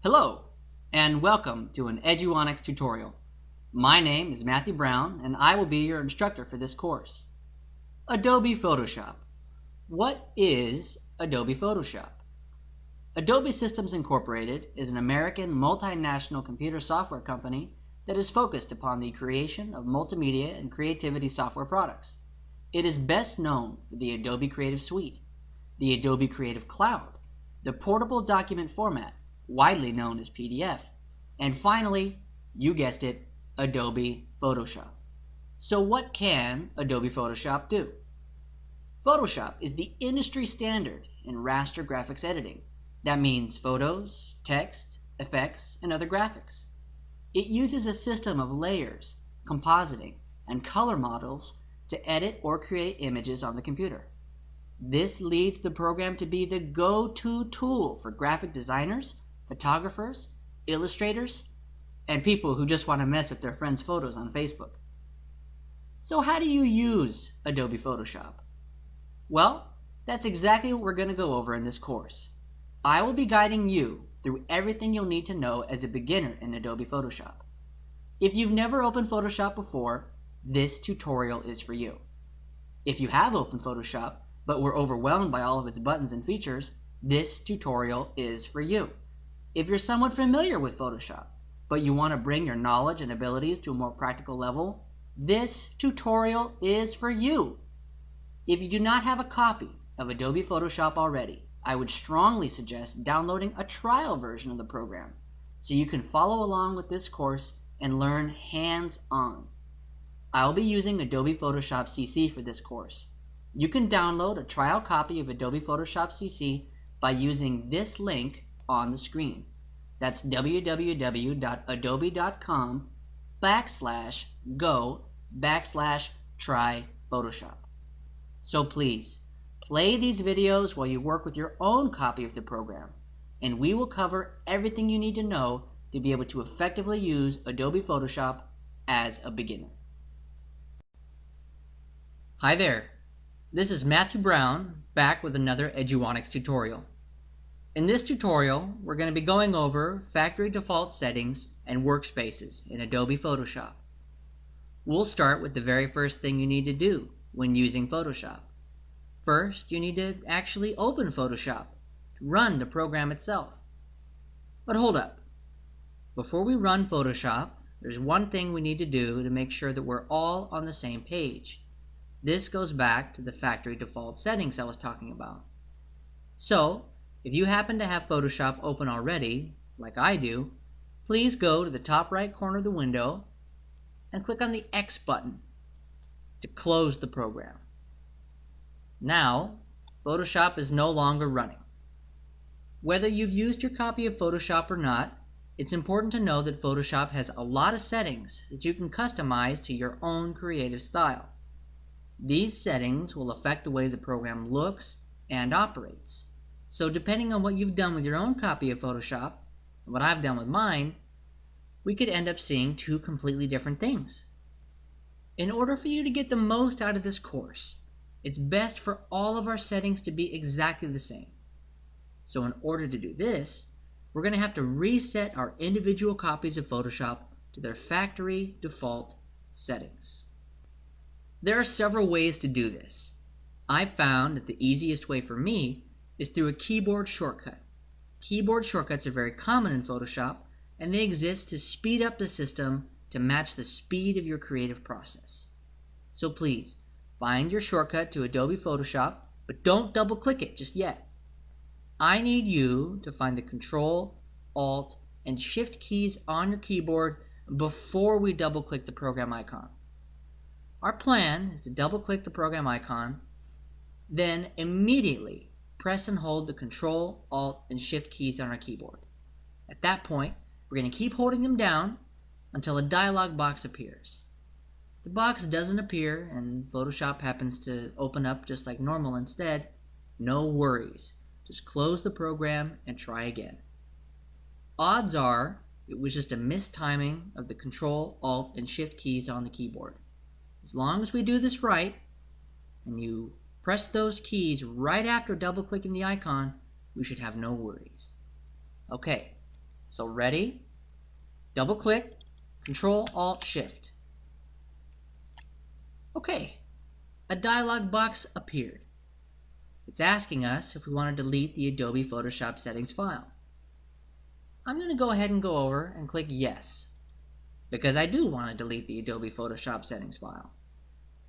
Hello, and welcome to an Eduonics tutorial. My name is Matthew Brown, and I will be your instructor for this course. Adobe Photoshop. What is Adobe Photoshop? Adobe Systems Incorporated is an American multinational computer software company that is focused upon the creation of multimedia and creativity software products. It is best known for the Adobe Creative Suite, the Adobe Creative Cloud, the portable document format, widely known as PDF, and finally, you guessed it, Adobe Photoshop. So what can Adobe Photoshop do? Photoshop is the industry standard in raster graphics editing. That means photos, text, effects, and other graphics. It uses a system of layers, compositing, and color models to edit or create images on the computer. This leads the program to be the go-to tool for graphic designers, photographers, illustrators, and people who just want to mess with their friends' photos on Facebook. So how do you use Adobe Photoshop? Well, that's exactly what we're going to go over in this course. I will be guiding you through everything you'll need to know as a beginner in Adobe Photoshop. If you've never opened Photoshop before, this tutorial is for you. If you have opened Photoshop, but were overwhelmed by all of its buttons and features, this tutorial is for you. If you're somewhat familiar with Photoshop, but you want to bring your knowledge and abilities to a more practical level, this tutorial is for you. If you do not have a copy of Adobe Photoshop already, I would strongly suggest downloading a trial version of the program so you can follow along with this course and learn hands-on. I'll be using Adobe Photoshop CC for this course. You can download a trial copy of Adobe Photoshop CC by using this link on the screen. That's www.adobe.com/go/try Photoshop. So please, play these videos while you work with your own copy of the program, and we will cover everything you need to know to be able to effectively use Adobe Photoshop as a beginner. Hi there, this is Matthew Brown back with another Eduonics tutorial. In this tutorial, we're going to be going over factory default settings and workspaces in Adobe Photoshop. We'll start with the very first thing you need to do when using Photoshop. First, you need to actually open Photoshop to run the program itself. But hold up. Before we run Photoshop, there's one thing we need to do to make sure that we're all on the same page. This goes back to the factory default settings I was talking about. So, if you happen to have Photoshop open already, like I do, please go to the top right corner of the window and click on the X button to close the program. Now, Photoshop is no longer running. Whether you've used your copy of Photoshop or not, it's important to know that Photoshop has a lot of settings that you can customize to your own creative style. These settings will affect the way the program looks and operates. So depending on what you've done with your own copy of Photoshop, and what I've done with mine, we could end up seeing two completely different things. In order for you to get the most out of this course, it's best for all of our settings to be exactly the same. So in order to do this, we're going to have to reset our individual copies of Photoshop to their factory default settings. There are several ways to do this. I found that the easiest way for me is through a keyboard shortcut. Keyboard shortcuts are very common in Photoshop, and they exist to speed up the system to match the speed of your creative process. So please, find your shortcut to Adobe Photoshop, but don't double-click it just yet. I need you to find the Control, Alt, and Shift keys on your keyboard before we double-click the program icon. Our plan is to double-click the program icon, then immediately press and hold the Control, Alt, and Shift keys on our keyboard. At that point, we're going to keep holding them down until a dialog box appears. If the box doesn't appear and Photoshop happens to open up just like normal instead, no worries. Just close the program and try again. Odds are it was just a mistiming of the Control, Alt, and Shift keys on the keyboard. As long as we do this right, and you press those keys right after double-clicking the icon, we should have no worries. Okay, So ready, double click, Control Alt Shift. Okay, a dialog box appeared. It's asking us if we want to delete the Adobe Photoshop settings file. I'm going to go ahead and go over and click Yes, because I do want to delete the Adobe Photoshop settings file.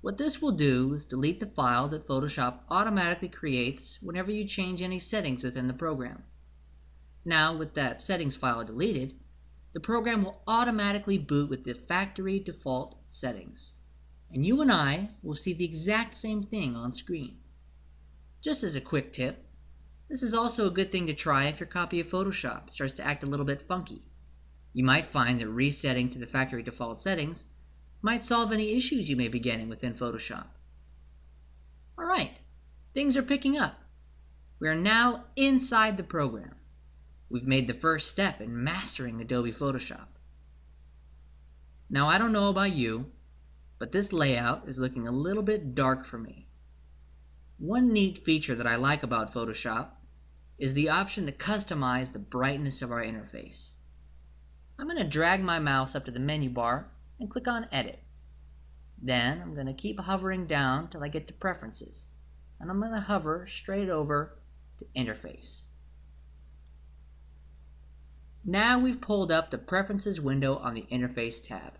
What this will do is delete the file that Photoshop automatically creates whenever you change any settings within the program. Now, with that settings file deleted, the program will automatically boot with the factory default settings, and you and I will see the exact same thing on screen. Just as a quick tip, this is also a good thing to try if your copy of Photoshop starts to act a little bit funky. You might find that resetting to the factory default settings might solve any issues you may be getting within Photoshop. Alright, things are picking up. We are now inside the program. We've made the first step in mastering Adobe Photoshop. Now I don't know about you, but this layout is looking a little bit dark for me. One neat feature that I like about Photoshop is the option to customize the brightness of our interface. I'm going to drag my mouse up to the menu bar and click on Edit. Then I'm going to keep hovering down till I get to Preferences, and I'm going to hover straight over to Interface. Now we've pulled up the Preferences window on the Interface tab.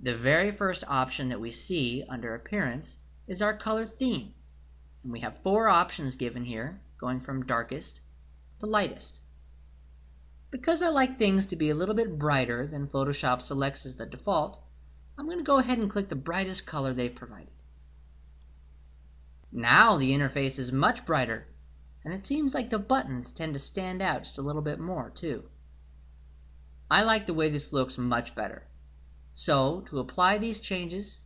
The very first option that we see under Appearance is our color theme, and we have 4 options given here, going from darkest to lightest. Because I like things to be a little bit brighter than Photoshop selects as the default, I'm going to go ahead and click the brightest color they've provided. Now the interface is much brighter, and it seems like the buttons tend to stand out just a little bit more too. I like the way this looks much better. So to apply these changes,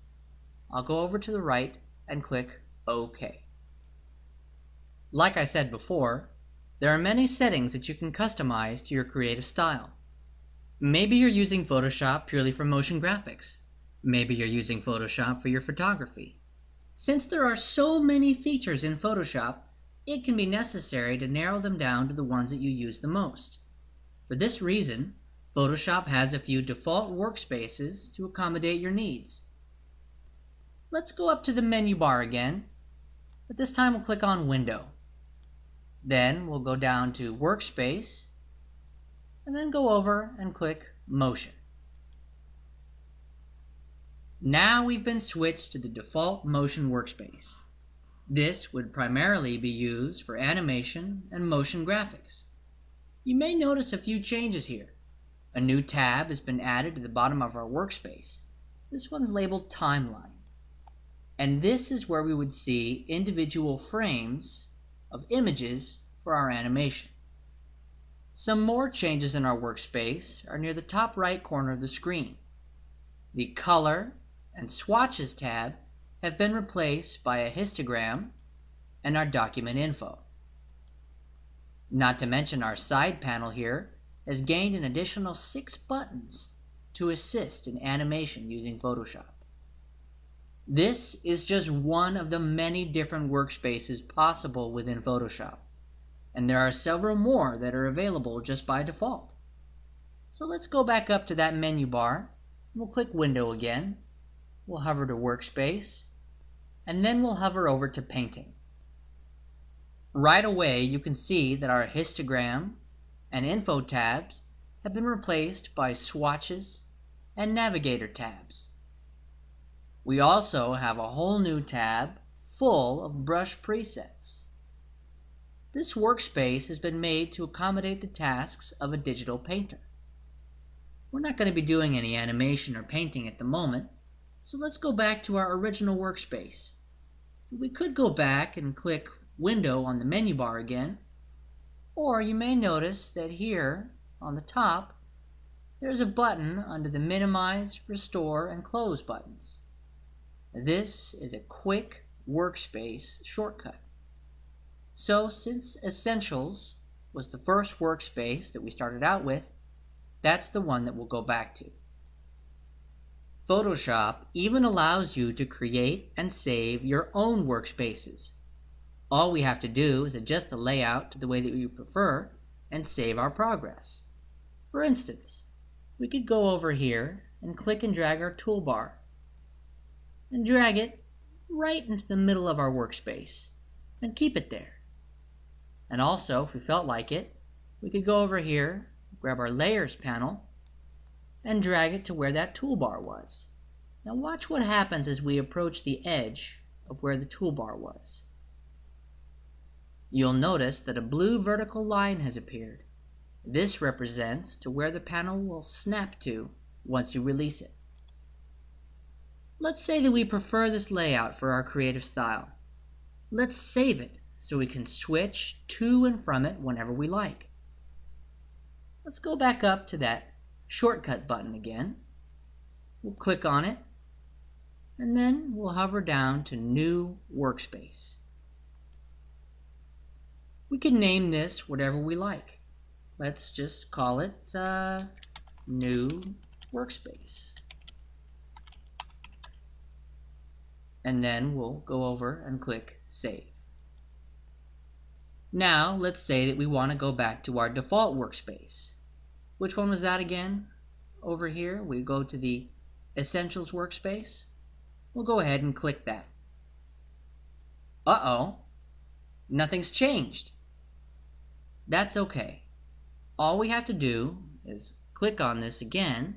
I'll go over to the right and click OK. Like I said before, there are many settings that you can customize to your creative style. Maybe you're using Photoshop purely for motion graphics. Maybe you're using Photoshop for your photography. Since there are so many features in Photoshop, it can be necessary to narrow them down to the ones that you use the most. For this reason, Photoshop has a few default workspaces to accommodate your needs. Let's go up to the menu bar again, but this time we'll click on Window. Then we'll go down to Workspace, and then go over and click Motion. Now we've been switched to the default motion workspace. This would primarily be used for animation and motion graphics. You may notice a few changes here. A new tab has been added to the bottom of our workspace. This one's labeled Timeline. And this is where we would see individual frames of images for our animation. Some more changes in our workspace are near the top right corner of the screen. The Color and Swatches tab have been replaced by a histogram and our document info. Not to mention our side panel here has gained an additional 6 buttons to assist in animation using Photoshop. This is just one of the many different workspaces possible within Photoshop, and there are several more that are available just by default. So let's go back up to that menu bar, and we'll click Window again, we'll hover to Workspace, and then we'll hover over to Painting. Right away you can see that our histogram and info tabs have been replaced by swatches and navigator tabs. We also have a whole new tab full of brush presets. This workspace has been made to accommodate the tasks of a digital painter. We're not going to be doing any animation or painting at the moment, so let's go back to our original workspace. We could go back and click Window on the menu bar again, or you may notice that here on the top there's a button under the Minimize, Restore, and Close buttons. This is a quick workspace shortcut. So since Essentials was the first workspace that we started out with, that's the one that we'll go back to. Photoshop even allows you to create and save your own workspaces. All we have to do is adjust the layout to the way that we prefer and save our progress. For instance, we could go over here and click and drag our toolbar and drag it right into the middle of our workspace and keep it there. And also, if we felt like it, we could go over here, grab our layers panel, and drag it to where that toolbar was. Now watch what happens as we approach the edge of where the toolbar was. You'll notice that a blue vertical line has appeared. This represents to where the panel will snap to once you release it. Let's say that we prefer this layout for our creative style. Let's save it so we can switch to and from it whenever we like. Let's go back up to that shortcut button again. We'll click on it, and then we'll hover down to New Workspace. We can name this whatever we like. Let's just call it New Workspace. And then we'll go over and click Save. Now let's say that we want to go back to our default workspace. Which one was that again? Over here we go to the Essentials workspace. We'll go ahead and click that. Uh-oh, nothing's changed. That's okay. All we have to do is click on this again,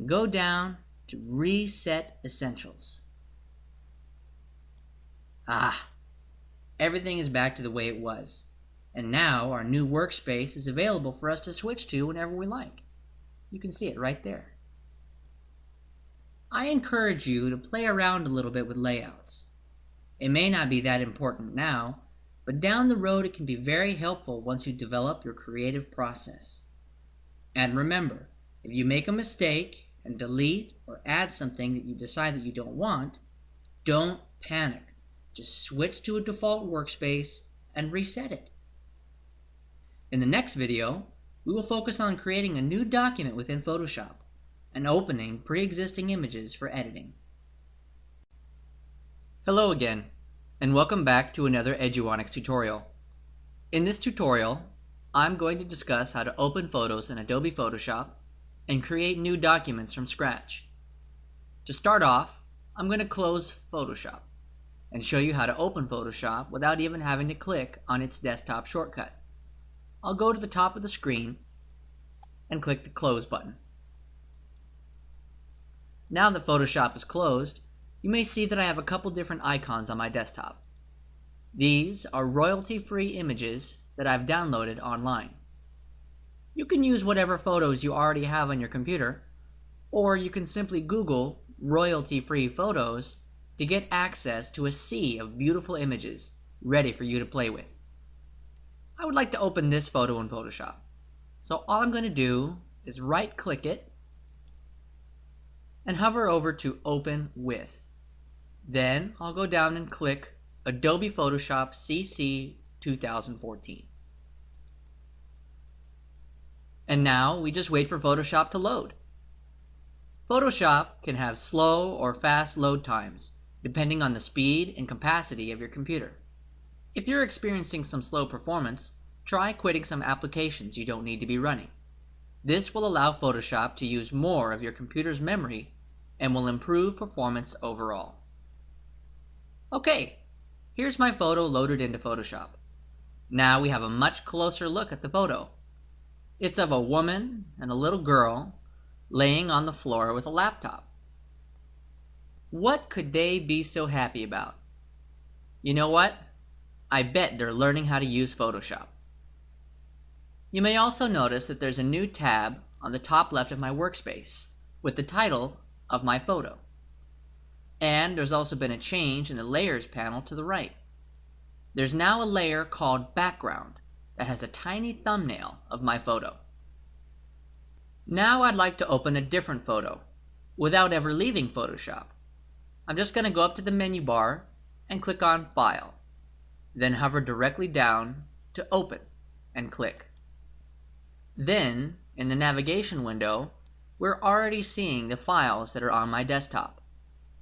go down to Reset Essentials. Everything is back to the way it was. And now our new workspace is available for us to switch to whenever we like. You can see it right there. I encourage you to play around a little bit with layouts. It may not be that important now, but down the road it can be very helpful once you develop your creative process. And remember, if you make a mistake and delete or add something that you decide that you don't want, don't panic. Just switch to a default workspace and reset it. In the next video, we will focus on creating a new document within Photoshop and opening pre-existing images for editing. Hello again, and welcome back to another Eduonics tutorial. In this tutorial, I'm going to discuss how to open photos in Adobe Photoshop and create new documents from scratch. To start off, I'm going to close Photoshop and show you how to open Photoshop without even having to click on its desktop shortcut. I'll go to the top of the screen and click the Close button. Now that Photoshop is closed, you may see that I have a couple different icons on my desktop. These are royalty-free images that I've downloaded online. You can use whatever photos you already have on your computer, or you can simply Google royalty-free photos to get access to a sea of beautiful images ready for you to play with. I would like to open this photo in Photoshop. So all I'm going to do is right-click it and hover over to Open With. Then I'll go down and click Adobe Photoshop CC 2014. And now we just wait for Photoshop to load. Photoshop can have slow or fast load times, depending on the speed and capacity of your computer. If you're experiencing some slow performance, try quitting some applications you don't need to be running. This will allow Photoshop to use more of your computer's memory and will improve performance overall. Okay, here's my photo loaded into Photoshop. Now we have a much closer look at the photo. It's of a woman and a little girl laying on the floor with a laptop. What could they be so happy about? You know what? I bet they're learning how to use Photoshop. You may also notice that there's a new tab on the top left of my workspace with the title of my photo. And there's also been a change in the Layers panel to the right. There's now a layer called Background that has a tiny thumbnail of my photo. Now I'd like to open a different photo without ever leaving Photoshop. I'm just going to go up to the menu bar and click on File. Then hover directly down to Open and click. Then, in the navigation window, we're already seeing the files that are on my desktop.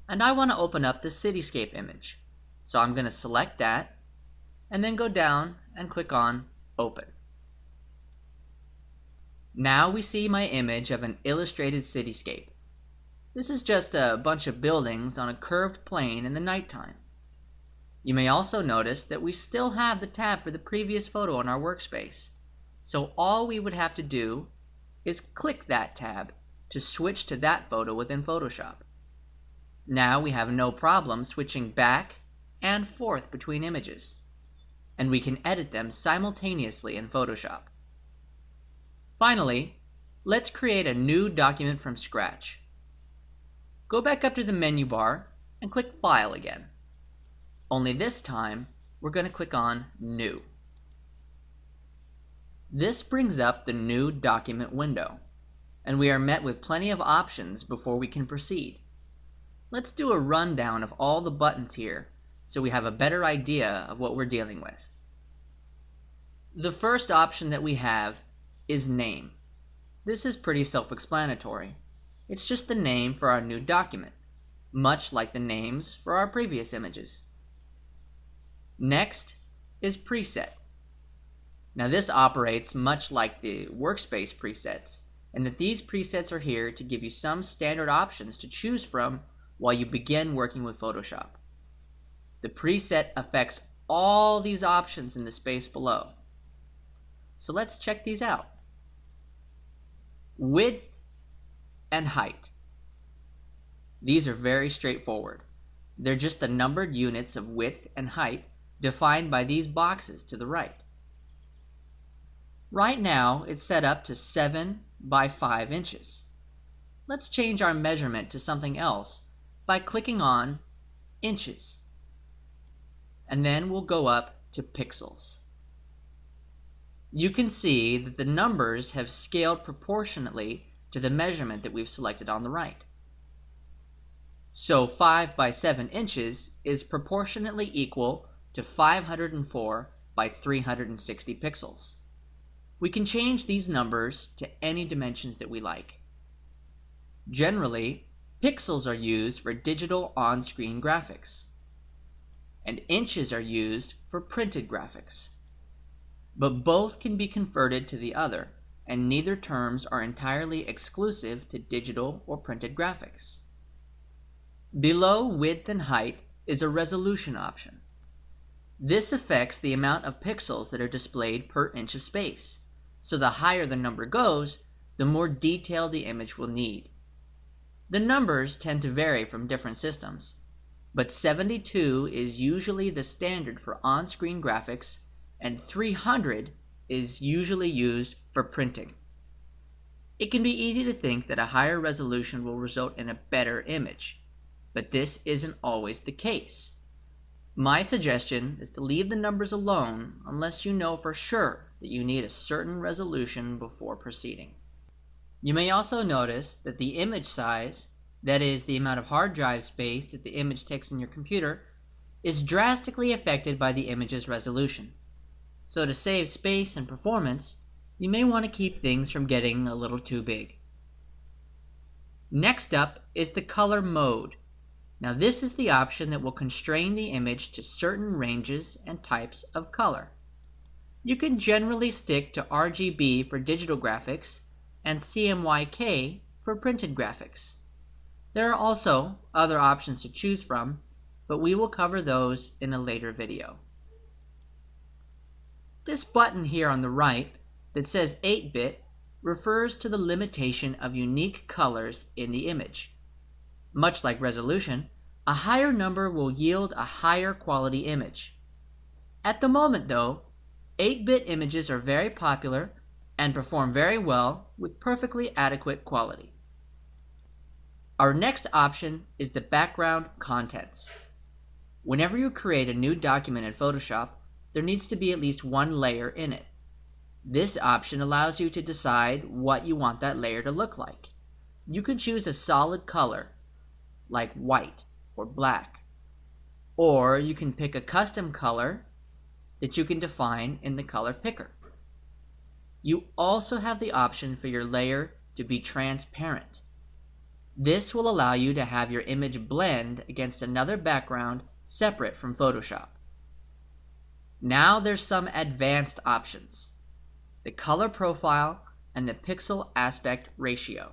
And I want to open up the cityscape image. So I'm going to select that and then go down and click on Open. Now we see my image of an illustrated cityscape. This is just a bunch of buildings on a curved plane in the nighttime. You may also notice that we still have the tab for the previous photo in our workspace. So all we would have to do is click that tab to switch to that photo within Photoshop. Now we have no problem switching back and forth between images, and we can edit them simultaneously in Photoshop. Finally, let's create a new document from scratch. Go back up to the menu bar and click File again. Only this time, we're going to click on New. This brings up the new document window, and we are met with plenty of options before we can proceed. Let's do a rundown of all the buttons here so we have a better idea of what we're dealing with. The first option that we have is Name. This is pretty self-explanatory. It's just the name for our new document, much like the names for our previous images. Next is Preset. Now this operates much like the workspace presets, and that these presets are here to give you some standard options to choose from while you begin working with Photoshop. The preset affects all these options in the space below. So let's check these out. Width and height. These are very straightforward. They're just the numbered units of width and height defined by these boxes to the right. Right now, it's set up to 7 by 5 inches. Let's change our measurement to something else by clicking on Inches. And then we'll go up to Pixels. You can see that the numbers have scaled proportionately to the measurement that we've selected on the right. So 5 by 7 inches is proportionately equal to 504 by 360 pixels. We can change these numbers to any dimensions that we like. Generally, pixels are used for digital on-screen graphics, and inches are used for printed graphics. But both can be converted to the other, and neither terms are entirely exclusive to digital or printed graphics. Below width and height is a resolution option. This affects the amount of pixels that are displayed per inch of space, so the higher the number goes, the more detail the image will need. The numbers tend to vary from different systems, but 72 is usually the standard for on-screen graphics, and 300 is usually used for printing. It can be easy to think that a higher resolution will result in a better image, but this isn't always the case. My suggestion is to leave the numbers alone unless you know for sure that you need a certain resolution before proceeding. You may also notice that the image size, that is, the amount of hard drive space that the image takes in your computer, is drastically affected by the image's resolution. So to save space and performance, you may want to keep things from getting a little too big. Next up is the color mode. Now this is the option that will constrain the image to certain ranges and types of color. You can generally stick to RGB for digital graphics and CMYK for printed graphics. There are also other options to choose from, but we will cover those in a later video. This button here on the right that says 8-bit refers to the limitation of unique colors in the image. Much like resolution, a higher number will yield a higher quality image. At the moment though, 8-bit images are very popular and perform very well with perfectly adequate quality. Our next option is the background contents. Whenever you create a new document in Photoshop, there needs to be at least one layer in it. This option allows you to decide what you want that layer to look like. You can choose a solid color, like white or black, or you can pick a custom color that you can define in the color picker. You also have the option for your layer to be transparent. This will allow you to have your image blend against another background separate from Photoshop. Now there's some advanced options. The color profile and the pixel aspect ratio.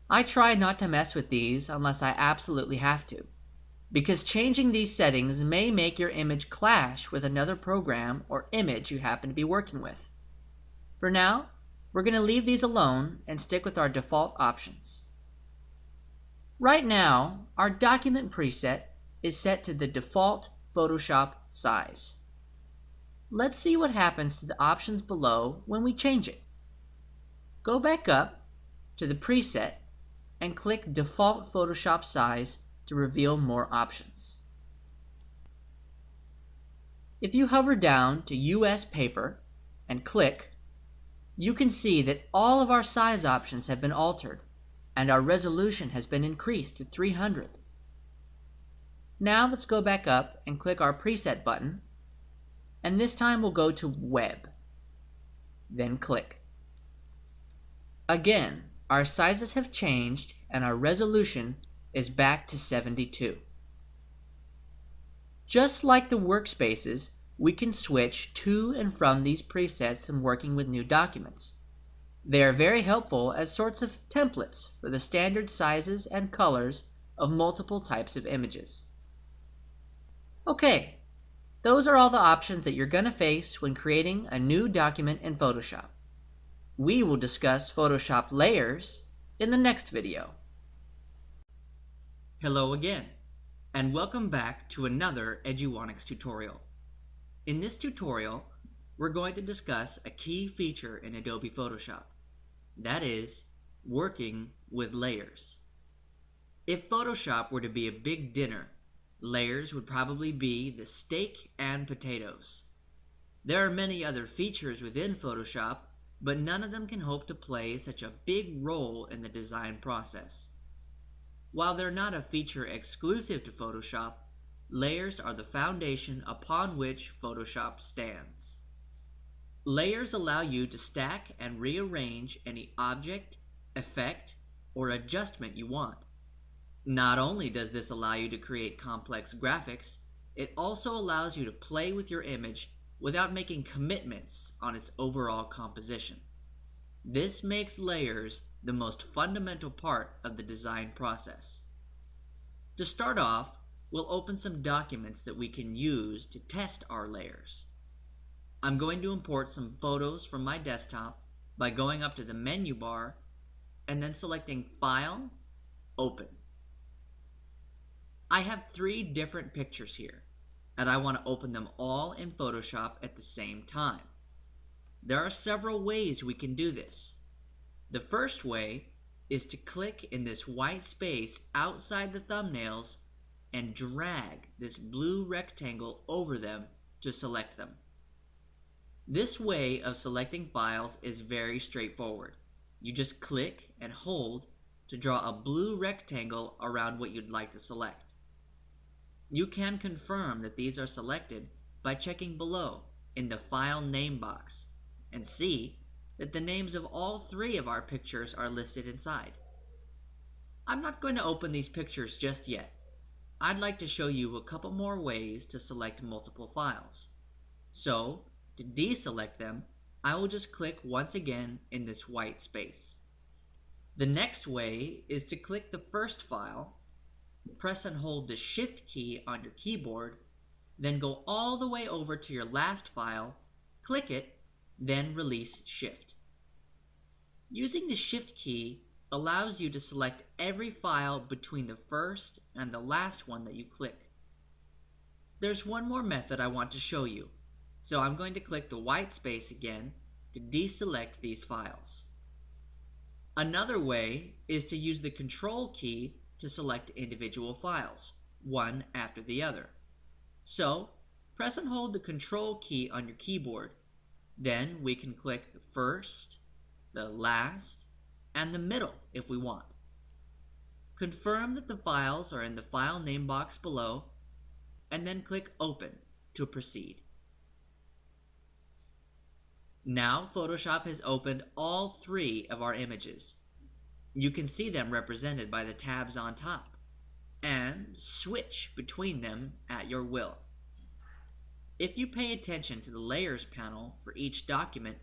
I try not to mess with these unless I absolutely have to, because changing these settings may make your image clash with another program or image you happen to be working with. For now, we're going to leave these alone and stick with our default options. Right now, our document preset is set to the default Photoshop size. Let's see what happens to the options below when we change it. Go back up to the preset and click Default Photoshop Size to reveal more options. If you hover down to US Paper and click, you can see that all of our size options have been altered and our resolution has been increased to 300. Now let's go back up and click our preset button, and this time we'll go to Web. Then click. Again, our sizes have changed and our resolution is back to 72. Just like the workspaces, we can switch to and from these presets when working with new documents. They are very helpful as sorts of templates for the standard sizes and colors of multiple types of images. Okay, those are all the options that you're going to face when creating a new document in Photoshop. We will discuss Photoshop layers in the next video. Hello again, and welcome back to another Eduonics tutorial. In this tutorial, we're going to discuss a key feature in Adobe Photoshop. That is, working with layers. If Photoshop were to be a big dinner, layers would probably be the steak and potatoes. There are many other features within Photoshop, but none of them can hope to play such a big role in the design process. While they're not a feature exclusive to Photoshop, layers are the foundation upon which Photoshop stands. Layers allow you to stack and rearrange any object, effect, or adjustment you want. Not only does this allow you to create complex graphics, it also allows you to play with your image without making commitments on its overall composition. This makes layers the most fundamental part of the design process. To start off, we'll open some documents that we can use to test our layers. I'm going to import some photos from my desktop by going up to the menu bar and then selecting File, Open. I have 3 different pictures here, and I want to open them all in Photoshop at the same time. There are several ways we can do this. The first way is to click in this white space outside the thumbnails and drag this blue rectangle over them to select them. This way of selecting files is very straightforward. You just click and hold to draw a blue rectangle around what you'd like to select. You can confirm that these are selected by checking below in the File Name box and see that the names of all 3 of our pictures are listed inside. I'm not going to open these pictures just yet. I'd like to show you a couple more ways to select multiple files. So, to deselect them, I will just click once again in this white space. The next way is to click the first file, press and hold the Shift key on your keyboard, then go all the way over to your last file, click it, then release Shift. Using the Shift key allows you to select every file between the first and the last one that you click. There's one more method I want to show you, so I'm going to click the white space again to deselect these files. Another way is to use the Control key to select individual files, one after the other. So, press and hold the Control key on your keyboard. Then we can click the first, the last, and the middle if we want. Confirm that the files are in the File Name box below, and then click Open to proceed. Now Photoshop has opened all 3 of our images. You can see them represented by the tabs on top, and switch between them at your will. If you pay attention to the Layers panel for each document,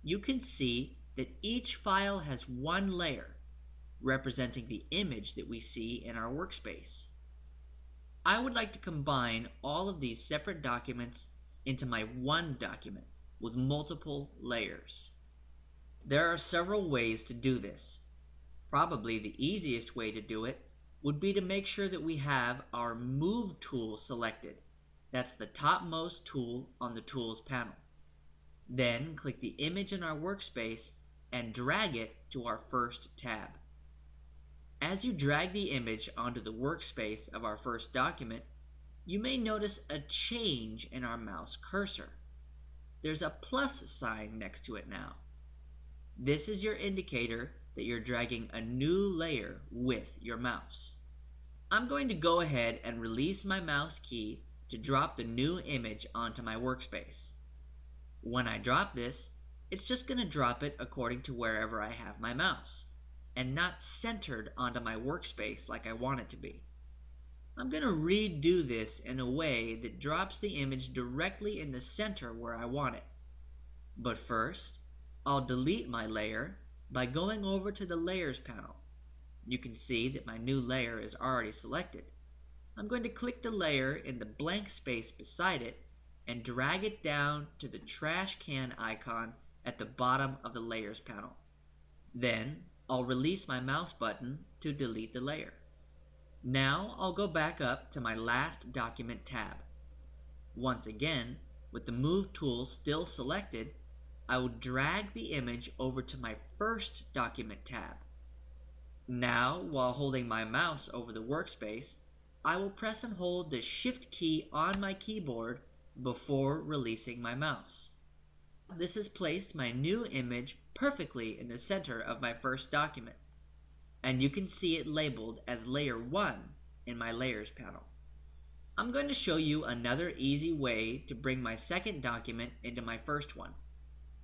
you can see that each file has one layer, representing the image that we see in our workspace. I would like to combine all of these separate documents into my one document with multiple layers. There are several ways to do this. Probably the easiest way to do it would be to make sure that we have our Move tool selected. That's the topmost tool on the Tools panel. Then click the image in our workspace and drag it to our first tab. As you drag the image onto the workspace of our first document, you may notice a change in our mouse cursor. There's a plus sign next to it now. This is your indicator that you're dragging a new layer with your mouse. I'm going to go ahead and release my mouse key to drop the new image onto my workspace. When I drop this, it's just going to drop it according to wherever I have my mouse, and not centered onto my workspace like I want it to be. I'm going to redo this in a way that drops the image directly in the center where I want it. But first, I'll delete my layer by going over to the Layers panel. You can see that my new layer is already selected. I'm going to click the layer in the blank space beside it and drag it down to the trash can icon at the bottom of the Layers panel. Then, I'll release my mouse button to delete the layer. Now I'll go back up to my last document tab. Once again, with the Move tool still selected, I will drag the image over to my first document tab. Now, while holding my mouse over the workspace, I will press and hold the Shift key on my keyboard before releasing my mouse. This has placed my new image perfectly in the center of my first document, and you can see it labeled as Layer 1 in my Layers panel. I'm going to show you another easy way to bring my second document into my first one.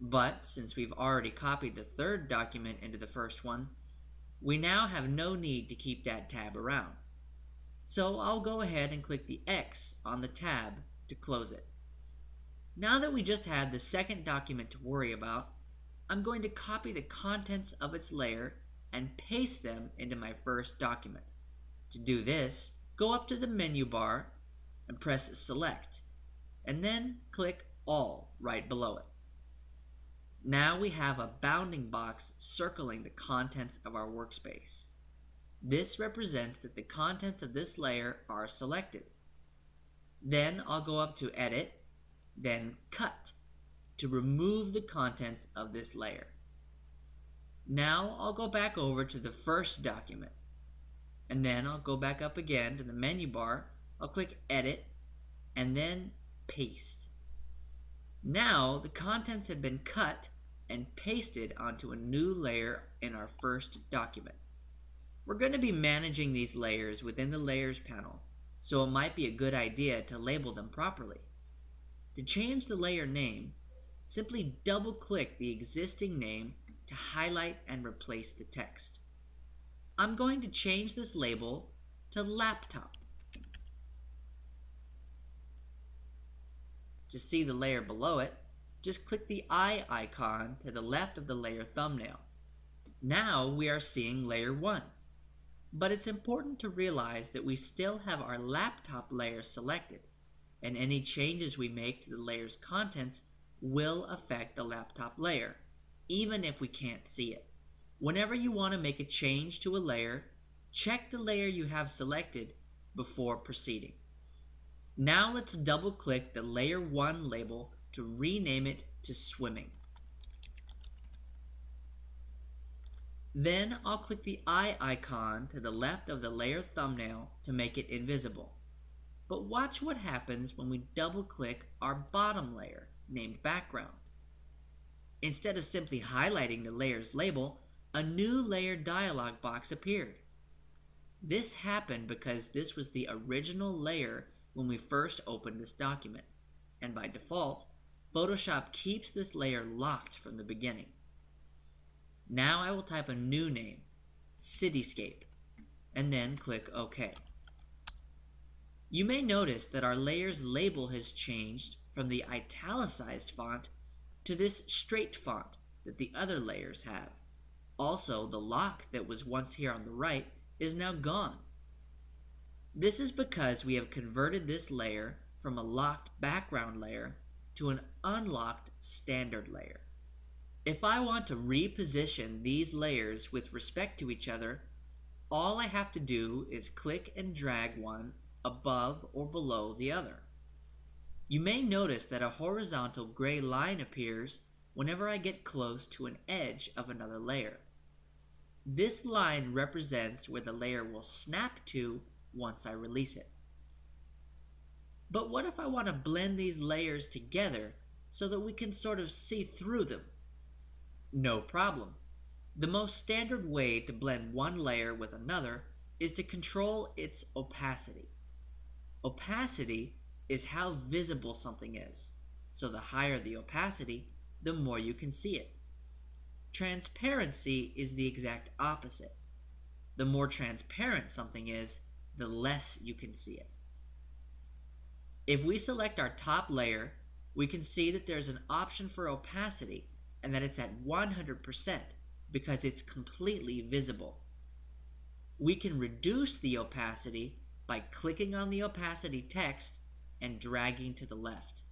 But since we've already copied the third document into the first one, we now have no need to keep that tab around. So I'll go ahead and click the X on the tab to close it. Now that we just had the second document to worry about, I'm going to copy the contents of its layer and paste them into my first document. To do this, go up to the menu bar and press Select, and then click All right below it. Now we have a bounding box circling the contents of our workspace. This represents that the contents of this layer are selected. Then I'll go up to Edit, then Cut, to remove the contents of this layer. Now I'll go back over to the first document, and then I'll go back up again to the menu bar. I'll click Edit, and then Paste. Now the contents have been cut and pasted onto a new layer in our first document. We're going to be managing these layers within the Layers panel, so it might be a good idea to label them properly. To change the layer name, simply double-click the existing name to highlight and replace the text. I'm going to change this label to Laptop. To see the layer below it, just click the eye icon to the left of the layer thumbnail. Now we are seeing Layer 1. But it's important to realize that we still have our Laptop layer selected, and any changes we make to the layer's contents will affect the Laptop layer, even if we can't see it. Whenever you want to make a change to a layer, check the layer you have selected before proceeding. Now let's double-click the Layer 1 label to rename it to Swimming. Then I'll click the eye icon to the left of the layer thumbnail to make it invisible. But watch what happens when we double-click our bottom layer, named Background. Instead of simply highlighting the layer's label, a new layer dialog box appeared. This happened because this was the original layer when we first opened this document, and by default, Photoshop keeps this layer locked from the beginning. Now I will type a new name, Cityscape, and then click OK. You may notice that our layer's label has changed from the italicized font to this straight font, that the other layers have. Also, the lock that was once here on the right is now gone. This is because we have converted this layer from a locked background layer to an unlocked standard layer. If I want to reposition these layers with respect to each other, all I have to do is click and drag one above or below the other. You may notice that a horizontal gray line appears whenever I get close to an edge of another layer. This line represents where the layer will snap to once I release it. But what if I want to blend these layers together so that we can sort of see through them? No problem. The most standard way to blend one layer with another is to control its opacity. Opacity is how visible something is, so the higher the opacity, the more you can see it. Transparency is the exact opposite. The more transparent something is, the less you can see it. If we select our top layer, we can see that there's an option for opacity and that it's at 100% because it's completely visible. We can reduce the opacity by clicking on the opacity text and dragging to the left.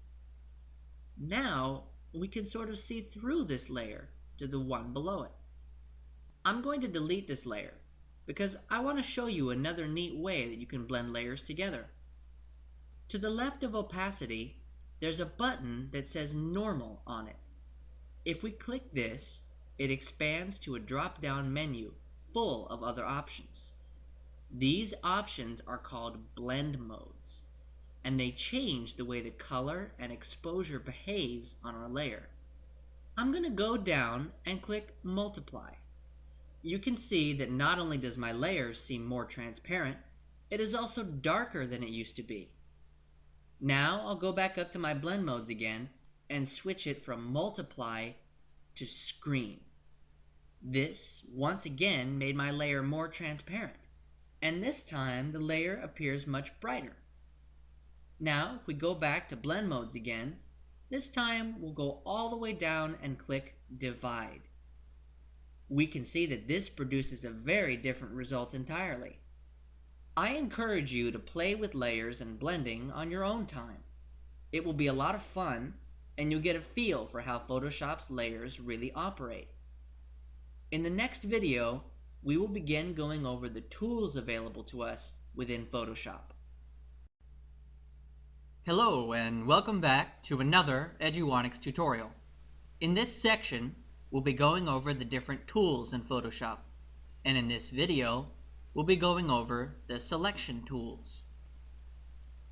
Now we can sort of see through this layer to the one below it. I'm going to delete this layer because I want to show you another neat way that you can blend layers together. To the left of opacity, there's a button that says normal on it. If we click this, it expands to a drop-down menu full of other options. These options are called blend modes, and they change the way the color and exposure behaves on our layer. I'm going to go down and click multiply. You can see that not only does my layer seem more transparent, it is also darker than it used to be. Now I'll go back up to my blend modes again and switch it from multiply to screen. This once again made my layer more transparent, and this time the layer appears much brighter. Now if we go back to blend modes again, this time we'll go all the way down and click divide. We can see that this produces a very different result entirely. I encourage you to play with layers and blending on your own time. It will be a lot of fun, and you'll get a feel for how Photoshop's layers really operate. In the next video, we will begin going over the tools available to us within Photoshop. Hello, and welcome back to another Eduonics tutorial. In this section, we'll be going over the different tools in Photoshop, and in this video, we'll be going over the selection tools.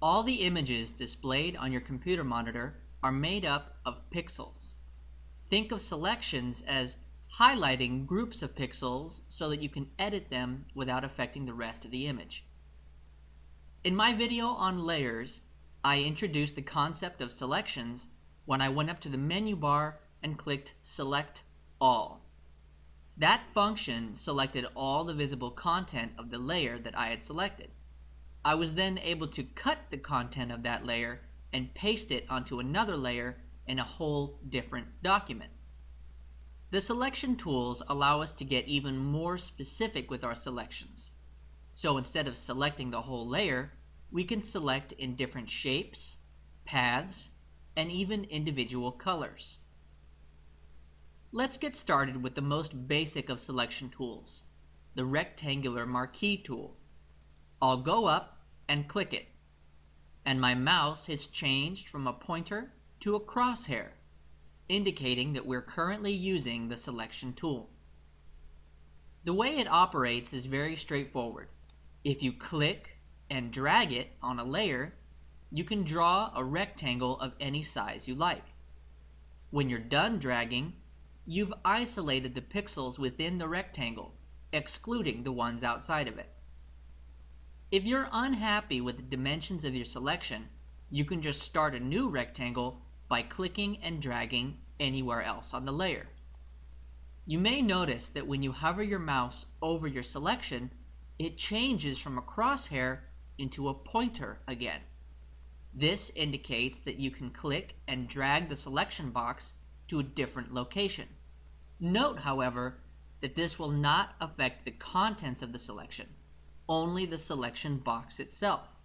All the images displayed on your computer monitor are made up of pixels. Think of selections as highlighting groups of pixels so that you can edit them without affecting the rest of the image. In my video on layers, I introduced the concept of selections when I went up to the menu bar and clicked Select All. That function selected all the visible content of the layer that I had selected. I was then able to cut the content of that layer and paste it onto another layer in a whole different document. The selection tools allow us to get even more specific with our selections. So instead of selecting the whole layer, we can select in different shapes, paths, and even individual colors. Let's get started with the most basic of selection tools, the rectangular marquee tool. I'll go up and click it, and my mouse has changed from a pointer to a crosshair, indicating that we're currently using the selection tool. The way it operates is very straightforward. If you click and drag it on a layer, you can draw a rectangle of any size you like. When you're done dragging, you've isolated the pixels within the rectangle, excluding the ones outside of it. If you're unhappy with the dimensions of your selection, you can just start a new rectangle by clicking and dragging anywhere else on the layer. You may notice that when you hover your mouse over your selection, it changes from a crosshair into a pointer again. This indicates that you can click and drag the selection box to a different location. Note, however, that this will not affect the contents of the selection, only the selection box itself.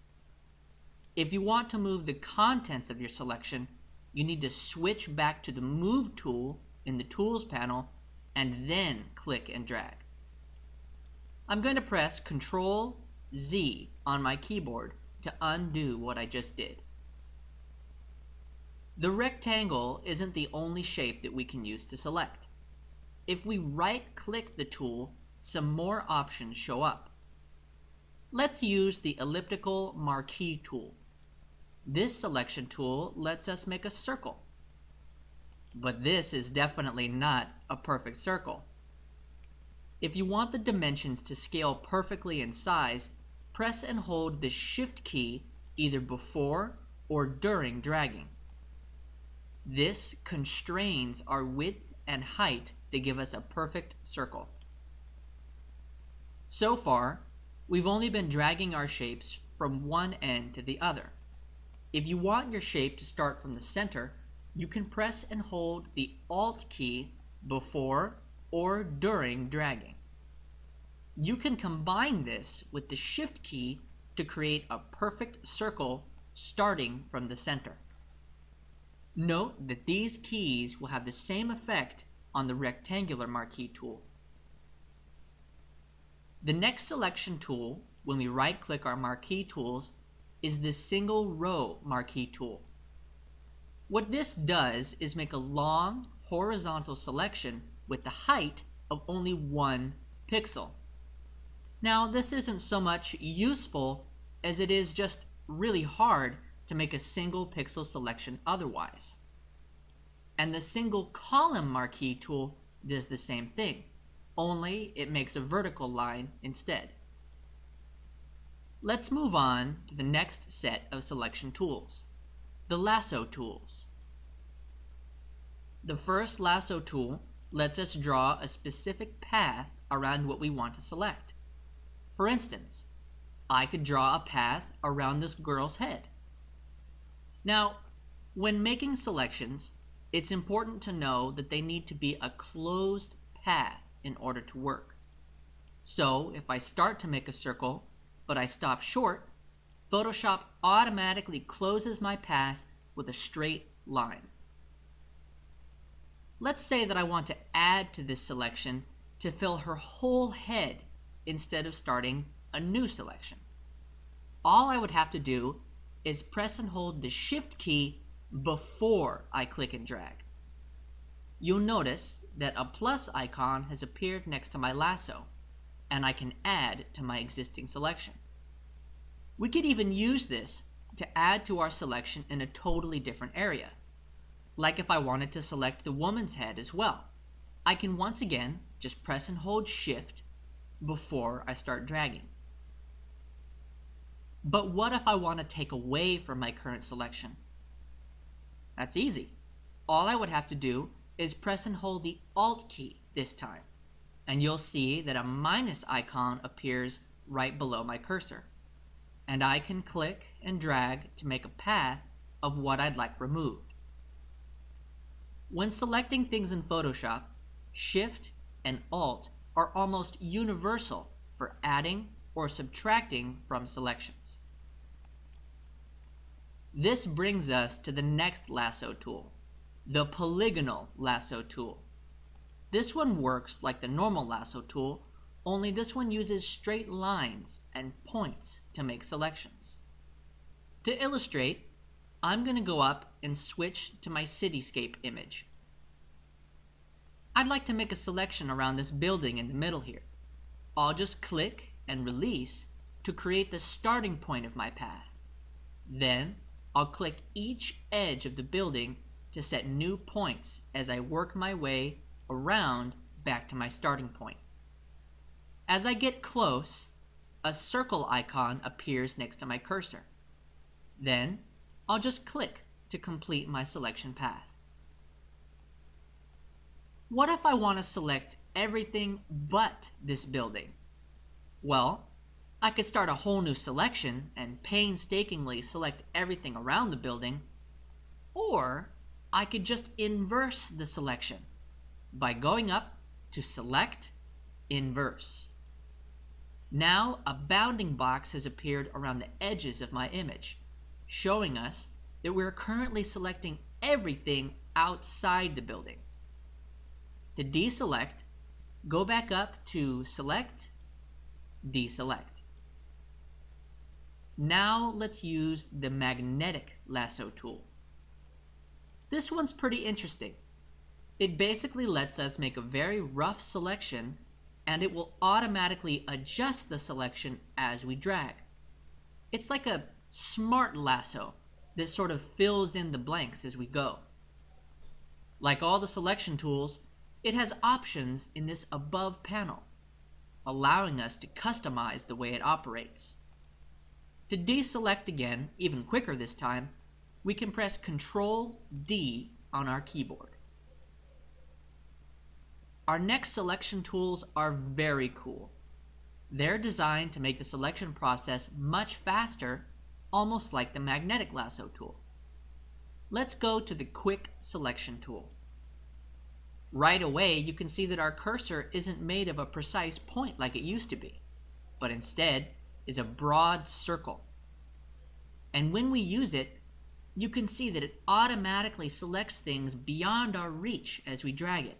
If you want to move the contents of your selection, you need to switch back to the Move tool in the Tools panel and then click and drag. I'm going to press Ctrl-Z on my keyboard to undo what I just did. The rectangle isn't the only shape that we can use to select. If we right-click the tool, some more options show up. Let's use the elliptical marquee tool. This selection tool lets us make a circle. But this is definitely not a perfect circle. If you want the dimensions to scale perfectly in size, press and hold the Shift key either before or during dragging. This constrains our width and height to give us a perfect circle. So far, we've only been dragging our shapes from one end to the other. If you want your shape to start from the center, you can press and hold the Alt key before or during dragging. You can combine this with the Shift key to create a perfect circle starting from the center. Note that these keys will have the same effect on the rectangular marquee tool. The next selection tool, when we right-click our marquee tools, is the Single Row Marquee tool. What this does is make a long horizontal selection with the height of only 1 pixel. Now, this isn't so much useful as it is just really hard to make a single pixel selection otherwise. And the Single Column Marquee tool does the same thing, only it makes a vertical line instead. Let's move on to the next set of selection tools, the Lasso tools. The first Lasso tool lets us draw a specific path around what we want to select. For instance, I could draw a path around this girl's head. Now, when making selections, it's important to know that they need to be a closed path in order to work. So, if I start to make a circle, but I stop short, Photoshop automatically closes my path with a straight line. Let's say that I want to add to this selection to fill her whole head instead of starting a new selection. All I would have to do is press and hold the Shift key before I click and drag. You'll notice that a plus icon has appeared next to my lasso, and I can add to my existing selection. We could even use this to add to our selection in a totally different area. Like if I wanted to select the woman's head as well, I can once again just press and hold Shift before I start dragging. But what if I want to take away from my current selection? That's easy. All I would have to do is press and hold the Alt key this time, and you'll see that a minus icon appears right below my cursor. And I can click and drag to make a path of what I'd like removed. When selecting things in Photoshop, Shift and Alt are almost universal for adding or subtracting from selections. This brings us to the next lasso tool, the polygonal lasso tool. This one works like the normal lasso tool, only this one uses straight lines and points to make selections. To illustrate, I'm going to go up and switch to my cityscape image. I'd like to make a selection around this building in the middle here. I'll just click and release to create the starting point of my path. Then I'll click each edge of the building to set new points as I work my way around back to my starting point. As I get close, a circle icon appears next to my cursor. Then I'll just click to complete my selection path. What if I want to select everything but this building? Well, I could start a whole new selection and painstakingly select everything around the building, or I could just inverse the selection. by going up to Select, Inverse. Now a bounding box has appeared around the edges of my image, showing us that we're currently selecting everything outside the building. To deselect, go back up to Select, Deselect. Now let's use the magnetic lasso tool. This one's pretty interesting. It basically lets us make a very rough selection, and it will automatically adjust the selection as we drag. It's like a smart lasso that sort of fills in the blanks as we go. Like all the selection tools, it has options in this above panel, allowing us to customize the way it operates. To deselect again, even quicker this time, we can press Ctrl-D on our keyboard. Our next selection tools are very cool. They're designed to make the selection process much faster, almost like the magnetic lasso tool. Let's go to the Quick Selection tool. Right away, you can see that our cursor isn't made of a precise point like it used to be, but instead is a broad circle. And when we use it, you can see that it automatically selects things beyond our reach as we drag it.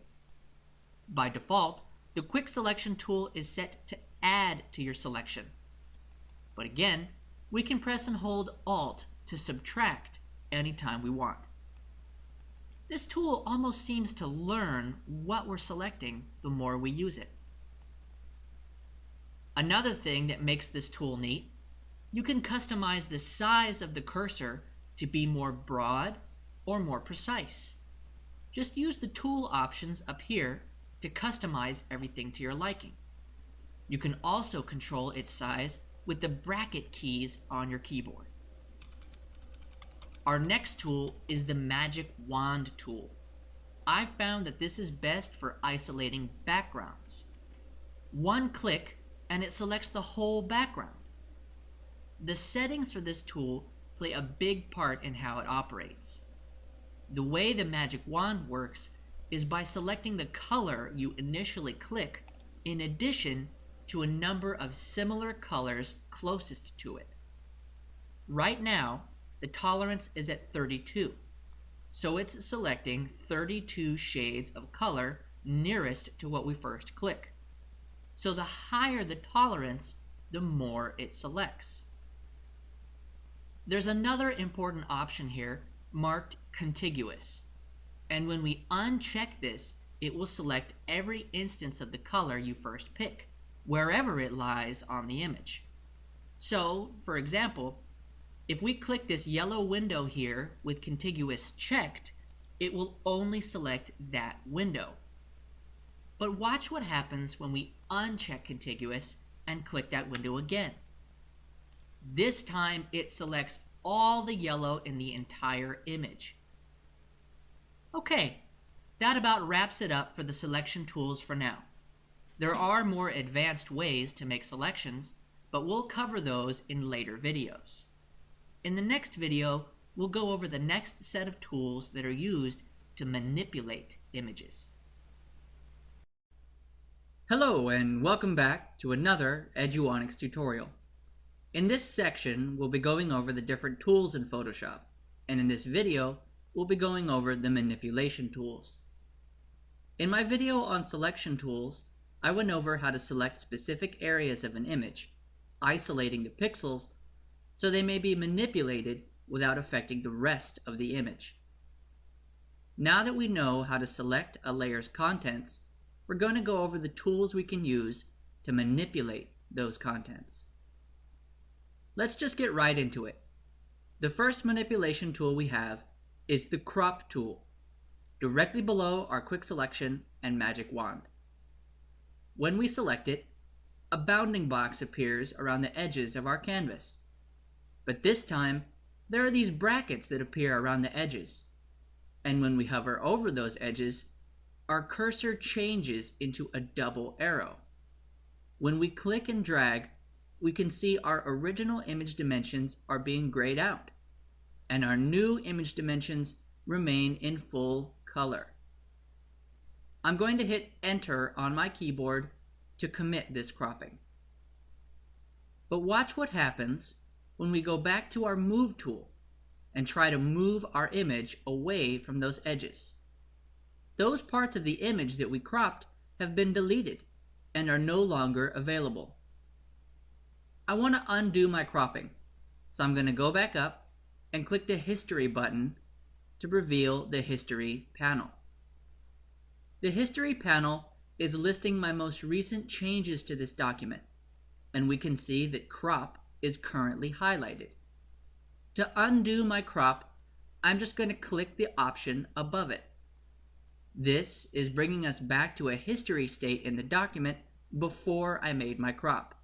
By default, the Quick Selection tool is set to add to your selection. But again, we can press and hold Alt to subtract anytime we want. This tool almost seems to learn what we're selecting the more we use it. Another thing that makes this tool neat, you can customize the size of the cursor to be more broad or more precise. Just use the tool options up here to customize everything to your liking. You can also control its size with the bracket keys on your keyboard. Our next tool is the Magic Wand tool. I've found that this is best for isolating backgrounds. One click and it selects the whole background. The settings for this tool play a big part in how it operates. The way the Magic Wand works is by selecting the color you initially click in addition to a number of similar colors closest to it. Right now, the tolerance is at 32, so it's selecting 32 shades of color nearest to what we first click. So the higher the tolerance, the more it selects. There's another important option here marked contiguous, and when we uncheck this, it will select every instance of the color you first pick, wherever it lies on the image. So, for example, if we click this yellow window here with contiguous checked, it will only select that window. But watch what happens when we uncheck contiguous and click that window again. This time it selects all the yellow in the entire image. Okay, that about wraps it up for the selection tools for now. There are more advanced ways to make selections, but we'll cover those in later videos. In the next video, we'll go over the next set of tools that are used to manipulate images. Hello and welcome back to another Eduonics tutorial. In this section, we'll be going over the different tools in Photoshop, and in this video, we'll be going over the manipulation tools. In my video on selection tools, I went over how to select specific areas of an image, isolating the pixels so they may be manipulated without affecting the rest of the image. Now that we know how to select a layer's contents, we're going to go over the tools we can use to manipulate those contents. Let's just get right into it. The first manipulation tool we have is the Crop tool, directly below our Quick Selection and Magic Wand. When we select it, a bounding box appears around the edges of our canvas. But this time, there are these brackets that appear around the edges. And when we hover over those edges, our cursor changes into a double arrow. When we click and drag, we can see our original image dimensions are being grayed out, and our new image dimensions remain in full color. I'm going to hit Enter on my keyboard to commit this cropping. But watch what happens when we go back to our Move tool and try to move our image away from those edges. Those parts of the image that we cropped have been deleted and are no longer available. I want to undo my cropping, so I'm going to go back up and click the History button to reveal the History panel. The History panel is listing my most recent changes to this document, and we can see that crop is currently highlighted. To undo my crop, I'm just going to click the option above it. This is bringing us back to a history state in the document before I made my crop.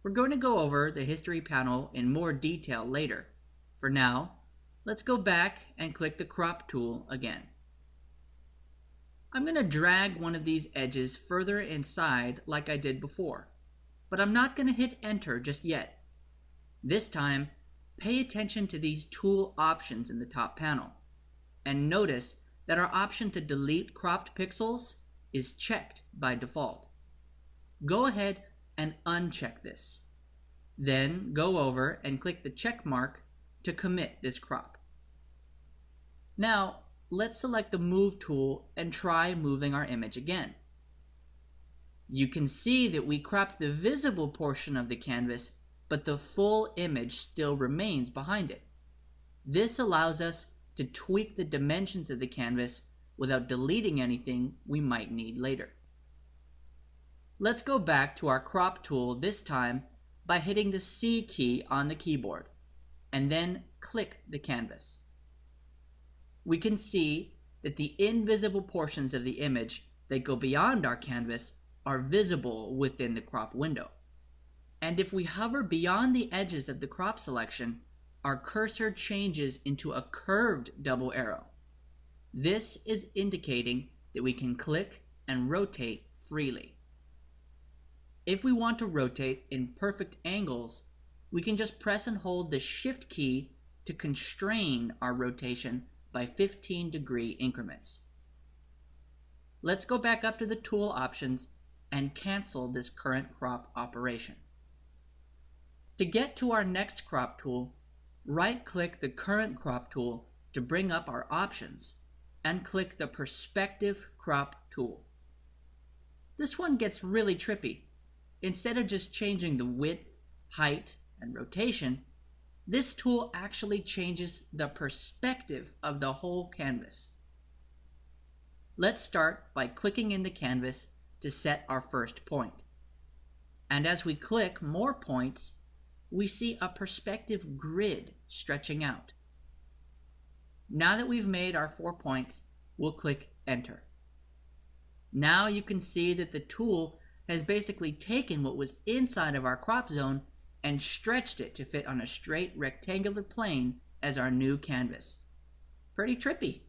We're going to go over the history panel in more detail later. For now, let's go back and click the crop tool again. I'm going to drag one of these edges further inside like I did before, but I'm not going to hit Enter just yet. This time, pay attention to these tool options in the top panel, and notice that our option to delete cropped pixels is checked by default. Go ahead and uncheck this. Then go over and click the check mark to commit this crop. Now, let's select the Move tool and try moving our image again. You can see that we cropped the visible portion of the canvas, but the full image still remains behind it. This allows us to tweak the dimensions of the canvas without deleting anything we might need later. Let's go back to our crop tool this time by hitting the C key on the keyboard, and then click the canvas. We can see that the invisible portions of the image that go beyond our canvas are visible within the crop window. And if we hover beyond the edges of the crop selection, our cursor changes into a curved double arrow. This is indicating that we can click and rotate freely. If we want to rotate in perfect angles, we can just press and hold the Shift key to constrain our rotation by 15-degree increments. Let's go back up to the tool options and cancel this current crop operation. To get to our next crop tool, right-click the current crop tool to bring up our options and click the Perspective Crop tool. This one gets really trippy. Instead of just changing the width, height, and rotation, this tool actually changes the perspective of the whole canvas. Let's start by clicking in the canvas to set our first point. And as we click more points, we see a perspective grid stretching out. Now that we've made our 4 points, we'll click Enter. Now you can see that the tool has basically taken what was inside of our crop zone and stretched it to fit on a straight rectangular plane as our new canvas. Pretty trippy.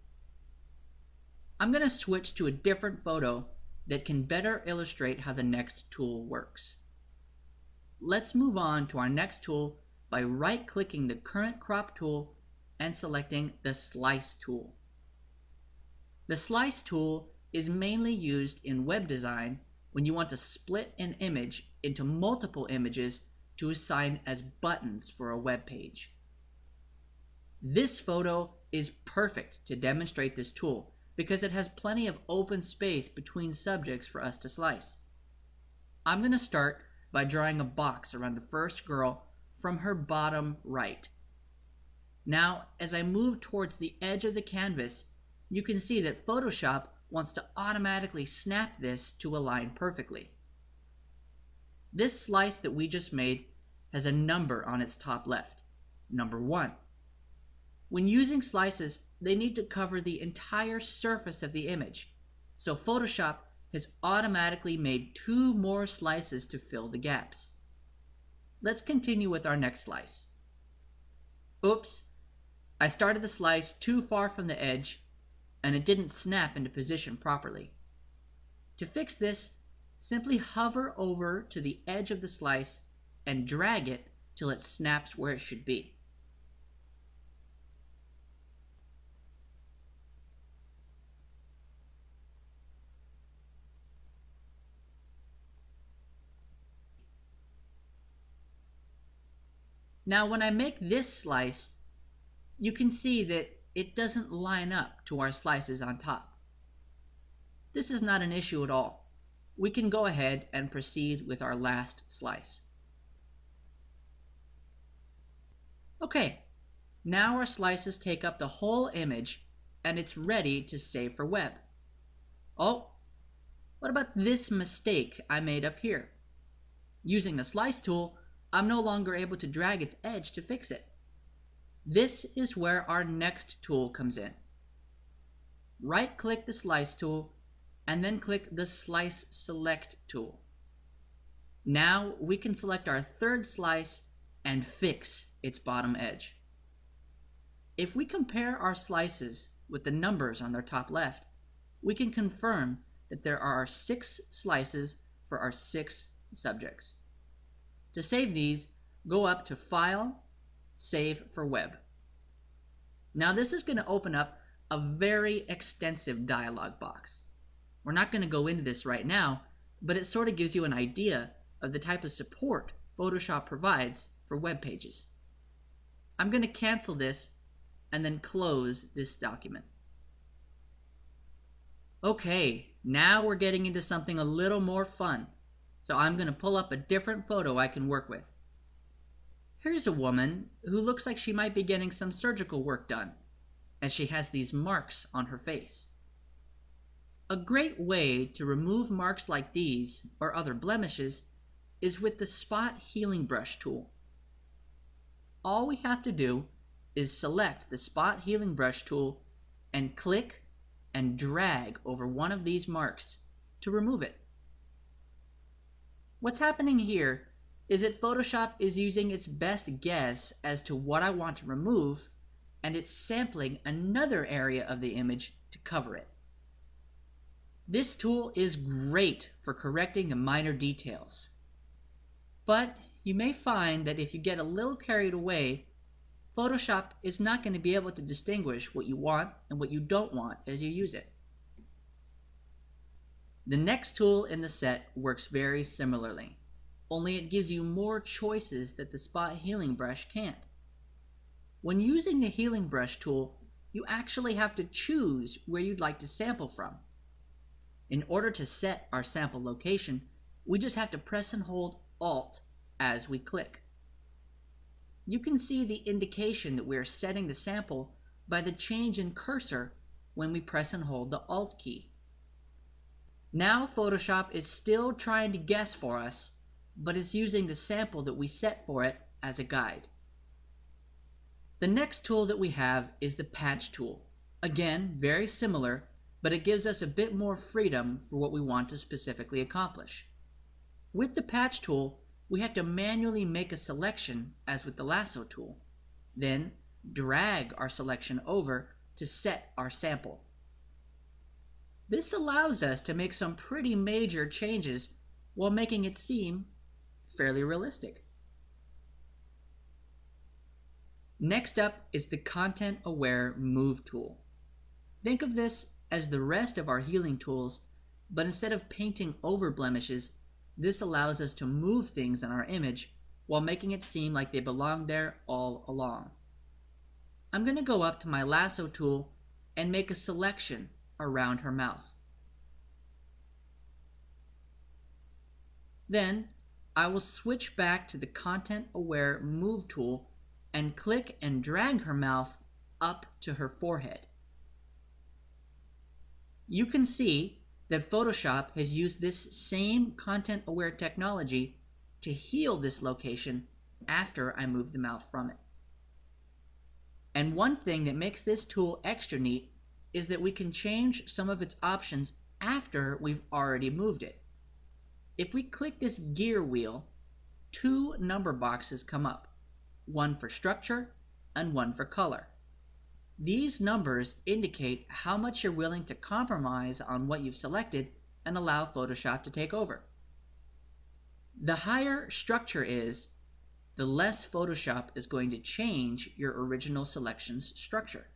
I'm going to switch to a different photo that can better illustrate how the next tool works. Let's move on to our next tool by right-clicking the current crop tool and selecting the Slice tool. The Slice tool is mainly used in web design when you want to split an image into multiple images to assign as buttons for a web page. This photo is perfect to demonstrate this tool because it has plenty of open space between subjects for us to slice. I'm going to start by drawing a box around the first girl from her bottom right. Now, as I move towards the edge of the canvas, you can see that Photoshop wants to automatically snap this to align perfectly. This slice that we just made has a number on its top left, number 1. When using slices, they need to cover the entire surface of the image, so Photoshop has automatically made 2 more slices to fill the gaps. Let's continue with our next slice. Oops, I started the slice too far from the edge and it didn't snap into position properly. To fix this, simply hover over to the edge of the slice and drag it till it snaps where it should be. Now when I make this slice, you can see that it doesn't line up to our slices on top. This is not an issue at all. We can go ahead and proceed with our last slice. Okay, now our slices take up the whole image and it's ready to save for web. Oh, what about this mistake I made up here? Using the slice tool, I'm no longer able to drag its edge to fix it. This is where our next tool comes in. Right-click the slice tool and then click the Slice Select tool. Now we can select our third slice and fix its bottom edge. If we compare our slices with the numbers on their top left, we can confirm that there are 6 slices for our 6 subjects. To save these, go up to File, Save for Web. Now this is going to open up a very extensive dialog box. We're not going to go into this right now, but it sort of gives you an idea of the type of support Photoshop provides for web pages. I'm going to cancel this and then close this document. Okay, now we're getting into something a little more fun. So I'm going to pull up a different photo I can work with. Here's a woman who looks like she might be getting some surgical work done, as she has these marks on her face. A great way to remove marks like these or other blemishes is with the Spot Healing Brush tool. All we have to do is select the Spot Healing Brush tool and click and drag over one of these marks to remove it. What's happening here is that Photoshop is using its best guess as to what I want to remove, and it's sampling another area of the image to cover it. This tool is great for correcting the minor details. But you may find that if you get a little carried away, Photoshop is not going to be able to distinguish what you want and what you don't want as you use it. The next tool in the set works very similarly, only it gives you more choices that the Spot Healing Brush can't. When using the Healing Brush tool, you actually have to choose where you'd like to sample from. In order to set our sample location, we just have to press and hold Alt as we click. You can see the indication that we are setting the sample by the change in cursor when we press and hold the Alt key. Now Photoshop is still trying to guess for us, but it's using the sample that we set for it as a guide. The next tool that we have is the Patch tool. Again, very similar, but it gives us a bit more freedom for what we want to specifically accomplish. With the Patch tool, we have to manually make a selection as with the Lasso tool, then drag our selection over to set our sample. This allows us to make some pretty major changes while making it seem fairly realistic. Next up is the Content Aware Move tool. Think of this as the rest of our healing tools, but instead of painting over blemishes, this allows us to move things in our image while making it seem like they belong there all along. I'm going to go up to my Lasso tool and make a selection around her mouth. Then I will switch back to the Content Aware Move tool and click and drag her mouth up to her forehead. You can see that Photoshop has used this same Content Aware technology to heal this location after I move the mouth from it. And one thing that makes this tool extra neat is that we can change some of its options after we've already moved it. If we click this gear wheel, 2 number boxes come up, one for structure and one for color. These numbers indicate how much you're willing to compromise on what you've selected and allow Photoshop to take over. The higher structure is, the less Photoshop is going to change your original selection's structure.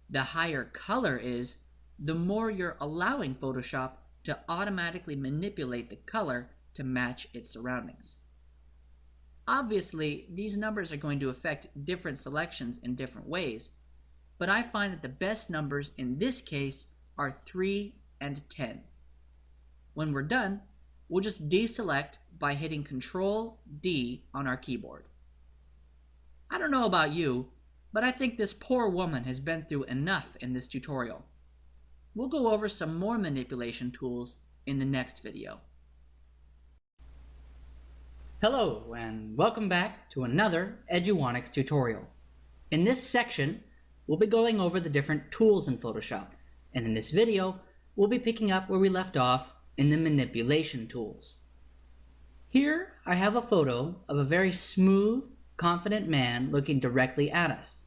The higher color is, the more you're allowing Photoshop to automatically manipulate the color to match its surroundings. Obviously, these numbers are going to affect different selections in different ways, but I find that the best numbers in this case are 3 and 10. When we're done, we'll just deselect by hitting Control D on our keyboard. I don't know about you, but I think this poor woman has been through enough in this tutorial. We'll go over some more manipulation tools in the next video. Hello, and welcome back to another Eduonics tutorial. In this section, we'll be going over the different tools in Photoshop, and in this video, we'll be picking up where we left off in the manipulation tools. Here, I have a photo of a very smooth, confident man looking directly at us.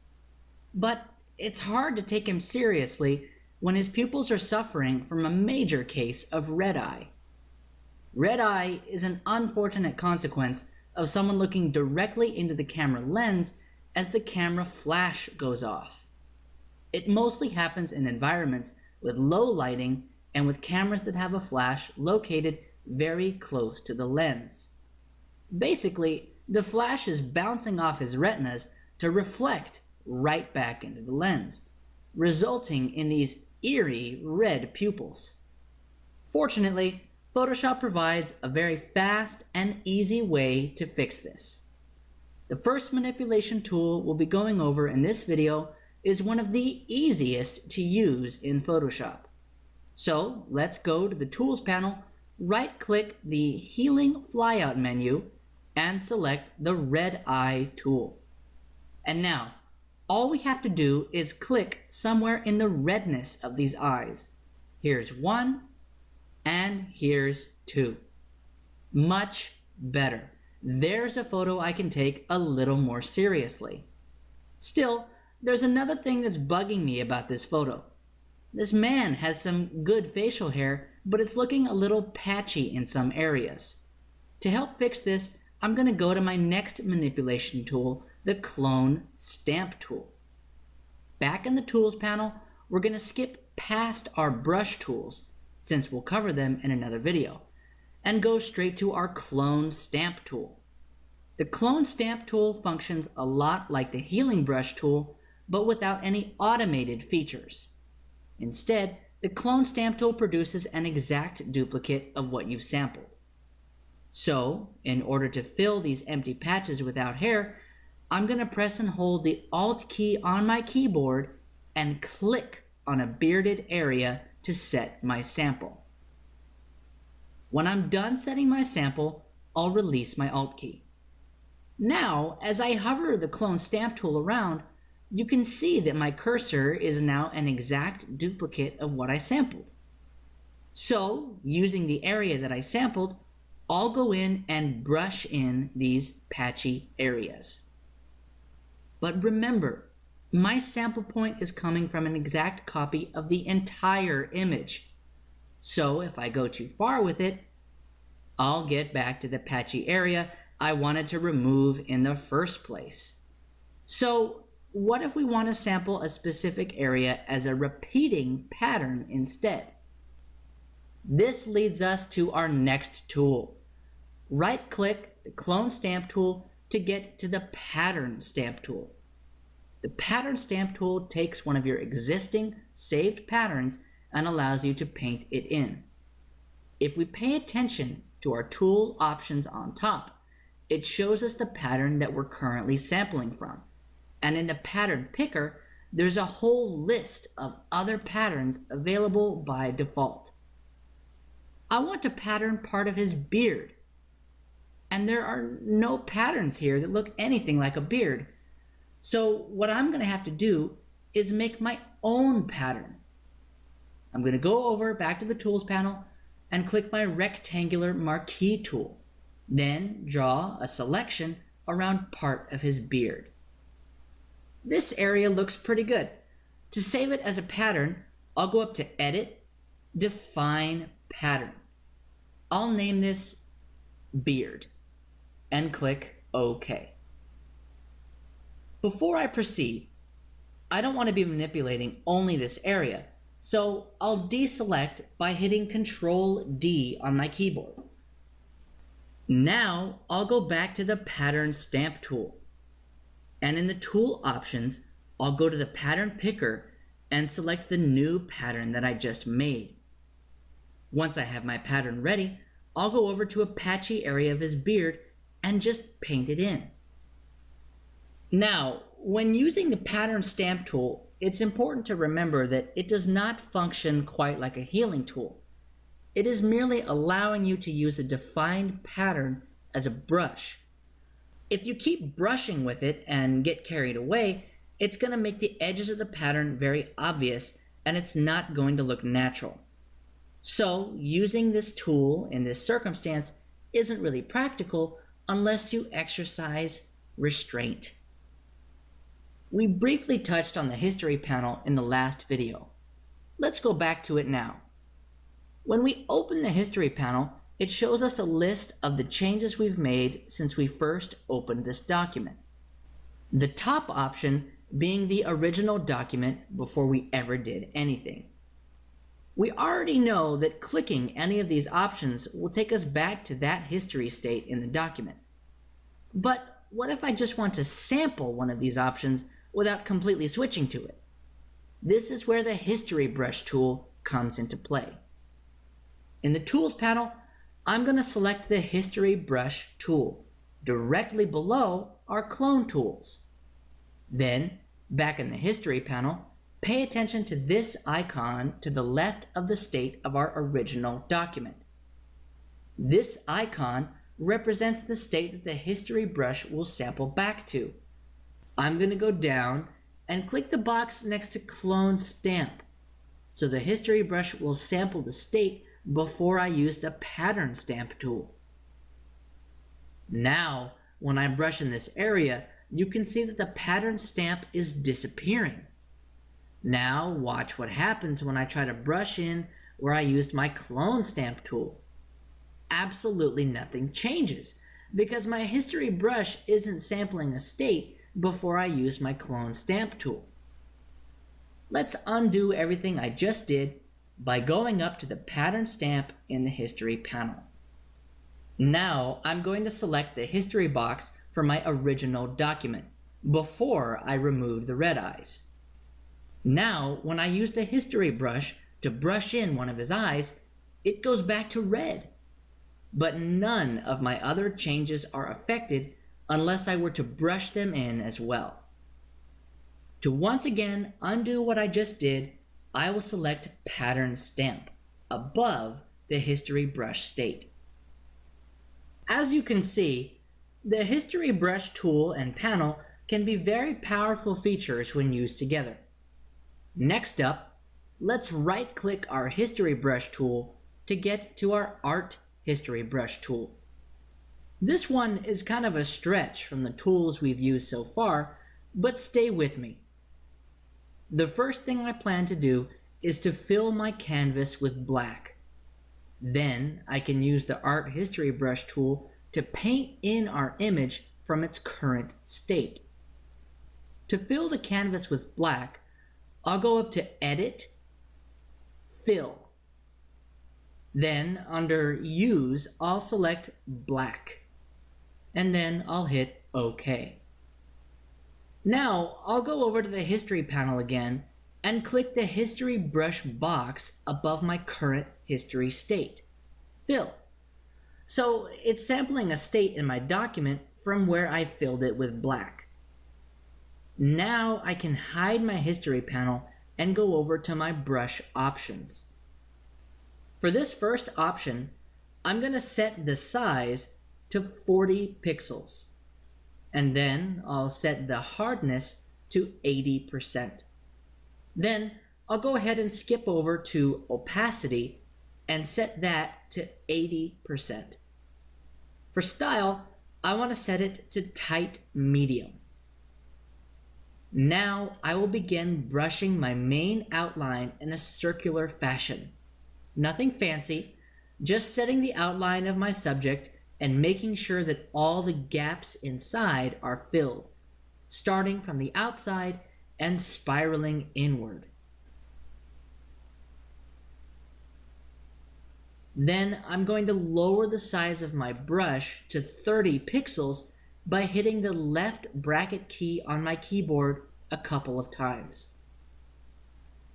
But it's hard to take him seriously when his pupils are suffering from a major case of red eye. Red eye is an unfortunate consequence of someone looking directly into the camera lens as the camera flash goes off. It mostly happens in environments with low lighting and with cameras that have a flash located very close to the lens. Basically, the flash is bouncing off his retinas to reflect right back into the lens, resulting in these eerie red pupils. Fortunately, Photoshop provides a very fast and easy way to fix this. The first manipulation tool we'll be going over in this video is one of the easiest to use in Photoshop. So let's go to the Tools panel, right-click the Healing Flyout menu, and select the Red Eye tool. And now, all we have to do is click somewhere in the redness of these eyes. Here's 1, and here's 2. Much better. There's a photo I can take a little more seriously. Still, there's another thing that's bugging me about this photo. This man has some good facial hair, but it's looking a little patchy in some areas. To help fix this, I'm going to go to my next manipulation tool, the Clone Stamp tool. Back in the Tools panel, we're going to skip past our brush tools, since we'll cover them in another video, and go straight to our Clone Stamp tool. The Clone Stamp tool functions a lot like the Healing Brush tool, but without any automated features. Instead, the Clone Stamp tool produces an exact duplicate of what you've sampled. So, in order to fill these empty patches without hair, I'm going to press and hold the Alt key on my keyboard and click on a bearded area to set my sample. When I'm done setting my sample, I'll release my Alt key. Now, as I hover the Clone Stamp tool around, you can see that my cursor is now an exact duplicate of what I sampled. So, using the area that I sampled, I'll go in and brush in these patchy areas. But remember, my sample point is coming from an exact copy of the entire image. So if I go too far with it, I'll get back to the patchy area I wanted to remove in the first place. So what if we want to sample a specific area as a repeating pattern instead? This leads us to our next tool. Right-click the Clone Stamp tool to get to the Pattern Stamp tool. The Pattern Stamp tool takes one of your existing saved patterns and allows you to paint it in. If we pay attention to our tool options on top, it shows us the pattern that we're currently sampling from. And in the Pattern Picker, there's a whole list of other patterns available by default. I want to pattern part of his beard. And there are no patterns here that look anything like a beard. So what I'm going to have to do is make my own pattern. I'm going to go over back to the Tools panel and click my rectangular marquee tool. Then draw a selection around part of his beard. This area looks pretty good. To save it as a pattern, I'll go up to Edit, Define Pattern. I'll name this Beard and click OK. Before I proceed, I don't want to be manipulating only this area, so I'll deselect by hitting Control D on my keyboard. Now I'll go back to the pattern stamp tool. And in the tool options, I'll go to the pattern picker and select the new pattern that I just made. Once I have my pattern ready, I'll go over to a patchy area of his beard and just paint it in. Now, when using the pattern stamp tool, it's important to remember that it does not function quite like a healing tool. It is merely allowing you to use a defined pattern as a brush. If you keep brushing with it and get carried away, it's going to make the edges of the pattern very obvious and it's not going to look natural. So using this tool in this circumstance isn't really practical unless you exercise restraint. We briefly touched on the history panel in the last video. Let's go back to it now. When we open the history panel, it shows us a list of the changes we've made since we first opened this document. The top option being the original document before we ever did anything. We already know that clicking any of these options will take us back to that history state in the document. But what if I just want to sample one of these options without completely switching to it? This is where the history brush tool comes into play. In the tools panel, I'm going to select the history brush tool directly below our clone tools. Then, back in the history panel, pay attention to this icon to the left of the state of our original document. This icon represents the state that the history brush will sample back to. I'm going to go down and click the box next to Clone Stamp, so the history brush will sample the state before I use the pattern stamp tool. Now, when I brush in this area, you can see that the pattern stamp is disappearing. Now watch what happens when I try to brush in where I used my clone stamp tool. Absolutely nothing changes because my history brush isn't sampling a state before I use my clone stamp tool. Let's undo everything I just did by going up to the pattern stamp in the history panel. Now I'm going to select the history box for my original document before I remove the red eyes. Now when I use the history brush to brush in one of his eyes, it goes back to red. But none of my other changes are affected unless I were to brush them in as well. To once again undo what I just did, I will select Pattern Stamp above the history brush state. As you can see, the history brush tool and panel can be very powerful features when used together. Next up, let's right-click our history brush tool to get to our art history brush tool. This one is kind of a stretch from the tools we've used so far, but stay with me. The first thing I plan to do is to fill my canvas with black. Then I can use the art history brush tool to paint in our image from its current state. To fill the canvas with black, I'll go up to Edit, Fill. Then under Use, I'll select Black. And then I'll hit OK. Now I'll go over to the history panel again and click the history brush box above my current history state, Fill. So it's sampling a state in my document from where I filled it with black. Now I can hide my history panel and go over to my brush options. For this first option, I'm going to set the size to 40 pixels. And then I'll set the hardness to 80%. Then I'll go ahead and skip over to opacity and set that to 80%. For style, I want to set it to tight medium. Now I will begin brushing my main outline in a circular fashion. Nothing fancy, just setting the outline of my subject and making sure that all the gaps inside are filled, starting from the outside and spiraling inward. Then I'm going to lower the size of my brush to 30 pixels by hitting the left bracket key on my keyboard a couple of times.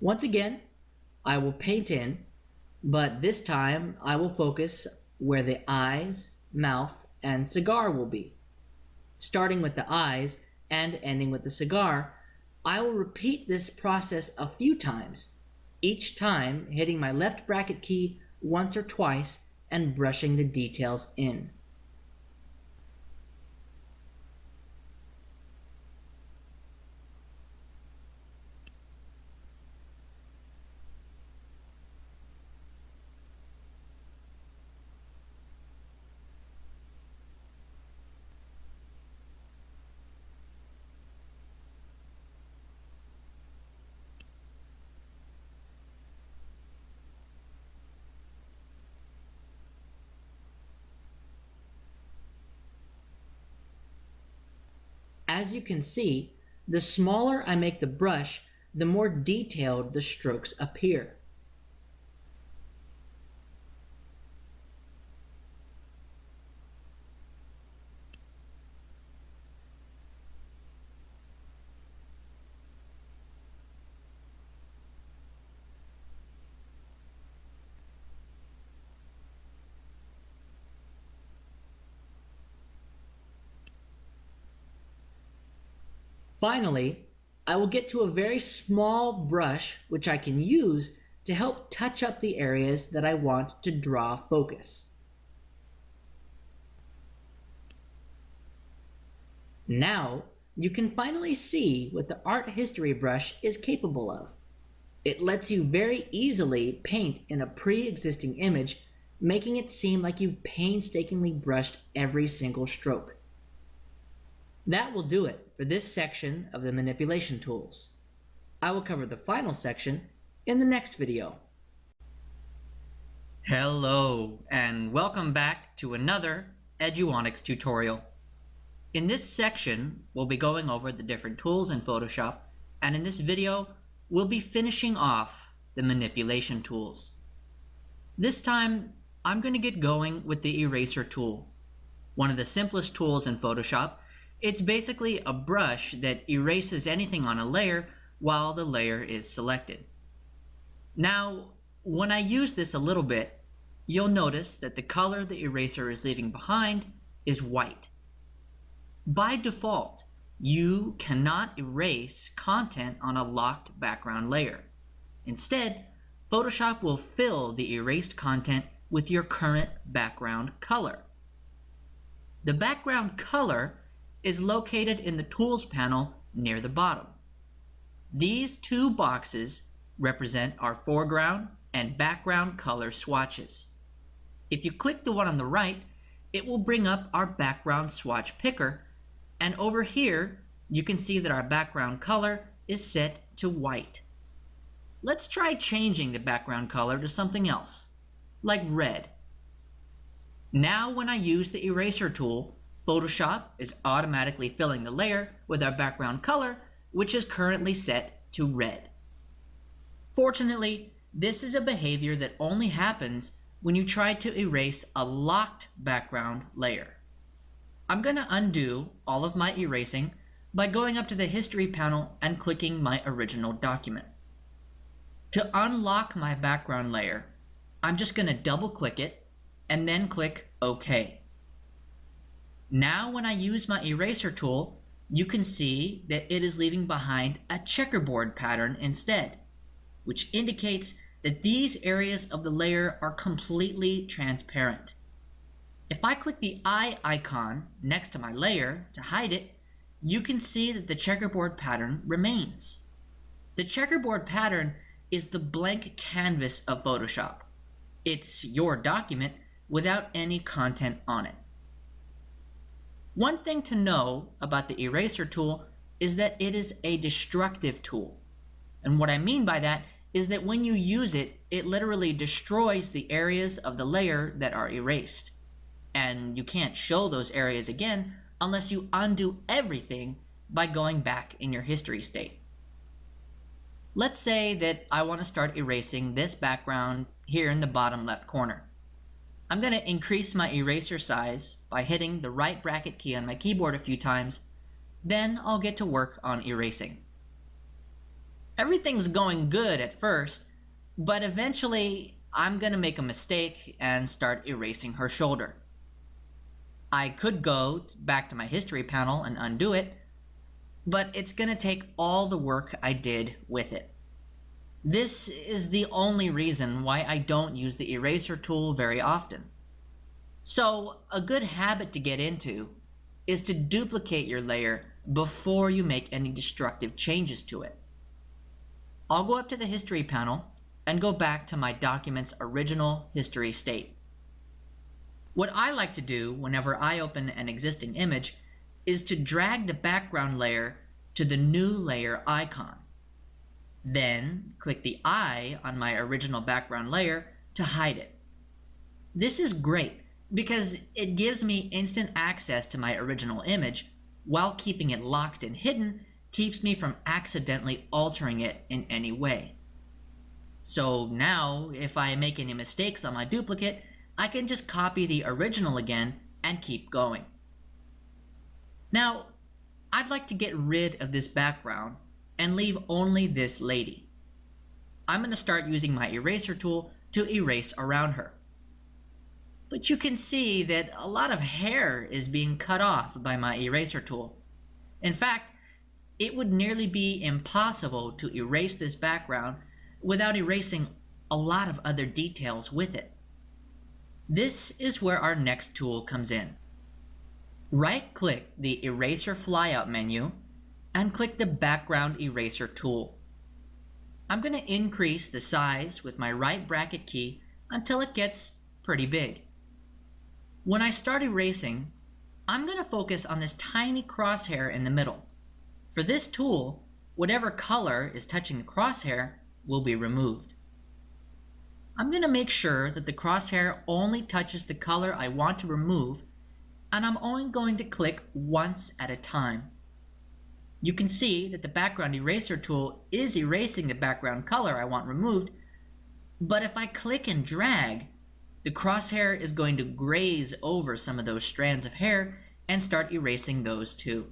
Once again, I will paint in, but this time I will focus where the eyes, mouth, and cigar will be. Starting with the eyes and ending with the cigar, I will repeat this process a few times, each time hitting my left bracket key once or twice and brushing the details in. As you can see, the smaller I make the brush, the more detailed the strokes appear. Finally, I will get to a very small brush which I can use to help touch up the areas that I want to draw focus. Now, you can finally see what the art history brush is capable of. It lets you very easily paint in a pre-existing image, making it seem like you've painstakingly brushed every single stroke. That will do it for this section of the manipulation tools. I will cover the final section in the next video. Hello, and welcome back to another Eduonics tutorial. In this section, we'll be going over the different tools in Photoshop, and in this video, we'll be finishing off the manipulation tools. This time, I'm going to get going with the eraser tool. One of the simplest tools in Photoshop. It's basically a brush that erases anything on a layer while the layer is selected. Now, when I use this a little bit, you'll notice that the color the eraser is leaving behind is white. By default, you cannot erase content on a locked background layer. Instead, Photoshop will fill the erased content with your current background color. The background color is located in the Tools panel near the bottom. These two boxes represent our foreground and background color swatches. If you click the one on the right, it will bring up our background swatch picker, and over here you can see that our background color is set to white. Let's try changing the background color to something else, like red. Now when I use the eraser tool, Photoshop is automatically filling the layer with our background color, which is currently set to red. Fortunately, this is a behavior that only happens when you try to erase a locked background layer. I'm going to undo all of my erasing by going up to the History panel and clicking my original document. To unlock my background layer, I'm just going to double-click it and then click OK. Now when I use my eraser tool, you can see that it is leaving behind a checkerboard pattern instead, which indicates that these areas of the layer are completely transparent. If I click the eye icon next to my layer to hide it, you can see that the checkerboard pattern remains. The checkerboard pattern is the blank canvas of Photoshop. It's your document without any content on it. One thing to know about the eraser tool is that it is a destructive tool. And what I mean by that is that when you use it, it literally destroys the areas of the layer that are erased. And you can't show those areas again unless you undo everything by going back in your history state. Let's say that I want to start erasing this background here in the bottom left corner. I'm going to increase my eraser size by hitting the right bracket key on my keyboard a few times, then I'll get to work on erasing. Everything's going good at first, but eventually I'm going to make a mistake and start erasing her shoulder. I could go back to my history panel and undo it, but it's going to take all the work I did with it. This is the only reason why I don't use the eraser tool very often. So, a good habit to get into is to duplicate your layer before you make any destructive changes to it. I'll go up to the history panel and go back to my document's original history state. What I like to do whenever I open an existing image is to drag the background layer to the new layer icon. Then click the eye on my original background layer to hide it. This is great because it gives me instant access to my original image while keeping it locked and hidden keeps me from accidentally altering it in any way. So now, if I make any mistakes on my duplicate, I can just copy the original again and keep going. Now, I'd like to get rid of this background and leave only this lady. I'm going to start using my eraser tool to erase around her. But you can see that a lot of hair is being cut off by my eraser tool. In fact, it would nearly be impossible to erase this background without erasing a lot of other details with it. This is where our next tool comes in. Right-click the Eraser flyout menu and click the Background Eraser tool. I'm going to increase the size with my right bracket key until it gets pretty big. When I start erasing, I'm going to focus on this tiny crosshair in the middle. For this tool, whatever color is touching the crosshair will be removed. I'm going to make sure that the crosshair only touches the color I want to remove, and I'm only going to click once at a time. You can see that the background eraser tool is erasing the background color I want removed, but if I click and drag, the crosshair is going to graze over some of those strands of hair and start erasing those too.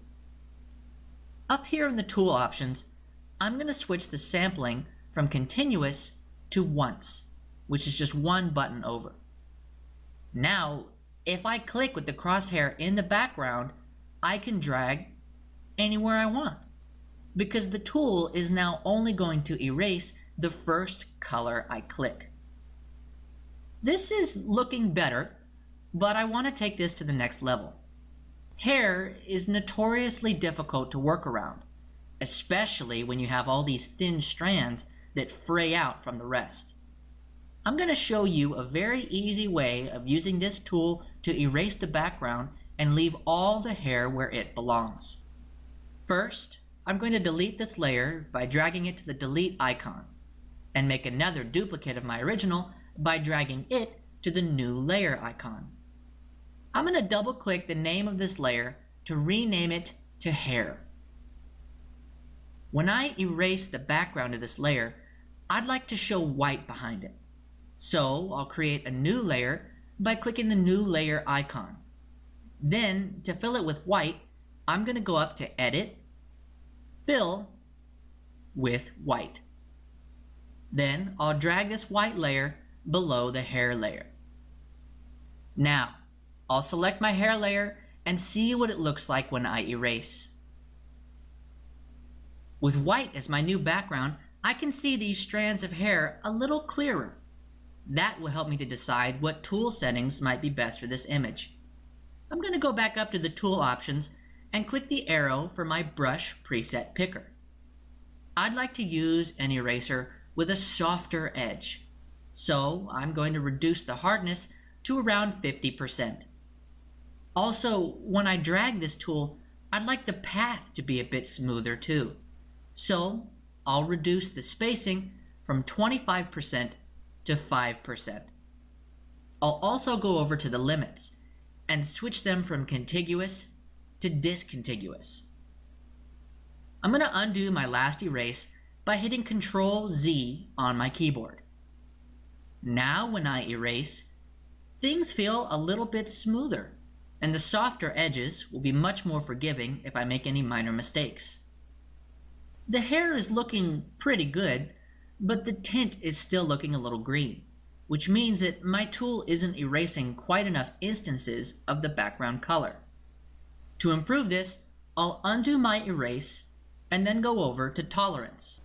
Up here in the tool options, I'm going to switch the sampling from continuous to once, which is just one button over. Now, if I click with the crosshair in the background, I can drag anywhere I want, because the tool is now only going to erase the first color I click. This is looking better, but I want to take this to the next level. Hair is notoriously difficult to work around, especially when you have all these thin strands that fray out from the rest. I'm going to show you a very easy way of using this tool to erase the background and leave all the hair where it belongs. First, I'm going to delete this layer by dragging it to the delete icon, and make another duplicate of my original by dragging it to the new layer icon. I'm going to double click the name of this layer to rename it to hair. When I erase the background of this layer, I'd like to show white behind it. So I'll create a new layer by clicking the new layer icon. Then, to fill it with white, I'm going to go up to Edit, Fill with White. Then I'll drag this white layer below the hair layer. Now, I'll select my hair layer and see what it looks like when I erase. With white as my new background, I can see these strands of hair a little clearer. That will help me to decide what tool settings might be best for this image. I'm going to go back up to the tool options and click the arrow for my brush preset picker. I'd like to use an eraser with a softer edge, so I'm going to reduce the hardness to around 50%. Also, when I drag this tool, I'd like the path to be a bit smoother too. So I'll reduce the spacing from 25% to 5%. I'll also go over to the limits and switch them from contiguous to discontiguous. I'm going to undo my last erase by hitting Ctrl Z on my keyboard. Now when I erase, things feel a little bit smoother, and the softer edges will be much more forgiving if I make any minor mistakes. The hair is looking pretty good, but the tint is still looking a little green, which means that my tool isn't erasing quite enough instances of the background color. To improve this, I'll undo my erase and then go over to tolerance.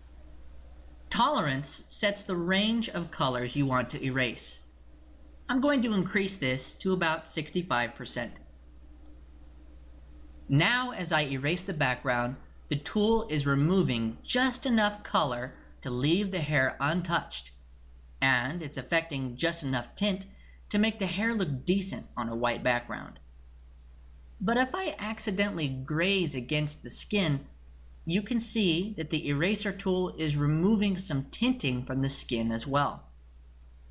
Tolerance sets the range of colors you want to erase. I'm going to increase this to about 65%. Now, as I erase the background, the tool is removing just enough color to leave the hair untouched, and it's affecting just enough tint to make the hair look decent on a white background. But if I accidentally graze against the skin, you can see that the eraser tool is removing some tinting from the skin as well.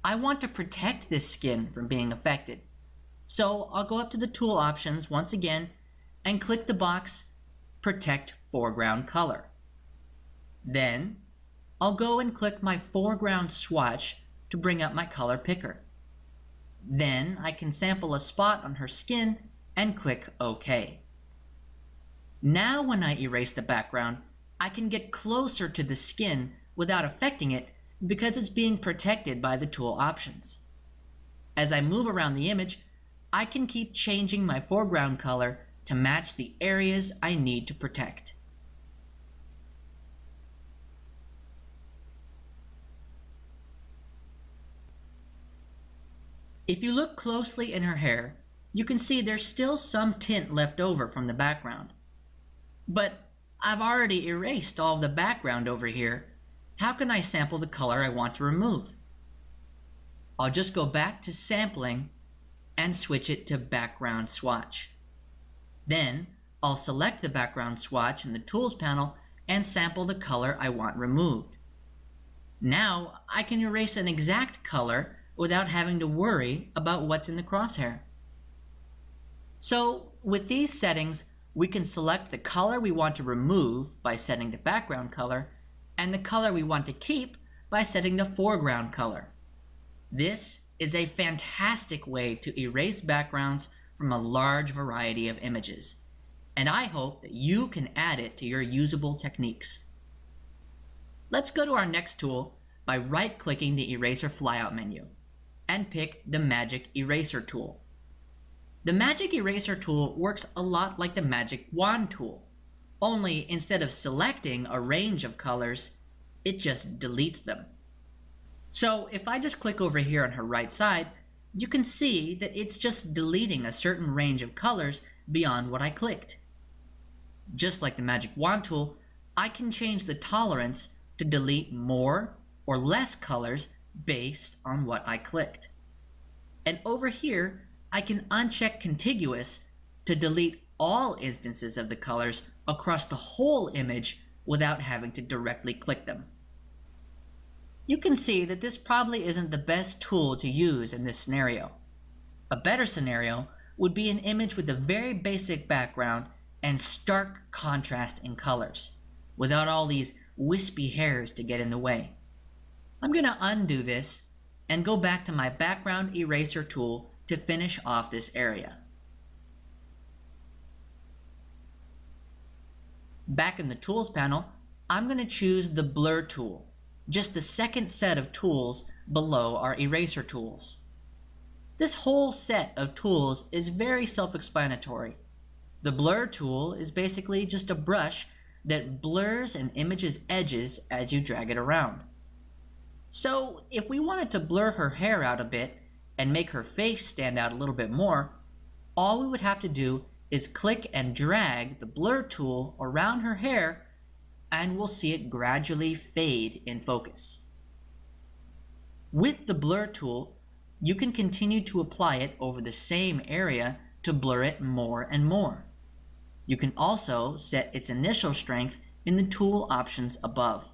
I want to protect this skin from being affected, so I'll go up to the tool options once again and click the box Protect Foreground Color. Then I'll go and click my foreground swatch to bring up my color picker. Then I can sample a spot on her skin and click OK. Now when I erase the background, I can get closer to the skin without affecting it because it's being protected by the tool options. As I move around the image, I can keep changing my foreground color to match the areas I need to protect. If you look closely in her hair, you can see there's still some tint left over from the background. But I've already erased all of the background over here. How can I sample the color I want to remove? I'll just go back to sampling and switch it to background swatch. Then I'll select the background swatch in the tools panel and sample the color I want removed. Now I can erase an exact color without having to worry about what's in the crosshair. So with these settings, we can select the color we want to remove by setting the background color, and the color we want to keep by setting the foreground color. This is a fantastic way to erase backgrounds from a large variety of images, and I hope that you can add it to your usable techniques. Let's go to our next tool by right-clicking the Eraser flyout menu and pick the Magic Eraser tool. The Magic Eraser tool works a lot like the Magic Wand tool, only instead of selecting a range of colors, it just deletes them. So if I just click over here on her right side, you can see that it's just deleting a certain range of colors beyond what I clicked. Just like the Magic Wand tool, I can change the tolerance to delete more or less colors based on what I clicked. And over here, I can uncheck contiguous to delete all instances of the colors across the whole image without having to directly click them. You can see that this probably isn't the best tool to use in this scenario. A better scenario would be an image with a very basic background and stark contrast in colors, without all these wispy hairs to get in the way. I'm going to undo this and go back to my background eraser tool to finish off this area. Back in the Tools panel, I'm going to choose the Blur tool, just the second set of tools below our eraser tools. This whole set of tools is very self-explanatory. The Blur tool is basically just a brush that blurs an image's edges as you drag it around. So if we wanted to blur her hair out a bit and make her face stand out a little bit more, all we would have to do is click and drag the Blur tool around her hair, and we'll see it gradually fade in focus. With the Blur tool, you can continue to apply it over the same area to blur it more and more. You can also set its initial strength in the tool options above.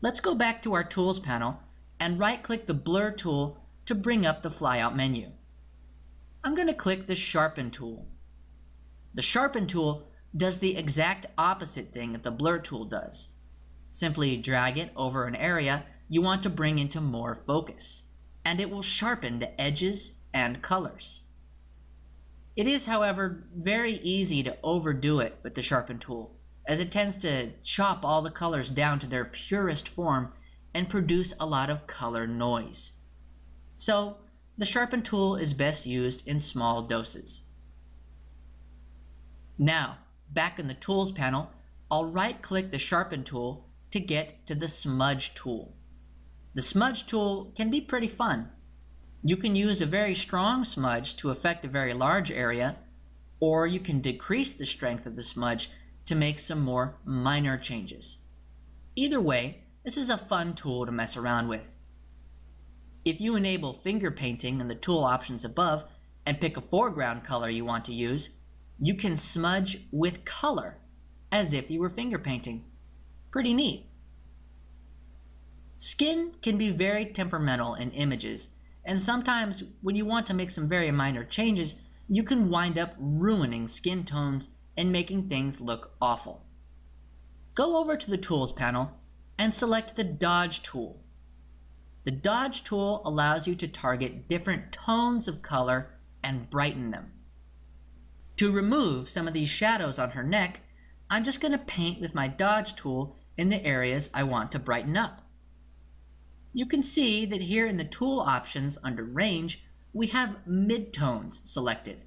Let's go back to our Tools panel and right-click the Blur tool to bring up the flyout menu. I'm going to click the Sharpen tool. The Sharpen tool does the exact opposite thing that the Blur tool does. Simply drag it over an area you want to bring into more focus. and it will sharpen the edges and colors. It is, however, very easy to overdo it with the sharpen tool, as it tends to chop all the colors down to their purest form and produce a lot of color noise. So, the sharpen tool is best used in small doses. Now, back in the Tools panel, I'll right-click the sharpen tool to get to the smudge tool. The smudge tool can be pretty fun. You can use a very strong smudge to affect a very large area, or you can decrease the strength of the smudge to make some more minor changes. Either way, this is a fun tool to mess around with. If you enable finger painting in the tool options above and pick a foreground color you want to use, you can smudge with color as if you were finger painting. Pretty neat. Skin can be very temperamental in images, and sometimes when you want to make some very minor changes, you can wind up ruining skin tones and making things look awful. Go over to the Tools panel and select the Dodge tool. The Dodge tool allows you to target different tones of color and brighten them. To remove some of these shadows on her neck, I'm just going to paint with my Dodge tool in the areas I want to brighten up. You can see that here in the tool options under Range, we have midtones selected.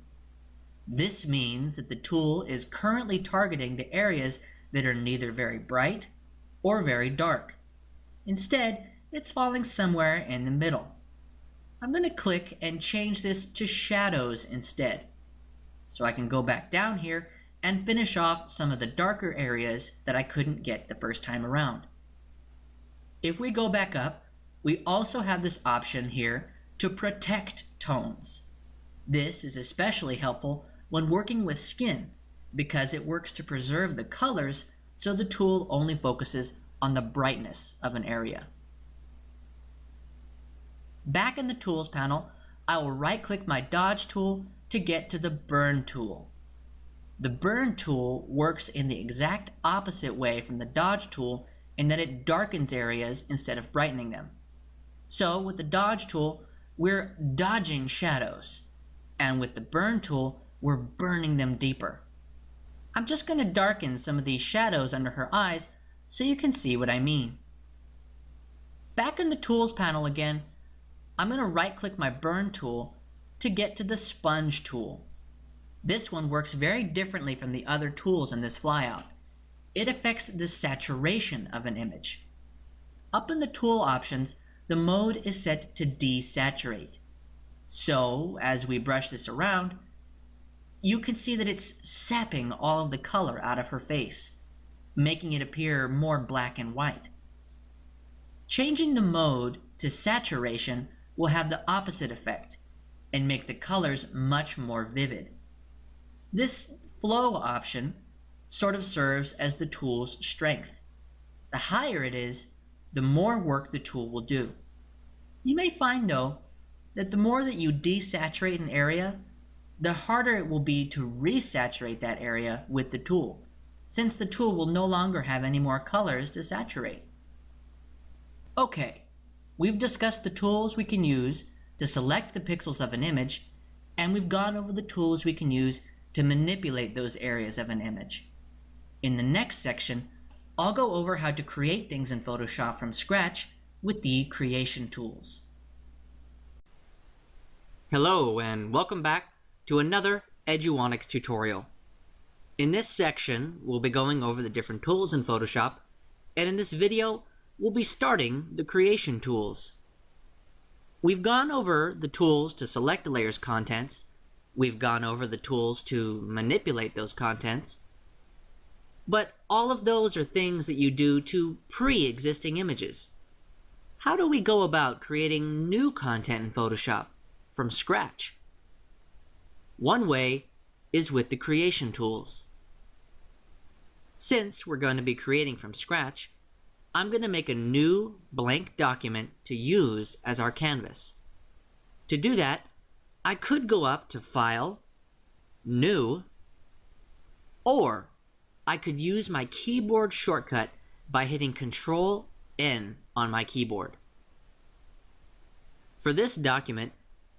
This means that the tool is currently targeting the areas that are neither very bright or very dark. Instead, it's falling somewhere in the middle. I'm going to click and change this to shadows instead. So I can go back down here and finish off some of the darker areas that I couldn't get the first time around. If we go back up, we also have this option here to protect tones. This is especially helpful when working with skin because it works to preserve the colors so the tool only focuses on the brightness of an area. Back in the Tools panel, I will right-click my Dodge tool to get to the Burn tool. The Burn tool works in the exact opposite way from the Dodge tool in that it darkens areas instead of brightening them. So with the Dodge tool, we're dodging shadows, and with the Burn tool, we're burning them deeper. I'm just going to darken some of these shadows under her eyes so you can see what I mean. Back in the Tools panel again, I'm going to right-click my Burn tool to get to the Sponge tool. This one works very differently from the other tools in this flyout. It affects the saturation of an image. Up in the tool options, the mode is set to desaturate. So, as we brush this around, you can see that it's sapping all of the color out of her face, making it appear more black and white. Changing the mode to saturation will have the opposite effect and make the colors much more vivid. This flow option sort of serves as the tool's strength. The higher it is, the more work the tool will do. You may find, though, that the more that you desaturate an area, the harder it will be to resaturate that area with the tool, since the tool will no longer have any more colors to saturate. Okay, we've discussed the tools we can use to select the pixels of an image, and we've gone over the tools we can use to manipulate those areas of an image. In the next section, I'll go over how to create things in Photoshop from scratch with the creation tools. Hello and welcome back to another Eduonics tutorial. In this section, we'll be going over the different tools in Photoshop, and in this video, we'll be starting the creation tools. We've gone over the tools to select a layer's contents, we've gone over the tools to manipulate those contents, but all of those are things that you do to pre-existing images. How do we go about creating new content in Photoshop from scratch? One way is with the creation tools. Since we're going to be creating from scratch, I'm going to make a new blank document to use as our canvas. To do that, I could go up to File, New, or I could use my keyboard shortcut by hitting Control-N on my keyboard. For this document,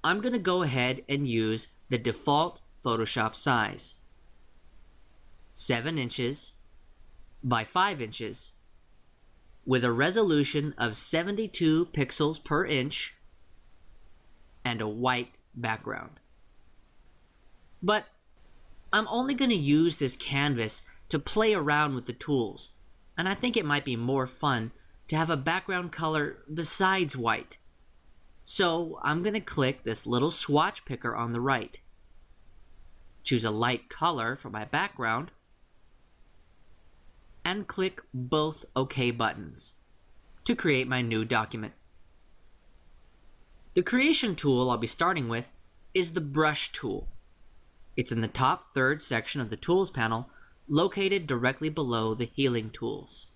I'm going to go ahead and use the default Photoshop size, 7 inches by 5 inches, with a resolution of 72 pixels per inch and a white background. But I'm only going to use this canvas to play around with the tools, and I think it might be more fun to have a background color besides white. So I'm going to click this little swatch picker on the right, choose a light color for my background, and click both OK buttons to create my new document. The creation tool I'll be starting with is the brush tool. It's in the top third section of the tools panel, located directly below the healing tools.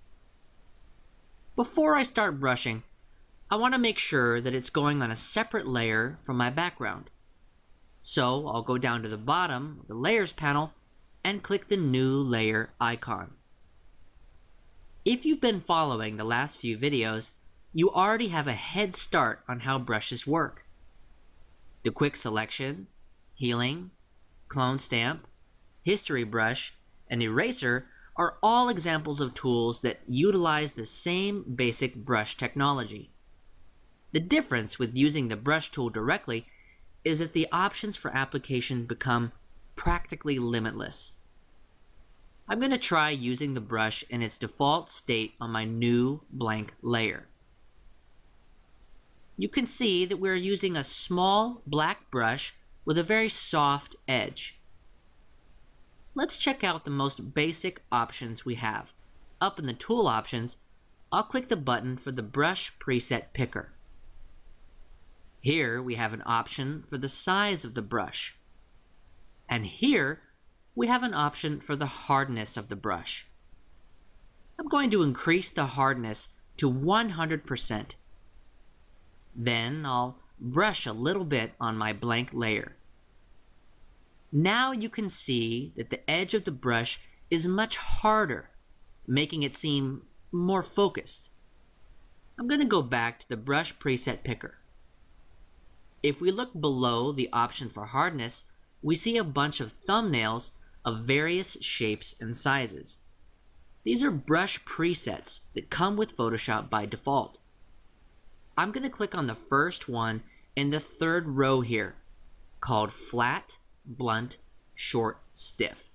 Before I start brushing, I want to make sure that it's going on a separate layer from my background. So I'll go down to the bottom of the layers panel and click the new layer icon. If you've been following the last few videos, you already have a head start on how brushes work. The quick selection, healing, clone stamp, history brush, and eraser are all examples of tools that utilize the same basic brush technology. The difference with using the brush tool directly is that the options for application become practically limitless. I'm going to try using the brush in its default state on my new blank layer. You can see that we're using a small black brush with a very soft edge. Let's check out the most basic options we have. Up in the tool options, I'll click the button for the brush preset picker. Here we have an option for the size of the brush. And here we have an option for the hardness of the brush. I'm going to increase the hardness to 100%. Then I'll brush a little bit on my blank layer. Now you can see that the edge of the brush is much harder, making it seem more focused. I'm going to go back to the brush preset picker. If we look below the option for hardness, we see a bunch of thumbnails of various shapes and sizes. These are brush presets that come with Photoshop by default. I'm going to click on the first one in the third row here, called Flat, Blunt, Short, Stiff,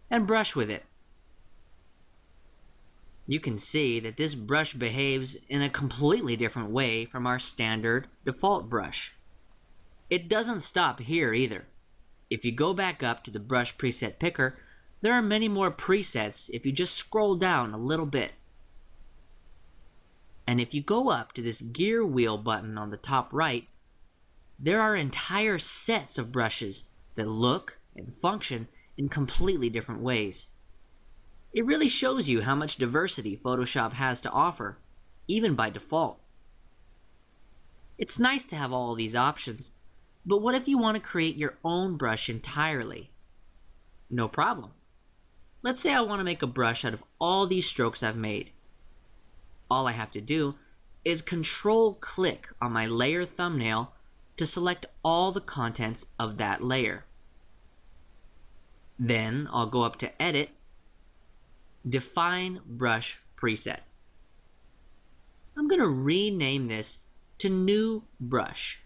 and brush with it. You can see that this brush behaves in a completely different way from our standard default brush. It doesn't stop here either. If you go back up to the brush preset picker, there are many more presets if you just scroll down a little bit. And if you go up to this gear wheel button on the top right, there are entire sets of brushes that look and function in completely different ways. It really shows you how much diversity Photoshop has to offer, even by default. It's nice to have all these options, but what if you want to create your own brush entirely? No problem. Let's say I want to make a brush out of all these strokes I've made. All I have to do is Control-click on my layer thumbnail to select all the contents of that layer. Then I'll go up to Edit, Define Brush Preset. I'm going to rename this to New Brush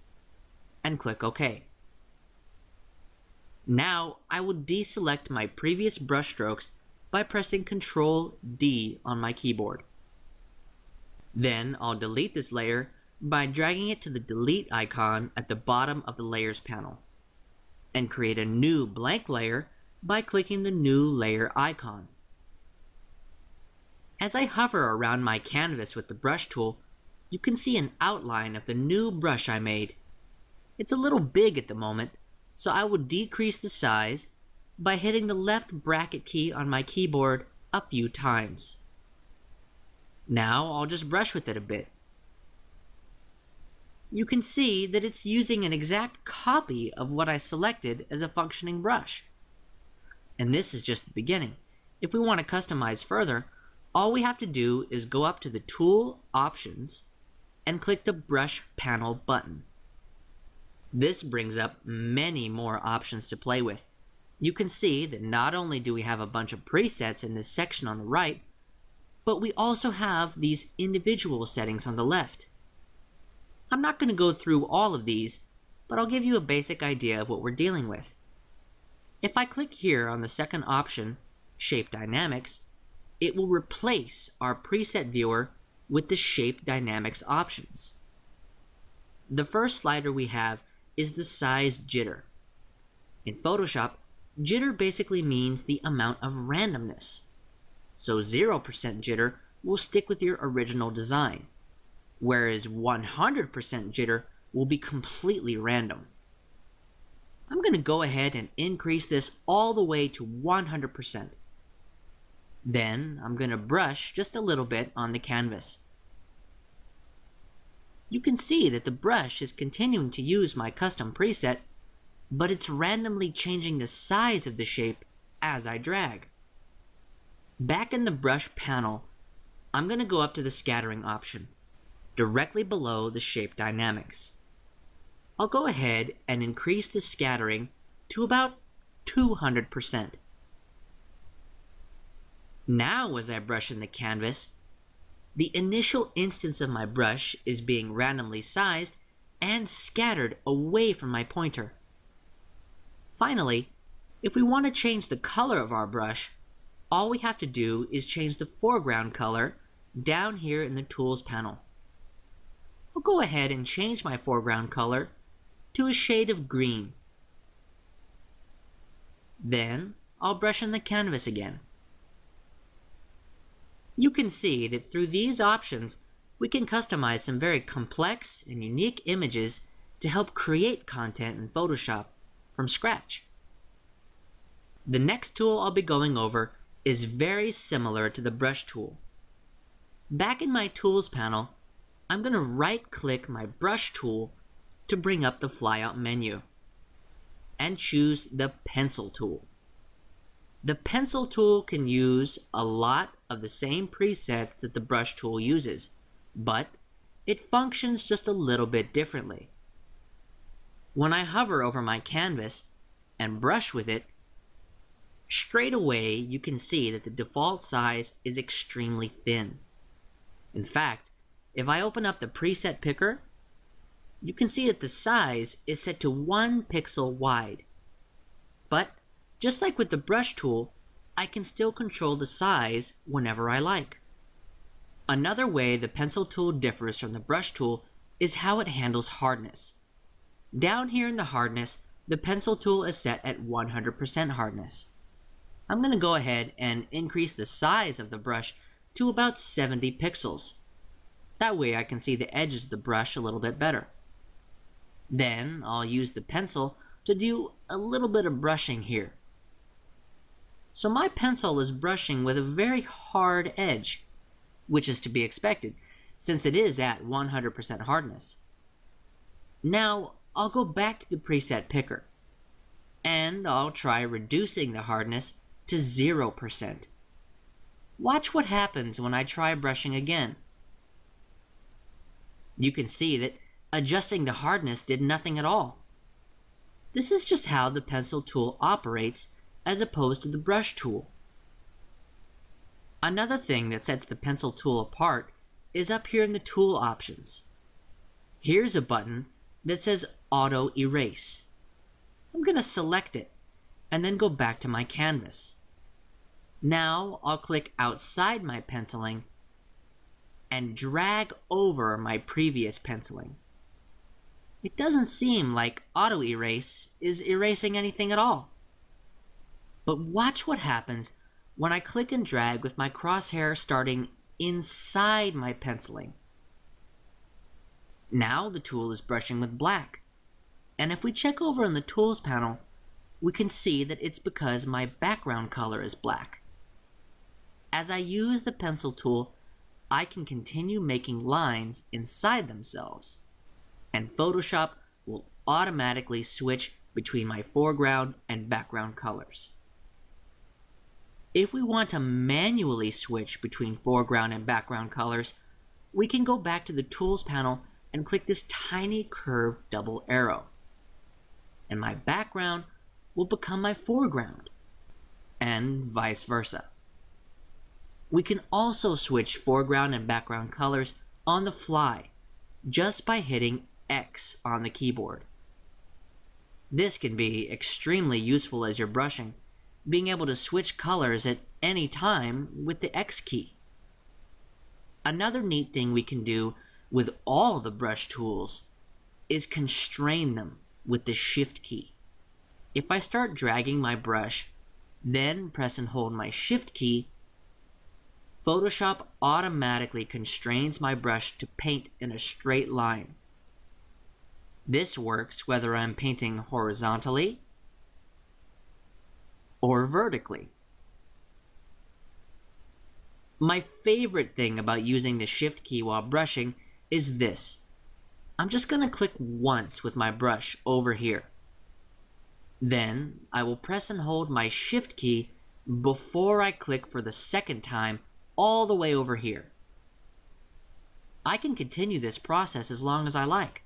and click OK. Now I will deselect my previous brush strokes by pressing Ctrl-D on my keyboard. Then I'll delete this layer by dragging it to the delete icon at the bottom of the layers panel, and create a new blank layer by clicking the new layer icon. As I hover around my canvas with the brush tool, you can see an outline of the new brush I made. It's a little big at the moment, so I will decrease the size by hitting the left bracket key on my keyboard a few times. Now I'll just brush with it a bit. You can see that it's using an exact copy of what I selected as a functioning brush. And this is just the beginning. If we want to customize further, all we have to do is go up to the Tool Options and click the Brush Panel button. This brings up many more options to play with. You can see that not only do we have a bunch of presets in this section on the right, but we also have these individual settings on the left. I'm not going to go through all of these, but I'll give you a basic idea of what we're dealing with. If I click here on the second option, Shape Dynamics, it will replace our preset viewer with the Shape Dynamics options. The first slider we have is the size jitter. In Photoshop, jitter basically means the amount of randomness. So 0% jitter will stick with your original design, whereas 100% jitter will be completely random. I'm going to go ahead and increase this all the way to 100%. Then I'm going to brush just a little bit on the canvas. You can see that the brush is continuing to use my custom preset, but it's randomly changing the size of the shape as I drag. Back in the brush panel, I'm going to go up to the scattering option, directly below the shape dynamics. I'll go ahead and increase the scattering to about 200%. Now as I brush in the canvas, the initial instance of my brush is being randomly sized and scattered away from my pointer. Finally, if we want to change the color of our brush, all we have to do is change the foreground color down here in the Tools panel. I'll go ahead and change my foreground color to a shade of green. Then I'll brush in the canvas again. You can see that through these options, we can customize some very complex and unique images to help create content in Photoshop from scratch. The next tool I'll be going over is very similar to the brush tool. Back in my Tools panel, I'm going to right-click my brush tool to bring up the flyout menu and choose the pencil tool. The pencil tool can use a lot of the same presets that the brush tool uses, but it functions just a little bit differently. When I hover over my canvas and brush with it, straight away you can see that the default size is extremely thin. In fact, if I open up the preset picker, you can see that the size is set to 1 pixel wide. But just like with the brush tool, I can still control the size whenever I like. Another way the pencil tool differs from the brush tool is how it handles hardness. Down here in the hardness, the pencil tool is set at 100% hardness. I'm going to go ahead and increase the size of the brush to about 70 pixels. That way I can see the edges of the brush a little bit better. Then I'll use the pencil to do a little bit of brushing here. So my pencil is brushing with a very hard edge, which is to be expected since it is at 100% hardness. Now I'll go back to the preset picker and I'll try reducing the hardness to 0%. Watch what happens when I try brushing again. You can see that adjusting the hardness did nothing at all. This is just how the pencil tool operates as opposed to the brush tool. Another thing that sets the pencil tool apart is up here in the tool options. Here's a button that says Auto Erase. I'm going to select it and then go back to my canvas. Now I'll click outside my penciling and drag over my previous penciling. It doesn't seem like Auto Erase is erasing anything at all. But watch what happens when I click and drag with my crosshair starting inside my penciling. Now the tool is brushing with black. And if we check over in the Tools panel, we can see that it's because my background color is black. As I use the pencil tool, I can continue making lines inside themselves, and Photoshop will automatically switch between my foreground and background colors. If we want to manually switch between foreground and background colors, we can go back to the Tools panel and click this tiny curved double arrow. And my background will become my foreground, and vice versa. We can also switch foreground and background colors on the fly just by hitting X on the keyboard. This can be extremely useful as you're brushing, being able to switch colors at any time with the X key. Another neat thing we can do with all the brush tools is constrain them with the Shift key. If I start dragging my brush, then press and hold my Shift key, Photoshop automatically constrains my brush to paint in a straight line. This works whether I'm painting horizontally or vertically. My favorite thing about using the Shift key while brushing is this. I'm just going to click once with my brush over here. Then I will press and hold my Shift key before I click for the second time all the way over here. I can continue this process as long as I like,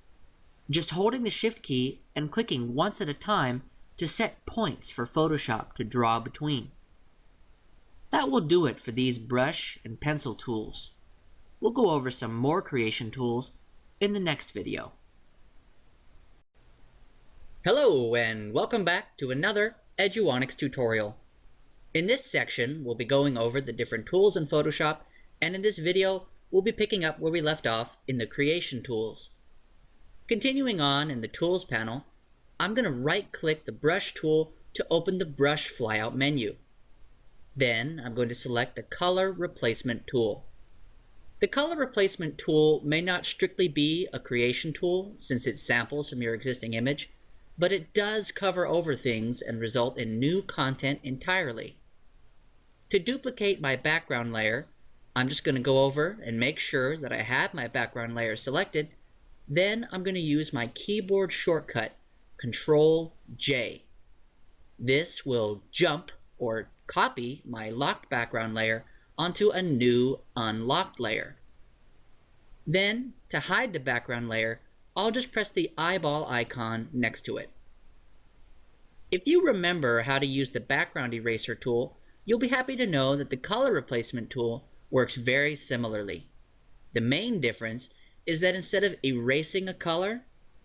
just holding the Shift key and clicking once at a time to set points for Photoshop to draw between. That will do it for these brush and pencil tools. We'll go over some more creation tools in the next video. Hello and welcome back to another Eduonics tutorial. In this section, we'll be going over the different tools in Photoshop, and in this video, we'll be picking up where we left off in the creation tools. Continuing on in the Tools panel, I'm going to right-click the Brush tool to open the Brush flyout menu. Then I'm going to select the Color Replacement tool. The Color Replacement tool may not strictly be a creation tool since it samples from your existing image, but it does cover over things and result in new content entirely. To duplicate my background layer, I'm just going to go over and make sure that I have my background layer selected. Then I'm going to use my keyboard shortcut, Control-J. This will jump or copy my locked background layer onto a new unlocked layer. Then, to hide the background layer, I'll just press the eyeball icon next to it. If you remember how to use the background eraser tool, you'll be happy to know that the color replacement tool works very similarly. The main difference is that instead of erasing a color,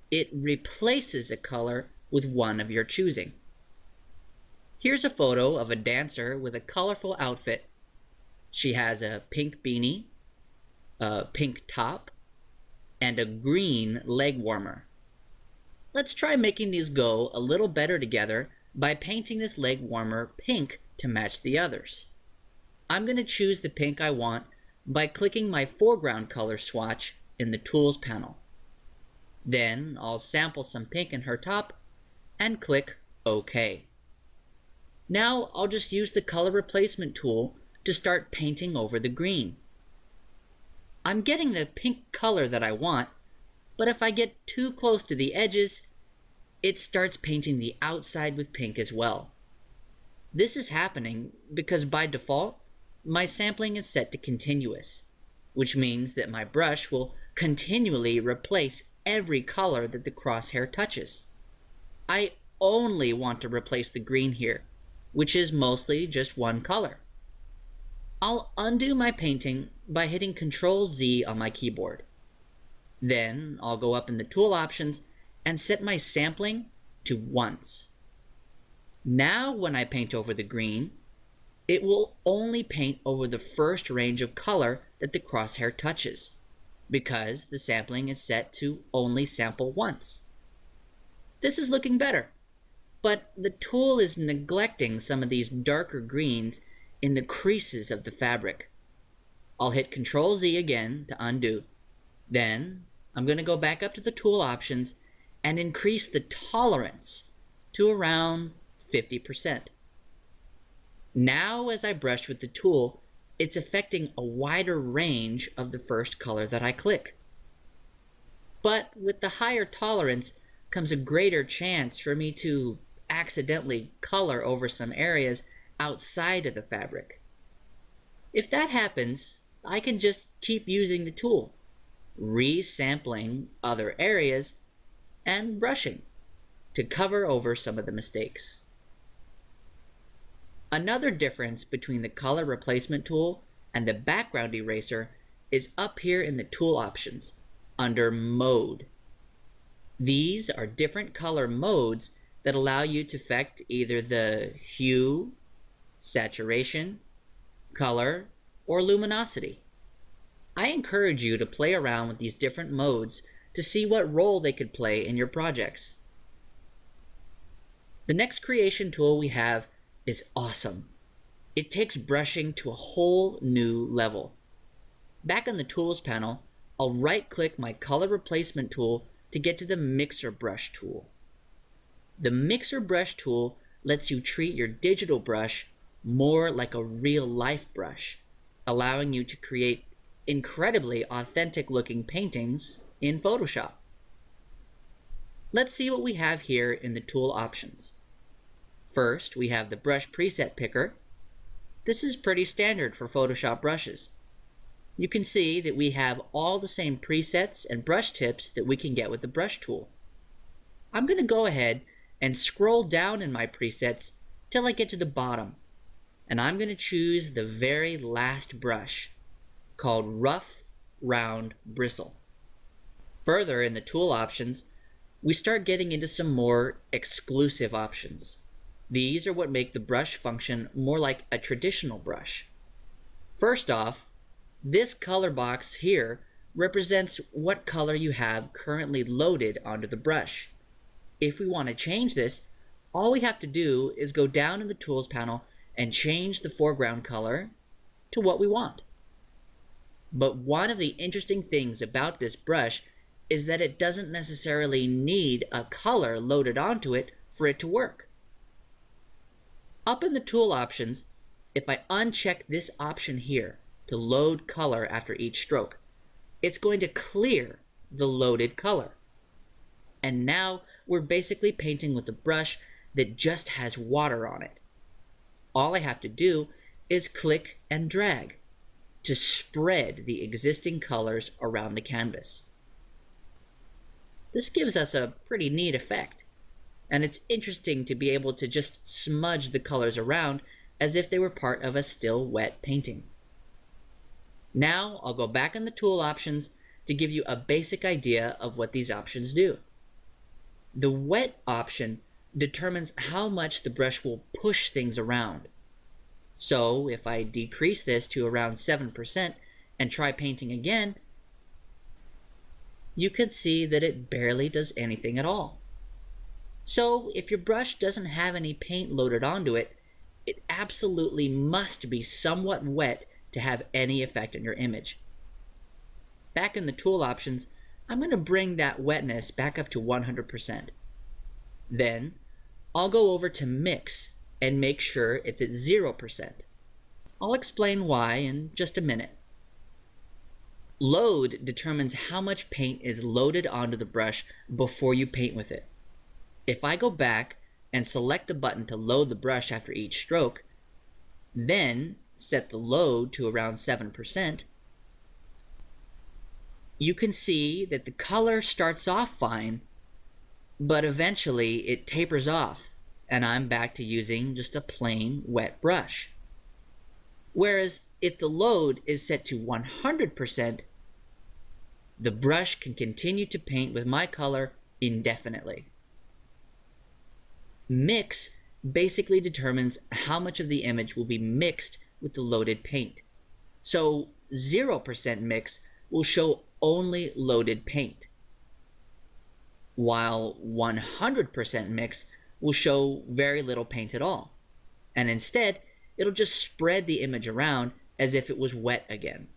it replaces a color with one of your choosing. Here's a photo of a dancer with a colorful outfit. She has a pink beanie, a pink top, and a green leg warmer. Let's try making these go a little better together by painting this leg warmer pink to match the others. I'm going to choose the pink I want by clicking my foreground color swatch in the Tools panel. Then I'll sample some pink in her top and click OK. Now I'll just use the color replacement tool to start painting over the green. I'm getting the pink color that I want, but if I get too close to the edges, it starts painting the outside with pink as well. This is happening because by default, my sampling is set to continuous, which means that my brush will continually replace every color that the crosshair touches. I only want to replace the green here, which is mostly just one color. I'll undo my painting by hitting Ctrl-Z on my keyboard. Then I'll go up in the tool options and set my sampling to once. Now when I paint over the green, it will only paint over the first range of color that the crosshair touches, because the sampling is set to only sample once. This is looking better, but the tool is neglecting some of these darker greens in the creases of the fabric. I'll hit Ctrl-Z again to undo. Then I'm going to go back up to the tool options and increase the tolerance to around 50%. Now as I brush with the tool, it's affecting a wider range of the first color that I click. But with the higher tolerance comes a greater chance for me to accidentally color over some areas outside of the fabric. If that happens, I can just keep using the tool, resampling other areas and brushing to cover over some of the mistakes. Another difference between the color replacement tool and the background eraser is up here in the tool options under mode. These are different color modes that allow you to affect either the hue, saturation, color, or luminosity. I encourage you to play around with these different modes to see what role they could play in your projects. The next creation tool we have is awesome. It takes brushing to a whole new level. Back in the Tools panel, I'll right-click my Color Replacement tool to get to the Mixer Brush tool. The Mixer Brush tool lets you treat your digital brush more like a real-life brush, allowing you to create incredibly authentic-looking paintings in Photoshop. Let's see what we have here in the tool options. First, we have the Brush Preset Picker. This is pretty standard for Photoshop brushes. You can see that we have all the same presets and brush tips that we can get with the brush tool. I'm going to go ahead and scroll down in my presets till I get to the bottom, and I'm going to choose the very last brush called Rough Round Bristle. Further in the tool options, we start getting into some more exclusive options. These are what make the brush function more like a traditional brush. First off, this color box here represents what color you have currently loaded onto the brush. If we want to change this, all we have to do is go down in the Tools panel and change the foreground color to what we want. But one of the interesting things about this brush is that it doesn't necessarily need a color loaded onto it for it to work. Up in the tool options, if I uncheck this option here to load color after each stroke, it's going to clear the loaded color. And now we're basically painting with a brush that just has water on it. All I have to do is click and drag to spread the existing colors around the canvas. This gives us a pretty neat effect, and it's interesting to be able to just smudge the colors around as if they were part of a still wet painting. Now I'll go back in the tool options to give you a basic idea of what these options do. The wet option determines how much the brush will push things around. So if I decrease this to around 7% and try painting again, you can see that it barely does anything at all. So if your brush doesn't have any paint loaded onto it, it absolutely must be somewhat wet to have any effect on your image. Back in the tool options, I'm going to bring that wetness back up to 100%. Then I'll go over to Mix and make sure it's at 0%. I'll explain why in just a minute. Load determines how much paint is loaded onto the brush before you paint with it. If I go back and select the button to load the brush after each stroke, then set the load to around 7%, you can see that the color starts off fine, but eventually it tapers off, and I'm back to using just a plain wet brush. Whereas if the load is set to 100%, the brush can continue to paint with my color indefinitely. Mix basically determines how much of the image will be mixed with the loaded paint. So 0% mix will show only loaded paint, while 100% mix will show very little paint at all. And instead, it'll just spread the image around as if it was wet again.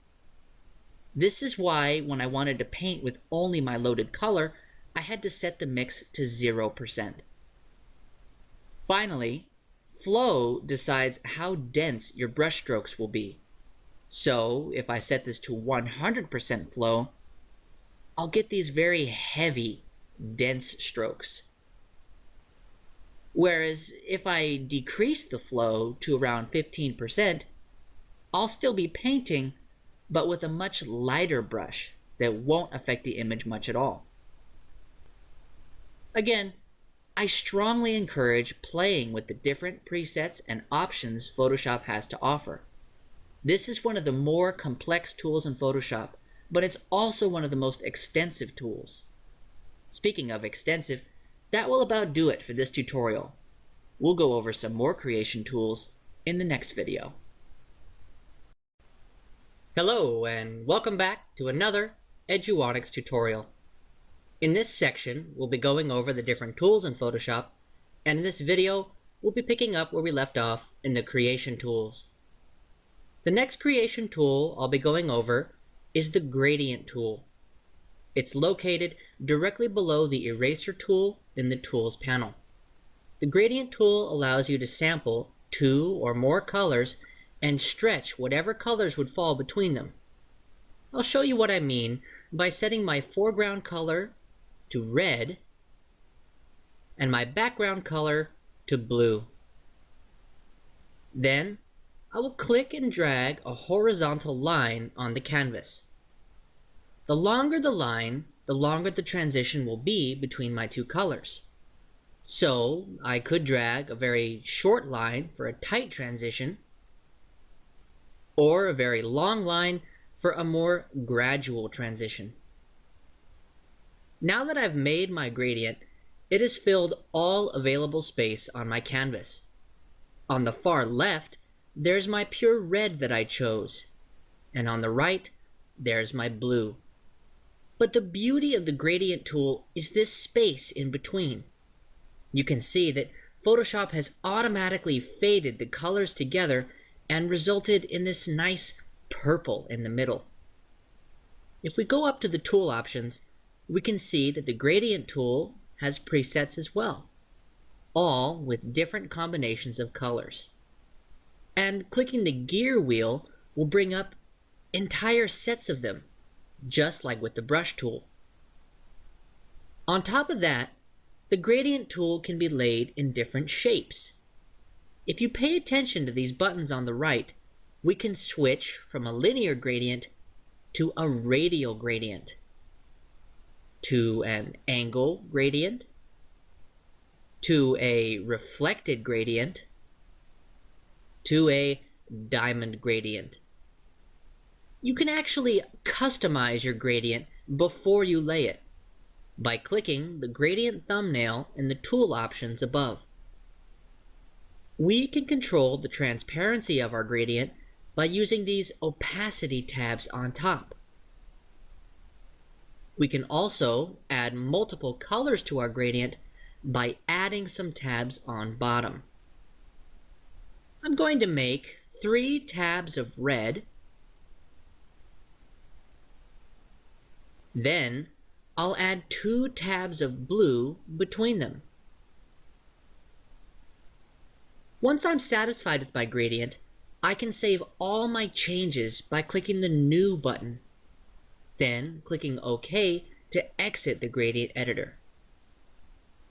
This is why when I wanted to paint with only my loaded color, I had to set the mix to 0%. Finally, flow decides how dense your brush strokes will be. So if I set this to 100% flow, I'll get these very heavy, dense strokes. Whereas if I decrease the flow to around 15%, I'll still be painting, but with a much lighter brush that won't affect the image much at all. Again, I strongly encourage playing with the different presets and options Photoshop has to offer. This is one of the more complex tools in Photoshop, but it's also one of the most extensive tools. Speaking of extensive, that will about do it for this tutorial. We'll go over some more creation tools in the next video. Hello and welcome back to another Eduonics tutorial. In this section, we'll be going over the different tools in Photoshop, and in this video, we'll be picking up where we left off in the creation tools. The next creation tool I'll be going over is the gradient tool. It's located directly below the eraser tool in the tools panel. The gradient tool allows you to sample 2 or more colors and stretch whatever colors would fall between them. I'll show you what I mean by setting my foreground color to red and my background color to blue. Then I will click and drag a horizontal line on the canvas. The longer the line, the longer the transition will be between my 2 colors. So I could drag a very short line for a tight transition, or a very long line for a more gradual transition. Now that I've made my gradient, it has filled all available space on my canvas. On the far left, there's my pure red that I chose, and on the right, there's my blue. But the beauty of the gradient tool is this space in between. You can see that Photoshop has automatically faded the colors together and resulted in this nice purple in the middle. If we go up to the tool options, we can see that the gradient tool has presets as well, all with different combinations of colors. And clicking the gear wheel will bring up entire sets of them, just like with the brush tool. On top of that, the gradient tool can be laid in different shapes. If you pay attention to these buttons on the right, we can switch from a linear gradient to a radial gradient, to an angle gradient, to a reflected gradient, to a diamond gradient. You can actually customize your gradient before you lay it by clicking the gradient thumbnail in the tool options above. We can control the transparency of our gradient by using these opacity tabs on top. We can also add multiple colors to our gradient by adding some tabs on bottom. I'm going to make 3 tabs of red. Then I'll add 2 tabs of blue between them. Once I'm satisfied with my gradient, I can save all my changes by clicking the New button, then clicking OK to exit the gradient editor.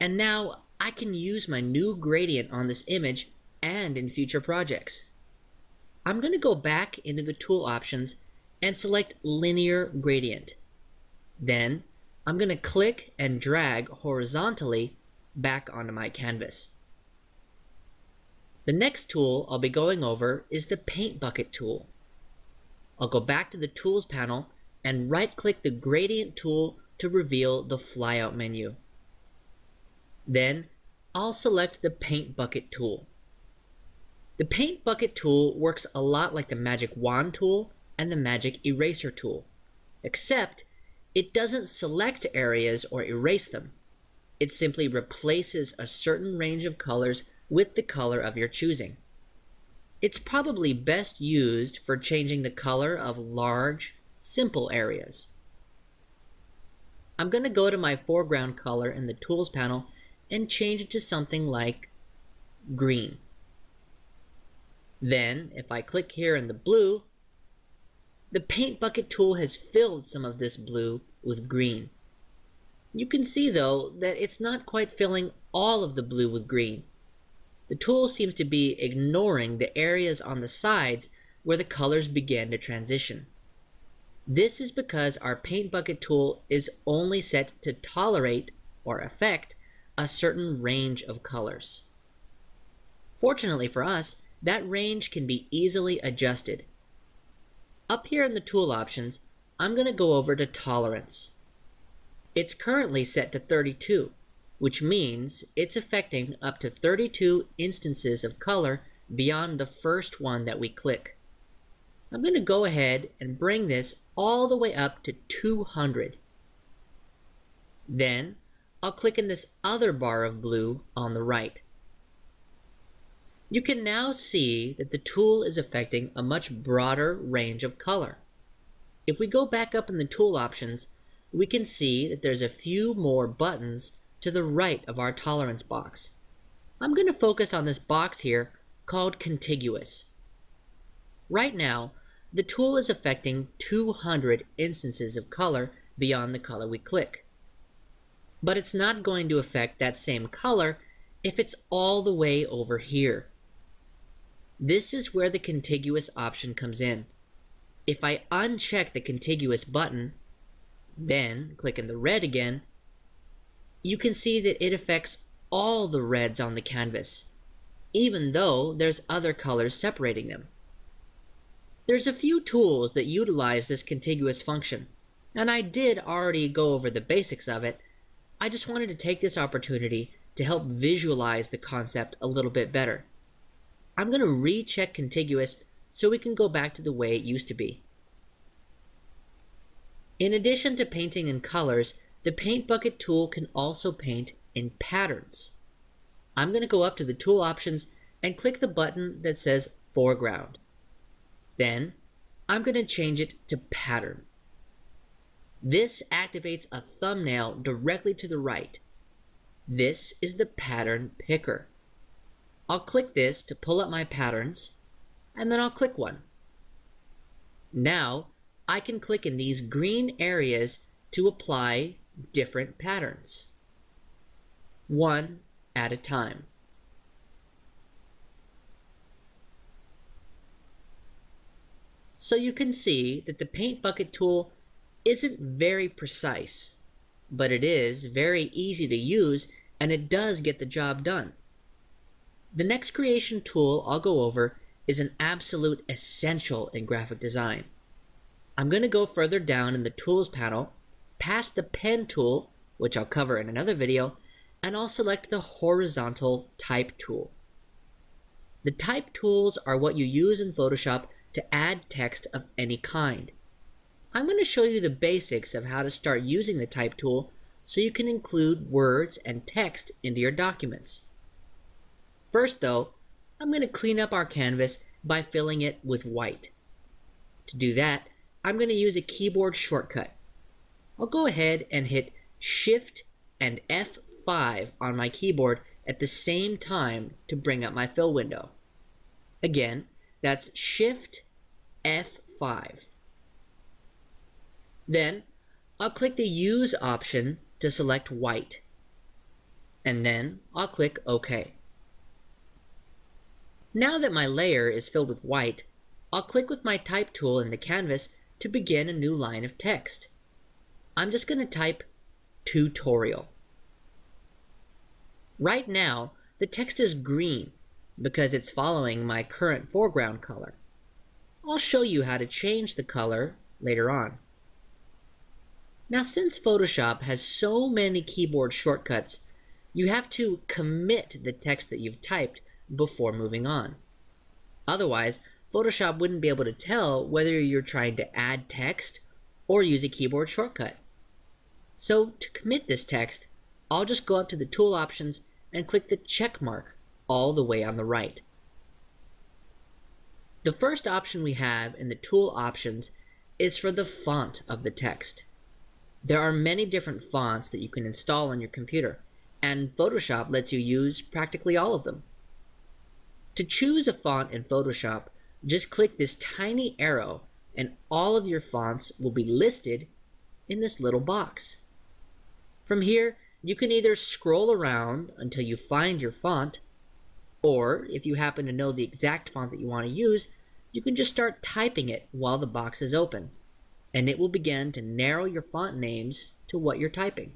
And now I can use my new gradient on this image and in future projects. I'm going to go back into the tool options and select Linear Gradient. Then I'm going to click and drag horizontally back onto my canvas. The next tool I'll be going over is the Paint Bucket tool. I'll go back to the Tools panel and right-click the Gradient tool to reveal the flyout menu. Then I'll select the Paint Bucket tool. The Paint Bucket tool works a lot like the Magic Wand tool and the Magic Eraser tool, except it doesn't select areas or erase them. It simply replaces a certain range of colors with the color of your choosing. It's probably best used for changing the color of large, simple areas. I'm going to go to my foreground color in the Tools panel and change it to something like green. Then, if I click here in the blue, the Paint Bucket tool has filled some of this blue with green. You can see, though, that it's not quite filling all of the blue with green. The tool seems to be ignoring the areas on the sides where the colors begin to transition. This is because our paint bucket tool is only set to tolerate or affect a certain range of colors. Fortunately for us, that range can be easily adjusted. Up here in the tool options, I'm going to go over to tolerance. It's currently set to 32, which means it's affecting up to 32 instances of color beyond the first one that we click. I'm going to go ahead and bring this all the way up to 200. Then I'll click in this other bar of blue on the right. You can now see that the tool is affecting a much broader range of color. If we go back up in the tool options, we can see that there's a few more buttons to the right of our tolerance box. I'm going to focus on this box here called contiguous. Right now, the tool is affecting 200 instances of color beyond the color we click. But it's not going to affect that same color if it's all the way over here. This is where the contiguous option comes in. If I uncheck the contiguous button, then click in the red again, you can see that it affects all the reds on the canvas, even though there's other colors separating them. There's a few tools that utilize this contiguous function, and I did already go over the basics of it. I just wanted to take this opportunity to help visualize the concept a little bit better. I'm going to recheck contiguous so we can go back to the way it used to be. In addition to painting in colors, the paint bucket tool can also paint in patterns. I'm going to go up to the tool options and click the button that says foreground. Then I'm going to change it to pattern. This activates a thumbnail directly to the right. This is the pattern picker. I'll click this to pull up my patterns, and then I'll click one. Now I can click in these green areas to apply different patterns, one at a time. So you can see that the paint bucket tool isn't very precise, but it is very easy to use and it does get the job done. The next creation tool I'll go over is an absolute essential in graphic design. I'm going to go further down in the tools panel, past the pen tool, which I'll cover in another video, and I'll select the horizontal type tool. The type tools are what you use in Photoshop to add text of any kind. I'm going to show you the basics of how to start using the type tool so you can include words and text into your documents. First though, I'm going to clean up our canvas by filling it with white. To do that, I'm going to use a keyboard shortcut. I'll go ahead and hit Shift and F5 on my keyboard at the same time to bring up my fill window. Again, that's Shift F5. Then I'll click the Use option to select white, and then I'll click OK. Now that my layer is filled with white, I'll click with my type tool in the canvas to begin a new line of text. I'm just going to type tutorial. Right now, the text is green because it's following my current foreground color. I'll show you how to change the color later on. Now, since Photoshop has so many keyboard shortcuts, you have to commit the text that you've typed before moving on. Otherwise, Photoshop wouldn't be able to tell whether you're trying to add text or use a keyboard shortcut. So to commit this text, I'll just go up to the tool options and click the check mark all the way on the right. The first option we have in the tool options is for the font of the text. There are many different fonts that you can install on your computer, and Photoshop lets you use practically all of them. To choose a font in Photoshop, just click this tiny arrow and all of your fonts will be listed in this little box. From here, you can either scroll around until you find your font, or if you happen to know the exact font that you want to use, you can just start typing it while the box is open. and it will begin to narrow your font names to what you're typing.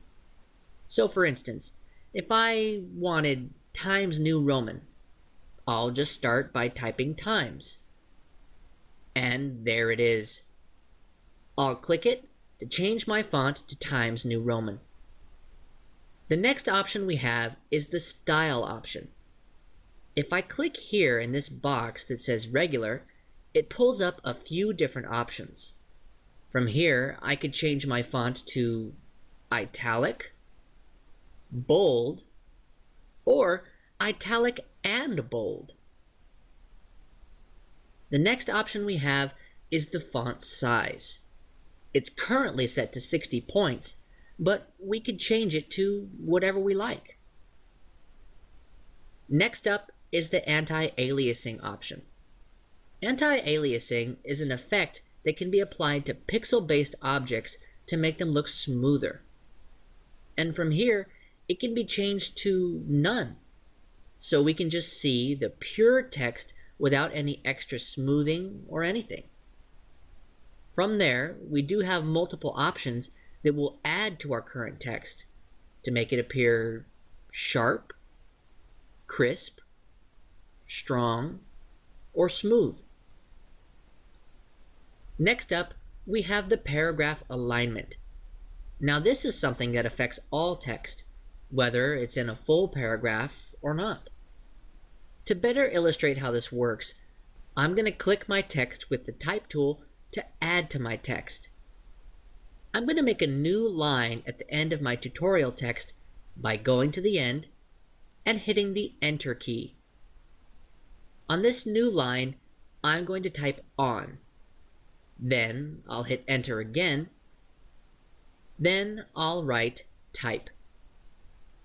So for instance, if I wanted Times New Roman, I'll just start by typing Times. And there it is. I'll click it to change my font to Times New Roman. The next option we have is the Style option. If I click here in this box that says Regular, it pulls up a few different options. From here, I could change my font to Italic, Bold, or Italic and Bold. The next option we have is the font size. It's currently set to 60 points, but we could change it to whatever we like. Next up is the anti-aliasing option. Anti-aliasing is an effect that can be applied to pixel-based objects to make them look smoother. And from here, it can be changed to none, so we can just see the pure text without any extra smoothing or anything. From there, we do have multiple options that will add to our current text to make it appear sharp, crisp, strong, or smooth. Next up, we have the paragraph alignment. Now this is something that affects all text, whether it's in a full paragraph or not. To better illustrate how this works, I'm going to click my text with the Type tool to add to my text. I'm going to make a new line at the end of my tutorial text by going to the end and hitting the Enter key. On this new line, I'm going to type on. Then I'll hit Enter again. Then I'll write Type.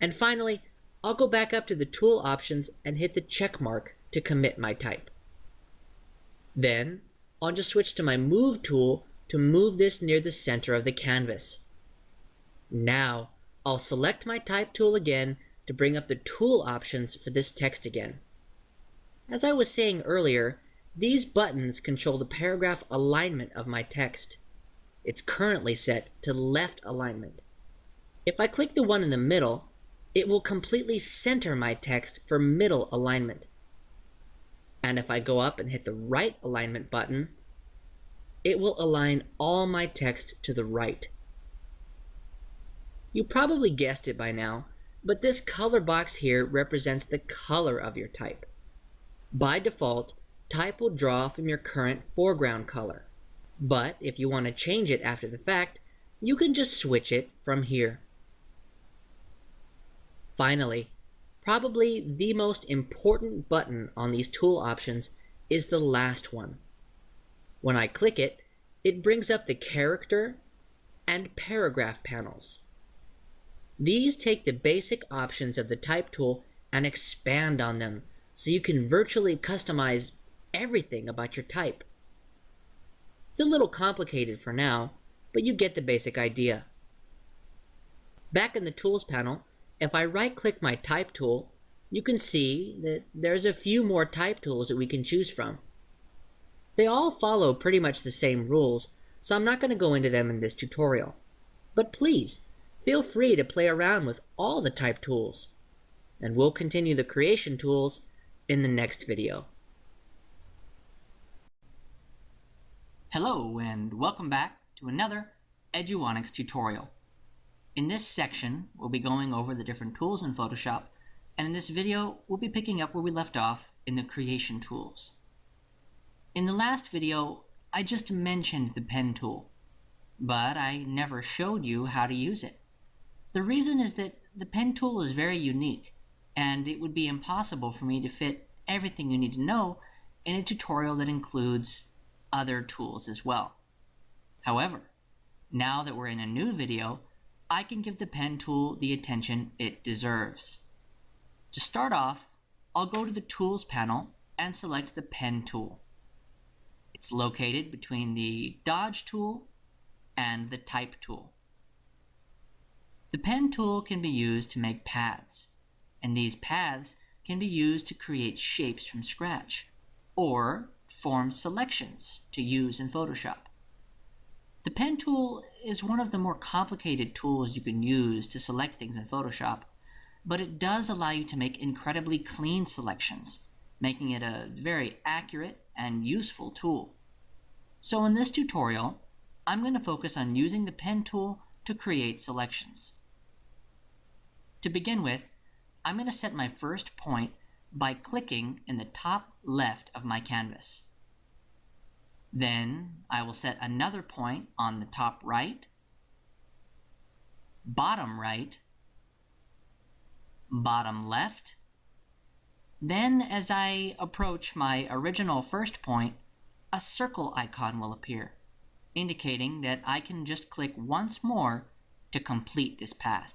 And finally, I'll go back up to the tool options and hit the check mark to commit my type. Then I'll just switch to my Move tool to move this near the center of the canvas. Now I'll select my Type tool again to bring up the tool options for this text again. As I was saying earlier, these buttons control the paragraph alignment of my text. It's currently set to left alignment. If I click the one in the middle, it will completely center my text for middle alignment. And if I go up and hit the right alignment button, it will align all my text to the right. You probably guessed it by now, but this color box here represents the color of your type. By default, type will draw from your current foreground color. But if you want to change it after the fact, you can just switch it from here. Finally, probably the most important button on these tool options is the last one. When I click it, it brings up the character and paragraph panels. These take the basic options of the Type tool and expand on them, so you can virtually customize everything about your type. It's a little complicated for now, but you get the basic idea. Back in the Tools panel, if I right-click my Type tool, you can see that there's a few more type tools that we can choose from. They all follow pretty much the same rules, so I'm not going to go into them in this tutorial. But please, feel free to play around with all the type tools, and we'll continue the creation tools in the next video. Hello and welcome back to another Eduonics tutorial. In this section, we'll be going over the different tools in Photoshop, and in this video, we'll be picking up where we left off in the creation tools. In the last video, I just mentioned the pen tool, but I never showed you how to use it. The reason is that the pen tool is very unique, and it would be impossible for me to fit everything you need to know in a tutorial that includes other tools as well. However, now that we're in a new video, I can give the pen tool the attention it deserves. To start off, I'll go to the Tools panel and select the Pen tool. It's located between the Dodge tool and the Type tool. The Pen tool can be used to make paths, and these paths can be used to create shapes from scratch, or form selections to use in Photoshop. The pen tool is one of the more complicated tools you can use to select things in Photoshop, but it does allow you to make incredibly clean selections, making it a very accurate and useful tool. So in this tutorial, I'm going to focus on using the pen tool to create selections. To begin with, I'm going to set my first point by clicking in the top left of my canvas. Then I will set another point on the top right, bottom right, bottom left. Then as I approach my original first point, a circle icon will appear, indicating that I can just click once more to complete this path.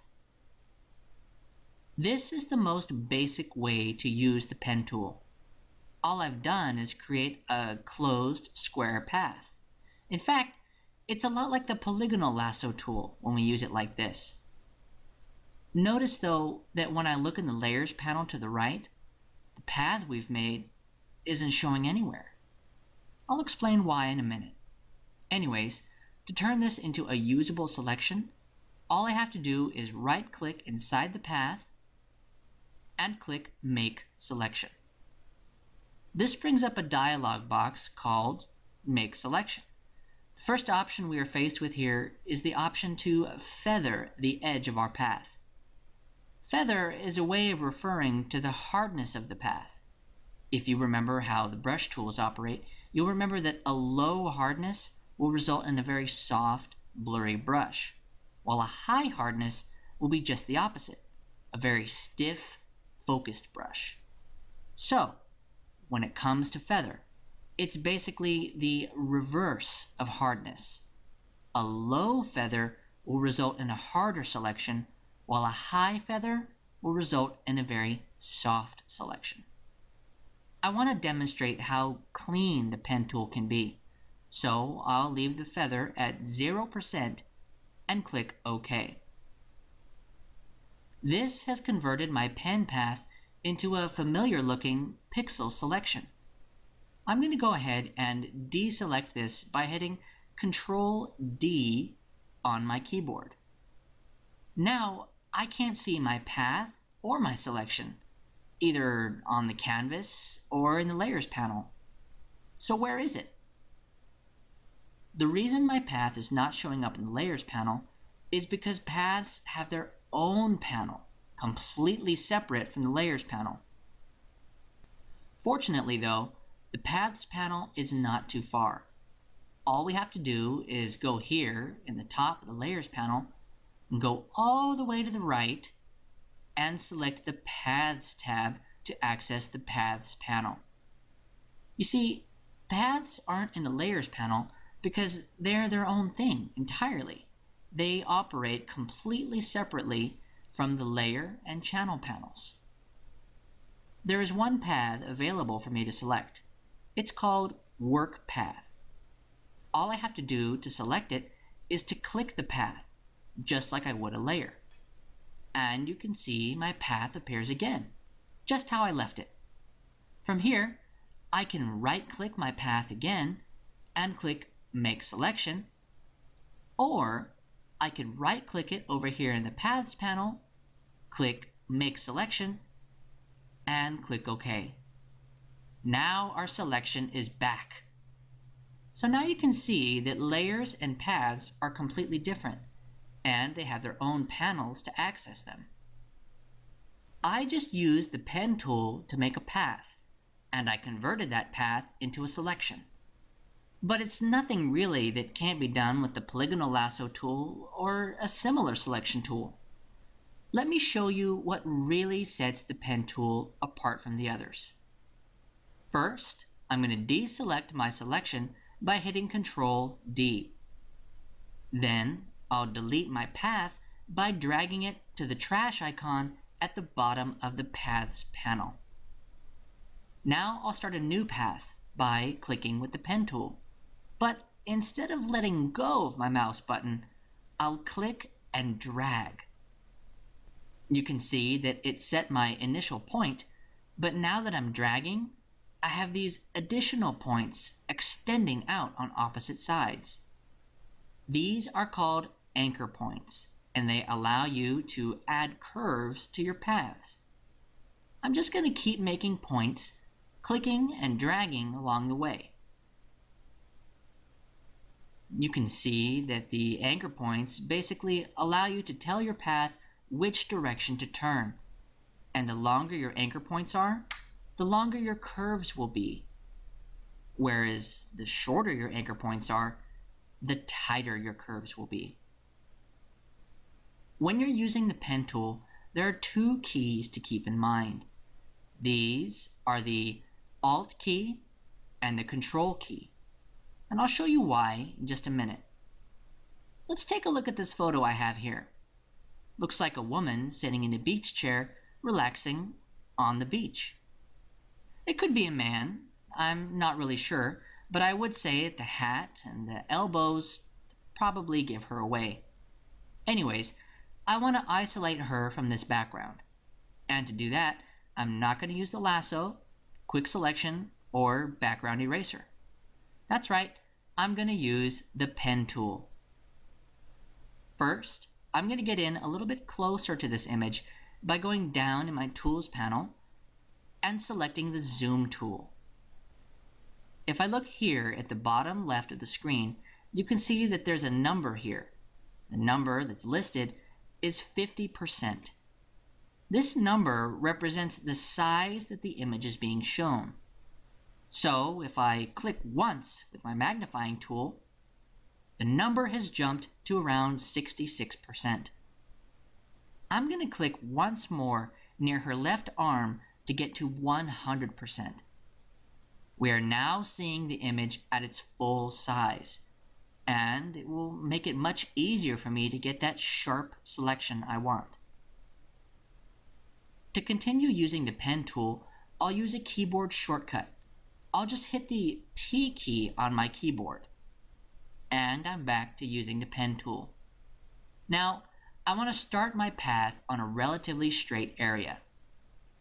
This is the most basic way to use the pen tool. All I've done is create a closed square path. In fact, it's a lot like the polygonal lasso tool when we use it like this. Notice though that when I look in the layers panel to the right, the path we've made isn't showing anywhere. I'll explain why in a minute. Anyways, to turn this into a usable selection, all I have to do is right-click inside the path and click Make Selection. This brings up a dialog box called Make Selection. The first option we are faced with here is the option to feather the edge of our path. Feather is a way of referring to the hardness of the path. If you remember how the brush tools operate, you'll remember that a low hardness will result in a very soft, blurry brush, while a high hardness will be just the opposite, a very stiff, focused brush. So, when it comes to feather, it's basically the reverse of hardness. A low feather will result in a harder selection, while a high feather will result in a very soft selection. I want to demonstrate how clean the pen tool can be, so I'll leave the feather at 0% and click OK. This has converted my pen path into a familiar looking pixel selection. I'm going to go ahead and deselect this by hitting Ctrl D on my keyboard. Now I can't see my path or my selection, either on the canvas or in the layers panel. So where is it? The reason my path is not showing up in the layers panel is because paths have their own panel, completely separate from the layers panel. Fortunately though, the paths panel is not too far. All we have to do is go here in the top of the layers panel and go all the way to the right and select the Paths tab to access the Paths panel. You see, paths aren't in the layers panel because they're their own thing entirely. They operate completely separately from the layer and channel panels. There is one path available for me to select. It's called Work Path. All I have to do to select it is to click the path, just like I would a layer. And you can see my path appears again, just how I left it. From here, I can right-click my path again and click Make Selection, or I can right-click it over here in the Paths panel, click Make Selection, and click OK. Now our selection is back. So now you can see that layers and paths are completely different, and they have their own panels to access them. I just used the pen tool to make a path, and I converted that path into a selection. But it's nothing really that can't be done with the polygonal lasso tool or a similar selection tool. Let me show you what really sets the pen tool apart from the others. First, I'm going to deselect my selection by hitting Ctrl D. Then, I'll delete my path by dragging it to the trash icon at the bottom of the Paths panel. Now I'll start a new path by clicking with the pen tool. But instead of letting go of my mouse button, I'll click and drag. You can see that it set my initial point, but now that I'm dragging, I have these additional points extending out on opposite sides. These are called anchor points, and they allow you to add curves to your paths. I'm just going to keep making points, clicking and dragging along the way. You can see that the anchor points basically allow you to tell your path which direction to turn. And the longer your anchor points are, the longer your curves will be. Whereas the shorter your anchor points are, the tighter your curves will be. When you're using the pen tool, there are two keys to keep in mind. These are the Alt key and the Control key. And I'll show you why in just a minute. Let's take a look at this photo I have here. Looks like a woman sitting in a beach chair, relaxing on the beach. It could be a man, I'm not really sure, but I would say that the hat and the elbows probably give her away. Anyways, I want to isolate her from this background. And to do that, I'm not going to use the lasso, quick selection, or background eraser. That's right, I'm going to use the pen tool. First, I'm going to get in a little bit closer to this image by going down in my Tools panel and selecting the Zoom tool. If I look here at the bottom left of the screen, you can see that there's a number here. The number that's listed is 50%. This number represents the size that the image is being shown. So if I click once with my magnifying tool, the number has jumped to around 66%. I'm going to click once more near her left arm to get to 100%. We are now seeing the image at its full size, and it will make it much easier for me to get that sharp selection I want. To continue using the pen tool, I'll use a keyboard shortcut. I'll just hit the P key on my keyboard. And I'm back to using the pen tool. Now, I want to start my path on a relatively straight area.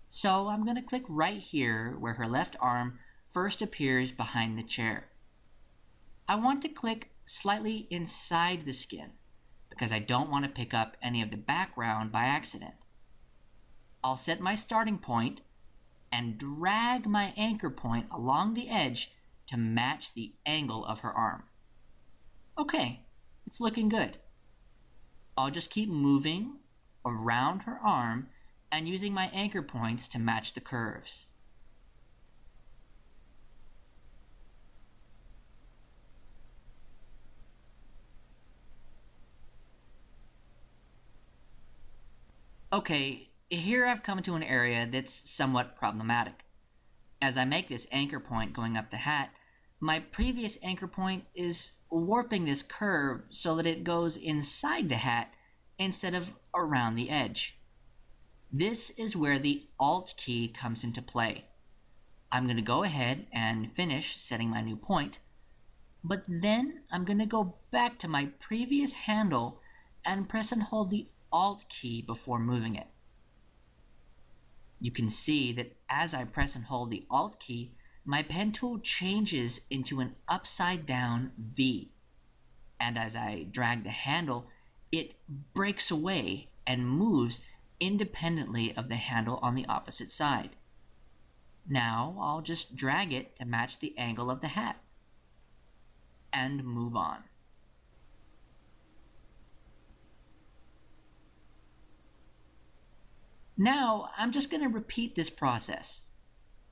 So I'm going to click right here where her left arm first appears behind the chair. I want to click slightly inside the skin because I don't want to pick up any of the background by accident. I'll set my starting point and drag my anchor point along the edge to match the angle of her arm. Okay, it's looking good. I'll just keep moving around her arm and using my anchor points to match the curves. Okay, here I've come to an area that's somewhat problematic. As I make this anchor point going up the hat, my previous anchor point is warping this curve so that it goes inside the hat instead of around the edge. This is where the Alt key comes into play. I'm going to go ahead and finish setting my new point, but then I'm going to go back to my previous handle and press and hold the Alt key before moving it. You can see that as I press and hold the Alt key, my pen tool changes into an upside down V. And as I drag the handle, it breaks away and moves independently of the handle on the opposite side. Now I'll just drag it to match the angle of the hat and move on. Now I'm just going to repeat this process,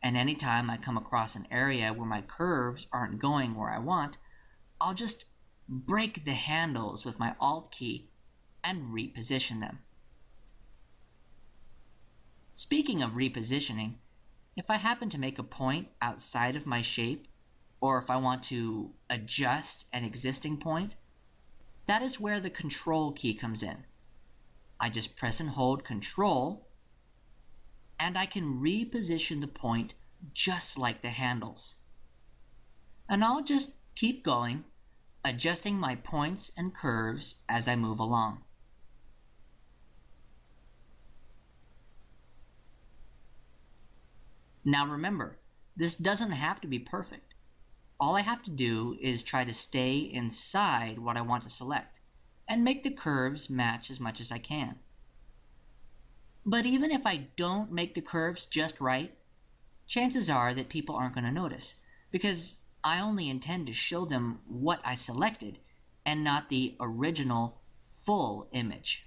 and anytime I come across an area where my curves aren't going where I want, I'll just break the handles with my Alt key and reposition them. Speaking of repositioning, if I happen to make a point outside of my shape, or if I want to adjust an existing point, that is where the Control key comes in. I just press and hold Control, and I can reposition the point just like the handles. And I'll just keep going, adjusting my points and curves as I move along. Now remember, this doesn't have to be perfect. all I have to do is try to stay inside what I want to select and make the curves match as much as I can. But even if I don't make the curves just right, chances are that people aren't going to notice, because I only intend to show them what I selected and not the original full image.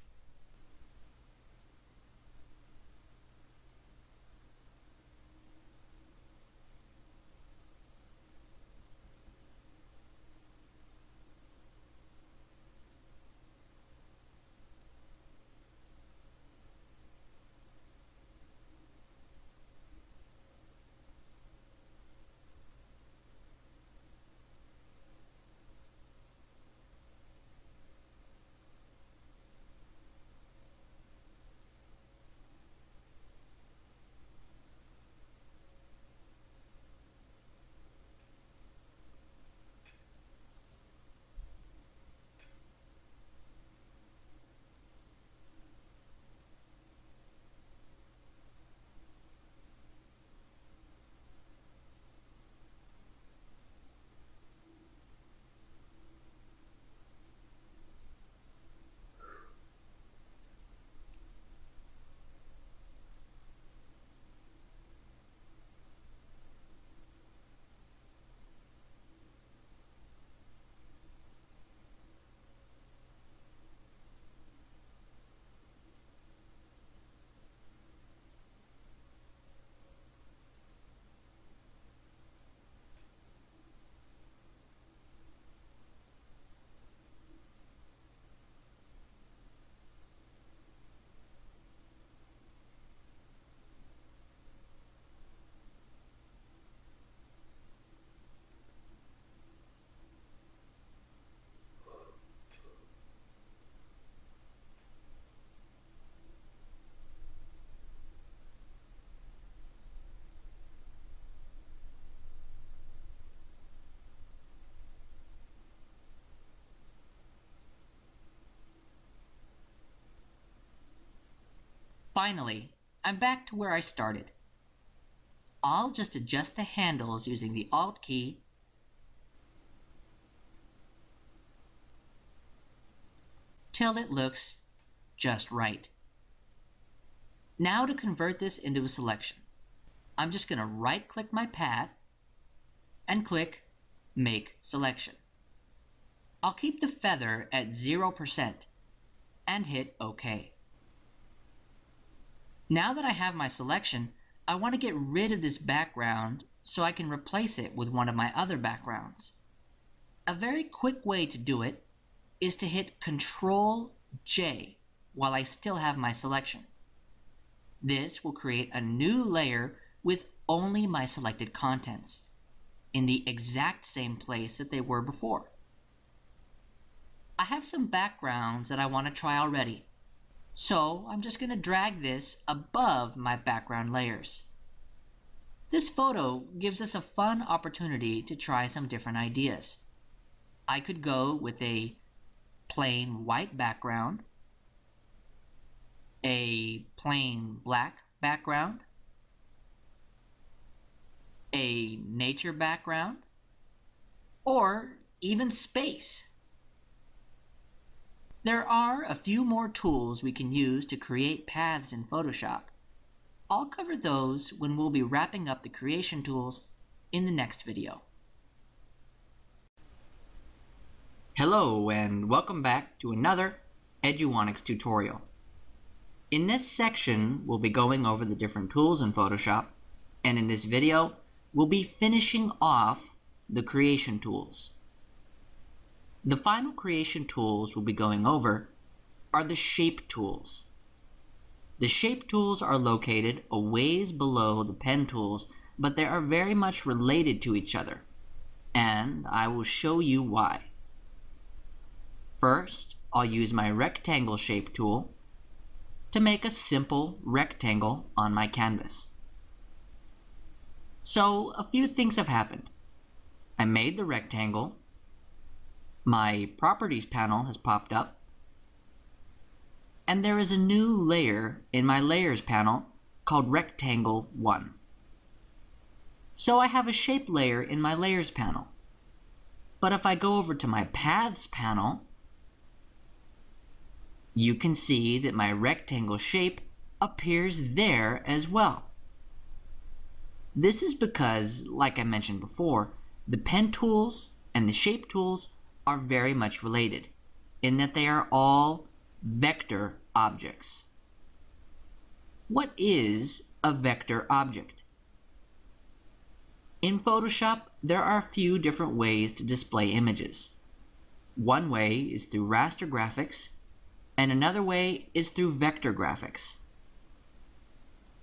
Finally, I'm back to where I started. I'll just adjust the handles using the Alt key till it looks just right. Now to convert this into a selection, I'm just going to right-click my path and click Make Selection. I'll keep the feather at 0% and hit OK. Now that I have my selection, I want to get rid of this background so I can replace it with one of my other backgrounds. A very quick way to do it is to hit Ctrl J while I still have my selection. This will create a new layer with only my selected contents in the exact same place that they were before. I have some backgrounds that I want to try already, so I'm just going to drag this above my background layers. This photo gives us a fun opportunity to try some different ideas. I could go with a plain white background, a plain black background, a nature background, or even space. There are a few more tools we can use to create paths in Photoshop. I'll cover those when we'll be wrapping up the creation tools in the next video. Hello and welcome back to another Eduonics tutorial. In this section, we'll be going over the different tools in Photoshop, and in this video, we'll be finishing off the creation tools. The final creation tools we'll be going over are the shape tools. The shape tools are located a ways below the pen tools, but they are very much related to each other, and I will show you why. First, I'll use my rectangle shape tool to make a simple rectangle on my canvas. So a few things have happened. I made the rectangle, my properties panel has popped up, and there is a new layer in my layers panel called rectangle 1. So I have a shape layer in my layers panel. But if I go over to my Paths panel, you can see that my rectangle shape appears there as well. This is because, like I mentioned before, the pen tools and the shape tools are very much related in that they are all vector objects. What is a vector object? In Photoshop, there are a few different ways to display images. One way is through raster graphics, and another way is through vector graphics.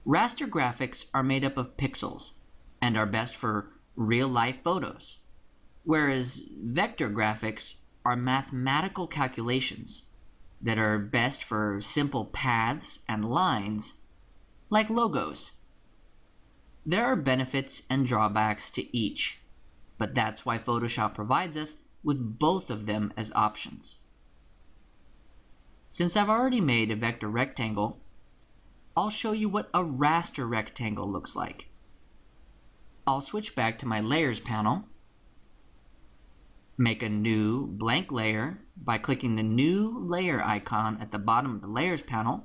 Raster graphics are made up of pixels and are best for real-life photos, whereas vector graphics are mathematical calculations that are best for simple paths and lines, like logos. There are benefits and drawbacks to each, but that's why Photoshop provides us with both of them as options. Since I've already made a vector rectangle, I'll show you what a raster rectangle looks like. I'll switch back to my Layers panel, make a new blank layer by clicking the New Layer icon at the bottom of the Layers panel.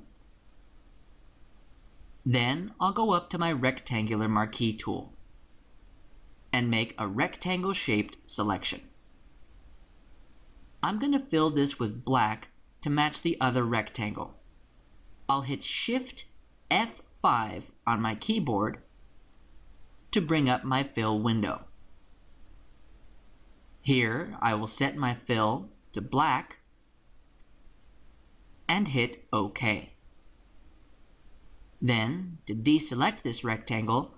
Then I'll go up to my Rectangular Marquee tool and make a rectangle-shaped selection. I'm going to fill this with black to match the other rectangle. I'll hit Shift F5 on my keyboard to bring up my fill window. Here I will set my fill to black and hit OK. Then, to deselect this rectangle,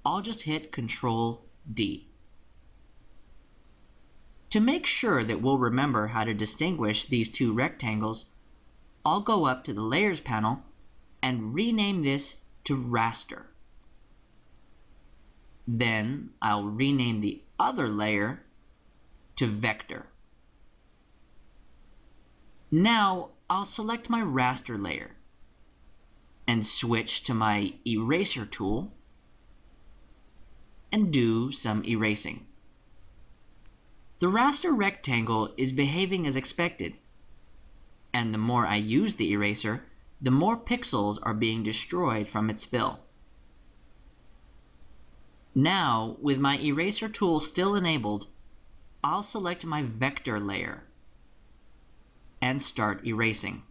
I'll just hit Ctrl D. To make sure that we'll remember how to distinguish these two rectangles, I'll go up to the Layers panel and rename this to Raster. Then I'll rename the other layer to Vector. Now I'll select my raster layer and switch to my eraser tool and do some erasing. The raster rectangle is behaving as expected, and the more I use the eraser, the more pixels are being destroyed from its fill. Now, with my eraser tool still enabled, I'll select my vector layer and start erasing.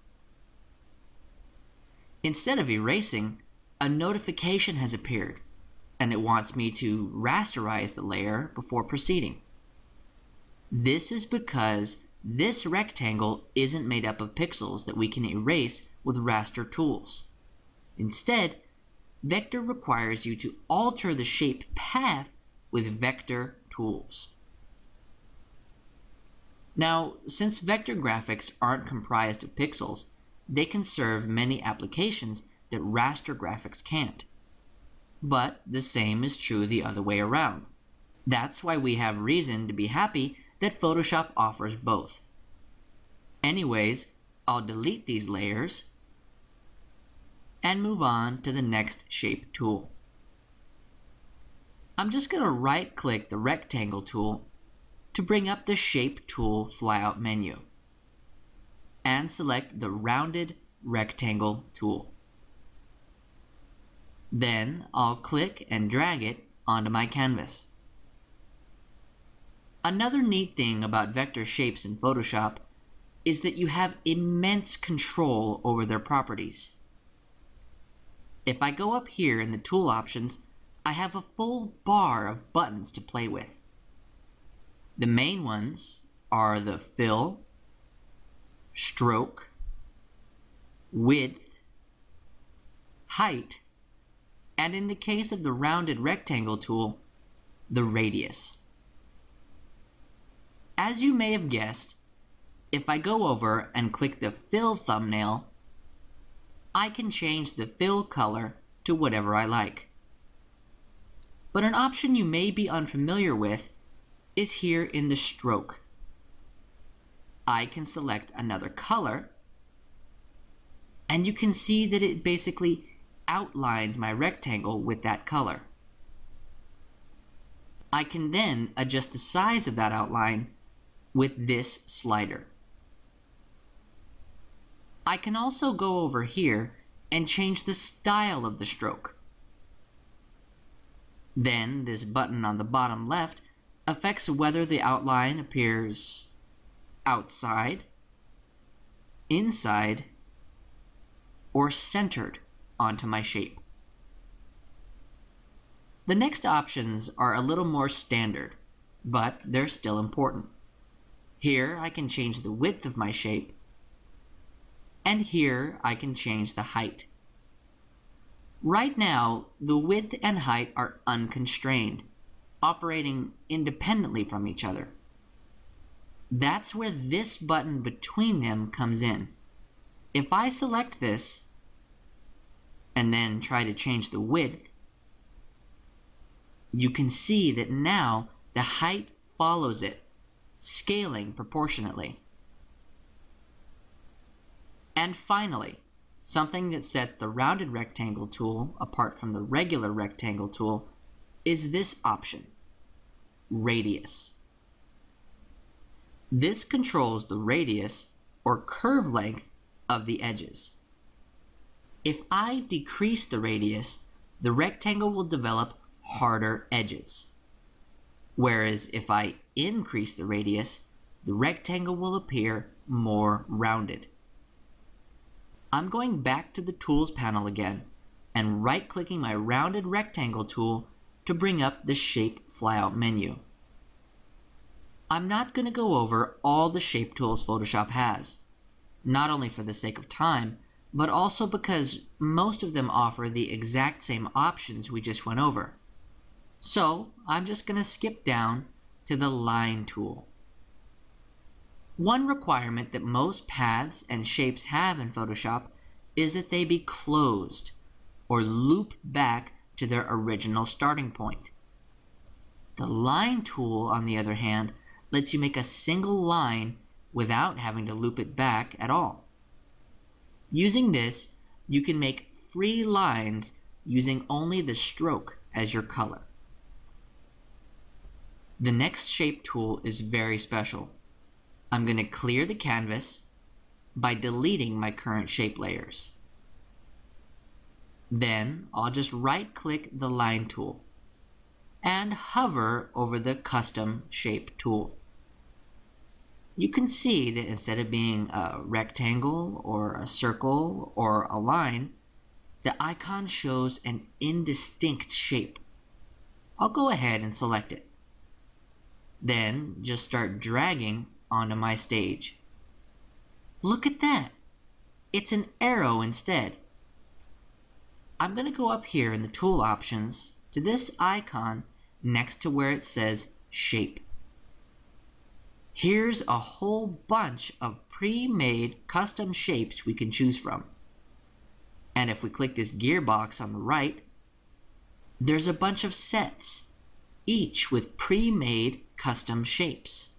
Instead of erasing, a notification has appeared, and it wants me to rasterize the layer before proceeding. This is because this rectangle isn't made up of pixels that we can erase with raster tools. Instead, vector requires you to alter the shape path with vector tools. Now, since vector graphics aren't comprised of pixels, they can serve many applications that raster graphics can't. But the same is true the other way around. That's why we have reason to be happy that Photoshop offers both. Anyways, I'll delete these layers and move on to the next shape tool. I'm just going to right-click the rectangle tool to bring up the shape tool flyout menu and select the rounded rectangle tool. Then I'll click and drag it onto my canvas. Another neat thing about vector shapes in Photoshop is that you have immense control over their properties. If I go up here in the tool options, I have a full bar of buttons to play with. The main ones are the fill, stroke, width, height, and in the case of the rounded rectangle tool, the radius. As you may have guessed, if I go over and click the fill thumbnail, I can change the fill color to whatever I like. But an option you may be unfamiliar with is here in the stroke. I can select another color, and you can see that it basically outlines my rectangle with that color. I can then adjust the size of that outline with this slider. I can also go over here and change the style of the stroke. Then this button on the bottom left affects whether the outline appears outside, inside, or centered onto my shape. The next options are a little more standard, but they're still important. Here I can change the width of my shape, and here I can change the height. Right now, the width and height are unconstrained, operating independently from each other. That's where this button between them comes in. If I select this and then try to change the width, you can see that now the height follows it, scaling proportionately. And finally, something that sets the rounded rectangle tool apart from the regular rectangle tool is this option, radius. This controls the radius or curve length of the edges. If I decrease the radius, the rectangle will develop harder edges. Whereas if I increase the radius, the rectangle will appear more rounded. I'm going back to the Tools panel again and right-clicking my rounded rectangle tool to bring up the Shape Flyout menu. I'm not going to go over all the shape tools Photoshop has, not only for the sake of time, but also because most of them offer the exact same options we just went over. So I'm just going to skip down to the Line tool. One requirement that most paths and shapes have in Photoshop is that they be closed or loop back to their original starting point. The Line tool, on the other hand, lets you make a single line without having to loop it back at all. Using this, you can make free lines using only the stroke as your color. The next shape tool is very special. I'm going to clear the canvas by deleting my current shape layers. Then I'll just right-click the Line tool and hover over the Custom Shape tool. You can see that instead of being a rectangle or a circle or a line, the icon shows an indistinct shape. I'll go ahead and select it. Then just start dragging onto my stage. Look at that! It's an arrow instead. I'm going to go up here in the tool options to this icon next to where it says Shape. Here's a whole bunch of pre-made custom shapes we can choose from. And if we click this gearbox on the right, there's a bunch of sets, each with pre-made custom shapes.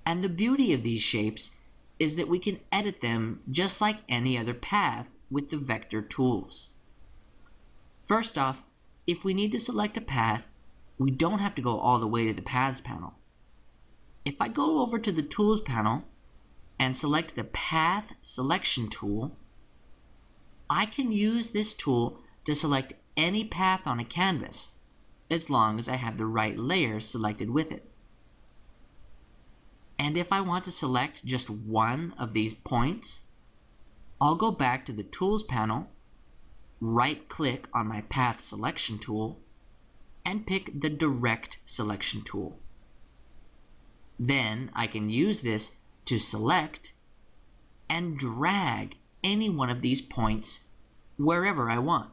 And the beauty of these shapes is that we can edit them just like any other path with the vector tools. First off, if we need to select a path, we don't have to go all the way to the Paths panel. If I go over to the Tools panel and select the Path Selection tool, I can use this tool to select any path on a canvas, as long as I have the right layer selected with it. And if I want to select just one of these points, I'll go back to the Tools panel, right-click on my Path Selection tool, and pick the Direct Selection tool. Then I can use this to select and drag any one of these points wherever I want.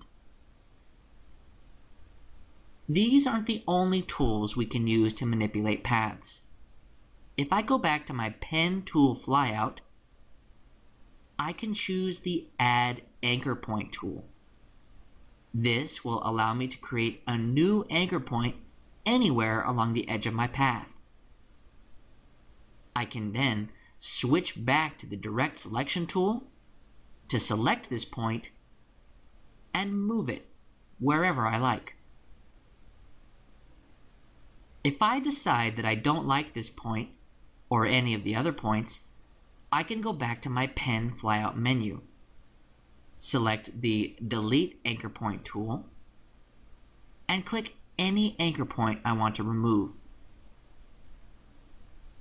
These aren't the only tools we can use to manipulate paths. If I go back to my Pen tool flyout, I can choose the Add Anchor Point tool. This will allow me to create a new anchor point anywhere along the edge of my path. I can then switch back to the Direct Selection tool to select this point and move it wherever I like. If I decide that I don't like this point, or any of the other points, I can go back to my pen flyout menu. Select the Delete Anchor Point tool, and click any anchor point I want to remove.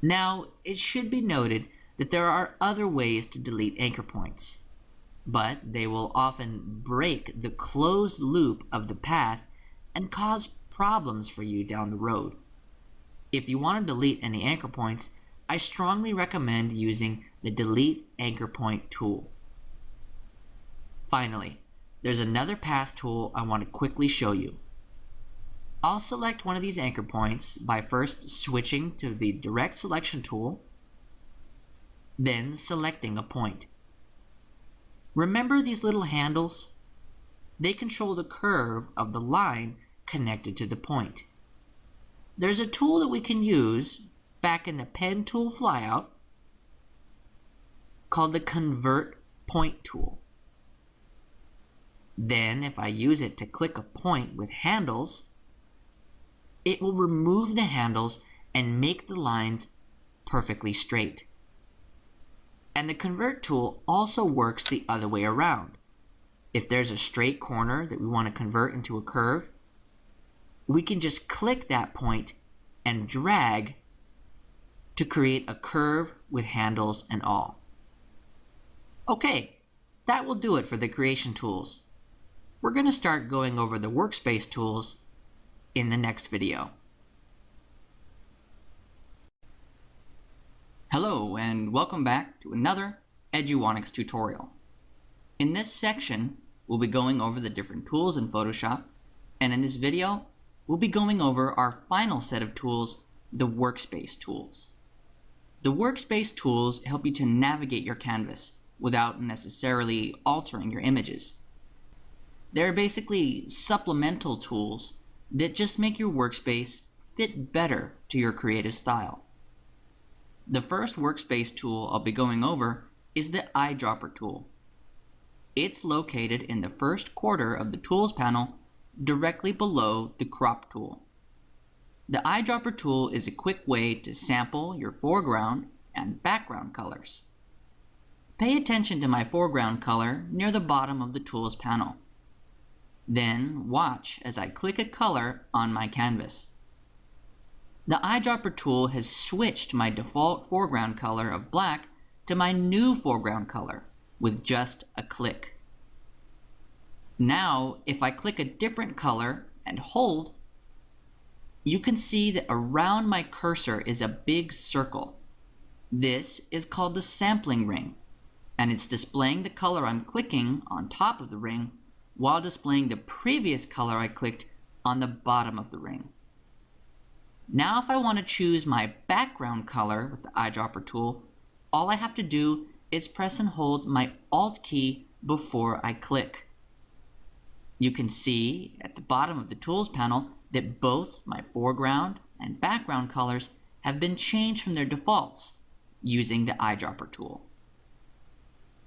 Now, it should be noted that there are other ways to delete anchor points, but they will often break the closed loop of the path and cause problems for you down the road. If you want to delete any anchor points, I strongly recommend using the Delete Anchor Point tool. Finally, there's another path tool I want to quickly show you. I'll select one of these anchor points by first switching to the Direct Selection tool, then selecting a point. Remember these little handles? They control the curve of the line connected to the point. There's a tool that we can use back in the Pen Tool flyout called the Convert Point tool. Then, if I use it to click a point with handles, it will remove the handles and make the lines perfectly straight. And the Convert tool also works the other way around. If there's a straight corner that we want to convert into a curve, we can just click that point and drag to create a curve with handles and all. Okay, that will do it for the creation tools. We're going to start going over the workspace tools in the next video. Hello and welcome back to another Eduonics tutorial. In this section, we'll be going over the different tools in Photoshop, and in this video, we'll be going over our final set of tools, the workspace tools. The workspace tools help you to navigate your canvas without necessarily altering your images. They're basically supplemental tools that just make your workspace fit better to your creative style. The first workspace tool I'll be going over is the eyedropper tool. It's located in the first quarter of the Tools panel, directly below the Crop tool. The eyedropper tool is a quick way to sample your foreground and background colors. Pay attention to my foreground color near the bottom of the Tools panel. Then watch as I click a color on my canvas. The eyedropper tool has switched my default foreground color of black to my new foreground color with just a click. Now, if I click a different color and hold, you can see that around my cursor is a big circle. This is called the sampling ring, and it's displaying the color I'm clicking on top of the ring while displaying the previous color I clicked on the bottom of the ring. Now if I want to choose my background color with the eyedropper tool, all I have to do is press and hold my Alt key before I click. You can see at the bottom of the Tools panel that both my foreground and background colors have been changed from their defaults using the eyedropper tool.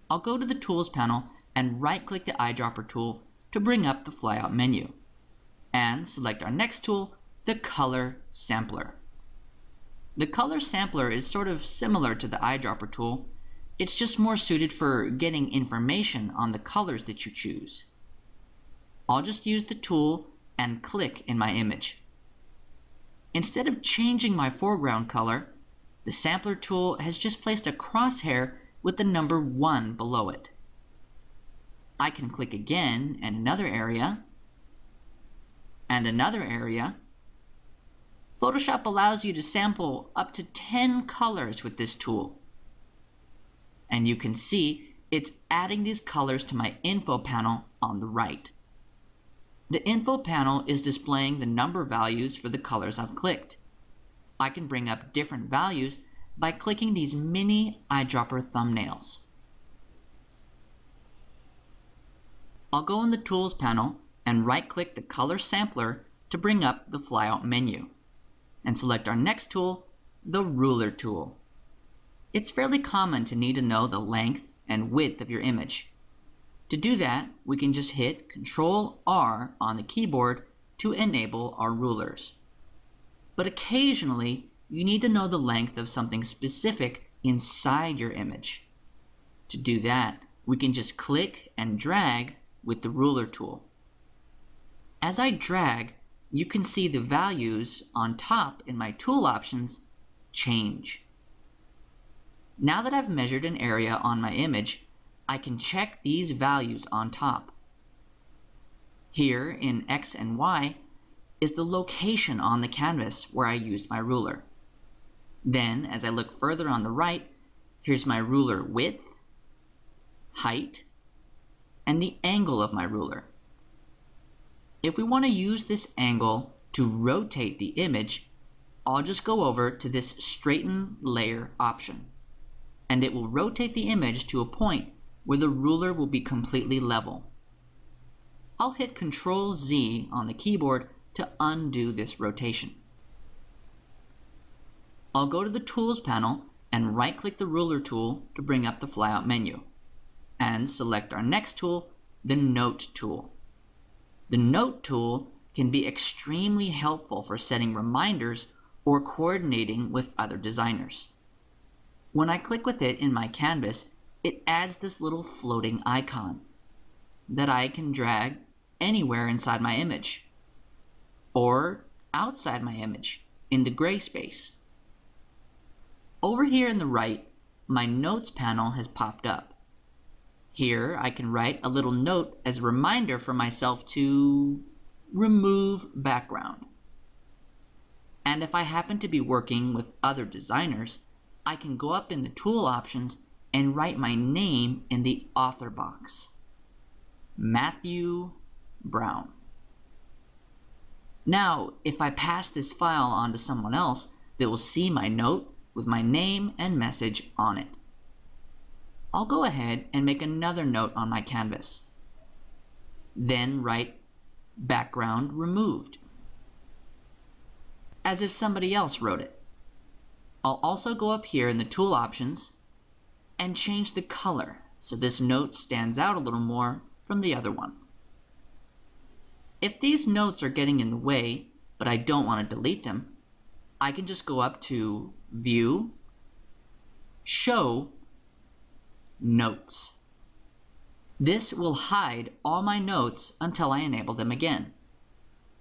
I'll go to the Tools panel and right-click the eyedropper tool to bring up the flyout menu, and select our next tool, the Color Sampler. The Color Sampler is sort of similar to the eyedropper tool. It's just more suited for getting information on the colors that you choose. I'll just use the tool and click in my image. Instead of changing my foreground color, the Sampler tool has just placed a crosshair with the number 1 below it. I can click again in another area, and another area. Photoshop allows you to sample up to 10 colors with this tool. And you can see it's adding these colors to my info panel on the right. The info panel is displaying the number values for the colors I've clicked. I can bring up different values by clicking these mini eyedropper thumbnails. I'll go in the Tools panel and right-click the Color Sampler to bring up the flyout menu, and select our next tool, the Ruler tool. It's fairly common to need to know the length and width of your image. To do that, we can just hit Ctrl-R on the keyboard to enable our rulers. but occasionally you need to know the length of something specific inside your image. To do that, we can just click and drag with the ruler tool. As I drag, you can see the values on top in my tool options change. Now that I've measured an area on my image, I can check these values on top. Here in X and Y is the location on the canvas where I used my ruler. Then, as I look further on the right, here's my ruler width, height, and the angle of my ruler. If we want to use this angle to rotate the image, I'll just go over to this straighten layer option, and it will rotate the image to a point where the ruler will be completely level. I'll hit Ctrl Z on the keyboard to undo this rotation. I'll go to the Tools panel and right-click the ruler tool to bring up the flyout menu, and select our next tool, the Note tool. The Note tool can be extremely helpful for setting reminders or coordinating with other designers. When I click with it in my canvas, it adds this little floating icon that I can drag anywhere inside my image or outside my image in the gray space. Over here in the right, my Notes panel has popped up. Here I can write a little note as a reminder for myself to remove background. And if I happen to be working with other designers, I can go up in the tool options and write my name in the author box. Matthew Brown. Now, if I pass this file on to someone else, they will see my note with my name and message on it. I'll go ahead and make another note on my canvas. Then write background removed, as if somebody else wrote it. I'll also go up here in the tool options and change the color so this note stands out a little more from the other one. If these notes are getting in the way, but I don't want to delete them, I can just go up to View, Show, Notes. This will hide all my notes until I enable them again,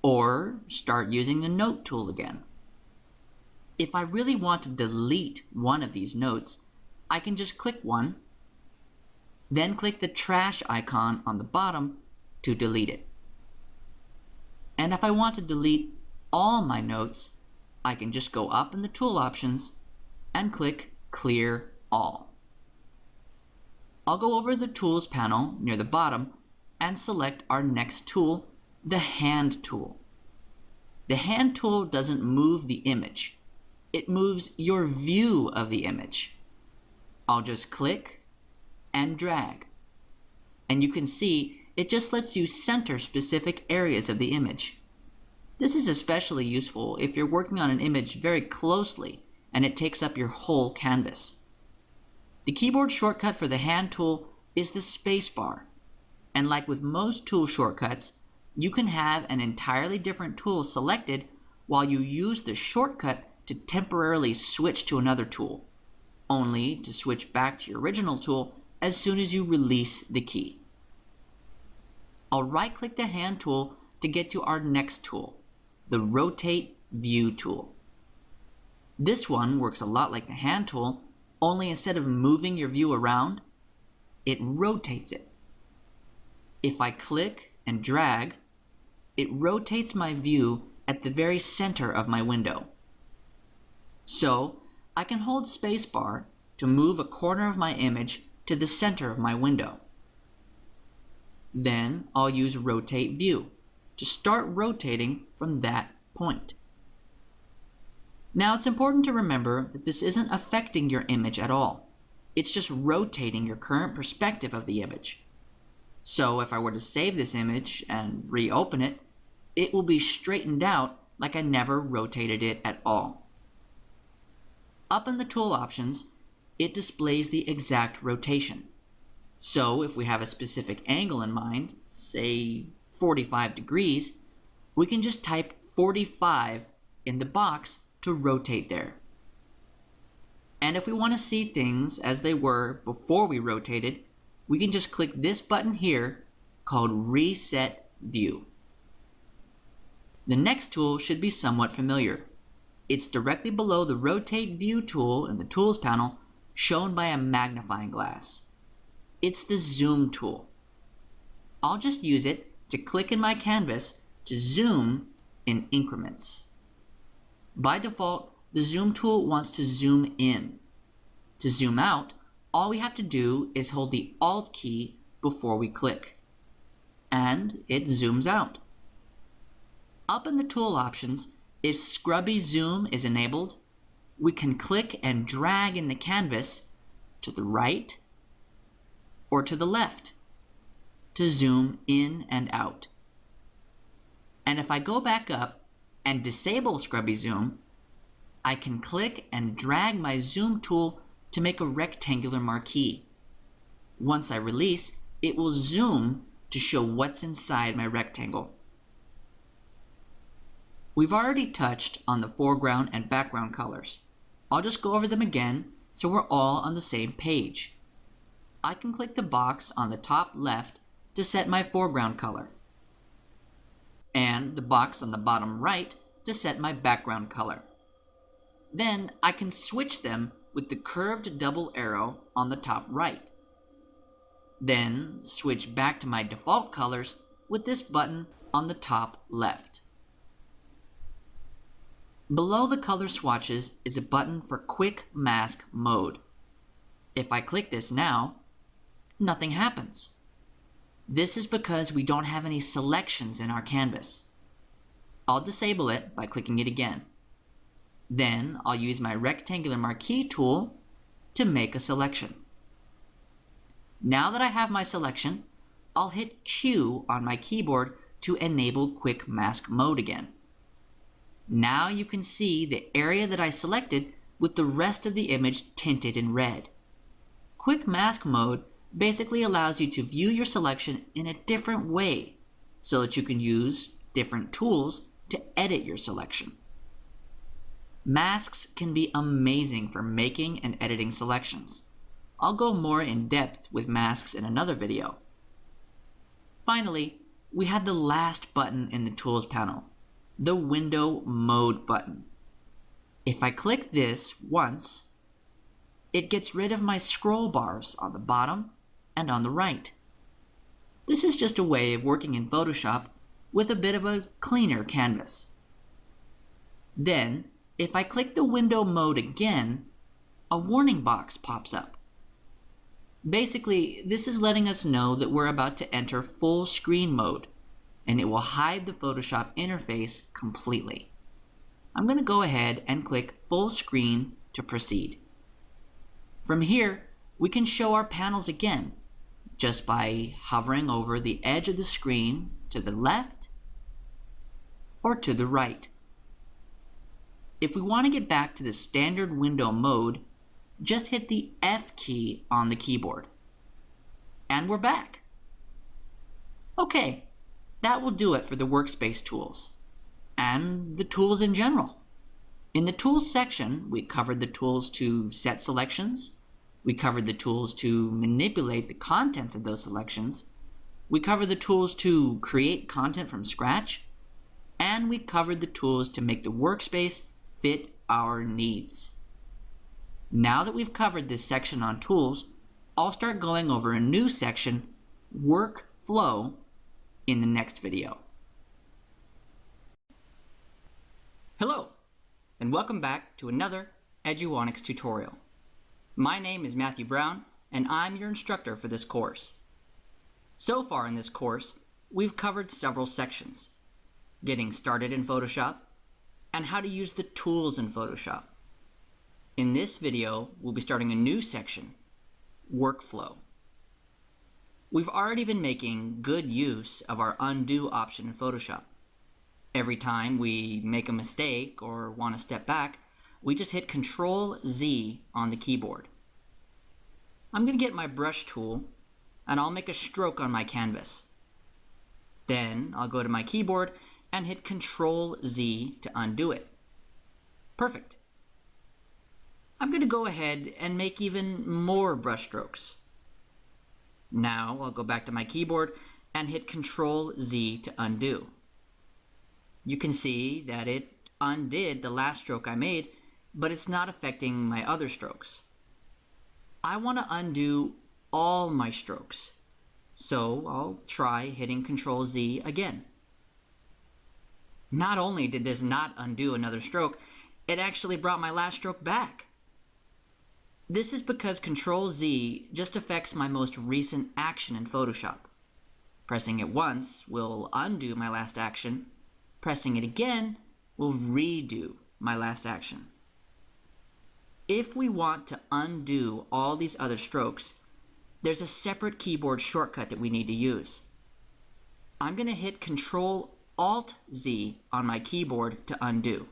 or start using the Note tool again. If I really want to delete one of these notes, I can just click one, then click the trash icon on the bottom to delete it. And if I want to delete all my notes, I can just go up in the tool options and click Clear All. I'll go over the Tools panel near the bottom and select our next tool, the Hand tool. The Hand tool doesn't move the image. It moves your view of the image. I'll just click and drag. And you can see it just lets you center specific areas of the image. This is especially useful if you're working on an image very closely and it takes up your whole canvas. The keyboard shortcut for the Hand tool is the spacebar. And like with most tool shortcuts, you can have an entirely different tool selected while you use the shortcut to temporarily switch to another tool, only to switch back to your original tool as soon as you release the key. I'll right-click the Hand tool to get to our next tool, the Rotate View tool. This one works a lot like the Hand tool, only instead of moving your view around, it rotates it. If I click and drag, it rotates my view at the very center of my window. So I can hold spacebar to move a corner of my image to the center of my window. Then I'll use Rotate View to start rotating from that point. Now it's important to remember that this isn't affecting your image at all. It's just rotating your current perspective of the image. So if I were to save this image and reopen it, it will be straightened out like I never rotated it at all. Up in the tool options, it displays the exact rotation. So if we have a specific angle in mind, say 45 degrees, we can just type 45 in the box to rotate there. And if we want to see things as they were before we rotated, we can just click this button here called Reset View. The next tool should be somewhat familiar. It's directly below the Rotate View tool in the Tools panel, shown by a magnifying glass. It's the Zoom tool. I'll just use it to click in my canvas to zoom in increments. By default, the Zoom tool wants to zoom in. To zoom out, all we have to do is hold the Alt key before we click, and it zooms out. Up in the tool options, if Scrubby Zoom is enabled, we can click and drag in the canvas to the right or to the left to zoom in and out. And if I go back up and disable Scrubby Zoom, I can click and drag my Zoom tool to make a rectangular marquee. Once I release, it will zoom to show what's inside my rectangle. We've already touched on the foreground and background colors. I'll just go over them again so we're all on the same page. I can click the box on the top left to set my foreground color, and the box on the bottom right to set my background color. Then I can switch them with the curved double arrow on the top right. Then switch back to my default colors with this button on the top left. Below the color swatches is a button for Quick Mask Mode. If I click this now, nothing happens. This is because we don't have any selections in our canvas. I'll disable it by clicking it again. Then I'll use my rectangular marquee tool to make a selection. Now that I have my selection, I'll hit Q on my keyboard to enable Quick Mask Mode again. Now you can see the area that I selected with the rest of the image tinted in red. Quick Mask Mode basically allows you to view your selection in a different way so that you can use different tools to edit your selection. Masks can be amazing for making and editing selections. I'll go more in depth with masks in another video. Finally, we have the last button in the Tools panel, the Window Mode button. If I click this once, it gets rid of my scroll bars on the bottom and on the right. This is just a way of working in Photoshop with a bit of a cleaner canvas. Then, if I click the Window Mode again, a warning box pops up. Basically, this is letting us know that we're about to enter full screen mode, and it will hide the Photoshop interface completely. I'm going to go ahead and click Full Screen to proceed. From here, we can show our panels again, just by hovering over the edge of the screen to the left or to the right. If we want to get back to the standard window mode, just hit the F key on the keyboard. And we're back. Okay, that will do it for the workspace tools, and the tools in general. In the tools section, we covered the tools to set selections, we covered the tools to manipulate the contents of those selections, we covered the tools to create content from scratch, and we covered the tools to make the workspace fit our needs. Now that we've covered this section on tools, I'll start going over a new section, Workflow, in the next video. Hello, and welcome back to another Eduonics tutorial. My name is Matthew Brown, and I'm your instructor for this course. So far in this course, we've covered several sections: getting started in Photoshop, and how to use the tools in Photoshop. In this video, we'll be starting a new section, Workflow. We've already been making good use of our undo option in Photoshop. Every time we make a mistake or want to step back, we just hit Control-Z on the keyboard. I'm going to get my brush tool and I'll make a stroke on my canvas. Then I'll go to my keyboard and hit Control-Z to undo it. Perfect. I'm going to go ahead and make even more brush strokes. Now I'll go back to my keyboard and hit Control-Z to undo. You can see that it undid the last stroke I made, but it's not affecting my other strokes. I want to undo all my strokes, so I'll try hitting Control-Z again. Not only did this not undo another stroke, it actually brought my last stroke back. This is because Control-Z just affects my most recent action in Photoshop. Pressing it once will undo my last action. Pressing it again will redo my last action. If we want to undo all these other strokes, there's a separate keyboard shortcut that we need to use. I'm going to hit Control-Alt-Z on my keyboard to undo.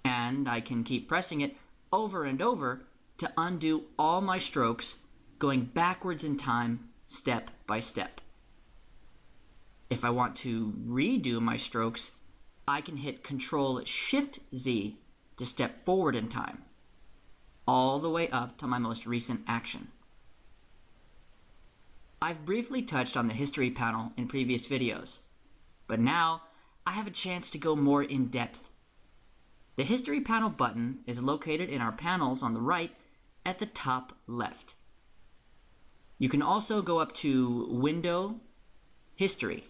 And I can keep pressing it over and over to undo all my strokes, going backwards in time, step by step. If I want to redo my strokes, I can hit Control-Shift-Z to step forward in time, all the way up to my most recent action. I've briefly touched on the history panel in previous videos, but now I have a chance to go more in depth. The history panel button is located in our panels on the right at the top left. You can also go up to Window, History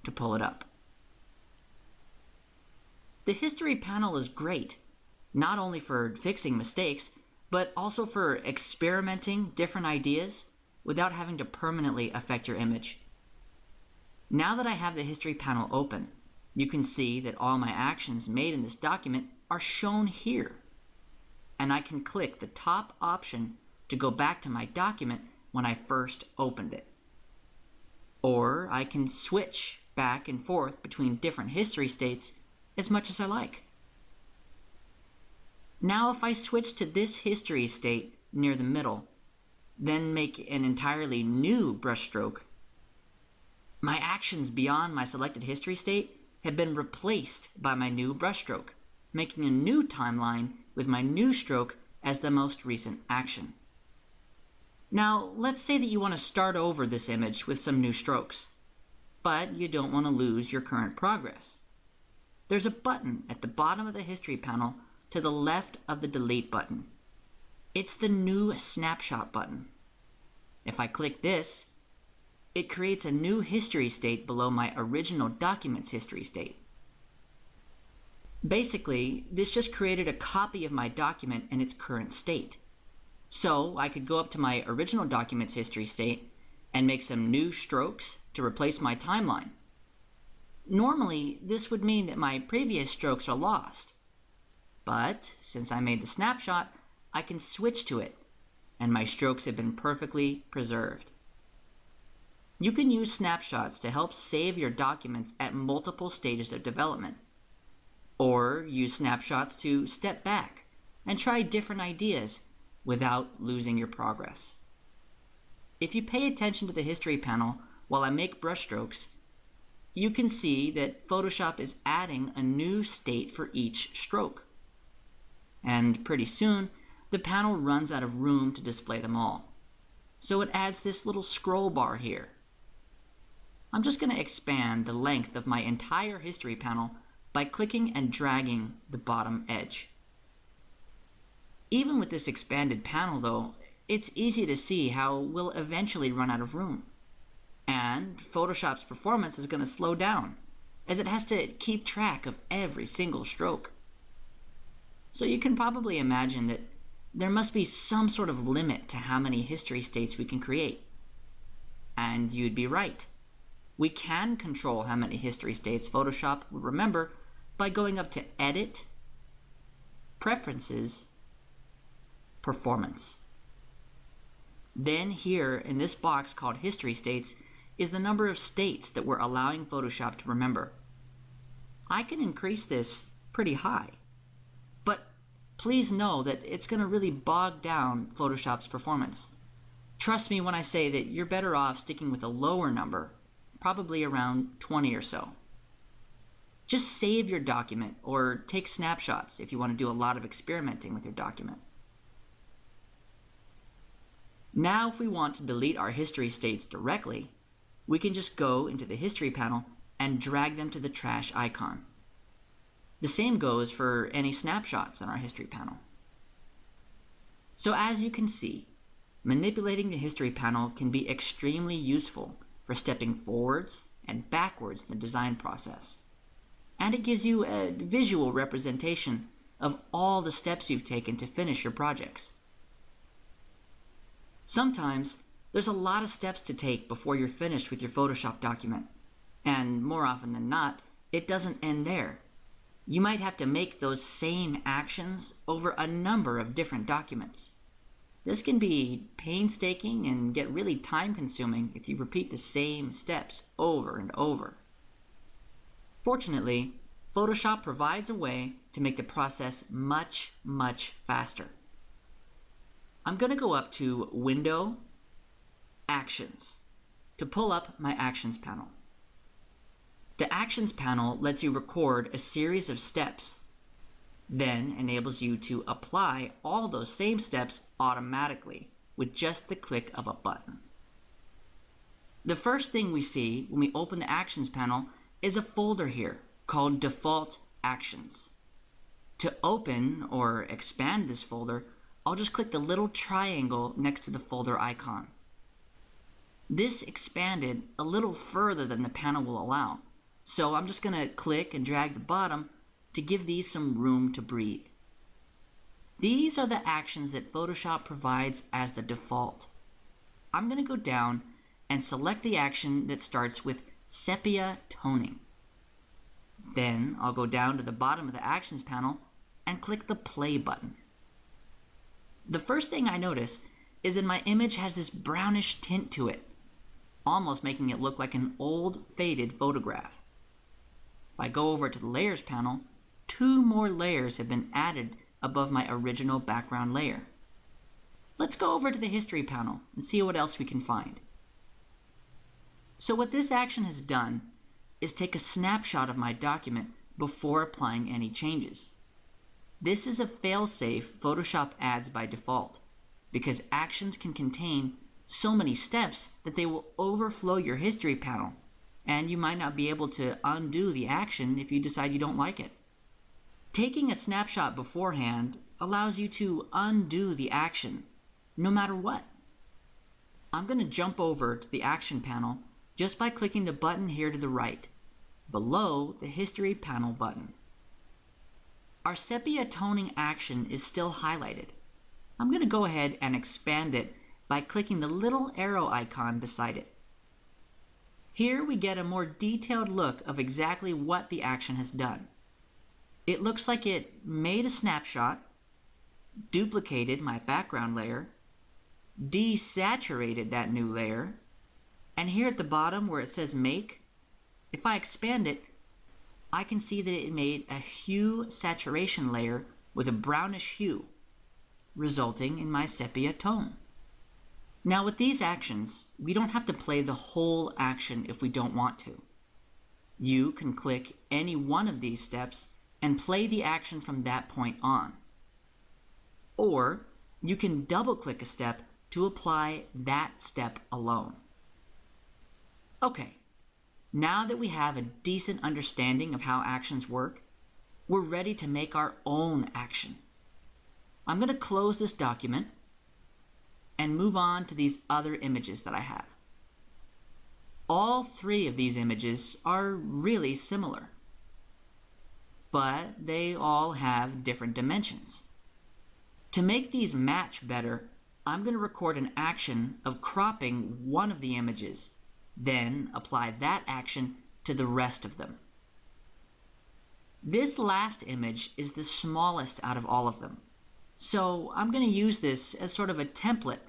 to pull it up. The history panel is great, not only for fixing mistakes, but also for experimenting different ideas without having to permanently affect your image. Now that I have the history panel open, you can see that all my actions made in this document are shown here. And I can click the top option to go back to my document when I first opened it. Or I can switch back and forth between different history states as much as I like. Now if I switch to this history state near the middle, then make an entirely new brushstroke, my actions beyond my selected history state have been replaced by my new brushstroke, making a new timeline with my new stroke as the most recent action. Now, let's say that you want to start over this image with some new strokes, but you don't want to lose your current progress. There's a button at the bottom of the history panel to the left of the delete button. It's the new snapshot button. If I click this, it creates a new history state below my original document's history state. Basically, this just created a copy of my document in its current state. So I could go up to my original document's history state and make some new strokes to replace my timeline. Normally, this would mean that my previous strokes are lost. But since I made the snapshot, I can switch to it, and my strokes have been perfectly preserved. You can use snapshots to help save your documents at multiple stages of development. Or use snapshots to step back and try different ideas without losing your progress. If you pay attention to the history panel while I make brushstrokes, you can see that Photoshop is adding a new state for each stroke. And pretty soon, the panel runs out of room to display them all. So it adds this little scroll bar here. I'm just going to expand the length of my entire history panel by clicking and dragging the bottom edge. Even with this expanded panel though, it's easy to see how we'll eventually run out of room. And Photoshop's performance is going to slow down, as it has to keep track of every single stroke. So you can probably imagine that there must be some sort of limit to how many history states we can create. And you'd be right. We can control how many history states Photoshop will remember by going up to Edit, Preferences, Performance. Then here in this box called History States is the number of states that we're allowing Photoshop to remember. I can increase this pretty high, but please know that it's going to really bog down Photoshop's performance. Trust me when I say that you're better off sticking with a lower number, probably around 20 or so. Just save your document or take snapshots if you want to do a lot of experimenting with your document. Now, if we want to delete our history states directly, we can just go into the History panel and drag them to the trash icon. The same goes for any snapshots on our History panel. So as you can see, manipulating the History panel can be extremely useful for stepping forwards and backwards in the design process. And it gives you a visual representation of all the steps you've taken to finish your projects. Sometimes there's a lot of steps to take before you're finished with your Photoshop document, and more often than not, it doesn't end there. You might have to make those same actions over a number of different documents. This can be painstaking and get really time-consuming if you repeat the same steps over and over. Fortunately, Photoshop provides a way to make the process much, much faster. I'm going to go up to Window, Actions, to pull up my Actions panel. The Actions panel lets you record a series of steps, then enables you to apply all those same steps automatically with just the click of a button. The first thing we see when we open the Actions panel is a folder here called Default Actions. To open or expand this folder, I'll just click the little triangle next to the folder icon. This expanded a little further than the panel will allow, so I'm just going to click and drag the bottom to give these some room to breathe. These are the actions that Photoshop provides as the default. I'm going to go down and select the action that starts with sepia toning. Then I'll go down to the bottom of the Actions panel and click the play button. The first thing I notice is that my image has this brownish tint to it, almost making it look like an old faded photograph. If I go over to the Layers panel, 2 more layers have been added above my original background layer. Let's go over to the History panel and see what else we can find. So what this action has done is take a snapshot of my document before applying any changes. This is a fail-safe Photoshop adds by default, because actions can contain so many steps that they will overflow your History panel, and you might not be able to undo the action if you decide you don't like it. Taking a snapshot beforehand allows you to undo the action, no matter what. I'm going to jump over to the Action panel just by clicking the button here to the right, below the History panel button. Our sepia toning action is still highlighted. I'm going to go ahead and expand it by clicking the little arrow icon beside it. Here we get a more detailed look of exactly what the action has done. It looks like it made a snapshot, duplicated my background layer, desaturated that new layer, and here at the bottom where it says Make, if I expand it, I can see that it made a hue saturation layer with a brownish hue, resulting in my sepia tone. Now with these actions, we don't have to play the whole action if we don't want to. You can click any one of these steps and play the action from that point on. Or you can double-click a step to apply that step alone. Okay, now that we have a decent understanding of how actions work, we're ready to make our own action. I'm going to close this document and move on to these other images that I have. All 3 of these images are really similar, but they all have different dimensions. To make these match better, I'm going to record an action of cropping one of the images, then apply that action to the rest of them. This last image is the smallest out of all of them, so I'm going to use this as sort of a template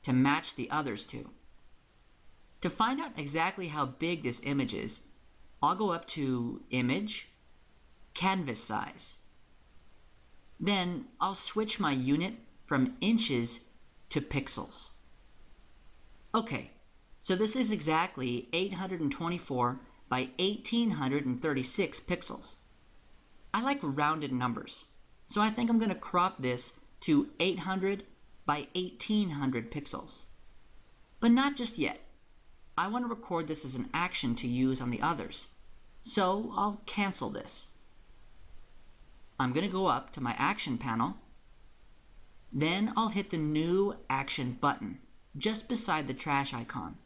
to match the others to. To find out exactly how big this image is, I'll go up to Image, Canvas Size. Then I'll switch my unit from inches to pixels. Okay, so this is exactly 824 by 1836 pixels. I like rounded numbers, so I think I'm going to crop this to 800 by 1800 pixels. But not just yet. I want to record this as an action to use on the others, so I'll cancel this. I'm going to go up to my action panel, then I'll hit the new action button just beside the trash icon.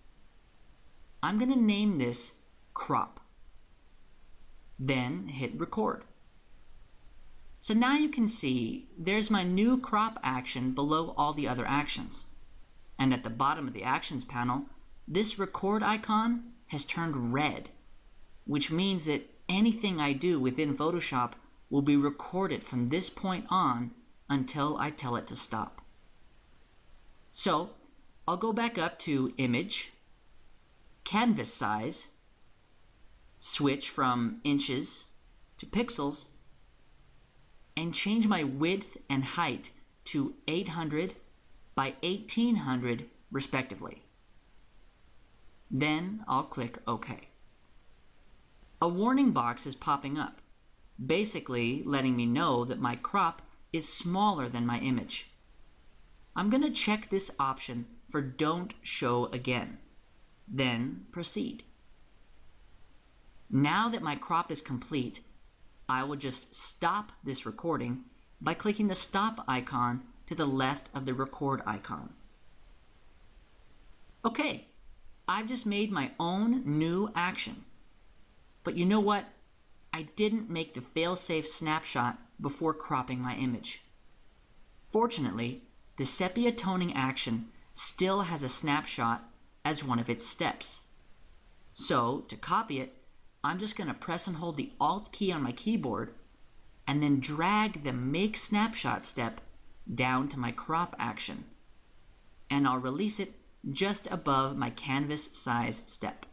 I'm going to name this crop, then hit record. So now you can see there's my new crop action below all the other actions. And at the bottom of the actions panel, this record icon has turned red, which means that anything I do within Photoshop will be recorded from this point on until I tell it to stop. So I'll go back up to Image, Canvas Size, switch from inches to pixels, and change my width and height to 800 by 1800 respectively. Then I'll click OK. A warning box is popping up, basically letting me know that my crop is smaller than my image. I'm going to check this option for Don't Show Again, then proceed. Now that my crop is complete, I will just stop this recording by clicking the stop icon to the left of the record icon. Okay, I've just made my own new action. But you know what? I didn't make the fail-safe snapshot before cropping my image. Fortunately, the sepia toning action still has a snapshot as one of its steps. So, to copy it, I'm just going to press and hold the Alt key on my keyboard and then drag the Make Snapshot step down to my crop action. And I'll release it just above my canvas size step.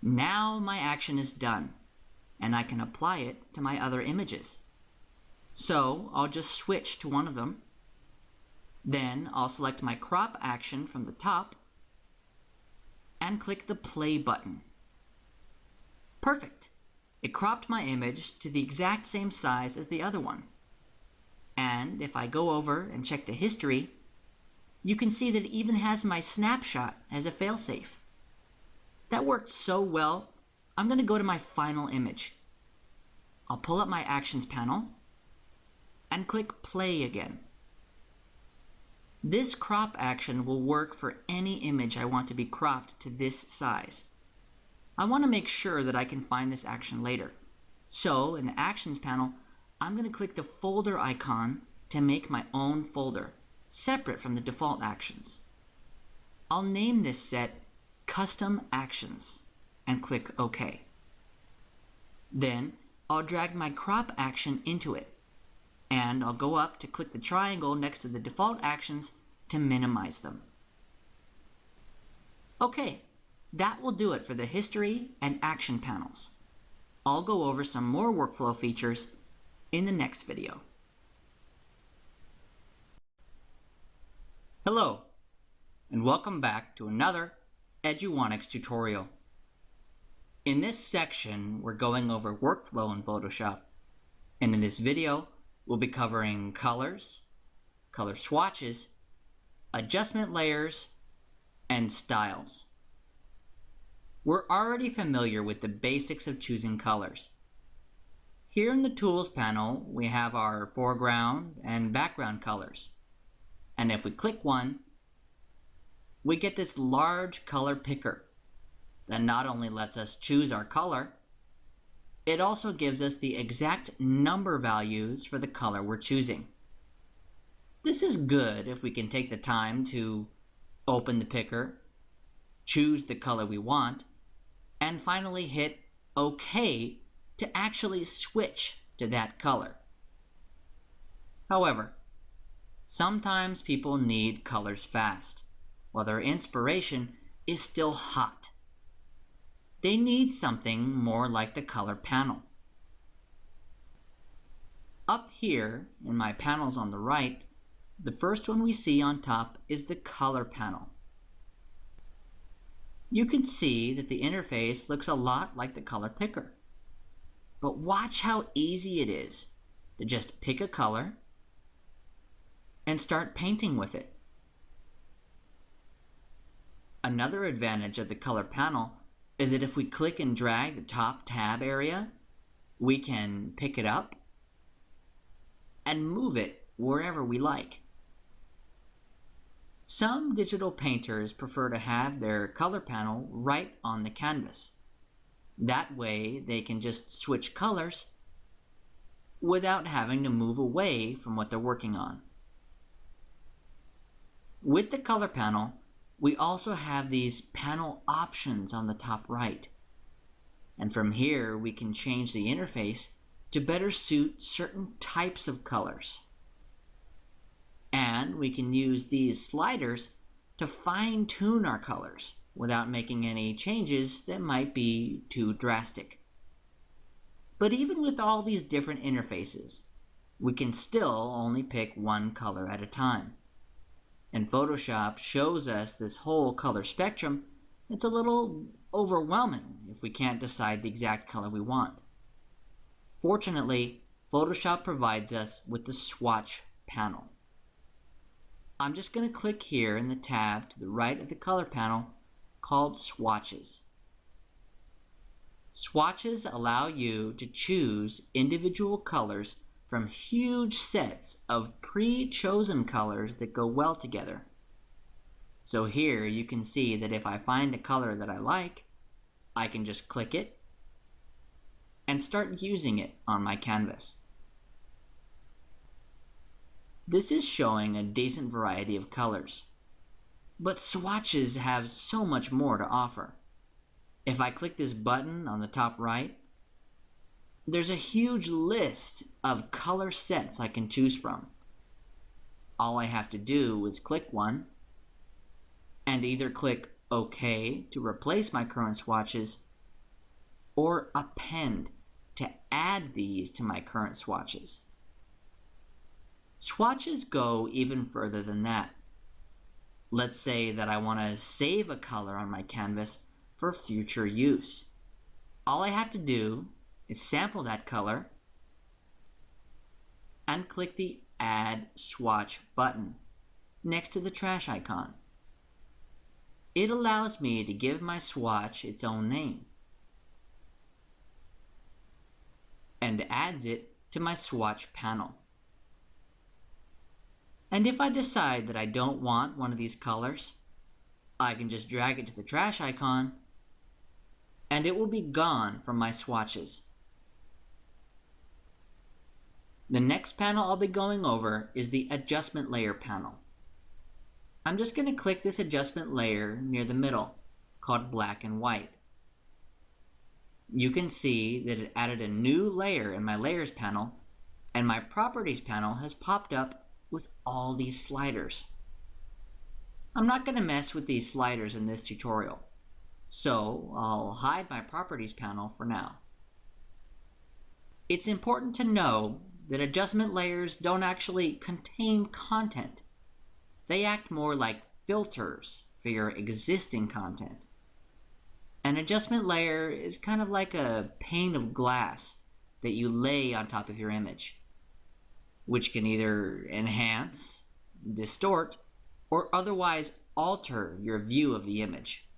Now my action is done, and I can apply it to my other images. So I'll just switch to one of them. Then I'll select my crop action from the top and click the play button. Perfect! It cropped my image to the exact same size as the other one. And if I go over and check the history, you can see that it even has my snapshot as a failsafe. That worked so well, I'm going to go to my final image. I'll pull up my Actions panel and click Play again. This crop action will work for any image I want to be cropped to this size. I want to make sure that I can find this action later. So in the Actions panel, I'm going to click the folder icon to make my own folder, separate from the default actions. I'll name this set Custom Actions and click OK. Then I'll drag my crop action into it, and I'll go up to click the triangle next to the default actions to minimize them. Okay, that will do it for the history and action panels. I'll go over some more workflow features in the next video. Hello, and welcome back to another Eduonics tutorial. In this section, we're going over workflow in Photoshop, and in this video, we'll be covering colors, color swatches, adjustment layers, and styles. We're already familiar with the basics of choosing colors. Here in the Tools panel, we have our foreground and background colors. And if we click one, we get this large color picker that not only lets us choose our color, it also gives us the exact number values for the color we're choosing. This is good if we can take the time to open the picker, choose the color we want, and finally hit OK to actually switch to that color. However, sometimes people need colors fast, while their inspiration is still hot. They need something more like the color panel. Up here in my panels on the right, the first one we see on top is the color panel. You can see that the interface looks a lot like the color picker. But watch how easy it is to just pick a color and start painting with it. Another advantage of the color panel is that if we click and drag the top tab area, we can pick it up and move it wherever we like. Some digital painters prefer to have their color panel right on the canvas. That way they can just switch colors without having to move away from what they're working on. With the color panel, we also have these panel options on the top right. And from here, we can change the interface to better suit certain types of colors. And we can use these sliders to fine-tune our colors without making any changes that might be too drastic. But even with all these different interfaces, we can still only pick one color at a time. And Photoshop shows us this whole color spectrum. It's a little overwhelming if we can't decide the exact color we want. Fortunately, Photoshop provides us with the swatch panel. I'm just going to click here in the tab to the right of the color panel called Swatches. Swatches allow you to choose individual colors from huge sets of pre-chosen colors that go well together. So here you can see that if I find a color that I like, I can just click it and start using it on my canvas. This is showing a decent variety of colors, but swatches have so much more to offer. If I click this button on the top right, there's a huge list of color sets I can choose from. All I have to do is click one and either click OK to replace my current swatches or append to add these to my current swatches. Swatches go even further than that. Let's say that I want to save a color on my canvas for future use. All I have to do is sample that color and click the Add Swatch button next to the trash icon. It allows me to give my swatch its own name and adds it to my swatch panel. And if I decide that I don't want one of these colors, I can just drag it to the trash icon and it will be gone from my swatches. The next panel I'll be going over is the Adjustment Layer panel. I'm just going to click this adjustment layer near the middle, called Black and White. You can see that it added a new layer in my Layers panel, and my Properties panel has popped up with all these sliders. I'm not going to mess with these sliders in this tutorial, so I'll hide my Properties panel for now. It's important to know that adjustment layers don't actually contain content. They act more like filters for your existing content. An adjustment layer is kind of like a pane of glass that you lay on top of your image, which can either enhance, distort, or otherwise alter your view of the image.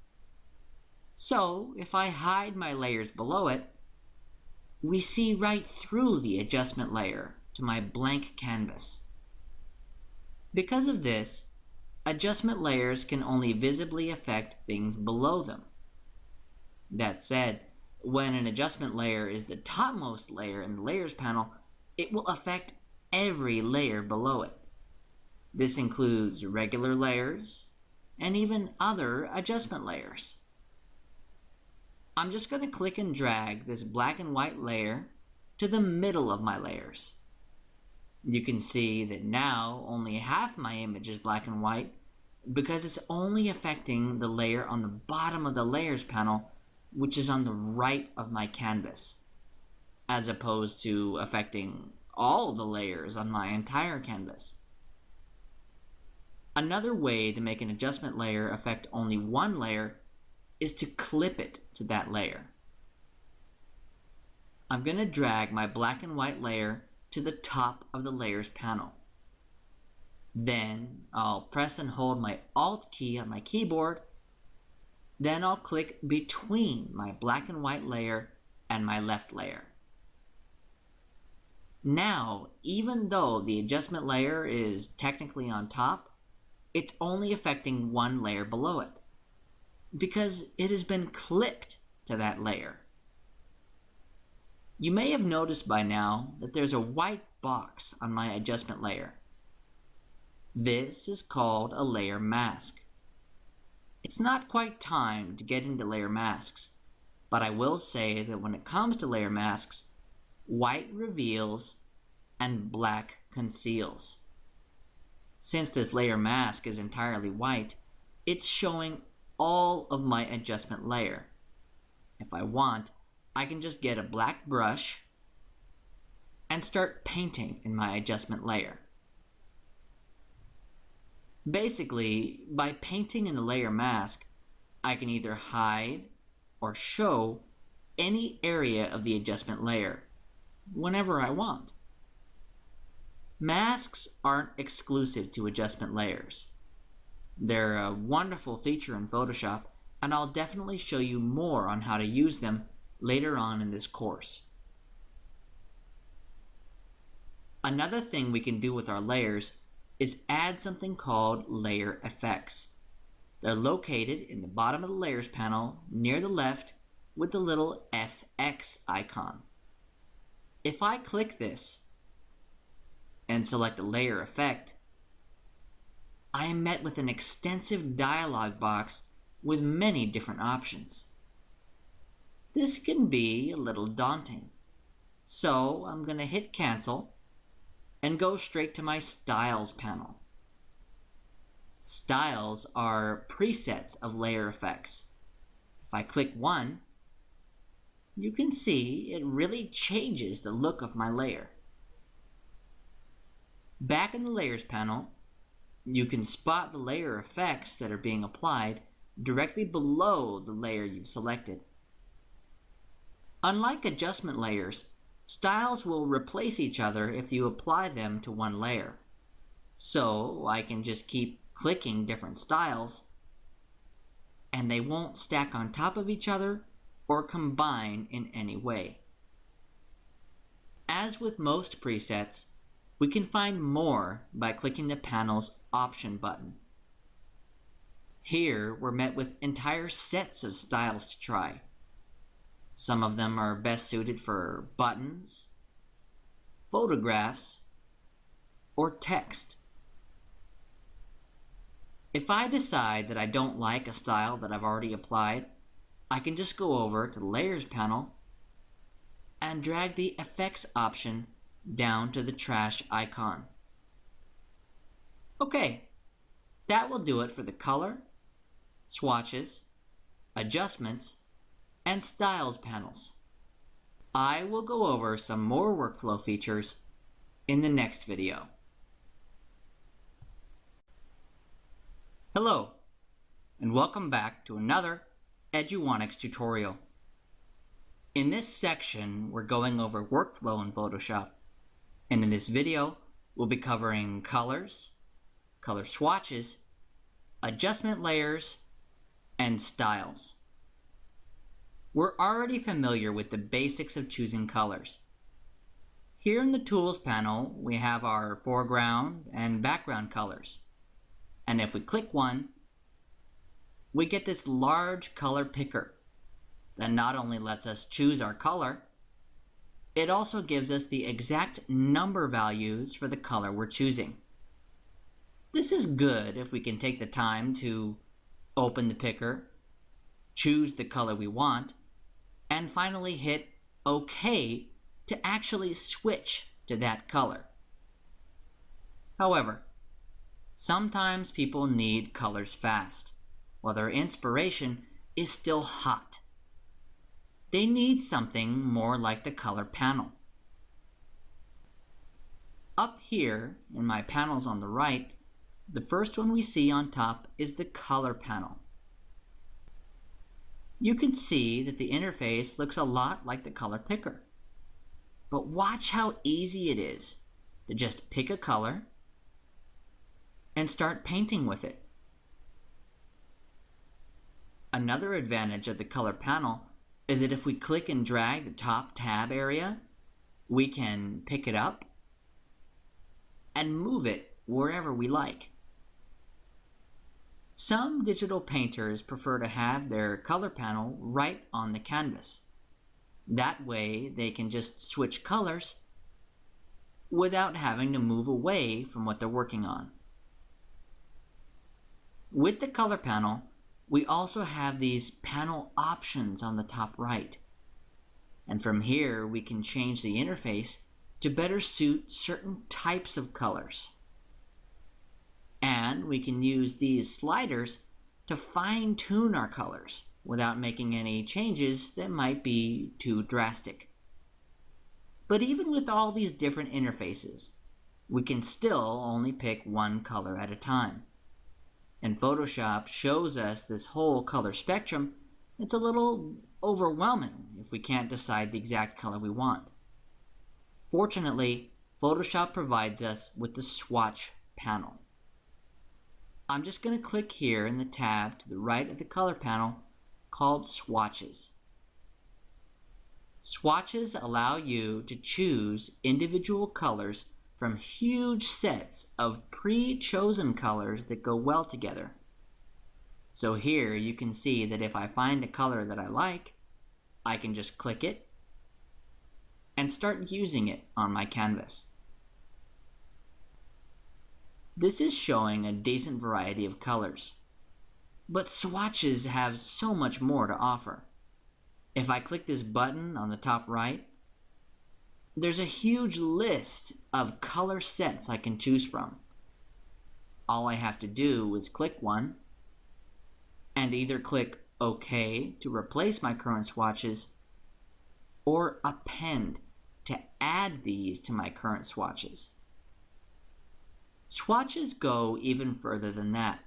So, if I hide my layers below it, we see right through the adjustment layer to my blank canvas. Because of this, adjustment layers can only visibly affect things below them. That said, when an adjustment layer is the topmost layer in the Layers panel, it will affect every layer below it. This includes regular layers and even other adjustment layers. I'm just going to click and drag this black and white layer to the middle of my layers. You can see that now only half my image is black and white because it's only affecting the layer on the bottom of the Layers panel, which is on the right of my canvas, as opposed to affecting all the layers on my entire canvas. Another way to make an adjustment layer affect only one layer is to clip it to that layer. I'm going to drag my black and white layer to the top of the layers panel. Then I'll press and hold my Alt key on my keyboard. Then I'll click between my black and white layer and my left layer. Now, even though the adjustment layer is technically on top, it's only affecting one layer below it, because it has been clipped to that layer. You may have noticed by now that there's a white box on my adjustment layer. This is called a layer mask. It's not quite time to get into layer masks, but I will say that when it comes to layer masks, white reveals and black conceals. Since this layer mask is entirely white, it's showing all of my adjustment layer. If I want, I can just get a black brush and start painting in my adjustment layer. Basically, by painting in the layer mask, I can either hide or show any area of the adjustment layer whenever I want. Masks aren't exclusive to adjustment layers. They're a wonderful feature in Photoshop, and I'll definitely show you more on how to use them later on in this course. Another thing we can do with our layers is add something called layer effects. They're located in the bottom of the layers panel near the left with the little FX icon. If I click this and select a layer effect, I am met with an extensive dialog box with many different options. This can be a little daunting, so I'm going to hit cancel and go straight to my Styles panel. Styles are presets of layer effects. If I click one, you can see it really changes the look of my layer. Back in the Layers panel, you can spot the layer effects that are being applied directly below the layer you've selected. Unlike adjustment layers, styles will replace each other if you apply them to one layer. So I can just keep clicking different styles, and they won't stack on top of each other or combine in any way. As with most presets, we can find more by clicking the panel's Option button. Here we're met with entire sets of styles to try. Some of them are best suited for buttons, photographs, or text. If I decide that I don't like a style that I've already applied, I can just go over to the Layers panel and drag the Effects option down to the trash icon. Okay, that will do it for the color, swatches, adjustments, and styles panels. I will go over some more workflow features in the next video. Hello, and welcome back to another Eduonics tutorial. In this section, we're going over workflow in Photoshop, and in this video, we'll be covering colors, color swatches, adjustment layers, and styles. We're already familiar with the basics of choosing colors. Here in the Tools panel, we have our foreground and background colors. And if we click one, we get this large color picker that not only lets us choose our color, it also gives us the exact number values for the color we're choosing. This is good if we can take the time to open the picker, choose the color we want, and finally hit OK to actually switch to that color. However, sometimes people need colors fast, while their inspiration is still hot. They need something more like the color panel. Up here in my panels on the right, the first one we see on top is the color panel. You can see that the interface looks a lot like the color picker. But watch how easy it is to just pick a color and start painting with it. Another advantage of the color panel is that if we click and drag the top tab area, we can pick it up and move it wherever we like. Some digital painters prefer to have their color panel right on the canvas. That way they can just switch colors without having to move away from what they're working on. With the color panel, we also have these panel options on the top right. And from here, we can change the interface to better suit certain types of colors. And we can use these sliders to fine-tune our colors without making any changes that might be too drastic. But even with all these different interfaces, we can still only pick one color at a time. And Photoshop shows us this whole color spectrum. It's a little overwhelming if we can't decide the exact color we want. Fortunately, Photoshop provides us with the swatch panel. I'm just going to click here in the tab to the right of the color panel called swatches. Swatches allow you to choose individual colors from huge sets of pre-chosen colors that go well together. So here you can see that if I find a color that I like, I can just click it and start using it on my canvas. This is showing a decent variety of colors, but swatches have so much more to offer. If I click this button on the top right, there's a huge list of color sets I can choose from. All I have to do is click one and either click OK to replace my current swatches or append to add these to my current swatches. Swatches go even further than that.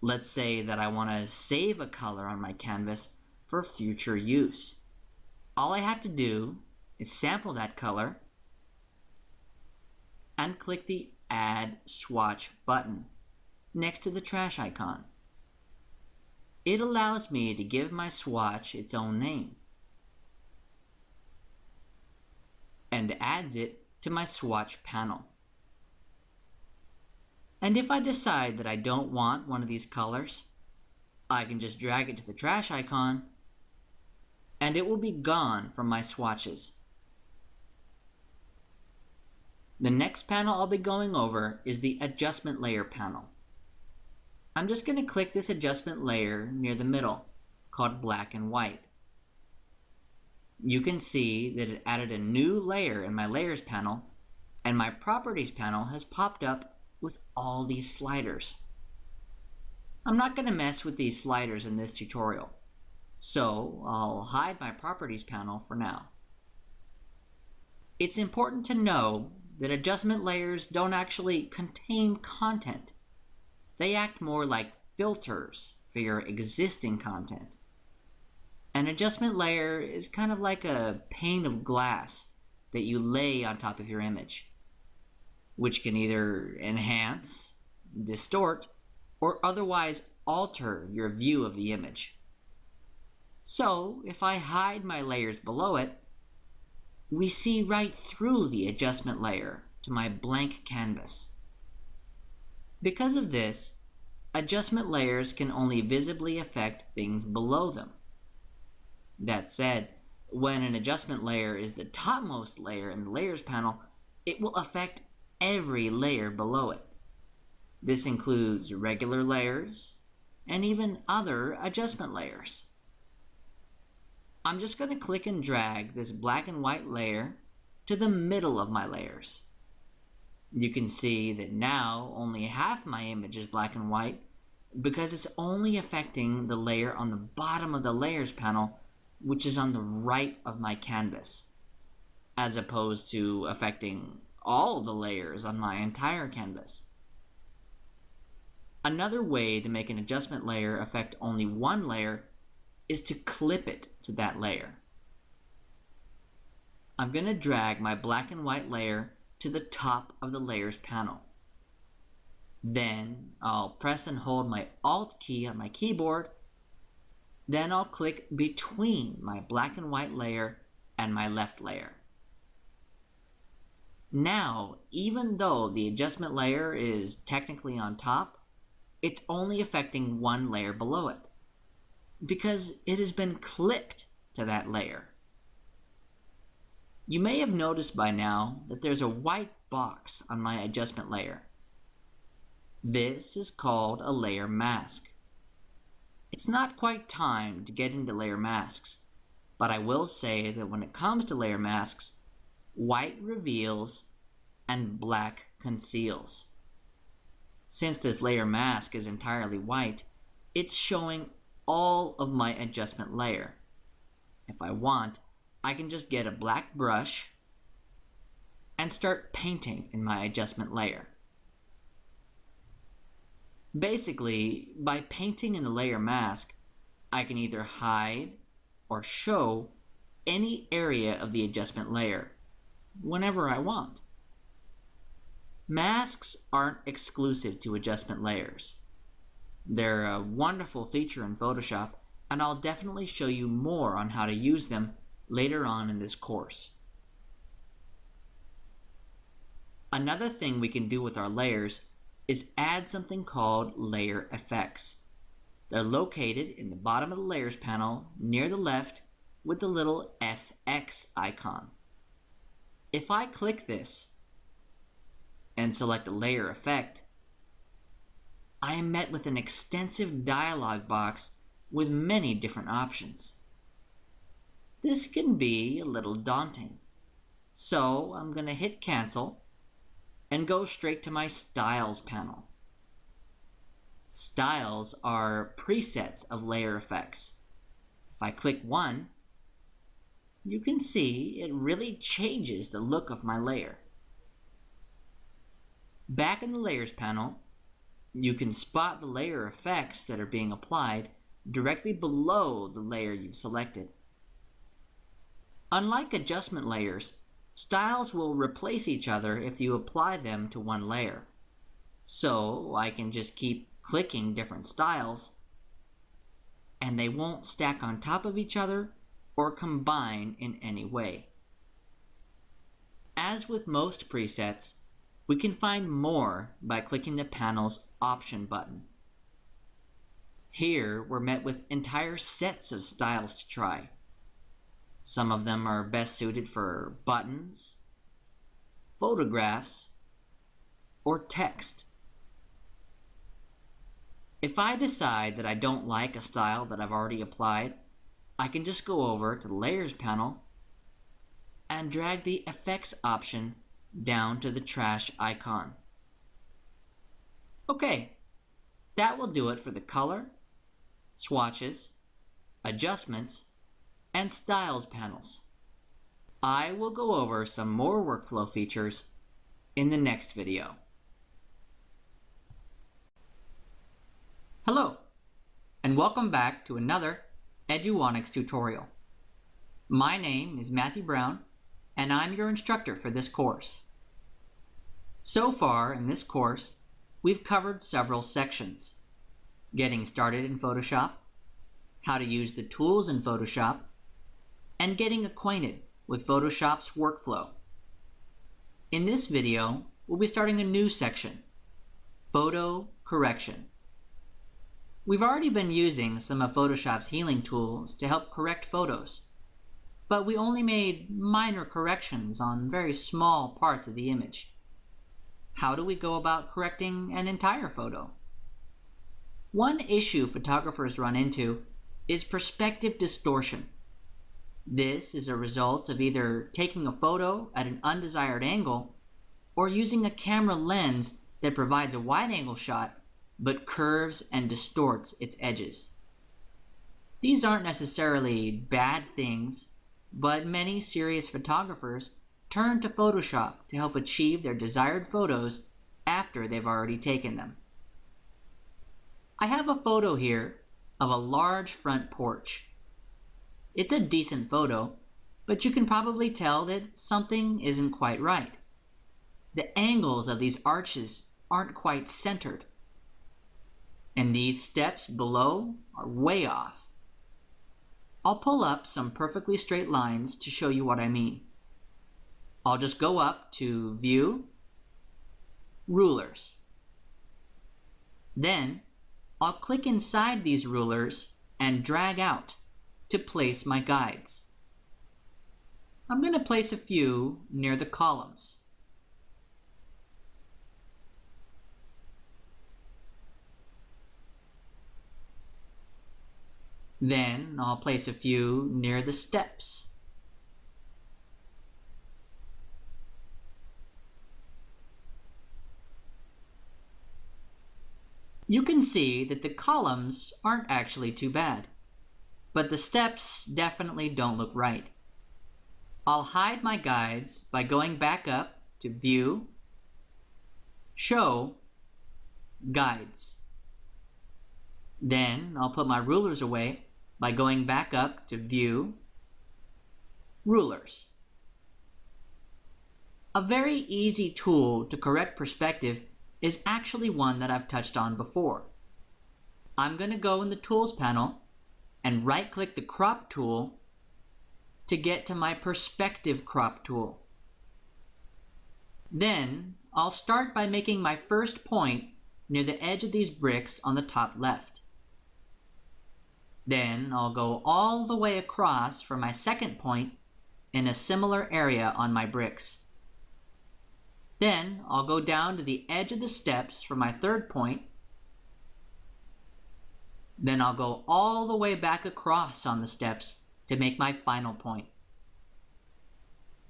Let's say that I want to save a color on my canvas for future use. All I have to do is sample that color and click the Add Swatch button next to the trash icon. It allows me to give my swatch its own name and adds it to my swatch panel. And if I decide that I don't want one of these colors, I can just drag it to the trash icon and it will be gone from my swatches. The next panel I'll be going over is the adjustment layer panel. I'm just going to click this adjustment layer near the middle, called black and white. You can see that it added a new layer in my layers panel, and my properties panel has popped up with all these sliders. I'm not going to mess with these sliders in this tutorial, so I'll hide my properties panel for now. It's important to know that adjustment layers don't actually contain content. They act more like filters for your existing content. An adjustment layer is kind of like a pane of glass that you lay on top of your image, which can either enhance, distort, or otherwise alter your view of the image. So, if I hide my layers below it, we see right through the adjustment layer to my blank canvas. Because of this, adjustment layers can only visibly affect things below them. That said, when an adjustment layer is the topmost layer in the layers panel, it will affect every layer below it. This includes regular layers and even other adjustment layers. I'm just going to click and drag this black and white layer to the middle of my layers. You can see that now only half my image is black and white because it's only affecting the layer on the bottom of the layers panel, which is on the right of my canvas, as opposed to affecting all the layers on my entire canvas. Another way to make an adjustment layer affect only one layer is to clip it to that layer. I'm going to drag my black and white layer to the top of the Layers panel. Then I'll press and hold my Alt key on my keyboard. Then I'll click between my black and white layer and my left layer. Now, even though the adjustment layer is technically on top, it's only affecting one layer below it, because it has been clipped to that layer. You may have noticed by now that there's a white box on my adjustment layer. This is called a layer mask. It's not quite time to get into layer masks, but I will say that when it comes to layer masks, white reveals and black conceals. Since this layer mask is entirely white, it's showing all of my adjustment layer. If I want, I can just get a black brush and start painting in my adjustment layer. Basically, by painting in the layer mask, I can either hide or show any area of the adjustment layer whenever I want. Masks aren't exclusive to adjustment layers. They're a wonderful feature in Photoshop, and I'll definitely show you more on how to use them later on in this course. Another thing we can do with our layers is add something called layer effects. They're located in the bottom of the Layers panel near the left with the little FX icon. If I click this and select a layer effect, I am met with an extensive dialog box with many different options. This can be a little daunting, so I'm going to hit cancel and go straight to my Styles panel. Styles are presets of layer effects. If I click one, you can see it really changes the look of my layer. Back in the Layers panel, you can spot the layer effects that are being applied directly below the layer you've selected. Unlike adjustment layers, styles will replace each other if you apply them to one layer. So I can just keep clicking different styles, and they won't stack on top of each other or combine in any way. As with most presets, we can find more by clicking the panel's Option button. Here we're met with entire sets of styles to try. Some of them are best suited for buttons, photographs, or text. If I decide that I don't like a style that I've already applied, I can just go over to the Layers panel and drag the Effects option down to the trash icon. Okay, that will do it for the color, swatches, adjustments, and styles panels. I will go over some more workflow features in the next video. Hello, and welcome back to another Eduonics tutorial. My name is Matthew Brown, and I'm your instructor for this course. So far in this course, we've covered several sections: getting started in Photoshop, how to use the tools in Photoshop, and getting acquainted with Photoshop's workflow. In this video, we'll be starting a new section, Photo Correction. We've already been using some of Photoshop's healing tools to help correct photos, but we only made minor corrections on very small parts of the image. How do we go about correcting an entire photo? One issue photographers run into is perspective distortion. This is a result of either taking a photo at an undesired angle or using a camera lens that provides a wide-angle shot but curves and distorts its edges. These aren't necessarily bad things, but many serious photographers turn to Photoshop to help achieve their desired photos after they've already taken them. I have a photo here of a large front porch It's a decent photo, but you can probably tell that something isn't quite right. The angles of these arches aren't quite centered. And these steps below are way off. I'll pull up some perfectly straight lines to show you what I mean. I'll just go up to View, Rulers. Then I'll click inside these rulers and drag out to place my guides. I'm going to place a few near the columns. Then I'll place a few near the steps. You can see that the columns aren't actually too bad, but the steps definitely don't look right. I'll hide my guides by going back up to View, Show, Guides. Then I'll put my rulers away by going back up to View, Rulers. A very easy tool to correct perspective is actually one that I've touched on before. I'm going to go in the Tools panel and right-click the Crop tool to get to my Perspective Crop tool. Then I'll start by making my first point near the edge of these bricks on the top left. Then I'll go all the way across for my second point in a similar area on my bricks. Then I'll go down to the edge of the steps for my third point. Then I'll go all the way back across on the steps to make my final point.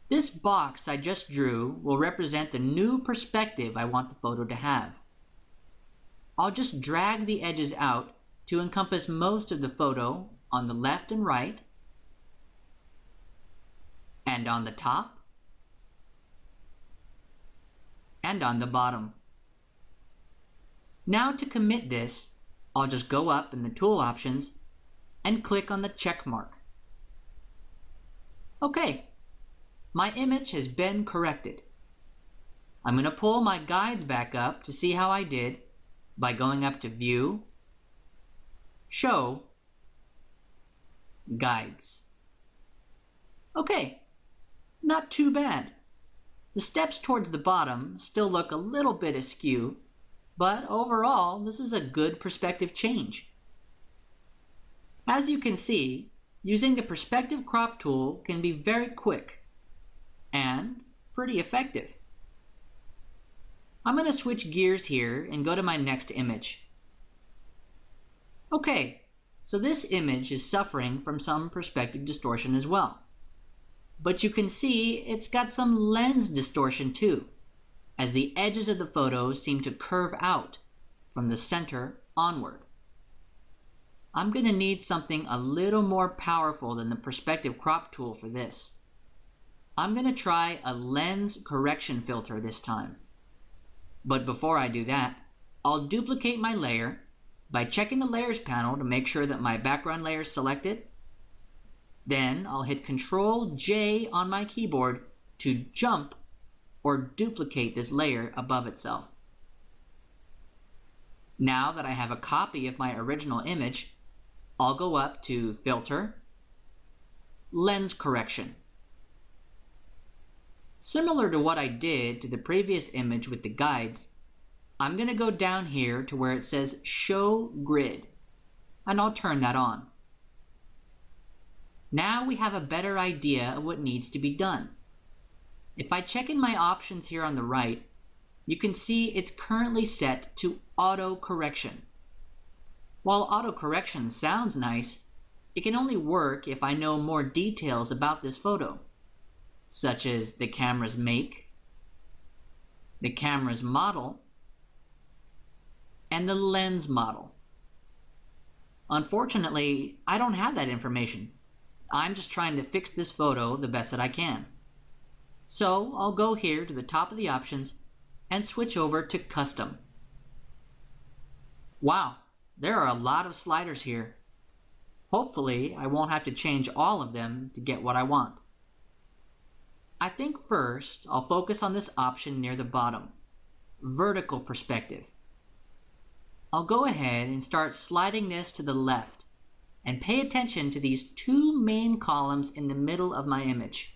This box I just drew will represent the new perspective I want the photo to have. I'll just drag the edges out to encompass most of the photo on the left and right, and on the top, and on the bottom. Now to commit this, I'll just go up in the tool options and click on the check mark. Okay, my image has been corrected. I'm going to pull my guides back up to see how I did by going up to View, Show, Guides. Okay, not too bad. The steps towards the bottom still look a little bit askew, but overall this is a good perspective change. As you can see, using the Perspective Crop tool can be very quick and pretty effective. I'm going to switch gears here and go to my next image. Okay, so this image is suffering from some perspective distortion as well. But you can see it's got some lens distortion too, as the edges of the photo seem to curve out from the center onward. I'm going to need something a little more powerful than the Perspective Crop tool for this. I'm going to try a lens correction filter this time. But before I do that, I'll duplicate my layer by checking the Layers panel to make sure that my background layer is selected. Then I'll hit Ctrl-J on my keyboard to jump or duplicate this layer above itself. Now that I have a copy of my original image, I'll go up to Filter, Lens Correction. Similar to what I did to the previous image with the guides, I'm going to go down here to where it says Show Grid, and I'll turn that on. Now we have a better idea of what needs to be done. If I check in my options here on the right, you can see it's currently set to Auto Correction. While Auto Correction sounds nice, it can only work if I know more details about this photo, such as the camera's make, the camera's model, and the lens model. Unfortunately, I don't have that information. I'm just trying to fix this photo the best that I can. So I'll go here to the top of the options and switch over to Custom. Wow, there are a lot of sliders here. Hopefully, I won't have to change all of them to get what I want. I think first I'll focus on this option near the bottom, vertical perspective. I'll go ahead and start sliding this to the left and pay attention to these two main columns in the middle of my image.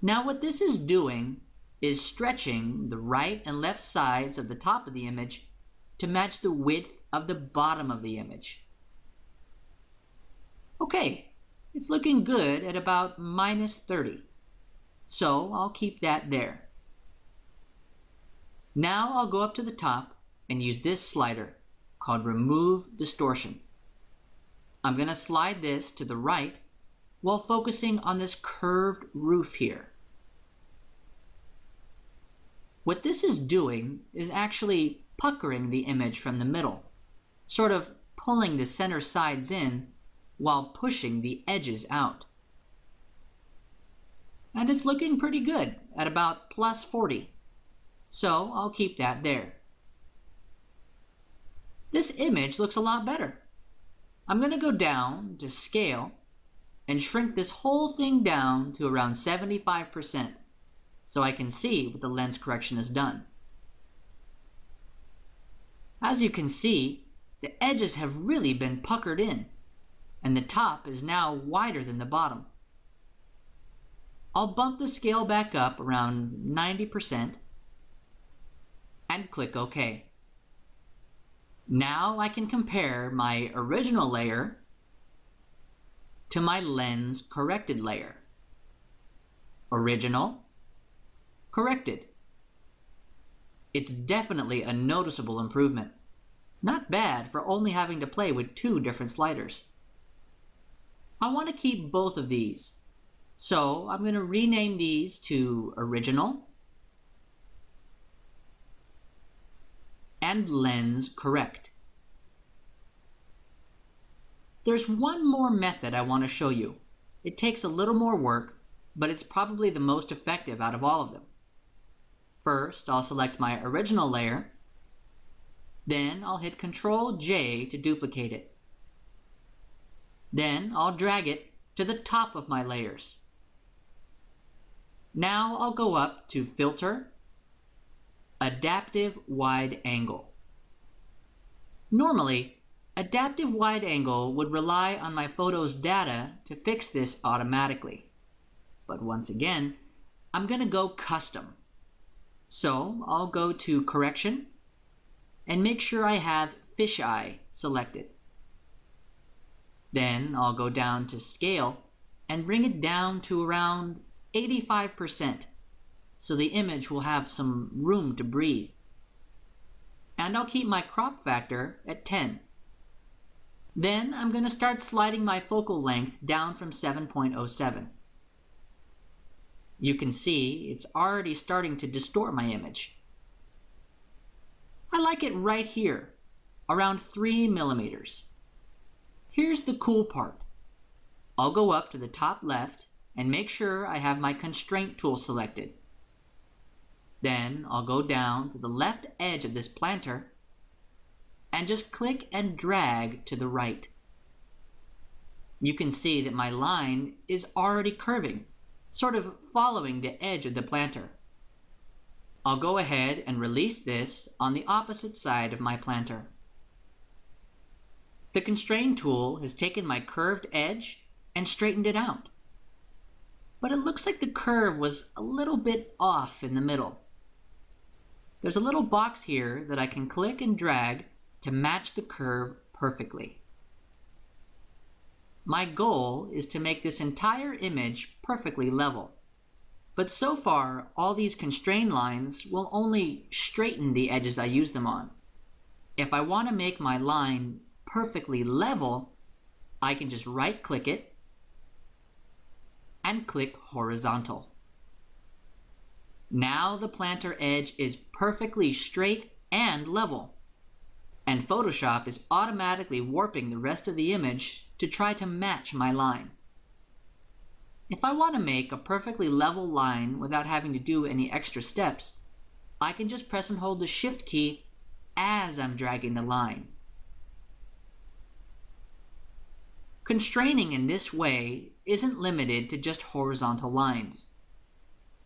Now what this is doing is stretching the right and left sides of the top of the image to match the width of the bottom of the image. Okay, it's looking good at about -30, so I'll keep that there. Now I'll go up to the top and use this slider called Remove Distortion. I'm going to slide this to the right while focusing on this curved roof here. What this is doing is actually puckering the image from the middle, sort of pulling the center sides in while pushing the edges out. And it's looking pretty good at about +40, so I'll keep that there. This image looks a lot better. I'm going to go down to Scale and shrink this whole thing down to around 75% so I can see what the lens correction has done. As you can see, the edges have really been puckered in, and the top is now wider than the bottom. I'll bump the scale back up around 90% and click OK. Now I can compare my original layer to my lens corrected layer. Original, corrected. It's definitely a noticeable improvement. Not bad for only having to play with 2 different sliders. I want to keep both of these, so I'm going to rename these to Original and Lens Correct. There's one more method I want to show you. It takes a little more work, but it's probably the most effective out of all of them. First, I'll select my original layer. Then I'll hit Ctrl-J to duplicate it. Then I'll drag it to the top of my layers. Now I'll go up to Filter, Adaptive Wide Angle. Normally, Adaptive Wide Angle would rely on my photo's data to fix this automatically. But once again, I'm going to go custom. So I'll go to Correction and make sure I have Fisheye selected. Then I'll go down to Scale and bring it down to around 85% so the image will have some room to breathe. And I'll keep my crop factor at 10. Then I'm going to start sliding my focal length down from 7.07. You can see it's already starting to distort my image. I like it right here, around 3 millimeters. Here's the cool part. I'll go up to the top left and make sure I have my constraint tool selected. Then I'll go down to the left edge of this planter and just click and drag to the right. You can see that my line is already curving, sort of following the edge of the planter. I'll go ahead and release this on the opposite side of my planter. The constrain tool has taken my curved edge and straightened it out. But it looks like the curve was a little bit off in the middle. There's a little box here that I can click and drag to match the curve perfectly. My goal is to make this entire image perfectly level. But so far, all these constrained lines will only straighten the edges I use them on. If I want to make my line perfectly level, I can just right-click it and click Horizontal. Now the planter edge is perfectly straight and level, and Photoshop is automatically warping the rest of the image to try to match my line. If I want to make a perfectly level line without having to do any extra steps, I can just press and hold the Shift key as I'm dragging the line. Constraining in this way isn't limited to just horizontal lines.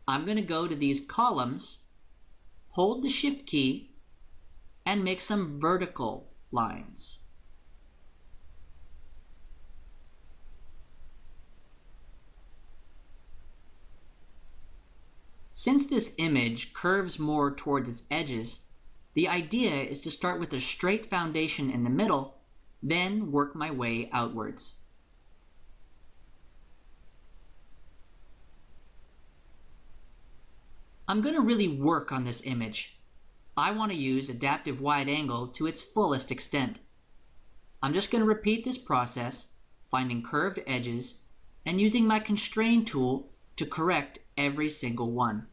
I'm going to go to these columns, hold the Shift key, and make some vertical lines. Since this image curves more towards its edges, the idea is to start with a straight foundation in the middle, then work my way outwards. I'm going to really work on this image. I want to use adaptive wide angle to its fullest extent. I'm just going to repeat this process, finding curved edges, and using my constrain tool to correct every single one.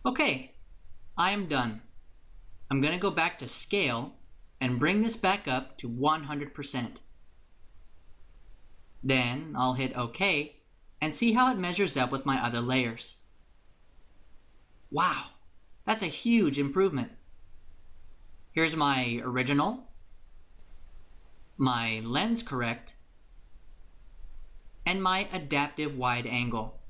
Okay, I am done. I'm going to go back to scale and bring this back up to 100%. Then I'll hit OK and see how it measures up with my other layers. Wow, that's a huge improvement. Here's my original my lens correct, and my adaptive wide angle.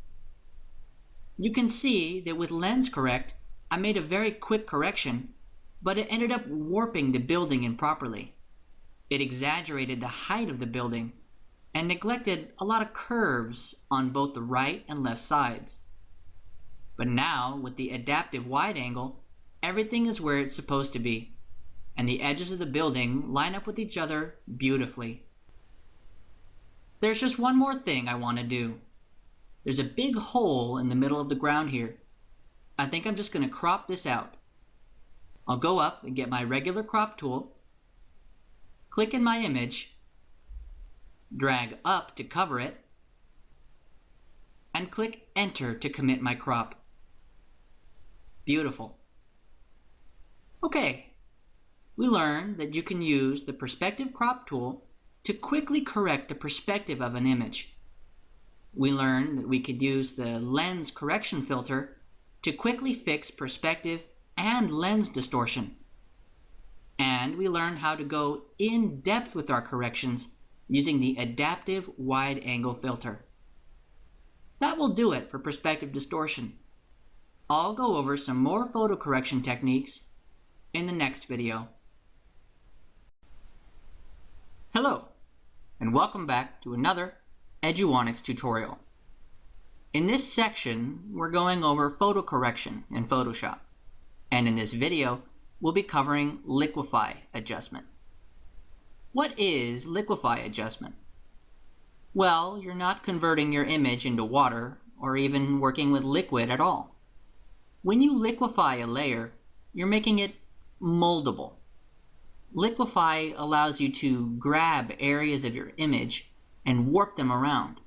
You can see that with lens correct, I made a very quick correction, but it ended up warping the building improperly. It exaggerated the height of the building and neglected a lot of curves on both the right and left sides. But now, with the adaptive wide angle, everything is where it's supposed to be, and the edges of the building line up with each other beautifully. There's just one more thing I want to do. There's a big hole in the middle of the ground here. I think I'm just going to crop this out. I'll go up and get my regular crop tool, click in my image, drag up to cover it, and click Enter to commit my crop. Beautiful. Okay, we learned that you can use the perspective crop tool to quickly correct the perspective of an image. We learned that we could use the lens correction filter to quickly fix perspective and lens distortion. And we learned how to go in depth with our corrections using the adaptive wide angle filter. That will do it for perspective distortion. I'll go over some more photo correction techniques in the next video. Hello, and welcome back to another Eduonics tutorial. In this section, we're going over photo correction in Photoshop. And in this video, we'll be covering liquify adjustment. What is liquify adjustment? Well, you're not converting your image into water or even working with liquid at all. When you liquify a layer, you're making it moldable. Liquify allows you to grab areas of your image and warp them around.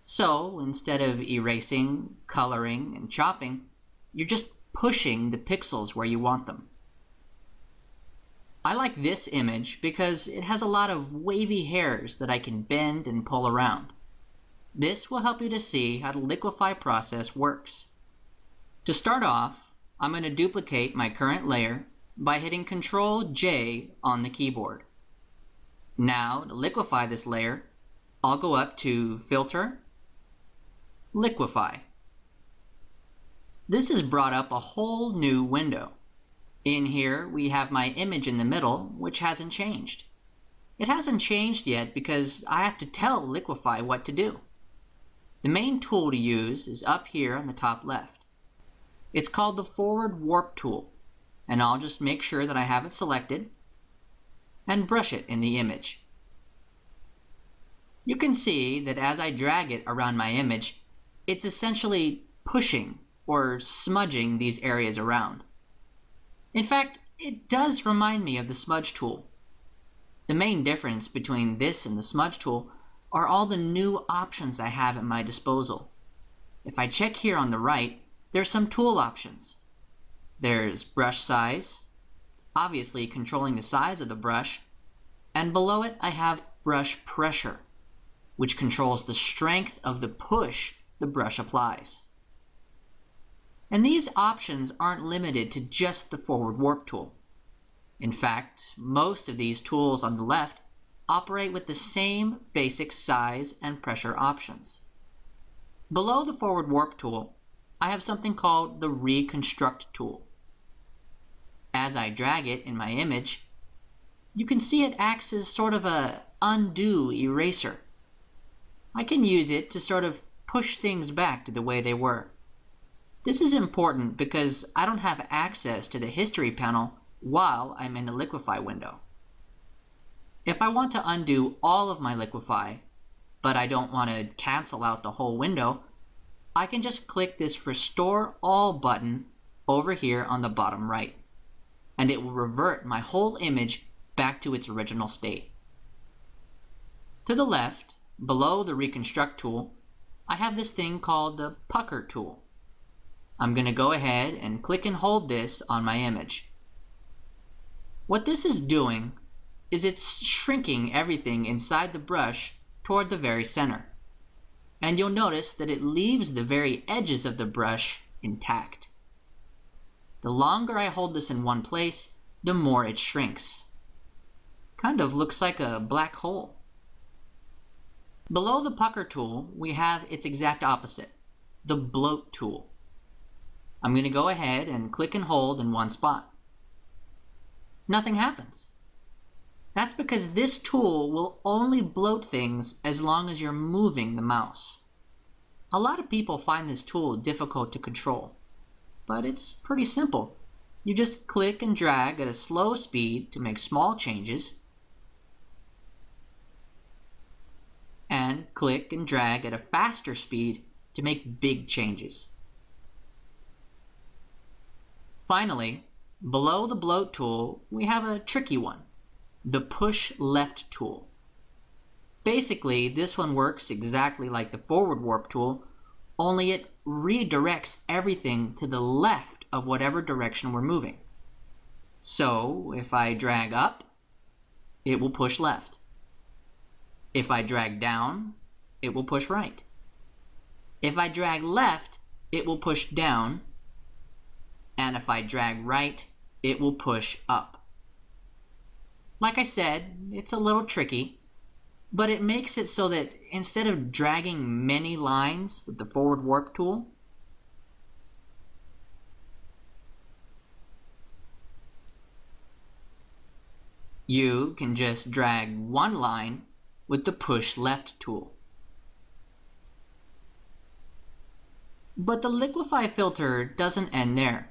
So instead of erasing, coloring, and chopping, you're just pushing the pixels where you want them. I like this image because it has a lot of wavy hairs that I can bend and pull around. This will help you to see how the liquify process works. To start off, I'm going to duplicate my current layer by hitting Ctrl-J on the keyboard. Now, to liquify this layer, I'll go up to Filter, Liquify. This has brought up a whole new window. In here, we have my image in the middle, which hasn't changed. It hasn't changed yet because I have to tell Liquify what to do. The main tool to use is up here on the top left. It's called the Forward Warp tool, and I'll just make sure that I have it selected and brush it in the image. You can see that as I drag it around my image, it's essentially pushing or smudging these areas around. In fact, it does remind me of the smudge tool. The main difference between this and the smudge tool are all the new options I have at my disposal. If I check here on the right, there's some tool options. There's brush size, obviously controlling the size of the brush, and below it I have brush pressure, which controls the strength of the push the brush applies. And these options aren't limited to just the Forward Warp tool. In fact, most of these tools on the left operate with the same basic size and pressure options. Below the Forward Warp tool, I have something called the Reconstruct tool. As I drag it in my image, you can see it acts as sort of a undo eraser. I can use it to sort of push things back to the way they were. This is important because I don't have access to the history panel while I'm in the liquify window. If I want to undo all of my liquify, but I don't want to cancel out the whole window, I can just click this Restore All button over here on the bottom right, and it will revert my whole image back to its original state. To the left, below the Reconstruct tool, I have this thing called the Pucker tool. I'm going to go ahead and click and hold this on my image. What this is doing is it's shrinking everything inside the brush toward the very center. And you'll notice that it leaves the very edges of the brush intact. The longer I hold this in one place, the more it shrinks. Kind of looks like a black hole. Below the pucker tool, we have its exact opposite, the bloat tool. I'm going to go ahead and click and hold in one spot. Nothing happens. That's because this tool will only bloat things as long as you're moving the mouse. A lot of people find this tool difficult to control, but it's pretty simple. You just click and drag at a slow speed to make small changes, and click and drag at a faster speed to make big changes. Finally, below the bloat tool, we have a tricky one, the push left tool. Basically, this one works exactly like the forward warp tool, only it redirects everything to the left of whatever direction we're moving. So, if I drag up, it will push left. If I drag down, it will push right. If I drag left, it will push down. And if I drag right, it will push up. Like I said, it's a little tricky, but it makes it so that instead of dragging many lines with the forward warp tool, you can just drag one line with the push left tool. But the liquefy filter doesn't end there.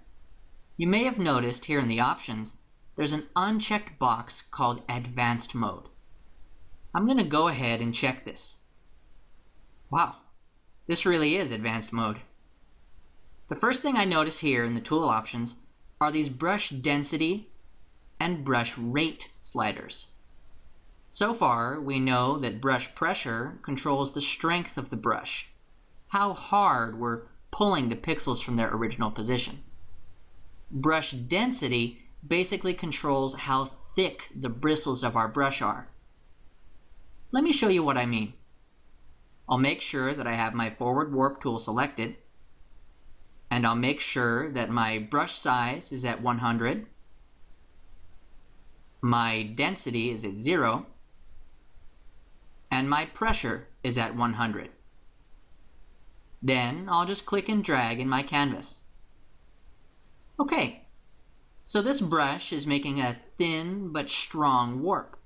You may have noticed here in the options, there's an unchecked box called Advanced Mode. I'm going to go ahead and check this. Wow, this really is Advanced Mode. The first thing I notice here in the tool options are these brush density and brush rate sliders. So far, we know that brush pressure controls the strength of the brush, how hard we're pulling the pixels from their original position. Brush density basically controls how thick the bristles of our brush are. Let me show you what I mean. I'll make sure that I have my forward warp tool selected, and I'll make sure that my brush size is at 100, my density is at 0, and my pressure is at 100. Then I'll just click and drag in my canvas. Okay, so this brush is making a thin but strong warp,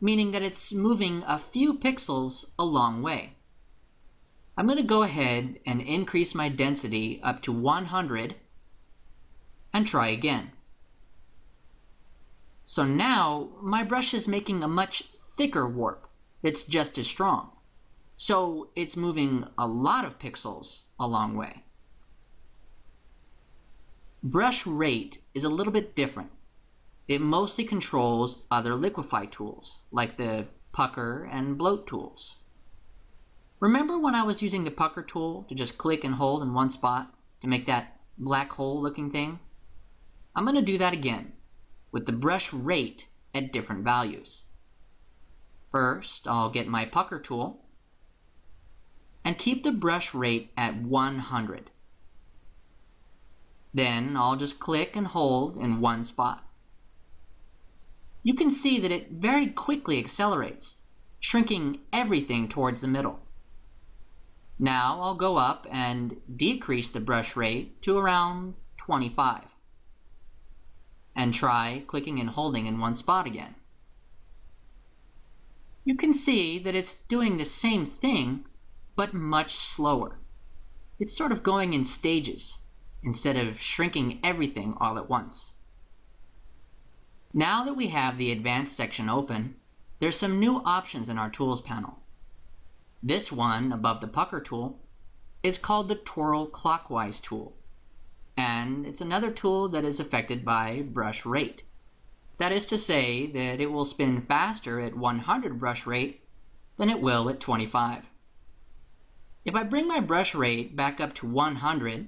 meaning that it's moving a few pixels a long way. I'm going to go ahead and increase my density up to 100 and try again. So now my brush is making a much thicker warp that's just as strong. So it's moving a lot of pixels a long way. Brush rate is a little bit different. It mostly controls other liquefy tools, like the pucker and bloat tools. Remember when I was using the pucker tool to just click and hold in one spot to make that black hole looking thing? I'm going to do that again, with the brush rate at different values. First, I'll get my pucker tool and keep the brush rate at 100. Then I'll just click and hold in one spot. You can see that it very quickly accelerates, shrinking everything towards the middle. Now I'll go up and decrease the brush rate to around 25. And try clicking and holding in one spot again. You can see that it's doing the same thing, but much slower. It's sort of going in stages, instead of shrinking everything all at once. Now that we have the advanced section open, there's some new options in our tools panel. This one above the pucker tool is called the twirl clockwise tool, and it's another tool that is affected by brush rate. That is to say that it will spin faster at 100 brush rate than it will at 25. If I bring my brush rate back up to 100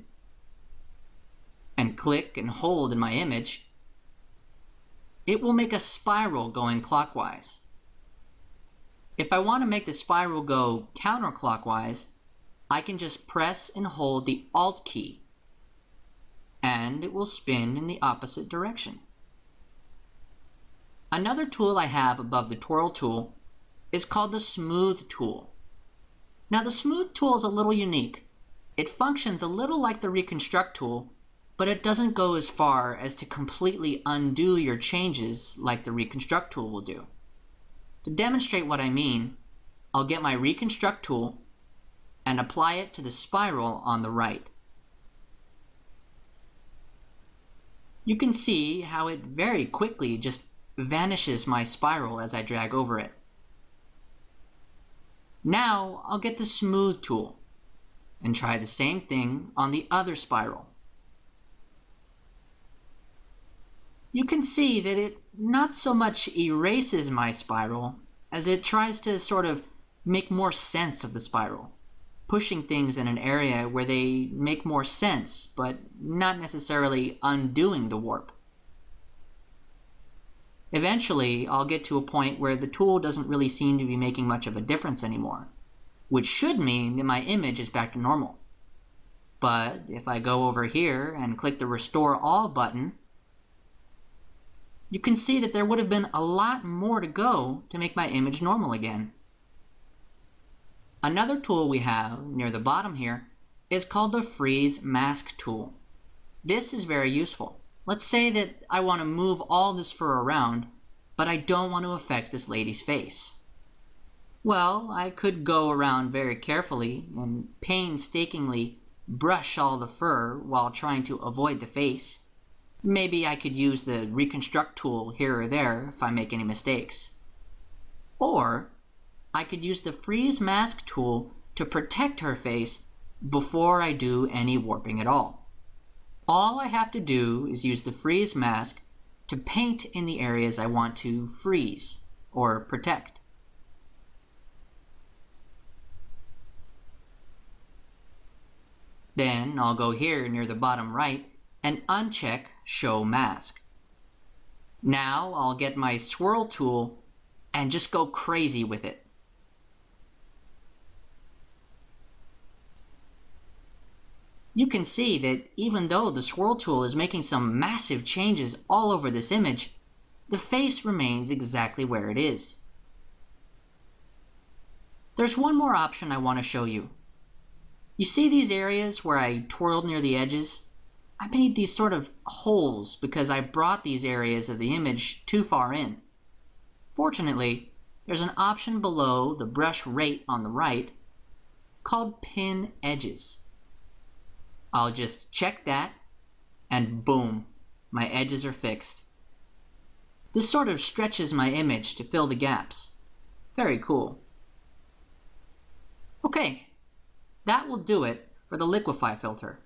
and click and hold in my image, it will make a spiral going clockwise. If I want to make the spiral go counterclockwise, I can just press and hold the Alt key, and it will spin in the opposite direction. Another tool I have above the twirl tool is called the smooth tool. Now the smooth tool is a little unique. It functions a little like the reconstruct tool, but it doesn't go as far as to completely undo your changes like the reconstruct tool will do. To demonstrate what I mean, I'll get my reconstruct tool and apply it to the spiral on the right. You can see how it very quickly just vanishes my spiral as I drag over it. Now I'll get the smooth tool and try the same thing on the other spiral. You can see that it not so much erases my spiral as it tries to sort of make more sense of the spiral, pushing things in an area where they make more sense, but not necessarily undoing the warp. Eventually, I'll get to a point where the tool doesn't really seem to be making much of a difference anymore, which should mean that my image is back to normal. But if I go over here and click the Restore All button, you can see that there would have been a lot more to go to make my image normal again. Another tool we have near the bottom here is called the Freeze Mask tool. This is very useful. Let's say that I want to move all this fur around, but I don't want to affect this lady's face. Well, I could go around very carefully and painstakingly brush all the fur while trying to avoid the face. Maybe I could use the reconstruct tool here or there if I make any mistakes. Or I could use the freeze mask tool to protect her face before I do any warping at all. All I have to do is use the freeze mask to paint in the areas I want to freeze or protect. Then I'll go here near the bottom right and uncheck Show Mask. Now I'll get my swirl tool and just go crazy with it. You can see that even though the swirl tool is making some massive changes all over this image, the face remains exactly where it is. There's one more option I want to show you. You see these areas where I twirled near the edges? I made these sort of holes because I brought these areas of the image too far in. Fortunately, there's an option below the brush rate on the right called Pin Edges. I'll just check that, and boom, my edges are fixed. This sort of stretches my image to fill the gaps. Very cool. Okay, that will do it for the liquify filter.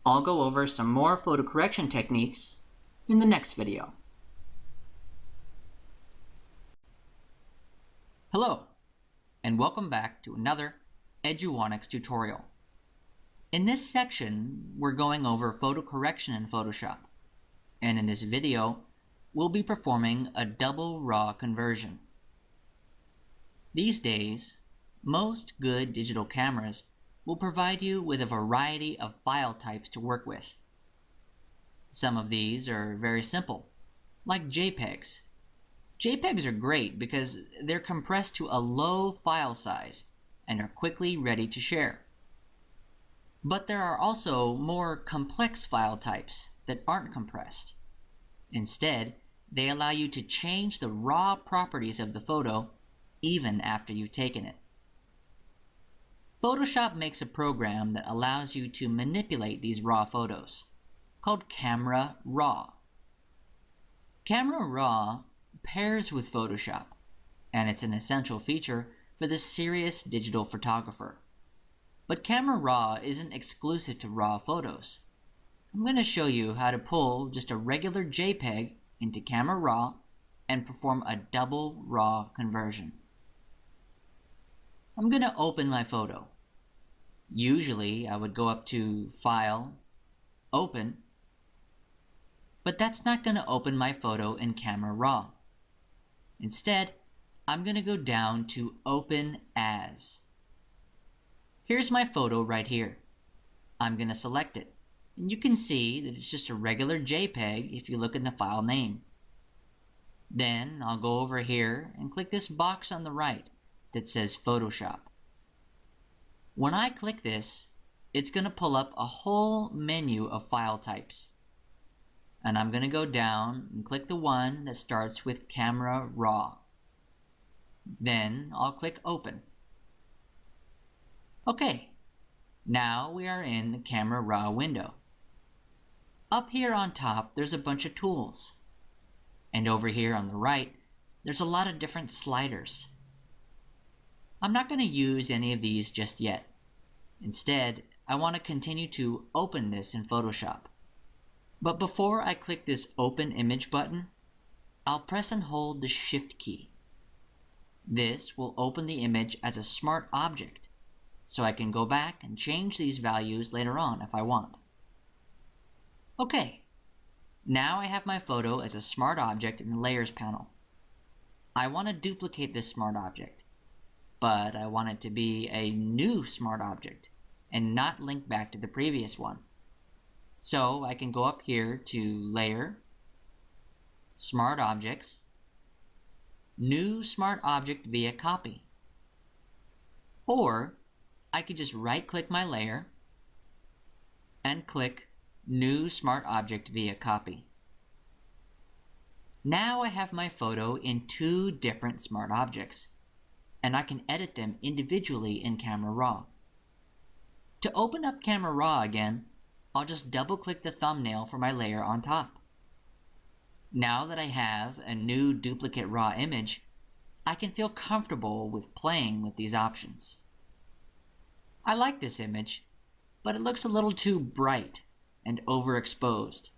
I'll go over some more photo correction techniques in the next video. Hello, and welcome back to another Eduonics tutorial. In this section, we're going over photo correction in Photoshop, and in this video, we'll be performing a double raw conversion. These days, most good digital cameras will provide you with a variety of file types to work with. Some of these are very simple, like JPEGs. JPEGs are great because they're compressed to a low file size and are quickly ready to share. But there are also more complex file types that aren't compressed. Instead, they allow you to change the raw properties of the photo even after you've taken it. Photoshop makes a program that allows you to manipulate these raw photos, called Camera Raw. Camera Raw pairs with Photoshop, and it's an essential feature for the serious digital photographer. But Camera Raw isn't exclusive to raw photos. I'm going to show you how to pull just a regular JPEG into Camera Raw and perform a double raw conversion. I'm going to open my photo. Usually I would go up to File, Open, but that's not going to open my photo in Camera Raw. Instead, I'm going to go down to Open As. Here's my photo right here. I'm going to select it, and you can see that it's just a regular JPEG if you look in the file name. Then I'll go over here and click this box on the right that says Photoshop. When I click this, it's going to pull up a whole menu of file types. And I'm going to go down and click the one that starts with Camera Raw. Then I'll click Open. Okay, now we are in the Camera Raw window. Up here on top, there's a bunch of tools. And over here on the right, there's a lot of different sliders. I'm not going to use any of these just yet. Instead, I want to continue to open this in Photoshop. But before I click this Open Image button, I'll press and hold the Shift key. This will open the image as a smart object, so I can go back and change these values later on if I want. Okay, now I have my photo as a smart object in the Layers panel. I want to duplicate this smart object, but I want it to be a new smart object and not link back to the previous one. So I can go up here to Layer, Smart Objects, New Smart Object via Copy. Or I could just right-click my layer and click New Smart Object via Copy. Now I have my photo in two different smart objects, and I can edit them individually in Camera Raw. To open up Camera Raw again, I'll just double-click the thumbnail for my layer on top. Now that I have a new duplicate raw image, I can feel comfortable with playing with these options. I like this image, but it looks a little too bright and overexposed.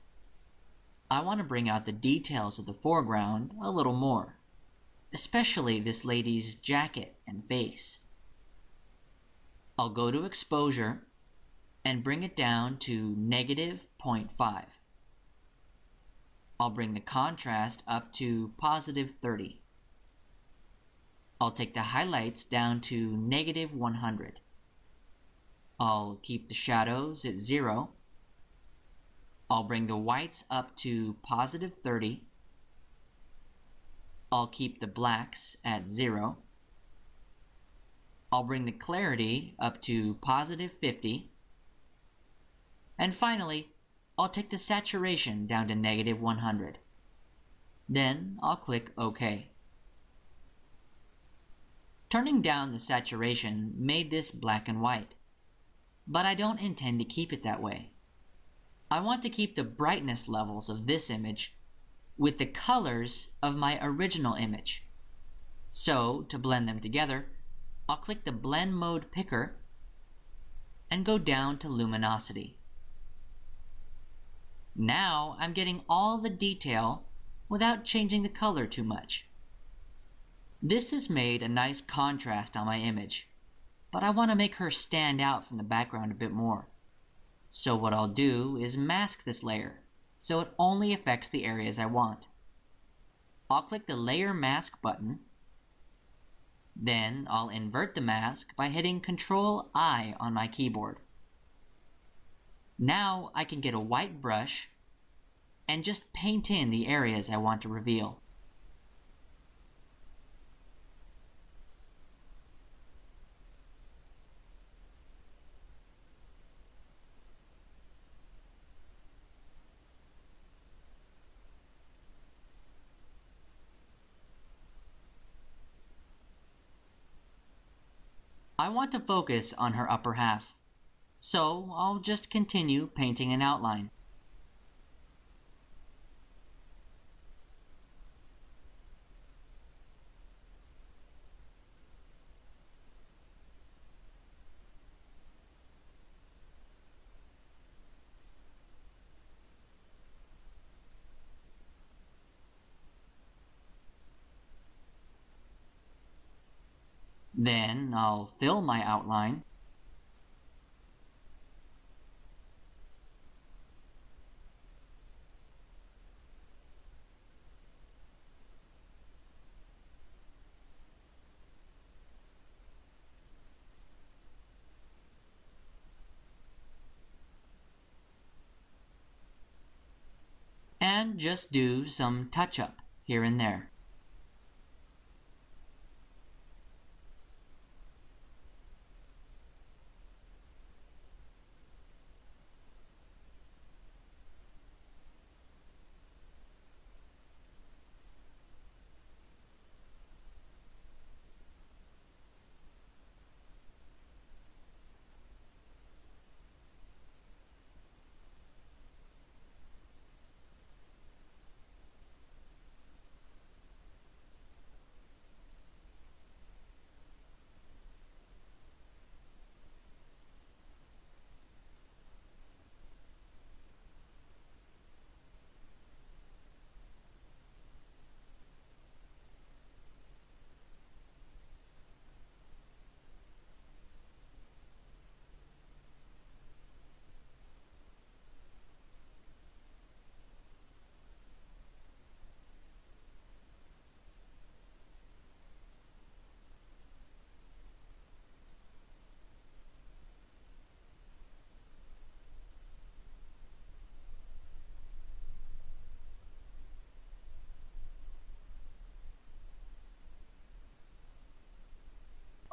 I want to bring out the details of the foreground a little more, especially this lady's jacket and face. I'll go to Exposure and bring it down to -0.5. I'll bring the contrast up to +30. I'll take the highlights down to -100. I'll keep the shadows at 0. I'll bring the whites up to +30. I'll keep the blacks at 0. I'll bring the clarity up to +50. And finally, I'll take the saturation down to -100. Then I'll click OK. Turning down the saturation made this black and white, but I don't intend to keep it that way. I want to keep the brightness levels of this image with the colors of my original image. So, to blend them together, I'll click the Blend Mode picker and go down to Luminosity. Now I'm getting all the detail without changing the color too much. This has made a nice contrast on my image, but I want to make her stand out from the background a bit more. So what I'll do is mask this layer so it only affects the areas I want. I'll click the Layer Mask button. Then I'll invert the mask by hitting Ctrl-I on my keyboard. Now I can get a white brush and just paint in the areas I want to reveal. I want to focus on her upper half, so I'll just continue painting an outline. Then I'll fill my outline. And just do some touch-up here and there.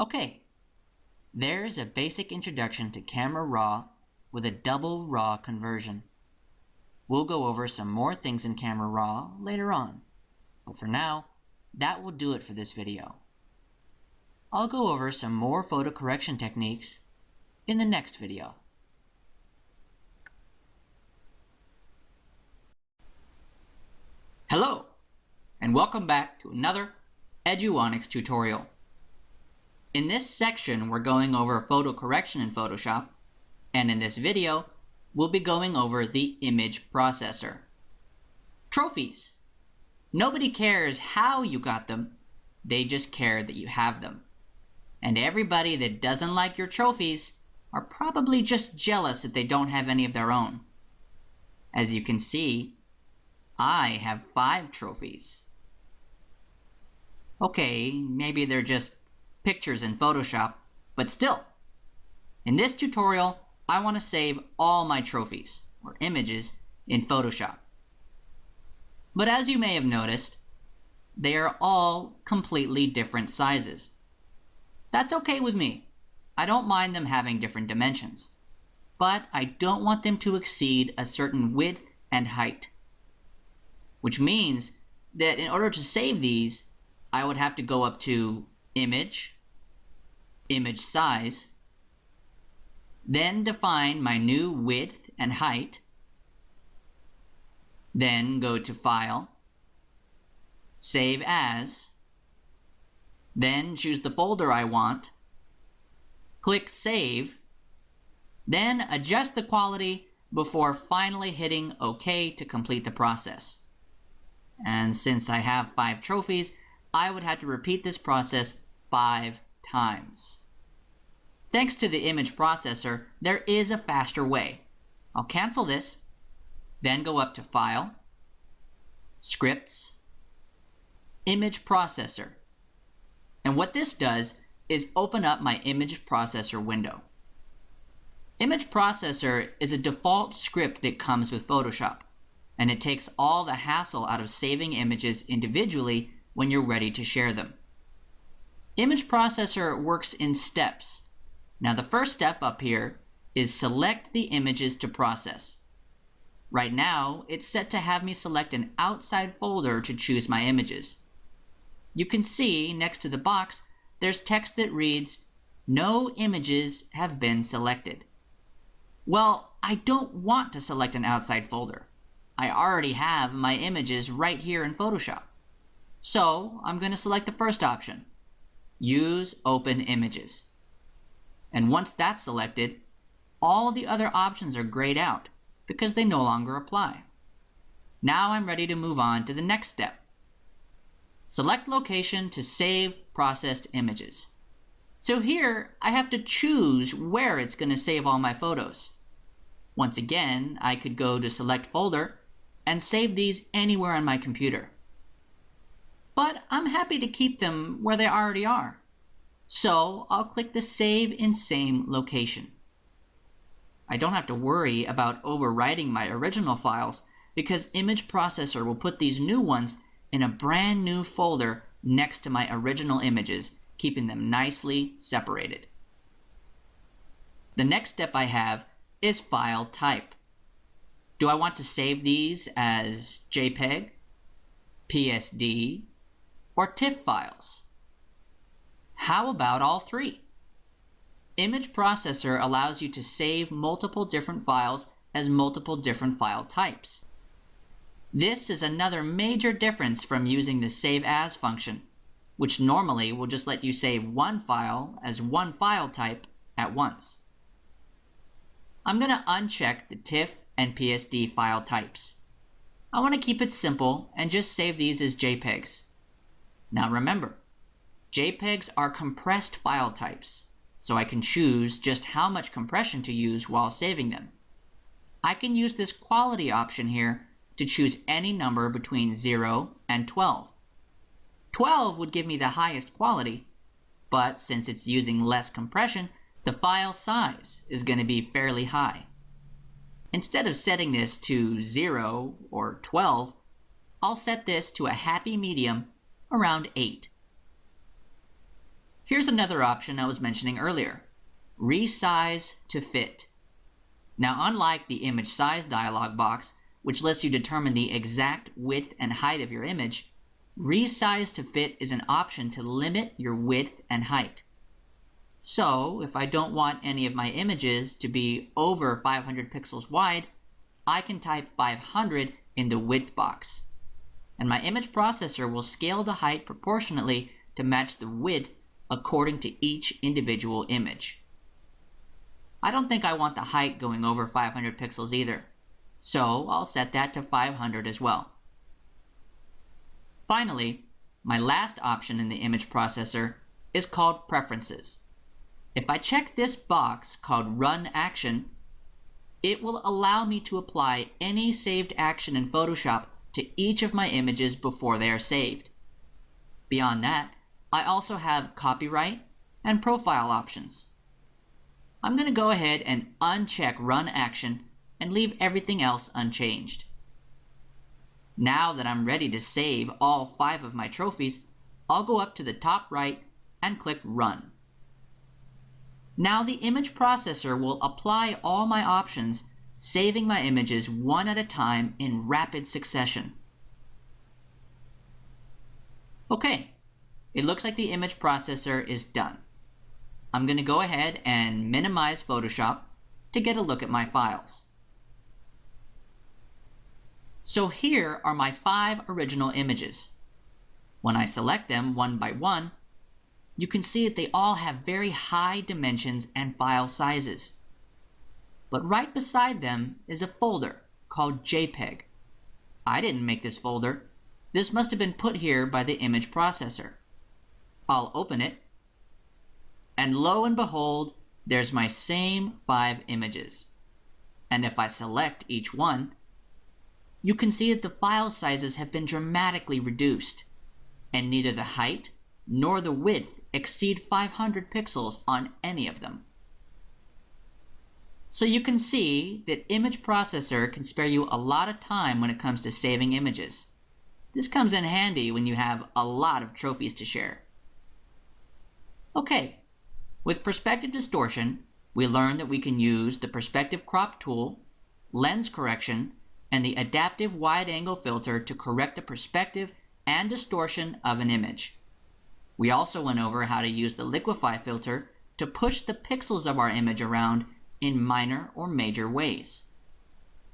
Okay, there's a basic introduction to Camera Raw with a double RAW conversion. We'll go over some more things in Camera Raw later on, but for now, that will do it for this video. I'll go over some more photo correction techniques in the next video. Hello, and welcome back to another Eduonics tutorial. In this section, we're going over photo correction in Photoshop, and in this video, we'll be going over the image processor. Trophies. Nobody cares how you got them, they just care that you have them. And everybody that doesn't like your trophies are probably just jealous that they don't have any of their own. As you can see, I have 5 trophies. Okay, maybe they're just pictures in Photoshop, but still, in this tutorial, I want to save all my trophies, or images, in Photoshop. But as you may have noticed, they are all completely different sizes. That's okay with me. I don't mind them having different dimensions, but I don't want them to exceed a certain width and height. Which means that in order to save these, I would have to go up to Image, Image Size, then define my new width and height, then go to File, Save As, then choose the folder I want, click Save, then adjust the quality before finally hitting OK to complete the process. And since I have 5 trophies, I would have to repeat this process 5 times. Thanks to the image processor, there is a faster way. I'll cancel this, then go up to File, Scripts, Image Processor. And what this does is open up my image processor window. Image Processor is a default script that comes with Photoshop, and it takes all the hassle out of saving images individually when you're ready to share them. Image Processor works in steps. Now the first step up here is select the images to process. Right now, it's set to have me select an outside folder to choose my images. You can see next to the box, there's text that reads, "No images have been selected." Well, I don't want to select an outside folder. I already have my images right here in Photoshop. So I'm going to select the first option, Use Open Images. And once that's selected, all the other options are grayed out because they no longer apply. Now I'm ready to move on to the next step. Select location to save processed images. So here I have to choose where it's going to save all my photos. Once again, I could go to Select Folder and save these anywhere on my computer. But I'm happy to keep them where they already are. So I'll click the Save in Same Location. I don't have to worry about overwriting my original files because Image Processor will put these new ones in a brand new folder next to my original images, keeping them nicely separated. The next step I have is file type. Do I want to save these as JPEG, PSD, or TIFF files? How about all three? Image Processor allows you to save multiple different files as multiple different file types. This is another major difference from using the Save As function, which normally will just let you save one file as one file type at once. I'm going to uncheck the TIFF and PSD file types. I want to keep it simple and just save these as JPEGs. Now remember, JPEGs are compressed file types, so I can choose just how much compression to use while saving them. I can use this quality option here to choose any number between 0 and 12. 12 would give me the highest quality, but since it's using less compression, the file size is going to be fairly high. Instead of setting this to 0 or 12, I'll set this to a happy medium around 8. Here's another option I was mentioning earlier, resize to fit. Now, unlike the image size dialog box, which lets you determine the exact width and height of your image, resize to fit is an option to limit your width and height. So, if I don't want any of my images to be over 500 pixels wide, I can type 500 in the width box. And my image processor will scale the height proportionately to match the width according to each individual image. I don't think I want the height going over 500 pixels either, so I'll set that to 500 as well. Finally, my last option in the image processor is called Preferences. If I check this box called Run Action, it will allow me to apply any saved action in Photoshop to each of my images before they are saved. Beyond that, I also have copyright and profile options. I'm going to go ahead and uncheck Run Action and leave everything else unchanged. Now that I'm ready to save all 5 of my trophies, I'll go up to the top right and click Run. Now the image processor will apply all my options, saving my images one at a time in rapid succession. Okay, it looks like the image processor is done. I'm going to go ahead and minimize Photoshop to get a look at my files. So here are my 5 original images. When I select them one by one, you can see that they all have very high dimensions and file sizes. But right beside them is a folder called JPEG. I didn't make this folder. This must have been put here by the image processor. I'll open it, and lo and behold, there's my same 5 images. And if I select each one, you can see that the file sizes have been dramatically reduced, and neither the height nor the width exceed 500 pixels on any of them. So you can see that Image Processor can spare you a lot of time when it comes to saving images. This comes in handy when you have a lot of trophies to share. Okay, with perspective distortion, we learned that we can use the perspective crop tool, lens correction, and the adaptive wide-angle filter to correct the perspective and distortion of an image. We also went over how to use the liquify filter to push the pixels of our image around in minor or major ways.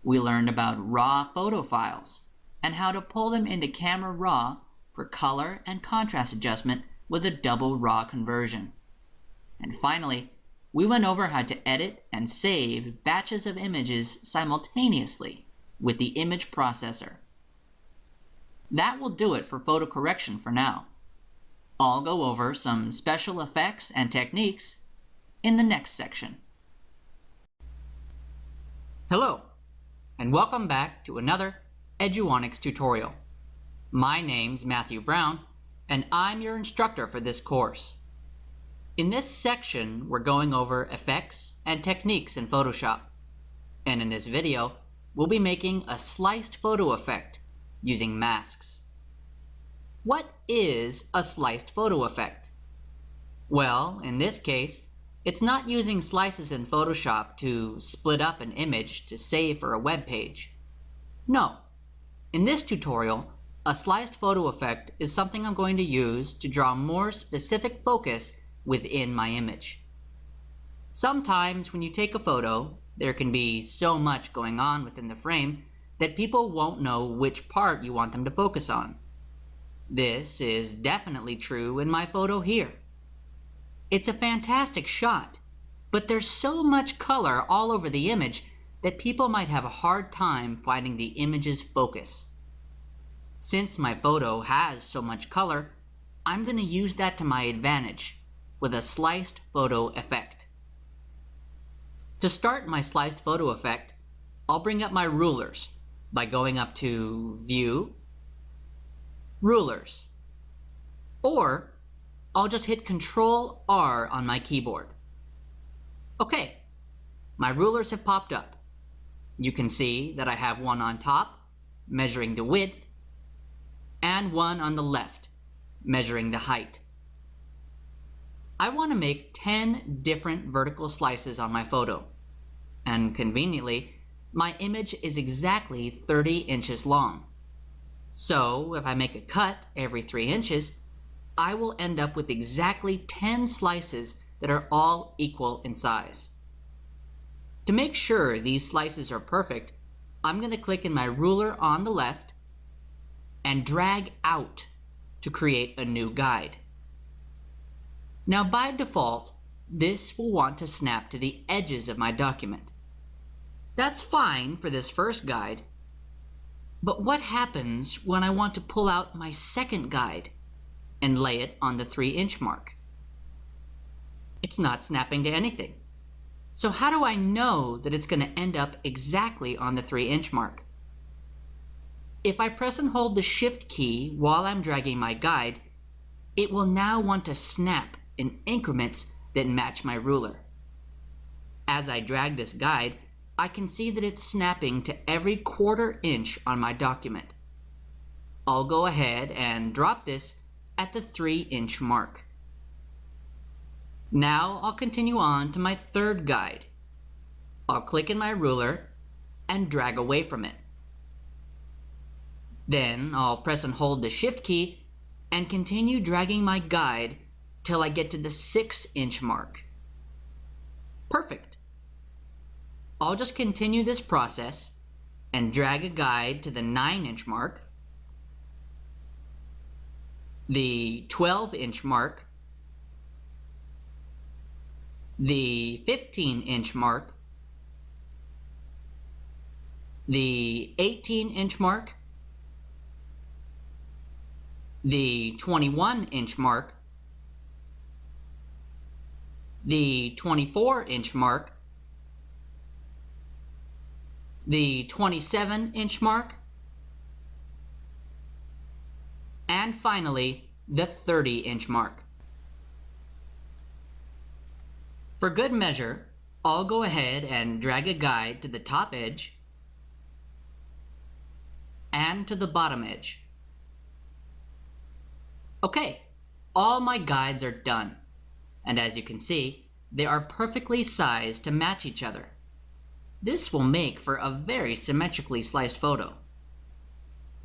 We learned about raw photo files and how to pull them into Camera Raw for color and contrast adjustment with a double raw conversion. And finally, we went over how to edit and save batches of images simultaneously with the image processor. That will do it for photo correction for now. I'll go over some special effects and techniques in the next section. Hello, and welcome back to another Eduonics tutorial. My name's Matthew Brown, and I'm your instructor for this course. In this section, we're going over effects and techniques in Photoshop. And in this video, we'll be making a sliced photo effect using masks. What is a sliced photo effect? Well, in this case, it's not using slices in Photoshop to split up an image to save for a web page. No. In this tutorial, a sliced photo effect is something I'm going to use to draw more specific focus within my image. Sometimes when you take a photo, there can be so much going on within the frame that people won't know which part you want them to focus on. This is definitely true in my photo here. It's a fantastic shot, but there's so much color all over the image that people might have a hard time finding the image's focus. Since my photo has so much color, I'm going to use that to my advantage with a sliced photo effect. To start my sliced photo effect, I'll bring up my rulers by going up to View, Rulers, or I'll just hit Control R on my keyboard. Okay, my rulers have popped up. You can see that I have one on top, measuring the width, and one on the left, measuring the height. I want to make 10 different vertical slices on my photo, and conveniently, my image is exactly 30 inches long. So if I make a cut every 3 inches, I will end up with exactly 10 slices that are all equal in size. To make sure these slices are perfect, I'm going to click in my ruler on the left and drag out to create a new guide. Now by default, this will want to snap to the edges of my document. That's fine for this first guide, but what happens when I want to pull out my second guide and lay it on the 3-inch mark? It's not snapping to anything. So how do I know that it's going to end up exactly on the 3-inch mark? If I press and hold the Shift key while I'm dragging my guide, it will now want to snap in increments that match my ruler. As I drag this guide, I can see that it's snapping to every 1/4 inch on my document. I'll go ahead and drop this at the 3-inch mark. Now I'll continue on to my third guide. I'll click in my ruler and drag away from it. Then I'll press and hold the Shift key and continue dragging my guide till I get to the 6-inch mark. Perfect. I'll just continue this process and drag a guide to the 9-inch mark, the 12-inch mark, the 15-inch mark, the 18-inch mark, the 21-inch mark, the 24-inch mark, the 27-inch mark, and finally, the 30-inch mark. For good measure, I'll go ahead and drag a guide to the top edge and to the bottom edge. Okay, all my guides are done, and as you can see, they are perfectly sized to match each other. This will make for a very symmetrically sliced photo.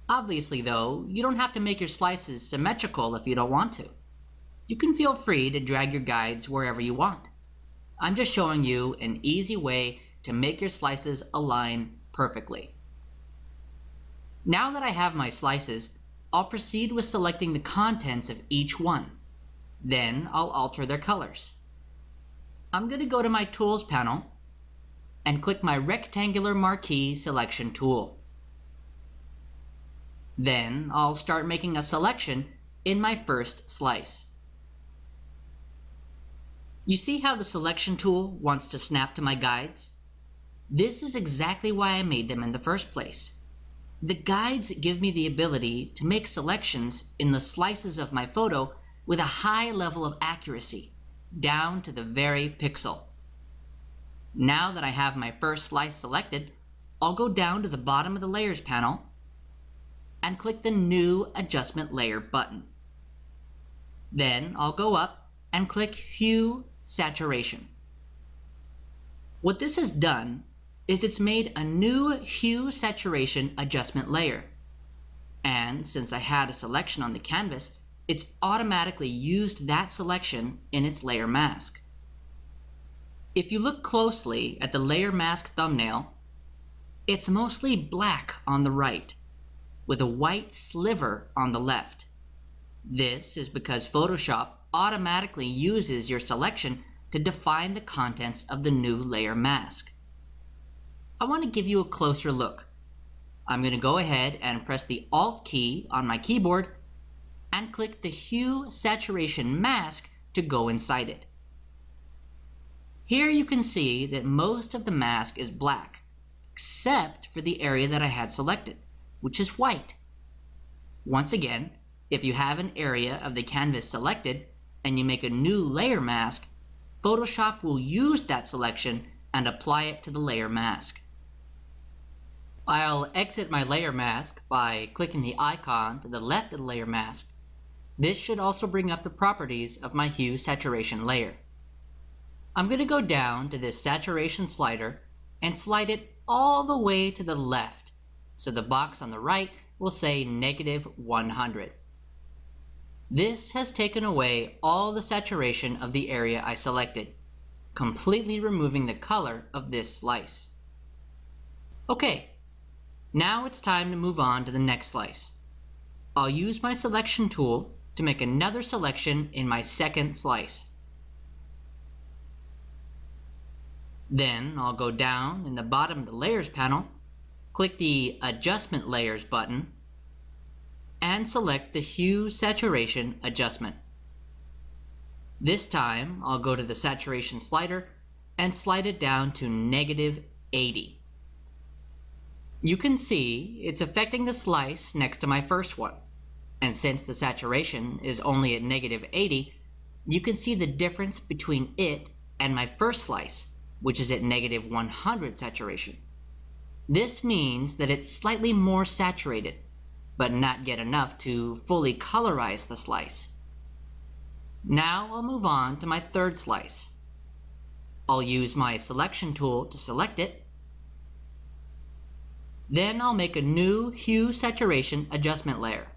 Obviously though, you don't have to make your slices symmetrical if you don't want to. You can feel free to drag your guides wherever you want. I'm just showing you an easy way to make your slices align perfectly. Now that I have my slices, I'll proceed with selecting the contents of each one. Then I'll alter their colors. I'm going to go to my Tools panel and click my rectangular marquee selection tool. Then I'll start making a selection in my first slice. You see how the selection tool wants to snap to my guides? This is exactly why I made them in the first place. The guides give me the ability to make selections in the slices of my photo with a high level of accuracy, down to the very pixel. Now that I have my first slice selected, I'll go down to the bottom of the Layers panel and click the New Adjustment Layer button. Then I'll go up and click Hue Saturation. What this has done is it's made a new Hue Saturation adjustment layer. And since I had a selection on the canvas, it's automatically used that selection in its layer mask. If you look closely at the layer mask thumbnail, it's mostly black on the right, with a white sliver on the left. This is because Photoshop automatically uses your selection to define the contents of the new layer mask. I want to give you a closer look. I'm going to go ahead and press the Alt key on my keyboard and click the Hue Saturation Mask to go inside it. Here you can see that most of the mask is black, except for the area that I had selected, which is white. Once again, if you have an area of the canvas selected and you make a new layer mask, Photoshop will use that selection and apply it to the layer mask. I'll exit my layer mask by clicking the icon to the left of the layer mask. This should also bring up the properties of my hue saturation layer. I'm going to go down to this saturation slider and slide it all the way to the left, so the box on the right will say -100. This has taken away all the saturation of the area I selected, completely removing the color of this slice. Okay, now it's time to move on to the next slice. I'll use my selection tool to make another selection in my second slice. Then I'll go down in the bottom of the Layers panel, click the Adjustment Layers button, and select the Hue Saturation adjustment. This time I'll go to the Saturation slider and slide it down to -80. You can see it's affecting the slice next to my first one, and since the saturation is only at -80, you can see the difference between it and my first slice, which is at -100 saturation. This means that it's slightly more saturated, but not yet enough to fully colorize the slice. Now I'll move on to my third slice. I'll use my selection tool to select it. Then I'll make a new hue saturation adjustment layer.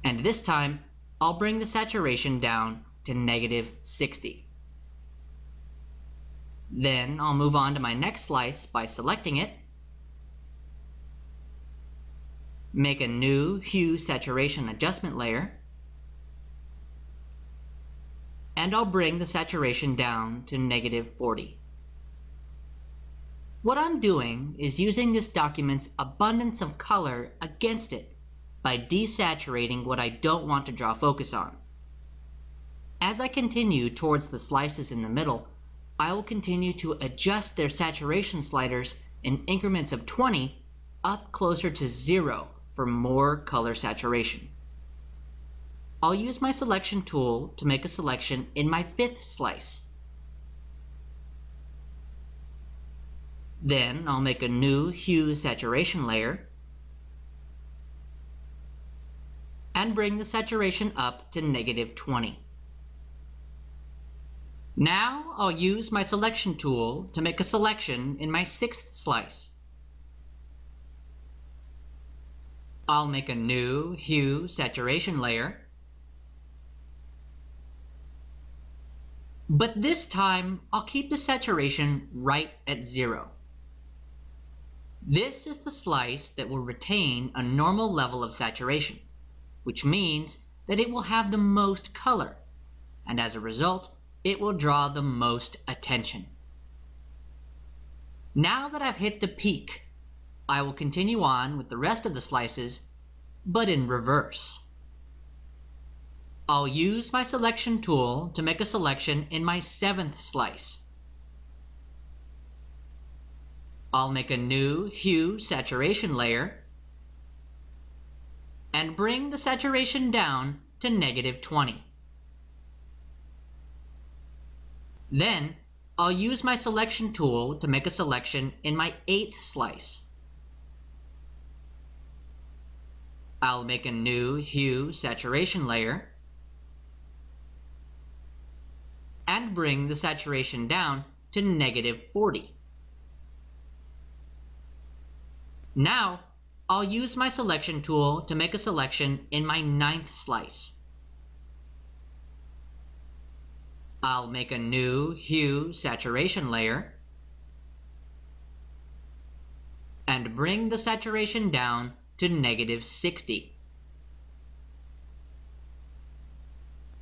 And this time, I'll bring the saturation down to -60. Then I'll move on to my next slice by selecting it, make a new hue saturation adjustment layer, and I'll bring the saturation down to -40. What I'm doing is using this document's abundance of color against it by desaturating what I don't want to draw focus on. As I continue towards the slices in the middle, I will continue to adjust their saturation sliders in increments of 20 up closer to 0 for more color saturation. I'll use my selection tool to make a selection in my fifth slice. Then I'll make a new hue saturation layer and bring the saturation up to -20. Now I'll use my selection tool to make a selection in my sixth slice. I'll make a new hue saturation layer, but this time I'll keep the saturation right at 0. This is the slice that will retain a normal level of saturation, which means that it will have the most color, and as a result, it will draw the most attention. Now that I've hit the peak, I will continue on with the rest of the slices, but in reverse. I'll use my selection tool to make a selection in my seventh slice. I'll make a new hue saturation layer and bring the saturation down to -20. Then I'll use my selection tool to make a selection in my eighth slice. I'll make a new hue saturation layer and bring the saturation down to -40. Now, I'll use my selection tool to make a selection in my 9th slice. I'll make a new hue saturation layer and bring the saturation down to -60.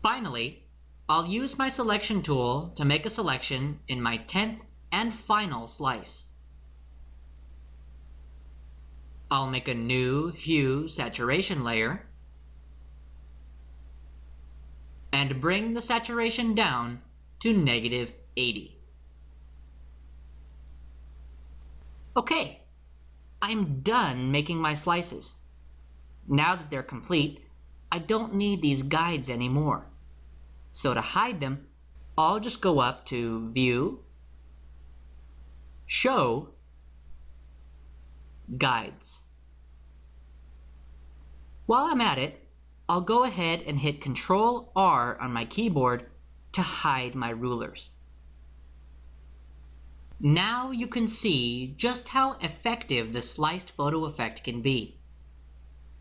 Finally, I'll use my selection tool to make a selection in my 10th and final slice. I'll make a new hue saturation layer and bring the saturation down to -80. Okay, I'm done making my slices. Now that they're complete, I don't need these guides anymore. So to hide them, I'll just go up to View, Show, Guides. While I'm at it, I'll go ahead and hit Ctrl-R on my keyboard to hide my rulers. Now you can see just how effective the sliced photo effect can be.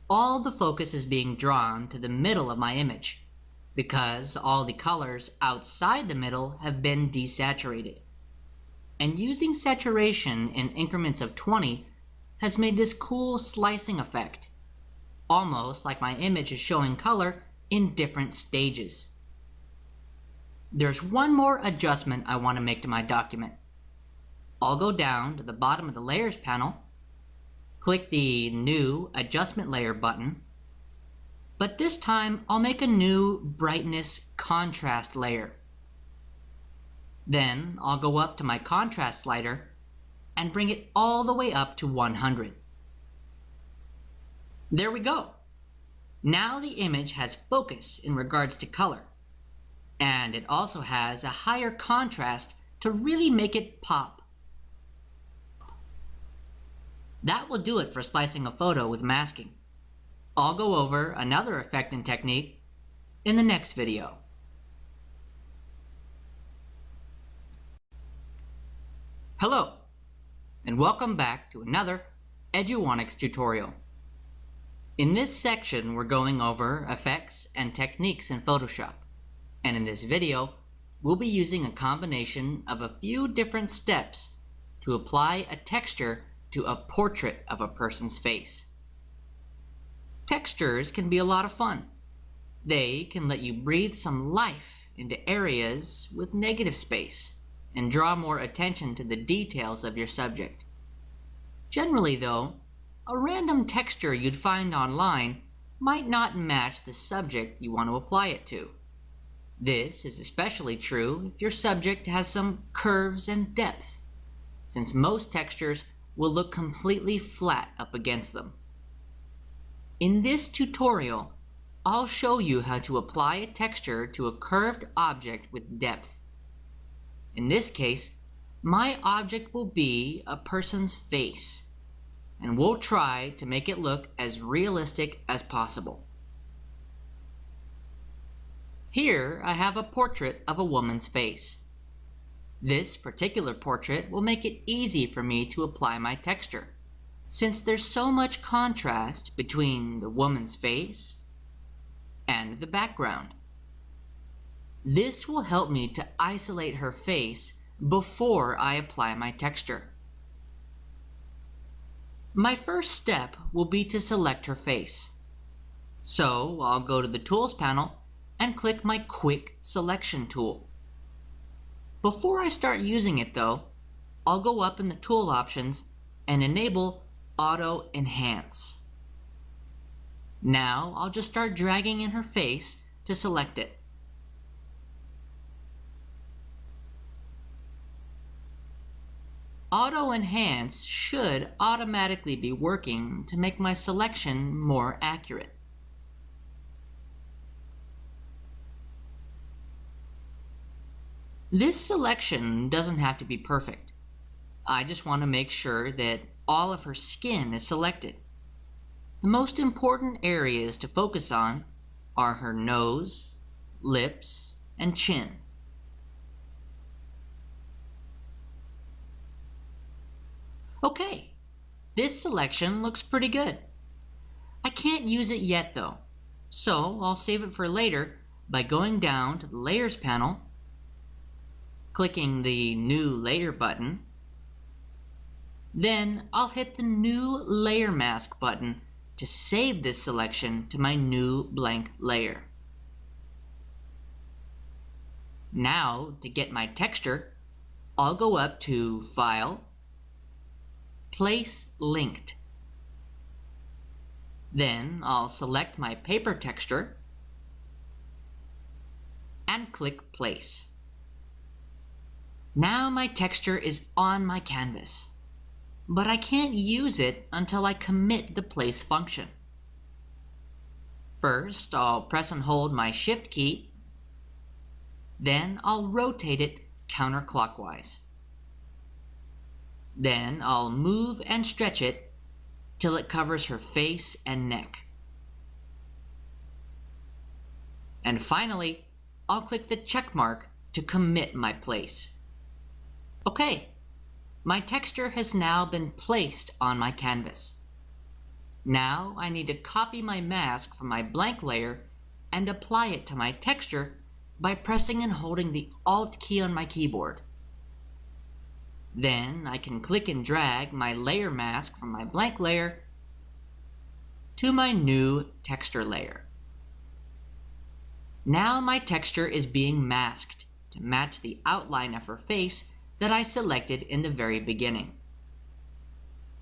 All the focus is being drawn to the middle of my image, because all the colors outside the middle have been desaturated. And using saturation in increments of 20 has made this cool slicing effect, almost like my image is showing color in different stages. There's one more adjustment I want to make to my document. I'll go down to the bottom of the Layers panel, click the New Adjustment Layer button, but this time I'll make a new Brightness Contrast layer. Then I'll go up to my contrast slider and bring it all the way up to 100. There we go. Now the image has focus in regards to color, and it also has a higher contrast to really make it pop. That will do it for slicing a photo with masking. I'll go over another effect and technique in the next video. Hello, and welcome back to another Eduonics tutorial. In this section, we're going over effects and techniques in Photoshop, and in this video, we'll be using a combination of a few different steps to apply a texture to a portrait of a person's face. Textures can be a lot of fun. They can let you breathe some life into areas with negative space and draw more attention to the details of your subject. Generally though, a random texture you'd find online might not match the subject you want to apply it to. This is especially true if your subject has some curves and depth, since most textures will look completely flat up against them. In this tutorial, I'll show you how to apply a texture to a curved object with depth. In this case, my object will be a person's face, and we'll try to make it look as realistic as possible. Here I have a portrait of a woman's face. This particular portrait will make it easy for me to apply my texture, since there's so much contrast between the woman's face and the background. This will help me to isolate her face before I apply my texture. My first step will be to select her face. So I'll go to the Tools panel and click my Quick Selection tool. Before I start using it though, I'll go up in the tool options and enable Auto Enhance. Now I'll just start dragging in her face to select it. Auto Enhance should automatically be working to make my selection more accurate. This selection doesn't have to be perfect. I just want to make sure that all of her skin is selected. The most important areas to focus on are her nose, lips, and chin. Okay, this selection looks pretty good. I can't use it yet though, so I'll save it for later by going down to the Layers panel, clicking the New Layer button. Then I'll hit the New Layer Mask button to save this selection to my new blank layer. Now, to get my texture, I'll go up to File, Place Linked. Then I'll select my paper texture and click Place. Now my texture is on my canvas, but I can't use it until I commit the Place function. First, I'll press and hold my Shift key. Then I'll rotate it counterclockwise. Then I'll move and stretch it till it covers her face and neck. And finally, I'll click the check mark to commit my place. Okay, my texture has now been placed on my canvas. Now I need to copy my mask from my blank layer and apply it to my texture by pressing and holding the Alt key on my keyboard. Then I can click and drag my layer mask from my blank layer to my new texture layer. Now my texture is being masked to match the outline of her face that I selected in the very beginning.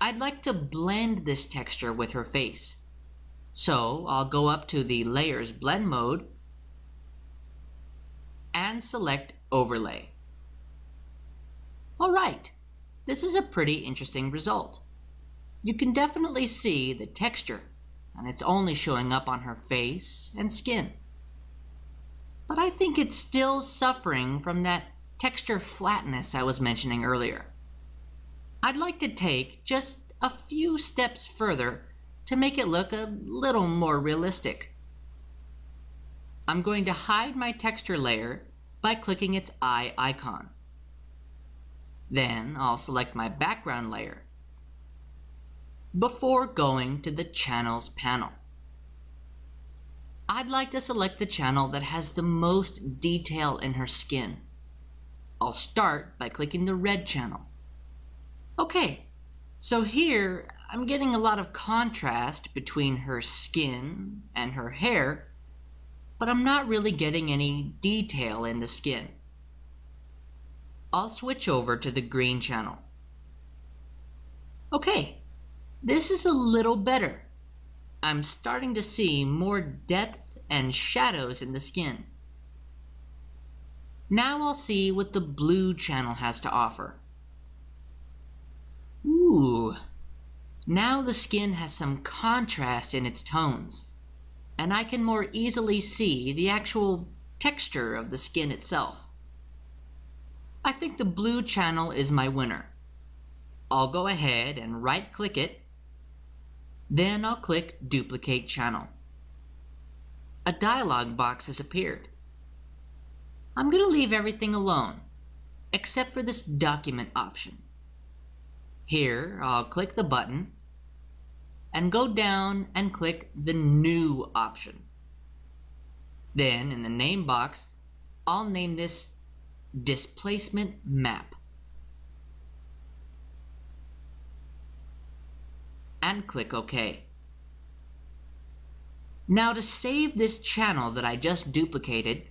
I'd like to blend this texture with her face, so I'll go up to the Layers Blend mode and select Overlay. Alright, this is a pretty interesting result. You can definitely see the texture, and it's only showing up on her face and skin. But I think it's still suffering from that texture flatness I was mentioning earlier. I'd like to take just a few steps further to make it look a little more realistic. I'm going to hide my texture layer by clicking its eye icon. Then I'll select my background layer before going to the Channels panel. I'd like to select the channel that has the most detail in her skin. I'll start by clicking the red channel. Okay, so here I'm getting a lot of contrast between her skin and her hair, but I'm not really getting any detail in the skin. I'll switch over to the green channel. Okay, this is a little better. I'm starting to see more depth and shadows in the skin. Now I'll see what the blue channel has to offer. Ooh, now the skin has some contrast in its tones, and I can more easily see the actual texture of the skin itself. I think the blue channel is my winner. I'll go ahead and right-click it. Then I'll click Duplicate Channel. A dialog box has appeared. I'm going to leave everything alone, except for this document option. Here, I'll click the button and go down and click the New option. Then, in the name box, I'll name this Displacement Map and click OK. Now to save this channel that I just duplicated,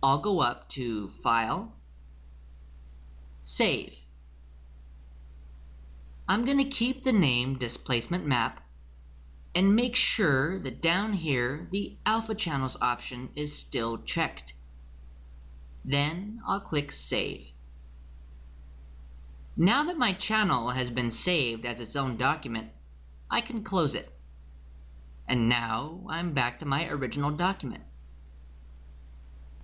I'll go up to File, Save. I'm going to keep the name Displacement Map and make sure that down here the Alpha Channels option is still checked. Then I'll click Save. Now that my channel has been saved as its own document, I can close it. And now I'm back to my original document.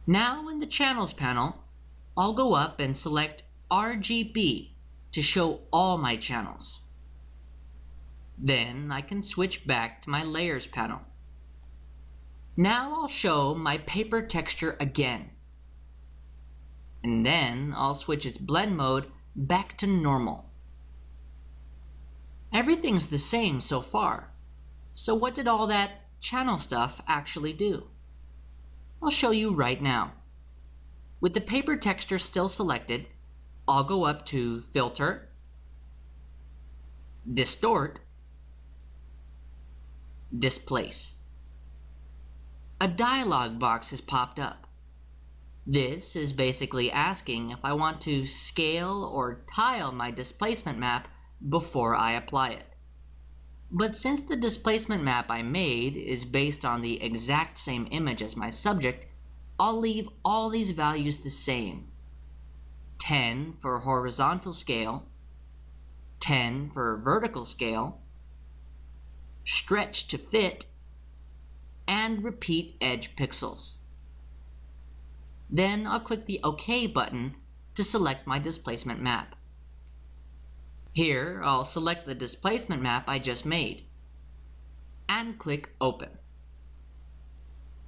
Now in the Channels panel, I'll go up and select RGB to show all my channels. Then I can switch back to my Layers panel. Now I'll show my paper texture again. And then I'll switch its blend mode back to normal. Everything's the same so far. So what did all that channel stuff actually do? I'll show you right now. With the paper texture still selected, I'll go up to Filter, Distort, Displace. A dialog box has popped up. This is basically asking if I want to scale or tile my displacement map before I apply it. But since the displacement map I made is based on the exact same image as my subject, I'll leave all these values the same. 10 for horizontal scale, 10 for vertical scale, stretch to fit, and repeat edge pixels. Then I'll click the OK button to select my displacement map. Here, I'll select the displacement map I just made and click Open.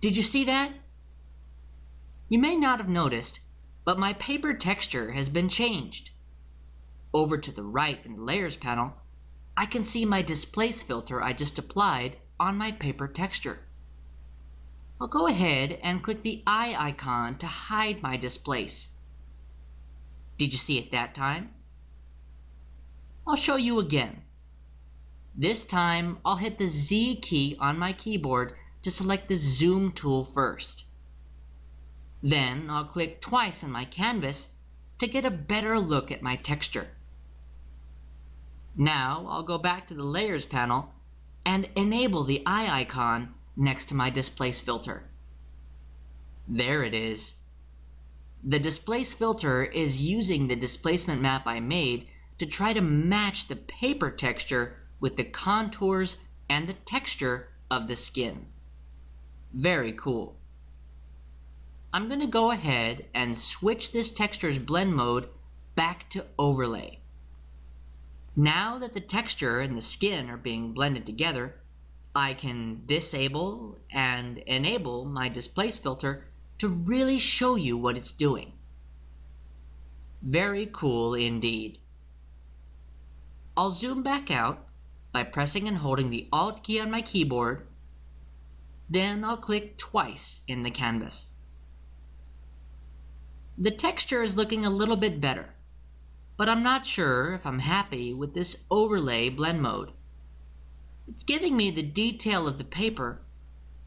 Did you see that? You may not have noticed, but my paper texture has been changed. Over to the right in the Layers panel, I can see my displace filter I just applied on my paper texture. I'll go ahead and click the eye icon to hide my displace. Did you see it that time? I'll show you again. This time, I'll hit the Z key on my keyboard to select the Zoom tool first. Then I'll click twice on my canvas to get a better look at my texture. Now I'll go back to the Layers panel and enable the eye icon next to my displace filter. There it is. The displace filter is using the displacement map I made to try to match the paper texture with the contours and the texture of the skin. Very cool. I'm going to go ahead and switch this texture's blend mode back to overlay. Now that the texture and the skin are being blended together, I can disable and enable my displace filter to really show you what it's doing. Very cool indeed. I'll zoom back out by pressing and holding the Alt key on my keyboard. Then I'll click twice in the canvas. The texture is looking a little bit better, but I'm not sure if I'm happy with this overlay blend mode. It's giving me the detail of the paper,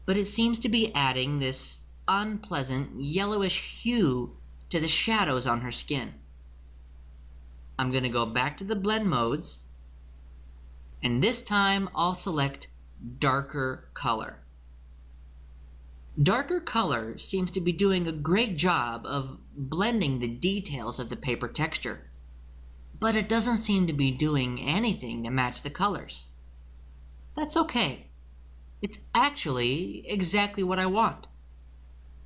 but it seems to be adding this unpleasant yellowish hue to the shadows on her skin. I'm going to go back to the blend modes, and this time I'll select darker color. Darker color seems to be doing a great job of blending the details of the paper texture, but it doesn't seem to be doing anything to match the colors. That's okay. It's actually exactly what I want.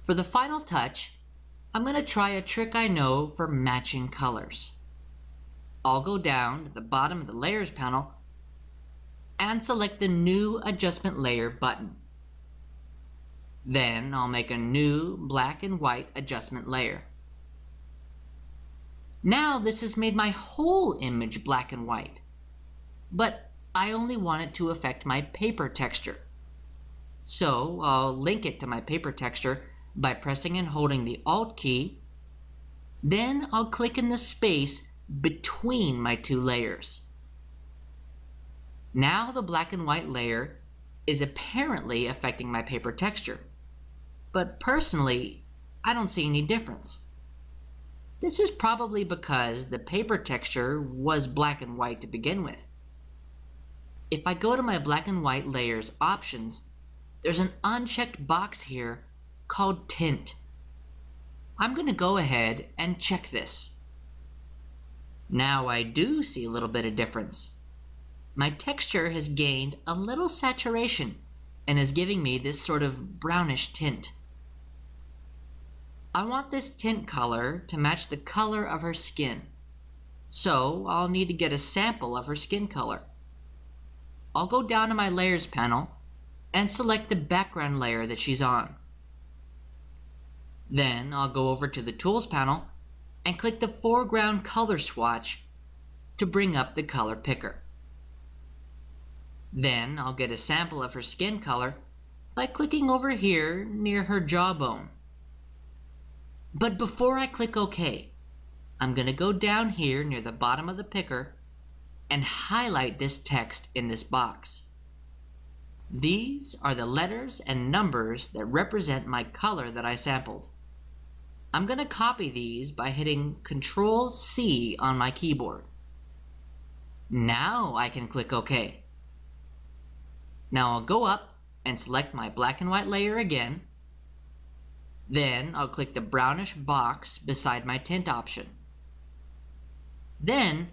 For the final touch, I'm going to try a trick I know for matching colors. I'll go down to the bottom of the Layers panel and select the New Adjustment Layer button. Then I'll make a new black and white adjustment layer. Now this has made my whole image black and white, but I only want it to affect my paper texture. So I'll link it to my paper texture by pressing and holding the Alt key. Then I'll click in the space between my two layers. Now the black and white layer is apparently affecting my paper texture, but personally, I don't see any difference. This is probably because the paper texture was black and white to begin with. If I go to my black and white layers options, there's an unchecked box here called Tint. I'm going to go ahead and check this. Now I do see a little bit of difference. My texture has gained a little saturation and is giving me this sort of brownish tint. I want this tint color to match the color of her skin, so I'll need to get a sample of her skin color. I'll go down to my layers panel and select the background layer that she's on. Then I'll go over to the Tools panel and click the foreground color swatch to bring up the color picker. Then I'll get a sample of her skin color by clicking over here near her jawbone. But before I click OK, I'm going to go down here near the bottom of the picker and highlight this text in this box. These are the letters and numbers that represent my color that I sampled. I'm going to copy these by hitting Ctrl-C on my keyboard. Now I can click OK. Now I'll go up and select my black and white layer again. Then I'll click the brownish box beside my tint option. Then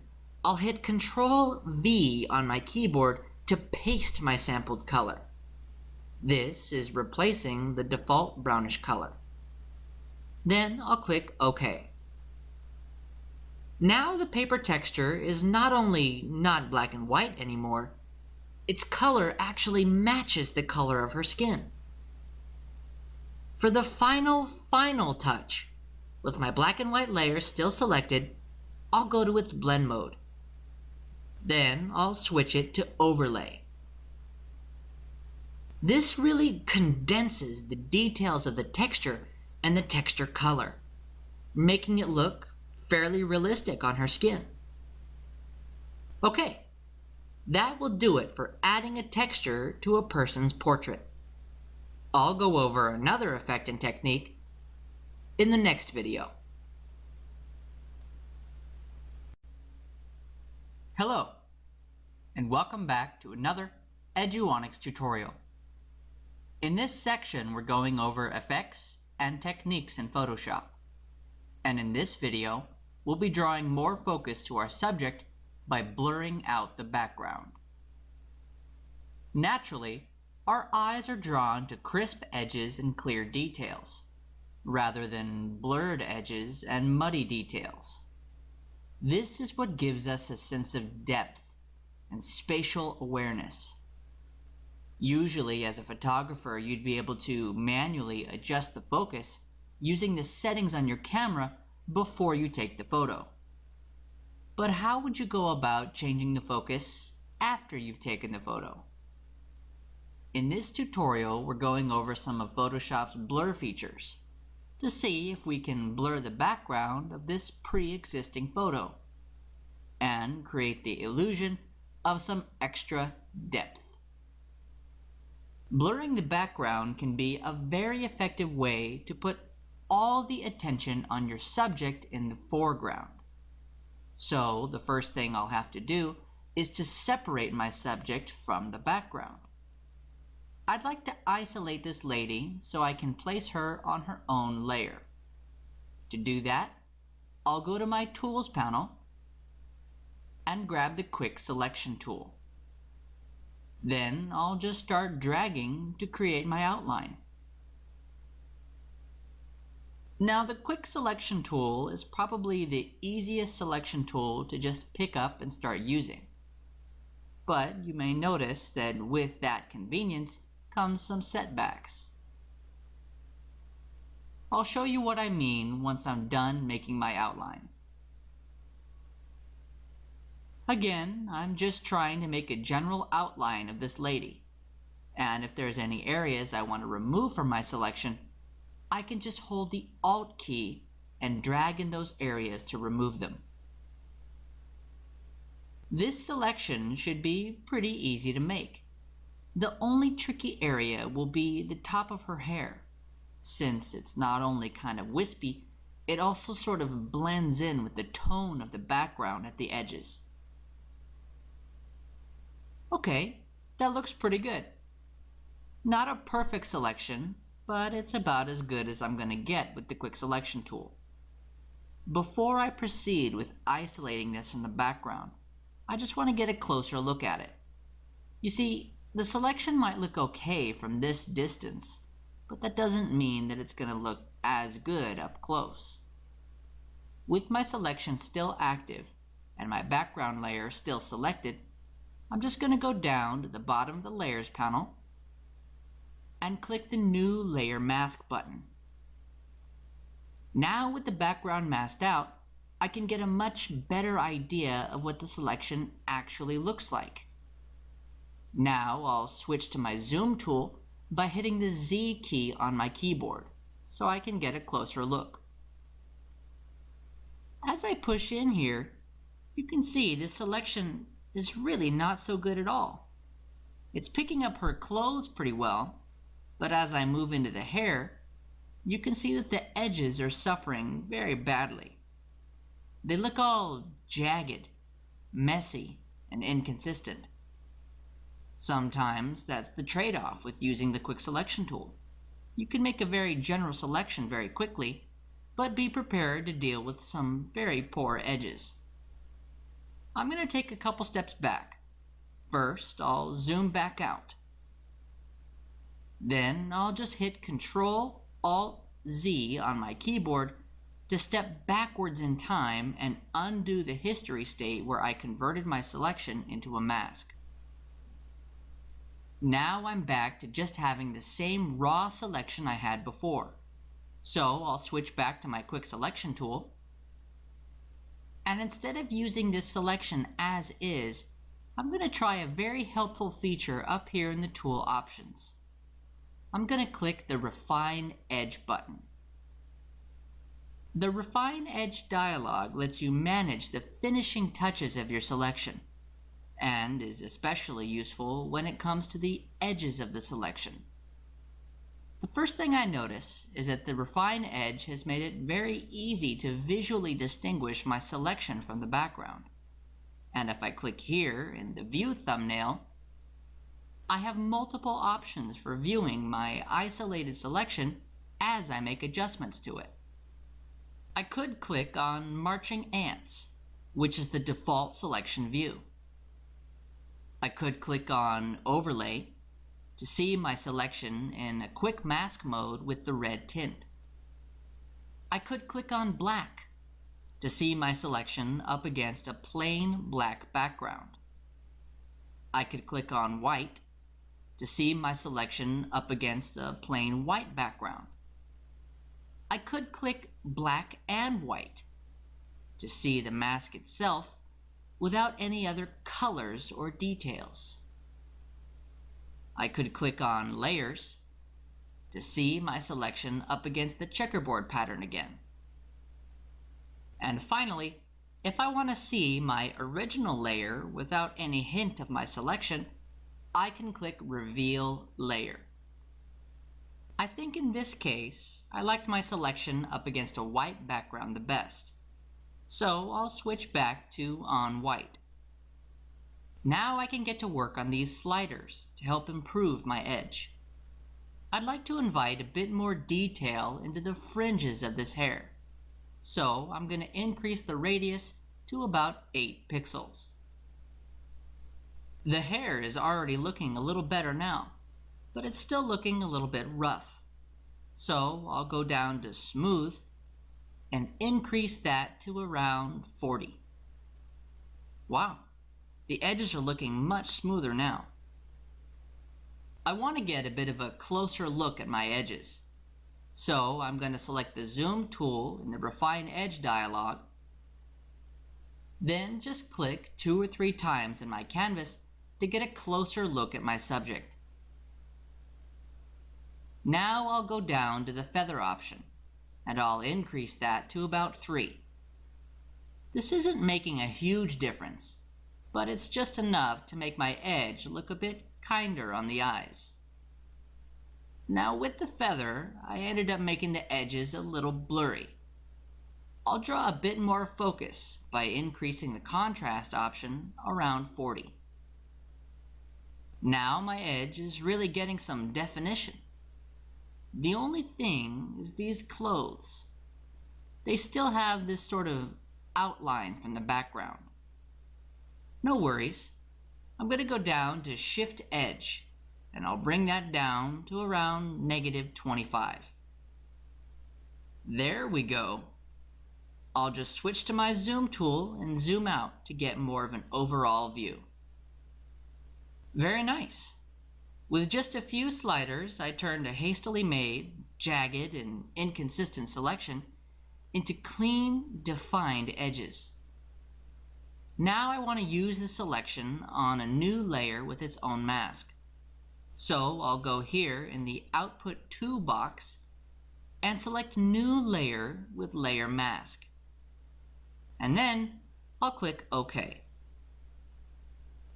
I'll hit Ctrl-V on my keyboard to paste my sampled color. This is replacing the default brownish color. Then I'll click OK. Now the paper texture is not only not black and white anymore, its color actually matches the color of her skin. For the final touch, with my black and white layer still selected, I'll go to its blend mode. Then I'll switch it to overlay. This really condenses the details of the texture and the texture color, making it look fairly realistic on her skin. Okay, that will do it for adding a texture to a person's portrait. I'll go over another effect and technique in the next video. Hello, and welcome back to another Eduonics tutorial. In this section, we're going over effects and techniques in Photoshop. And in this video, we'll be drawing more focus to our subject by blurring out the background. Naturally, our eyes are drawn to crisp edges and clear details, rather than blurred edges and muddy details. This is what gives us a sense of depth and spatial awareness. Usually, as a photographer, you'd be able to manually adjust the focus using the settings on your camera before you take the photo. But how would you go about changing the focus after you've taken the photo? In this tutorial, we're going over some of Photoshop's blur features to see if we can blur the background of this pre-existing photo and create the illusion of some extra depth. Blurring the background can be a very effective way to put all the attention on your subject in the foreground. So the first thing I'll have to do is to separate my subject from the background. I'd like to isolate this lady so I can place her on her own layer. To do that, I'll go to my Tools panel and grab the Quick Selection tool. Then I'll just start dragging to create my outline. Now the Quick Selection tool is probably the easiest selection tool to just pick up and start using. But you may notice that with that convenience comes some setbacks. I'll show you what I mean once I'm done making my outline. Again, I'm just trying to make a general outline of this lady, and if there's any areas I want to remove from my selection, I can just hold the Alt key and drag in those areas to remove them. This selection should be pretty easy to make. The only tricky area will be the top of her hair, since it's not only kind of wispy, it also sort of blends in with the tone of the background at the edges. Okay, that looks pretty good. Not a perfect selection, but it's about as good as I'm going to get with the Quick Selection tool. Before I proceed with isolating this from the background, I just want to get a closer look at it. You see, the selection might look okay from this distance, but that doesn't mean that it's going to look as good up close. With my selection still active and my background layer still selected, I'm just going to go down to the bottom of the Layers panel and click the New Layer Mask button. Now with the background masked out, I can get a much better idea of what the selection actually looks like. Now I'll switch to my Zoom tool by hitting the Z key on my keyboard so I can get a closer look. As I push in here, you can see this selection is really not so good at all. It's picking up her clothes pretty well, but as I move into the hair, you can see that the edges are suffering very badly. They look all jagged, messy, and inconsistent. Sometimes that's the trade-off with using the quick selection tool. You can make a very general selection very quickly, but be prepared to deal with some very poor edges. I'm going to take a couple steps back. First, I'll zoom back out. Then I'll just hit Ctrl-Alt-Z on my keyboard to step backwards in time and undo the history state where I converted my selection into a mask. Now I'm back to just having the same raw selection I had before. So I'll switch back to my quick selection tool. And instead of using this selection as is, I'm going to try a very helpful feature up here in the tool options. I'm going to click the Refine Edge button. The Refine Edge dialog lets you manage the finishing touches of your selection, and is especially useful when it comes to the edges of the selection. The first thing I notice is that the Refine Edge has made it very easy to visually distinguish my selection from the background. And if I click here in the View thumbnail, I have multiple options for viewing my isolated selection as I make adjustments to it. I could click on Marching Ants, which is the default selection view. I could click on Overlay to see my selection in a quick mask mode with the red tint. I could click on Black to see my selection up against a plain black background. I could click on White to see my selection up against a plain white background. I could click Black and White to see the mask itself without any other colors or details. I could click on Layers to see my selection up against the checkerboard pattern again. And finally, if I want to see my original layer without any hint of my selection, I can click Reveal Layer. I think in this case, I liked my selection up against a white background the best, so I'll switch back to On White. Now I can get to work on these sliders to help improve my edge. I'd like to invite a bit more detail into the fringes of this hair, so I'm going to increase the radius to about 8 pixels. The hair is already looking a little better now, but it's still looking a little bit rough. So I'll go down to Smooth and increase that to around 40. Wow, the edges are looking much smoother now. I want to get a bit of a closer look at my edges. So I'm going to select the Zoom tool in the Refine Edge dialog. Then just click 2 or 3 times in my canvas to get a closer look at my subject. Now I'll go down to the feather option, and I'll increase that to about 3. This isn't making a huge difference, but it's just enough to make my edge look a bit kinder on the eyes. Now with the feather, I ended up making the edges a little blurry. I'll draw a bit more focus by increasing the contrast option around 40. Now my edge is really getting some definition. The only thing is these clothes. They still have this sort of outline from the background. No worries. I'm going to go down to Shift Edge, and I'll bring that down to around -25. There we go. I'll just switch to my Zoom tool and zoom out to get more of an overall view. Very nice. With just a few sliders, I turned a hastily made, jagged, and inconsistent selection into clean, defined edges. Now I want to use the selection on a new layer with its own mask. So I'll go here in the Output To box and select New Layer with Layer Mask. And then I'll click OK.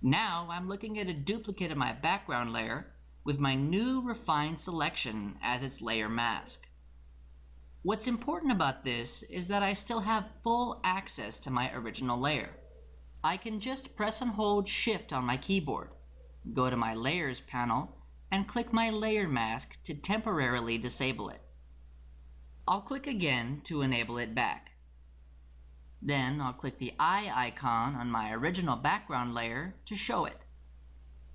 Now I'm looking at a duplicate of my background layer with my new refined selection as its layer mask. What's important about this is that I still have full access to my original layer. I can just press and hold Shift on my keyboard, go to my Layers panel, and click my layer mask to temporarily disable it. I'll click again to enable it back. Then I'll click the eye icon on my original background layer to show it.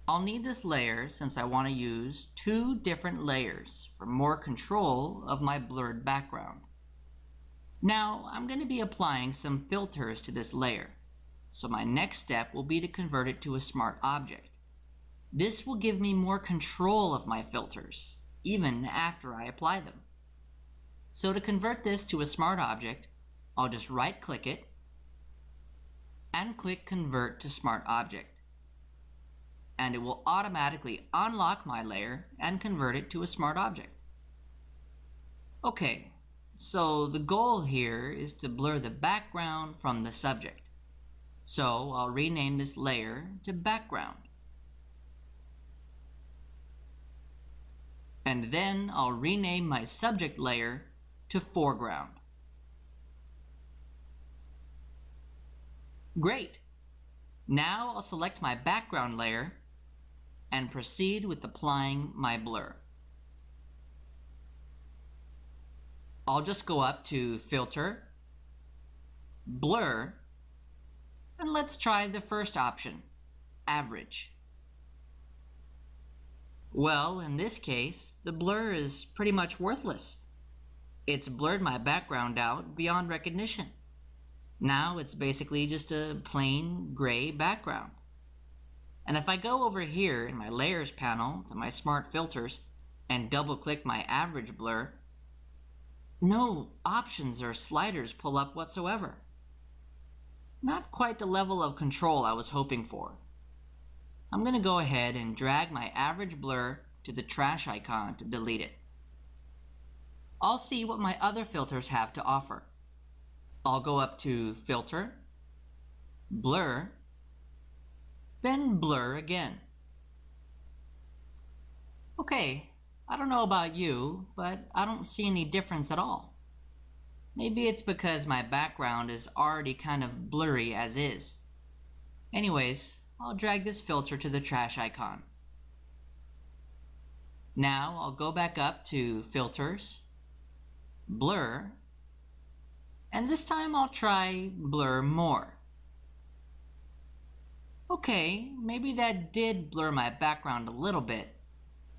I'll need this layer since I want to use two different layers for more control of my blurred background. Now I'm going to be applying some filters to this layer, so my next step will be to convert it to a smart object. This will give me more control of my filters, even after I apply them. So to convert this to a smart object, I'll just right-click it and click Convert to Smart Object. And it will automatically unlock my layer and convert it to a smart object. Okay, so the goal here is to blur the background from the subject. So I'll rename this layer to Background. And then I'll rename my subject layer to Foreground. Great! Now I'll select my background layer and proceed with applying my blur. I'll just go up to Filter, Blur, and let's try the first option, Average. Well, in this case, the blur is pretty much worthless. It's blurred my background out beyond recognition. Now it's basically just a plain gray background. And if I go over here in my Layers panel to my Smart Filters and double-click my Average blur, no options or sliders pull up whatsoever. Not quite the level of control I was hoping for. I'm going to go ahead and drag my Average blur to the trash icon to delete it. I'll see what my other filters have to offer. I'll go up to Filter, Blur, then Blur again. Okay, I don't know about you, but I don't see any difference at all. Maybe it's because my background is already kind of blurry as is. Anyways, I'll drag this filter to the trash icon. Now I'll go back up to Filters, Blur, and this time I'll try Blur More. Okay, maybe that did blur my background a little bit,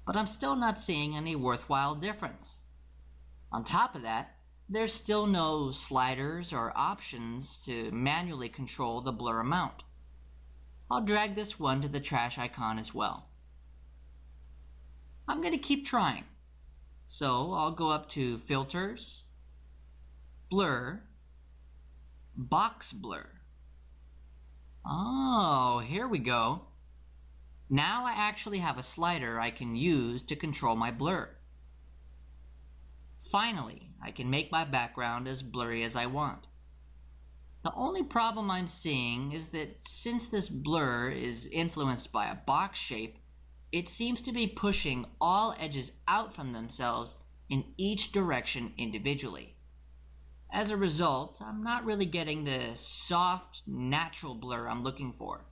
but I'm still not seeing any worthwhile difference. On top of that, there's still no sliders or options to manually control the blur amount. I'll drag this one to the trash icon as well. I'm going to keep trying. So I'll go up to Filters, Blur, Box Blur. Oh, here we go. Now I actually have a slider I can use to control my blur. Finally, I can make my background as blurry as I want. The only problem I'm seeing is that since this blur is influenced by a box shape, it seems to be pushing all edges out from themselves in each direction individually. As a result, I'm not really getting the soft, natural blur I'm looking for.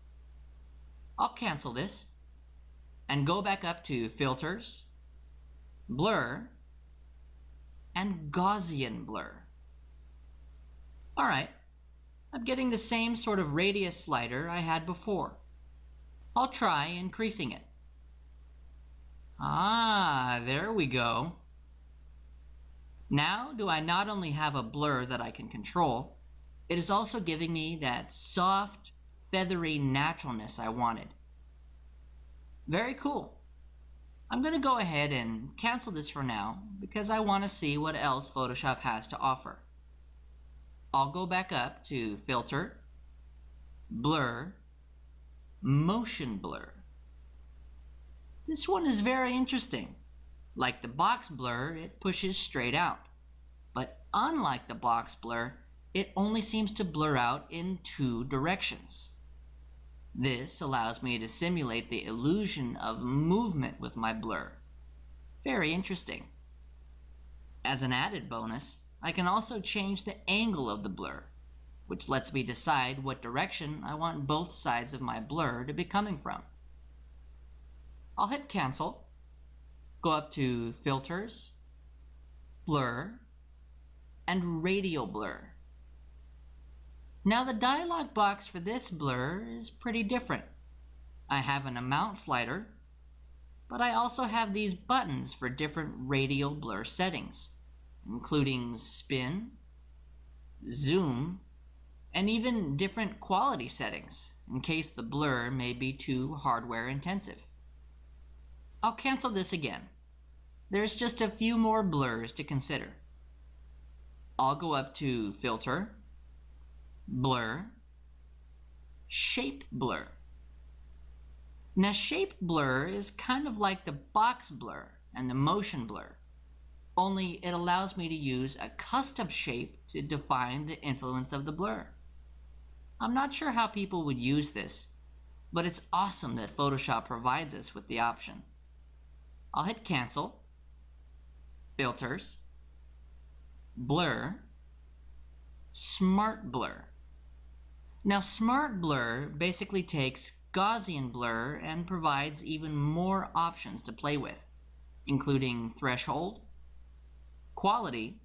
I'll cancel this and go back up to Filters, Blur, and Gaussian Blur. Alright, I'm getting the same sort of radius slider I had before. I'll try increasing it. Ah, there we go. Now do I not only have a blur that I can control, it is also giving me that soft, feathery naturalness I wanted. Very cool. I'm going to go ahead and cancel this for now because I want to see what else Photoshop has to offer. I'll go back up to Filter, Blur, Motion Blur. This one is very interesting. Like the box blur, it pushes straight out. But unlike the box blur, it only seems to blur out in two directions. This allows me to simulate the illusion of movement with my blur. Very interesting. As an added bonus, I can also change the angle of the blur, which lets me decide what direction I want both sides of my blur to be coming from. I'll hit cancel, go up to Filters, Blur, and Radial Blur. Now the dialog box for this blur is pretty different. I have an amount slider, but I also have these buttons for different radial blur settings, including spin, zoom, and even different quality settings in case the blur may be too hardware intensive. I'll cancel this again. There's just a few more blurs to consider. I'll go up to Filter, Blur, Shape Blur. Now shape blur is kind of like the box blur and the motion blur, only it allows me to use a custom shape to define the influence of the blur. I'm not sure how people would use this, but it's awesome that Photoshop provides us with the option. I'll hit cancel, Filters, Blur, Smart Blur. Now Smart Blur basically takes Gaussian blur and provides even more options to play with, including threshold, quality,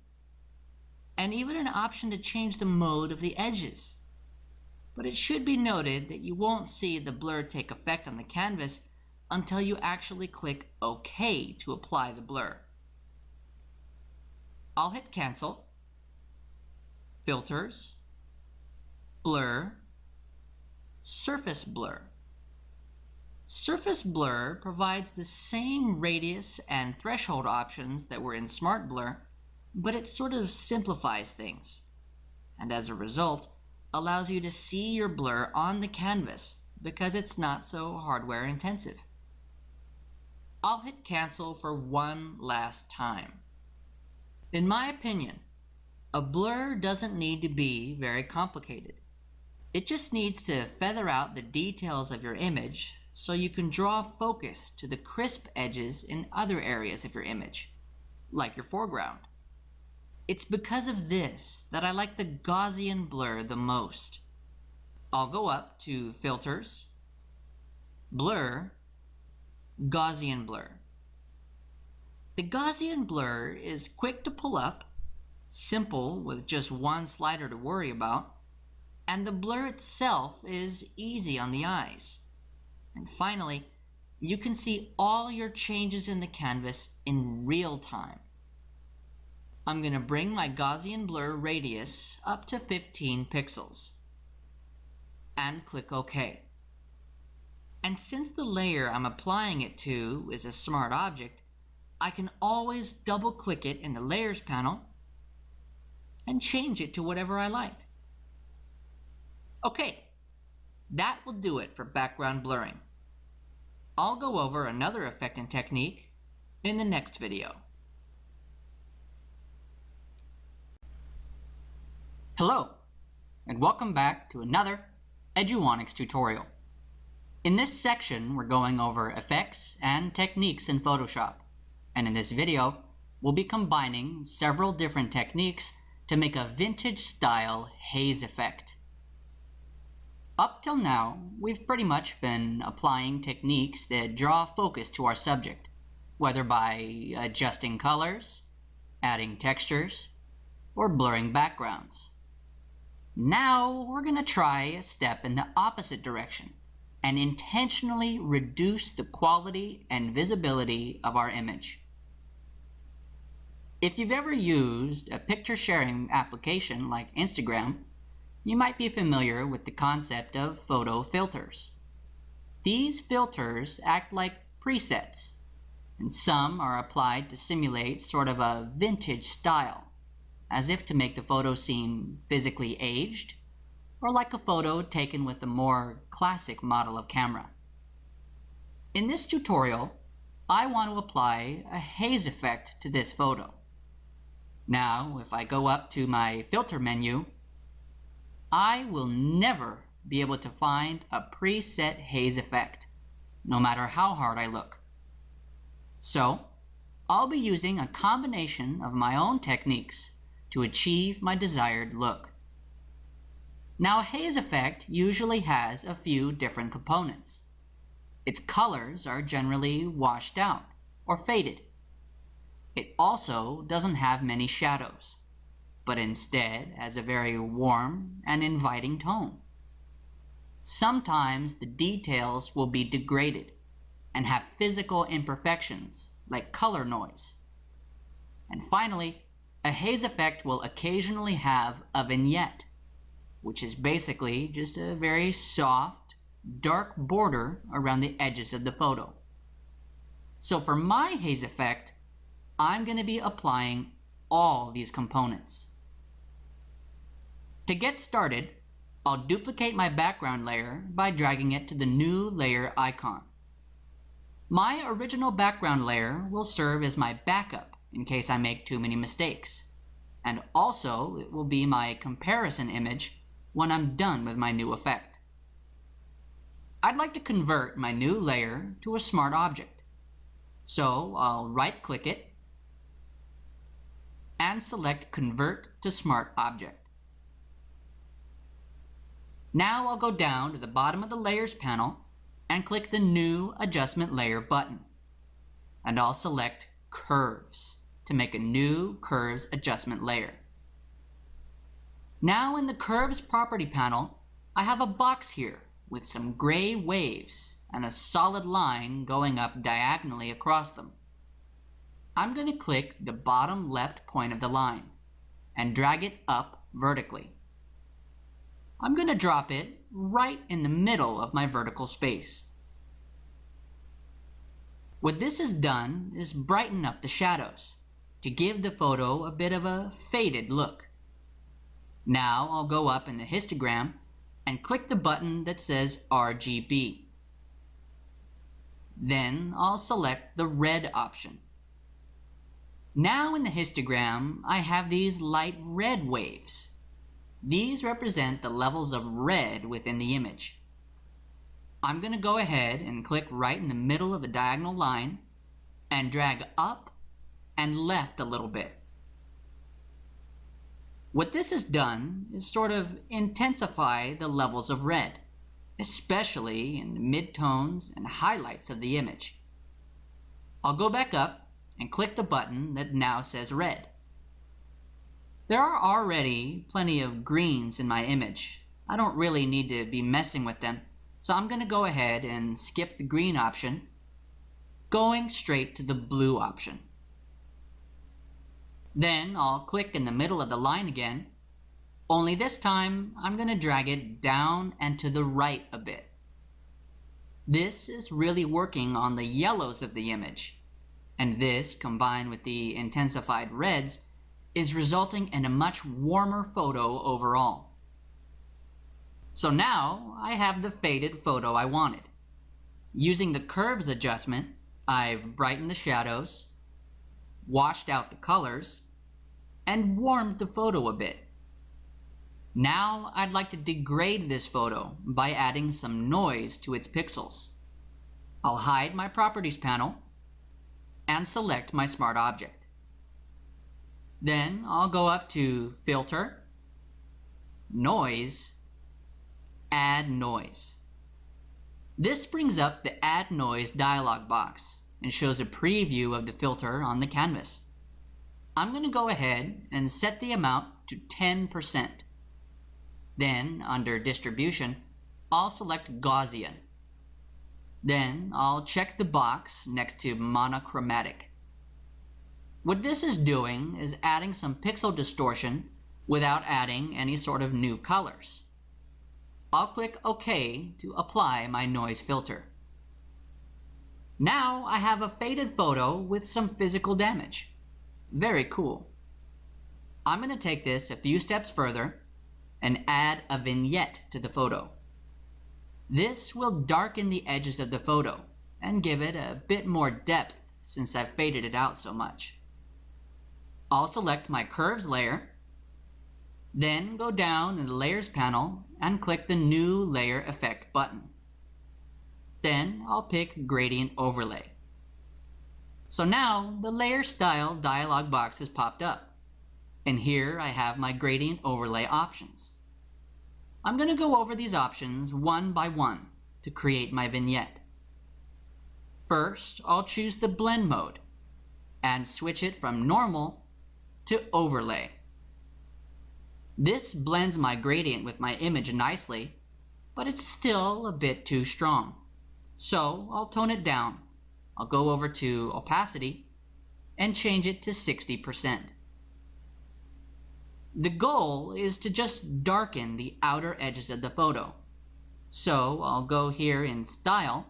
and even an option to change the mode of the edges. But it should be noted that you won't see the blur take effect on the canvas until you actually click OK to apply the blur. I'll hit cancel, Filters, Blur, Surface Blur. Surface Blur provides the same radius and threshold options that were in Smart Blur, but it sort of simplifies things, and as a result, allows you to see your blur on the canvas because it's not so hardware intensive. I'll hit cancel for one last time. In my opinion, a blur doesn't need to be very complicated. It just needs to feather out the details of your image so you can draw focus to the crisp edges in other areas of your image, like your foreground. It's because of this that I like the Gaussian blur the most. I'll go up to Filters, Blur, Gaussian Blur. The Gaussian blur is quick to pull up, simple with just one slider to worry about, and the blur itself is easy on the eyes. And finally, you can see all your changes in the canvas in real time. I'm going to bring my Gaussian blur radius up to 15 pixels and click OK. And since the layer I'm applying it to is a smart object, I can always double click it in the Layers panel and change it to whatever I like. Okay, that will do it for background blurring. I'll go over another effect and technique in the next video. Hello, and welcome back to another Eduonics tutorial. In this section, we're going over effects and techniques in Photoshop, and in this video, we'll be combining several different techniques to make a vintage style haze effect. Up till now, we've pretty much been applying techniques that draw focus to our subject, whether by adjusting colors, adding textures, or blurring backgrounds. Now we're going to try a step in the opposite direction and intentionally reduce the quality and visibility of our image. If you've ever used a picture sharing application like Instagram, you might be familiar with the concept of photo filters. These filters act like presets, and some are applied to simulate sort of a vintage style, as if to make the photo seem physically aged, or like a photo taken with a more classic model of camera. In this tutorial, I want to apply a haze effect to this photo. Now, if I go up to my filter menu, I will never be able to find a preset haze effect, no matter how hard I look. So, I'll be using a combination of my own techniques to achieve my desired look. Now, a haze effect usually has a few different components. Its colors are generally washed out or faded. It also doesn't have many shadows, but instead has a very warm and inviting tone. Sometimes the details will be degraded and have physical imperfections like color noise. And finally, a haze effect will occasionally have a vignette, which is basically just a very soft, dark border around the edges of the photo. So for my haze effect, I'm going to be applying all these components. To get started, I'll duplicate my background layer by dragging it to the new layer icon. My original background layer will serve as my backup in case I make too many mistakes, and also it will be my comparison image when I'm done with my new effect. I'd like to convert my new layer to a smart object, so I'll right-click it and select Convert to Smart Object. Now I'll go down to the bottom of the Layers panel and click the New Adjustment Layer button, and I'll select Curves to make a new Curves Adjustment layer. Now in the Curves property panel, I have a box here with some gray waves and a solid line going up diagonally across them. I'm going to click the bottom left point of the line and drag it up vertically. I'm going to drop it right in the middle of my vertical space. What this has done is brighten up the shadows to give the photo a bit of a faded look. Now I'll go up in the histogram and click the button that says RGB. Then I'll select the red option. Now in the histogram, I have these light red waves. These represent the levels of red within the image. I'm going to go ahead and click right in the middle of the diagonal line and drag up and left a little bit. What this has done is sort of intensify the levels of red, especially in the midtones and highlights of the image. I'll go back up and click the button that now says red. There are already plenty of greens in my image. I don't really need to be messing with them, so I'm going to go ahead and skip the green option, going straight to the blue option. Then I'll click in the middle of the line again, only this time I'm going to drag it down and to the right a bit. This is really working on the yellows of the image, and this, combined with the intensified reds, is resulting in a much warmer photo overall. So now I have the faded photo I wanted. Using the curves adjustment, I've brightened the shadows, washed out the colors, and warmed the photo a bit. Now I'd like to degrade this photo by adding some noise to its pixels. I'll hide my Properties panel and select my Smart Object. Then I'll go up to Filter, Noise, Add Noise. This brings up the Add Noise dialog box and shows a preview of the filter on the canvas. I'm going to go ahead and set the amount to 10%. Then, under Distribution, I'll select Gaussian. Then I'll check the box next to Monochromatic. What this is doing is adding some pixel distortion without adding any sort of new colors. I'll click OK to apply my noise filter. Now I have a faded photo with some physical damage. Very cool. I'm going to take this a few steps further and add a vignette to the photo. This will darken the edges of the photo and give it a bit more depth since I've faded it out so much. I'll select my curves layer, then go down in the layers panel and click the new layer effect button. Then I'll pick gradient overlay. So now the layer style dialog box has popped up, and here I have my gradient overlay options. I'm going to go over these options one by one to create my vignette. First, I'll choose the blend mode and switch it from normal to overlay. This blends my gradient with my image nicely, but it's still a bit too strong. So I'll tone it down. I'll go over to opacity and change it to 60%. The goal is to just darken the outer edges of the photo. So I'll go here in style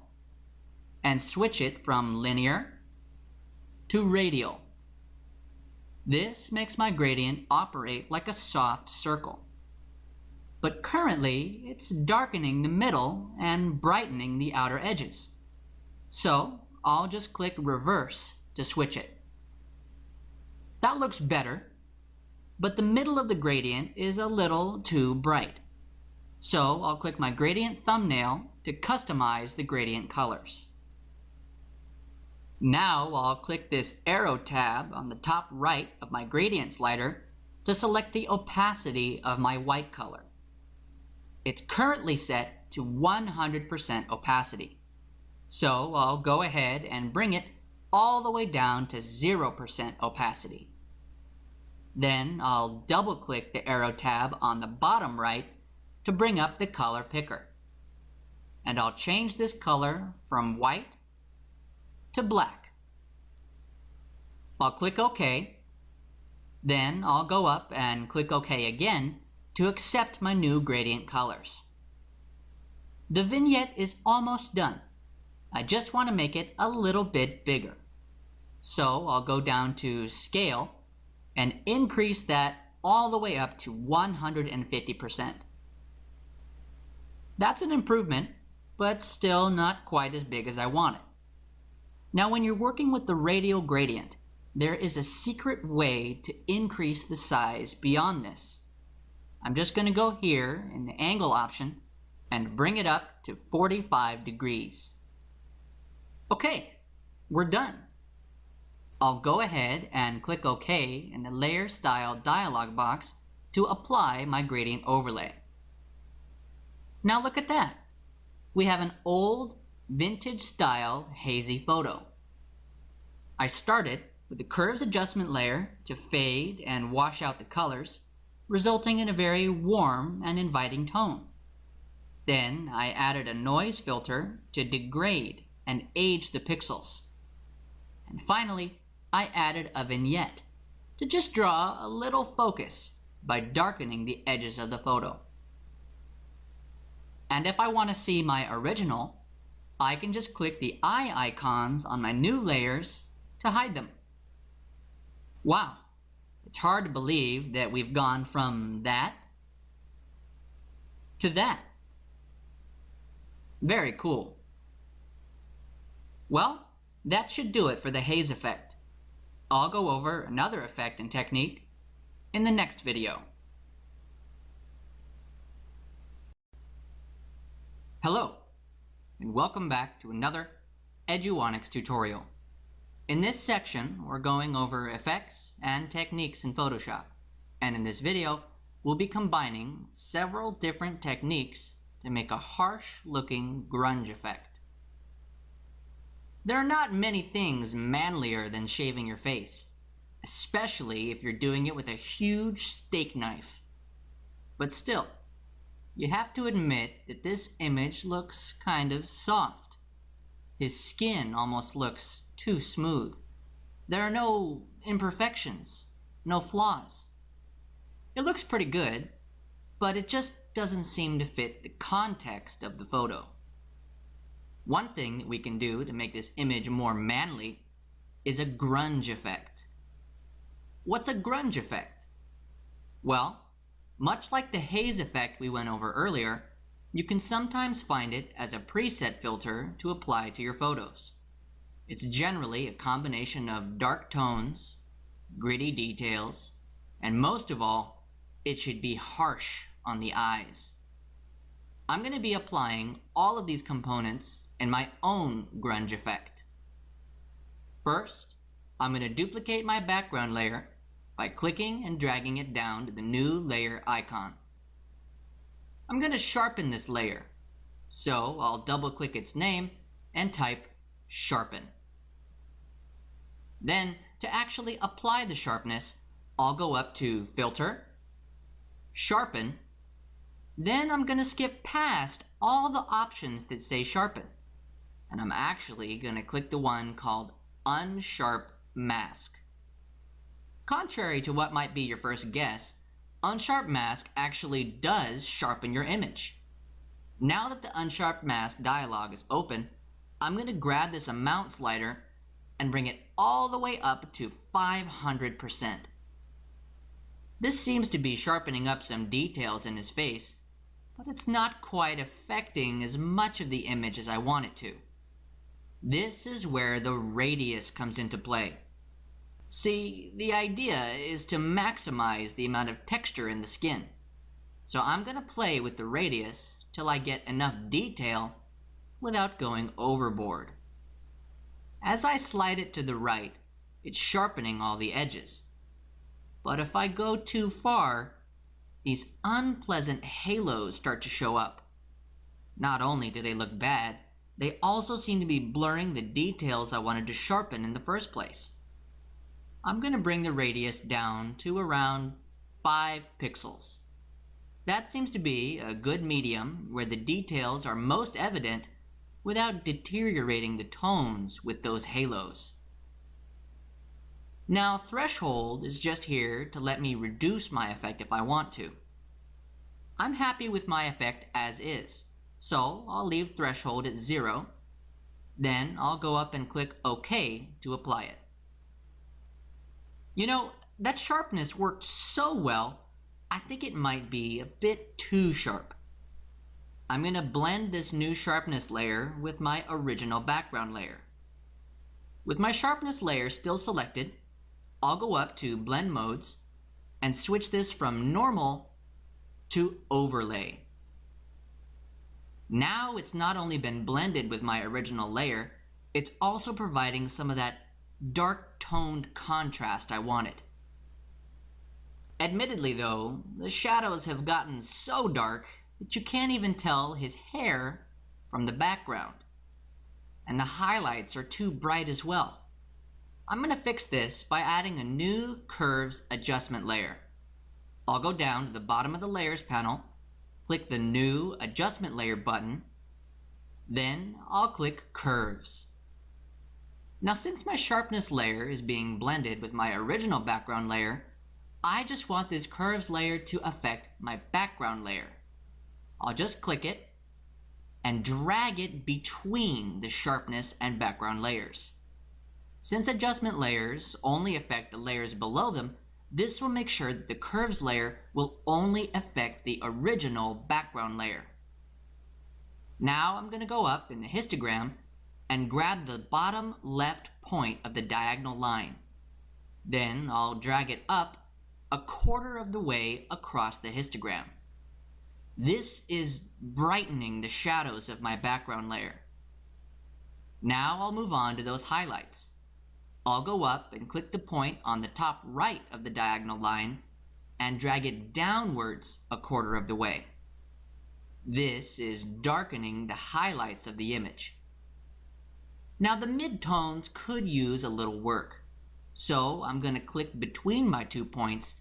and switch it from linear to radial. This makes my gradient operate like a soft circle. But currently it's darkening the middle and brightening the outer edges. So I'll just click reverse to switch it. That looks better, but the middle of the gradient is a little too bright. So I'll click my gradient thumbnail to customize the gradient colors. Now I'll click this arrow tab on the top right of my gradient slider to select the opacity of my white color. It's currently set to 100% opacity. So I'll go ahead and bring it all the way down to 0% opacity. Then I'll double click the arrow tab on the bottom right to bring up the color picker. And I'll change this color from white to black. I'll click OK. Then I'll go up and click OK again to accept my new gradient colors. The vignette is almost done. I just want to make it a little bit bigger. So I'll go down to Scale and increase that all the way up to 150%. That's an improvement, but still not quite as big as I wanted. Now when you're working with the radial gradient, there is a secret way to increase the size beyond this. I'm just going to go here in the angle option and bring it up to 45 degrees. Okay, we're done. I'll go ahead and click OK in the Layer Style dialog box to apply my gradient overlay. Now look at that. We have an old, vintage style hazy photo. I started with the curves adjustment layer to fade and wash out the colors, resulting in a very warm and inviting tone. Then I added a noise filter to degrade and age the pixels. And finally, I added a vignette to just draw a little focus by darkening the edges of the photo. And if I want to see my original, I can just click the eye icons on my new layers to hide them. Wow, it's hard to believe that we've gone from that to that. Very cool. Well, that should do it for the haze effect. I'll go over another effect and technique in the next video. Hello, and welcome back to another Eduonics tutorial. In this section, we're going over effects and techniques in Photoshop. And in this video, we'll be combining several different techniques to make a harsh-looking grunge effect. There are not many things manlier than shaving your face, especially if you're doing it with a huge steak knife. But still, you have to admit that this image looks kind of soft. His skin almost looks too smooth. There are no imperfections, no flaws. It looks pretty good, but it just doesn't seem to fit the context of the photo. One thing that we can do to make this image more manly is a grunge effect. What's a grunge effect? Well, much like the haze effect we went over earlier, you can sometimes find it as a preset filter to apply to your photos. It's generally a combination of dark tones, gritty details, and most of all, it should be harsh on the eyes. I'm going to be applying all of these components in my own grunge effect. First, I'm going to duplicate my background layer by clicking and dragging it down to the new layer icon. I'm going to sharpen this layer, so I'll double-click its name and type sharpen. Then, to actually apply the sharpness, I'll go up to Filter, Sharpen, then I'm going to skip past all the options that say Sharpen, and I'm actually going to click the one called Unsharp Mask. Contrary to what might be your first guess, Unsharp Mask actually does sharpen your image. Now that the Unsharp Mask dialog is open, I'm going to grab this amount slider and bring it all the way up to 500%. This seems to be sharpening up some details in his face, but it's not quite affecting as much of the image as I want it to. This is where the radius comes into play. See, the idea is to maximize the amount of texture in the skin. So I'm going to play with the radius till I get enough detail without going overboard. As I slide it to the right, it's sharpening all the edges. But if I go too far, these unpleasant halos start to show up. Not only do they look bad, they also seem to be blurring the details I wanted to sharpen in the first place. I'm going to bring the radius down to around 5 pixels. That seems to be a good medium where the details are most evident without deteriorating the tones with those halos. Now, threshold is just here to let me reduce my effect if I want to. I'm happy with my effect as is, so I'll leave threshold at 0. Then I'll go up and click OK to apply it. You know, that sharpness worked so well, I think it might be a bit too sharp. I'm going to blend this new sharpness layer with my original background layer. With my sharpness layer still selected, I'll go up to Blend Modes and switch this from Normal to Overlay. Now it's not only been blended with my original layer, it's also providing some of that dark toned contrast I wanted. Admittedly though, the shadows have gotten so dark that you can't even tell his hair from the background. And the highlights are too bright as well. I'm going to fix this by adding a new Curves adjustment layer. I'll go down to the bottom of the Layers panel, click the New Adjustment Layer button, then I'll click Curves. Now since my sharpness layer is being blended with my original background layer, I just want this Curves layer to affect my background layer. I'll just click it and drag it between the sharpness and background layers. Since adjustment layers only affect the layers below them, this will make sure that the Curves layer will only affect the original background layer. Now I'm going to go up in the histogram and grab the bottom left point of the diagonal line. Then I'll drag it up 1/4 of the way across the histogram. This is brightening the shadows of my background layer. Now I'll move on to those highlights. I'll go up and click the point on the top right of the diagonal line and drag it downwards 1/4 of the way. This is darkening the highlights of the image. Now the midtones could use a little work, so I'm going to click between my 2 points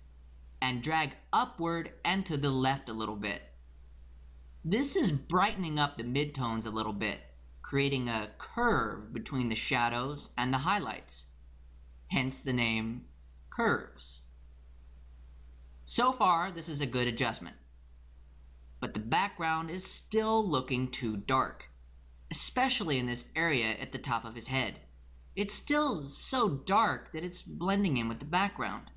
and drag upward and to the left a little bit. This is brightening up the midtones a little bit, creating a curve between the shadows and the highlights, hence the name Curves. So far, this is a good adjustment, but the background is still looking too dark. especially in this area at the top of his head. It's still so dark that it's blending in with the background.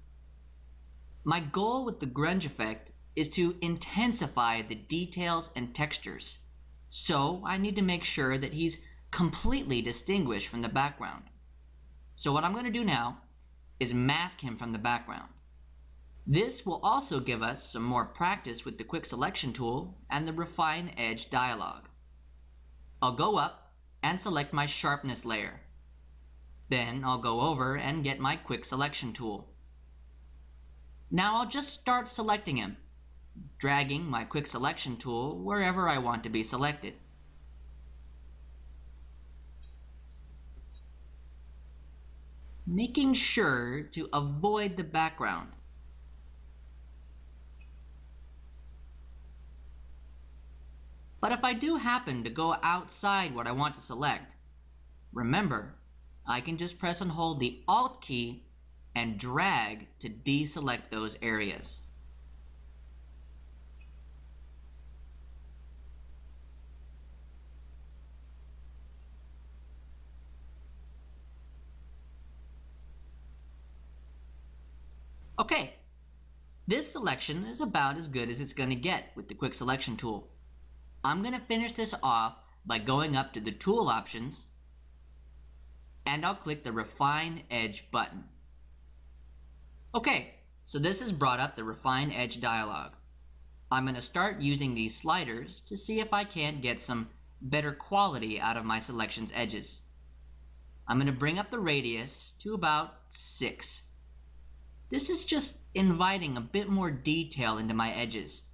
My goal with the grunge effect is to intensify the details and textures, so I need to make sure that he's completely distinguished from the background. So what I'm going to do now is mask him from the background. This will also give us some more practice with the quick selection tool and the refine edge dialog. I'll go up and select my sharpness layer. Then I'll go over and get my quick selection tool. Now I'll just start selecting him, dragging my quick selection tool wherever I want to be selected. Making sure to avoid the background. But if I do happen to go outside what I want to select, remember, I can just press and hold the Alt key and drag to deselect those areas. Okay, this selection is about as good as it's going to get with the quick selection tool. I'm going to finish this off by going up to the tool options, and I'll click the refine edge button. Okay, so this has brought up the refine edge dialog. I'm going to start using these sliders to see if I can't get some better quality out of my selection's edges. I'm going to bring up the radius to about 6. This is just inviting a bit more detail into my edges,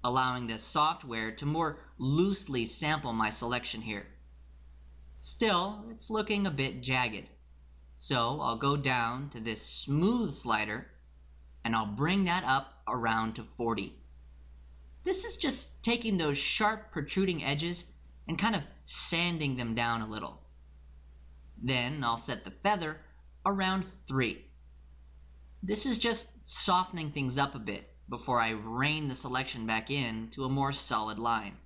allowing the software to more loosely sample my selection here. Still, it's looking a bit jagged, so I'll go down to this smooth slider and I'll bring that up around to 40. This is just taking those sharp protruding edges and kind of sanding them down a little. Then I'll set the feather around 3. This is just softening things up a bit before I rein the selection back in to a more solid line.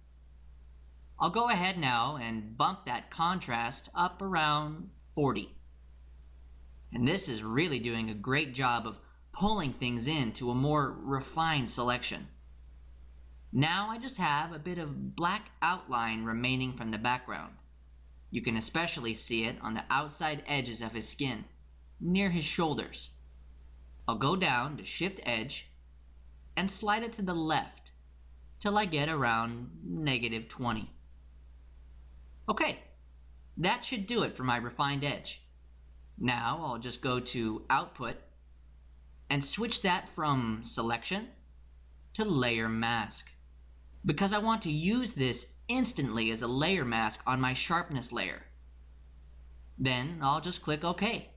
I'll go ahead now and bump that contrast up around 40. And this is really doing a great job of pulling things into a more refined selection. Now I just have a bit of black outline remaining from the background. You can especially see it on the outside edges of his skin, near his shoulders. I'll go down to Shift Edge and slide it to the left till I get around -20. Okay, that should do it for my refined edge. Now I'll just go to Output and switch that from Selection to Layer Mask, because I want to use this instantly as a layer mask on my sharpness layer. Then I'll just click OK.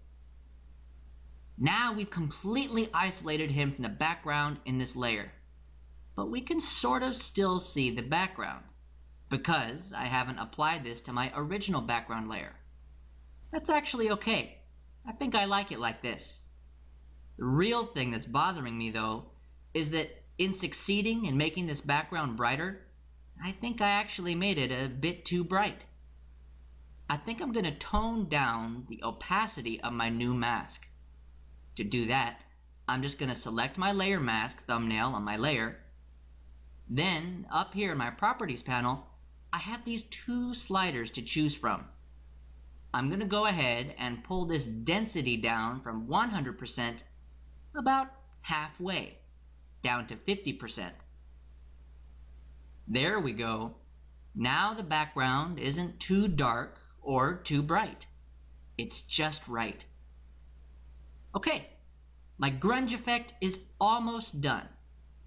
Now we've completely isolated him from the background in this layer, but we can sort of still see the background because I haven't applied this to my original background layer. That's actually okay. I think I like it like this. The real thing that's bothering me though is that in succeeding in making this background brighter, I think I actually made it a bit too bright. I think I'm going to tone down the opacity of my new mask. To do that, I'm just going to select my layer mask thumbnail on my layer. Then, up here in my properties panel, I have these 2 sliders to choose from. I'm going to go ahead and pull this density down from 100% about halfway, down to 50%. There we go. Now the background isn't too dark or too bright. It's just right. Okay, my grunge effect is almost done.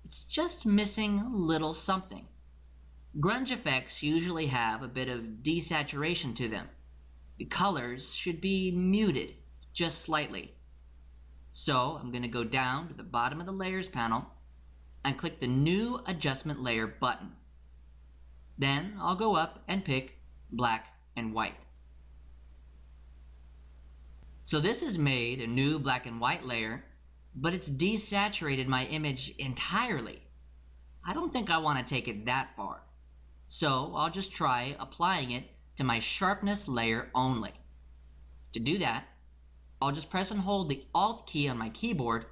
It's just missing a little something. Grunge effects usually have a bit of desaturation to them. The colors should be muted just slightly. So I'm going to go down to the bottom of the layers panel and click the new adjustment layer button. Then I'll go up and pick black and white. So this has made a new black and white layer, but it's desaturated my image entirely. I don't think I want to take it that far. So I'll just try applying it to my sharpness layer only. To do that, I'll just press and hold the Alt key on my keyboard,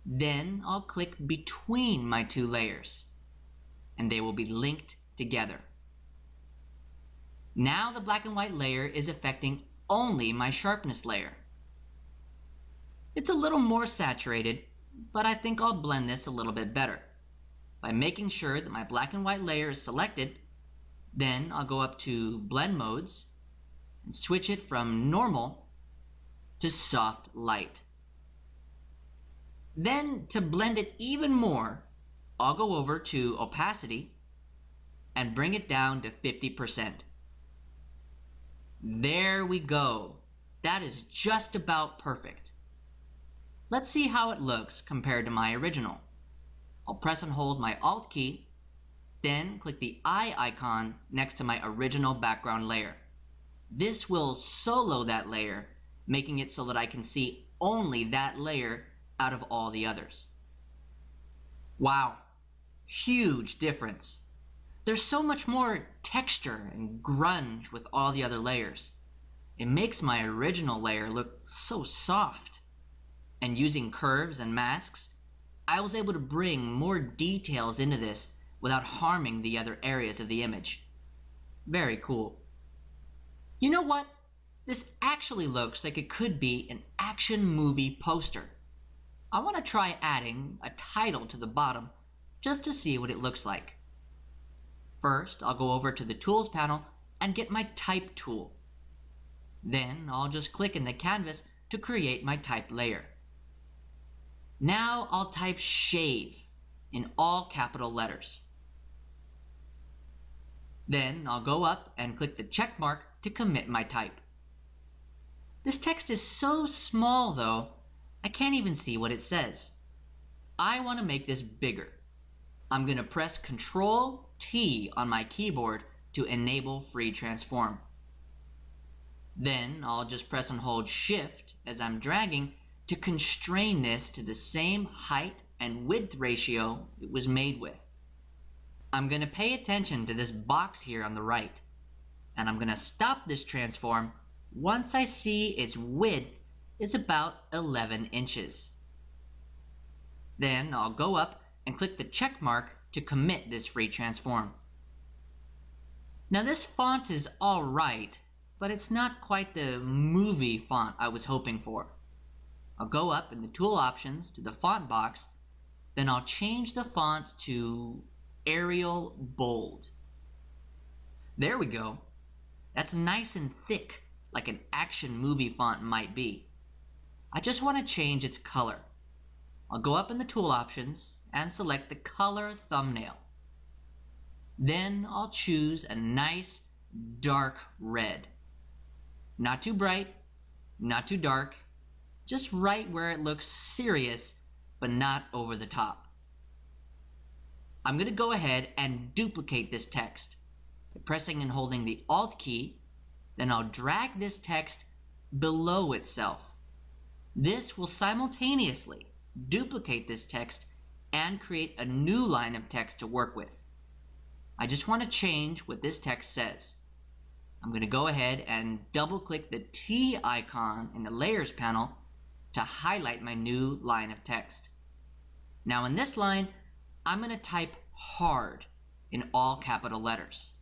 then I'll click between my two layers, and they will be linked together. Now the black and white layer is affecting only my sharpness layer. It's a little more saturated, but I think I'll blend this a little bit better. By making sure that my black and white layer is selected, then I'll go up to Blend Modes and switch it from Normal to Soft Light. Then, to blend it even more, I'll go over to Opacity and bring it down to 50%. There we go. That is just about perfect. Let's see how it looks compared to my original. I'll press and hold my Alt key, then click the eye icon next to my original background layer. This will solo that layer, making it so that I can see only that layer out of all the others. Wow, huge difference. There's so much more texture and grunge with all the other layers. It makes my original layer look so soft. And using curves and masks, I was able to bring more details into this without harming the other areas of the image. Very cool. You know what? This actually looks like it could be an action movie poster. I want to try adding a title to the bottom just to see what it looks like. First, I'll go over to the Tools panel and get my Type tool. Then I'll just click in the canvas to create my type layer. Now I'll type shave in all capital letters. Then I'll go up and click the check mark to commit my type. This text is so small though, I can't even see what it says. I want to make this bigger. I'm going to press Ctrl T on my keyboard to enable free transform. Then I'll just press and hold Shift as I'm dragging to constrain this to the same height and width ratio it was made with. I'm going to pay attention to this box here on the right, and I'm going to stop this transform once I see its width is about 11 inches. Then I'll go up and click the check mark to commit this free transform. Now this font is alright, but it's not quite the movie font I was hoping for. I'll go up in the tool options to the font box, then I'll change the font to Arial Bold. There we go. That's nice and thick, like an action movie font might be. I just want to change its color. I'll go up in the tool options and select the color thumbnail. Then I'll choose a nice dark red. Not too bright, not too dark, just right where it looks serious, but not over the top. I'm going to go ahead and duplicate this text by pressing and holding the Alt key. Then I'll drag this text below itself. This will simultaneously duplicate this text and create a new line of text to work with. I just want to change what this text says. I'm going to go ahead and double click the T icon in the Layers panel to highlight my new line of text. Now in this line, I'm going to type hard in all capital letters.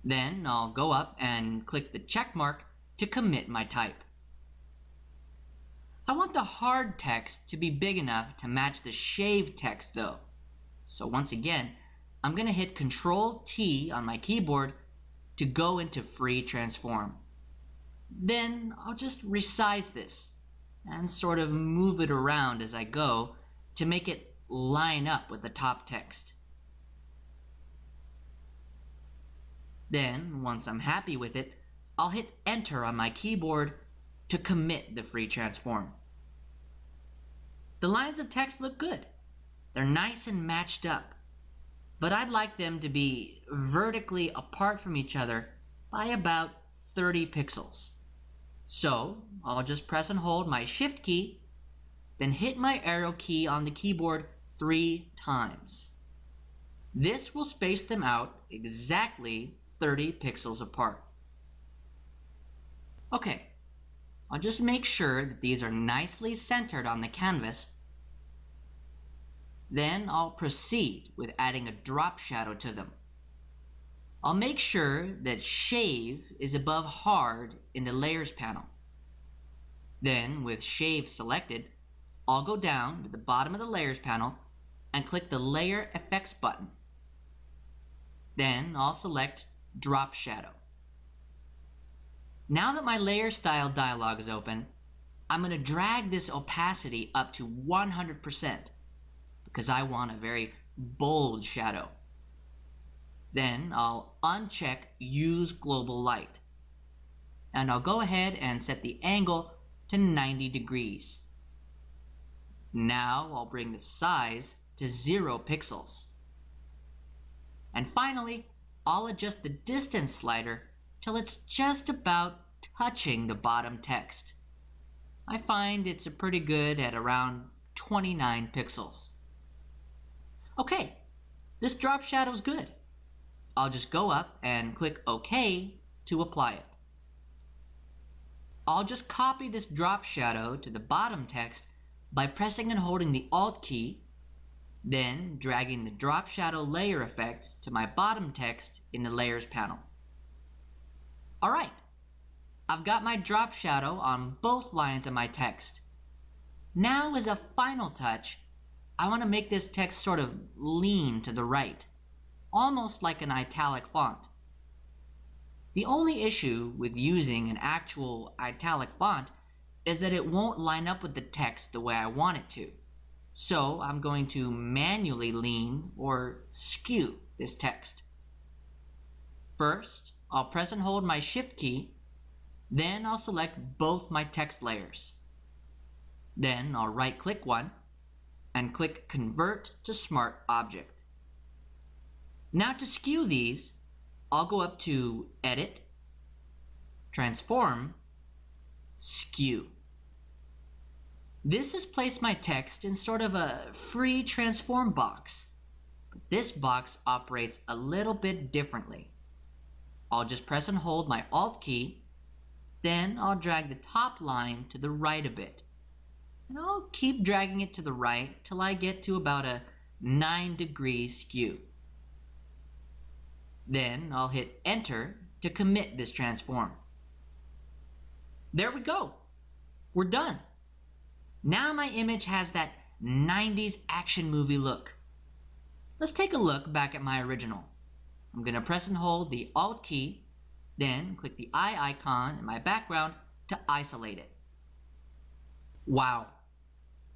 Then I'll go up and click the check mark to commit my type. I want the hard text to be big enough to match the shaved text though. So once again, I'm going to hit Ctrl T on my keyboard to go into free transform. Then I'll just resize this and sort of move it around as I go to make it line up with the top text. Then, once I'm happy with it, I'll hit Enter on my keyboard to commit the free transform. The lines of text look good. They're nice and matched up, but I'd like them to be vertically apart from each other by about 30 pixels. So I'll just press and hold my Shift key, then hit my arrow key on the keyboard 3 times. This will space them out exactly 30 pixels apart. Okay, I'll just make sure that these are nicely centered on the canvas. Then I'll proceed with adding a drop shadow to them. I'll make sure that Shave is above Hard in the Layers panel. Then, with Shave selected, I'll go down to the bottom of the Layers panel and click the Layer Effects button. Then I'll select Drop Shadow. Now that my Layer Style dialog is open, I'm going to drag this opacity up to 100% because I want a very bold shadow. Then I'll uncheck Use Global Light. And I'll go ahead and set the angle to 90 degrees. Now I'll bring the size to 0 pixels. And finally, I'll adjust the distance slider till it's just about touching the bottom text. I find it's pretty good at around 29 pixels. Okay, this drop shadow is good. I'll just go up and click OK to apply it. I'll just copy this drop shadow to the bottom text by pressing and holding the Alt key, then dragging the drop shadow layer effect to my bottom text in the Layers panel. Alright, I've got my drop shadow on both lines of my text. Now, as a final touch, I want to make this text sort of lean to the right, almost like an italic font. The only issue with using an actual italic font is that it won't line up with the text the way I want it to. So I'm going to manually lean or skew this text. First, I'll press and hold my Shift key, then I'll select both my text layers. Then I'll right-click one and click Convert to Smart Object. Now to skew these, I'll go up to Edit, Transform, Skew. This has placed my text in sort of a free transform box. But this box operates a little bit differently. I'll just press and hold my Alt key, then I'll drag the top line to the right a bit. And I'll keep dragging it to the right till I get to about a 9-degree skew. Then I'll hit Enter to commit this transform. There we go. We're done. Now my image has that 90s action movie look. Let's take a look back at my original. I'm going to press and hold the Alt key, then click the eye icon in my background to isolate it. Wow.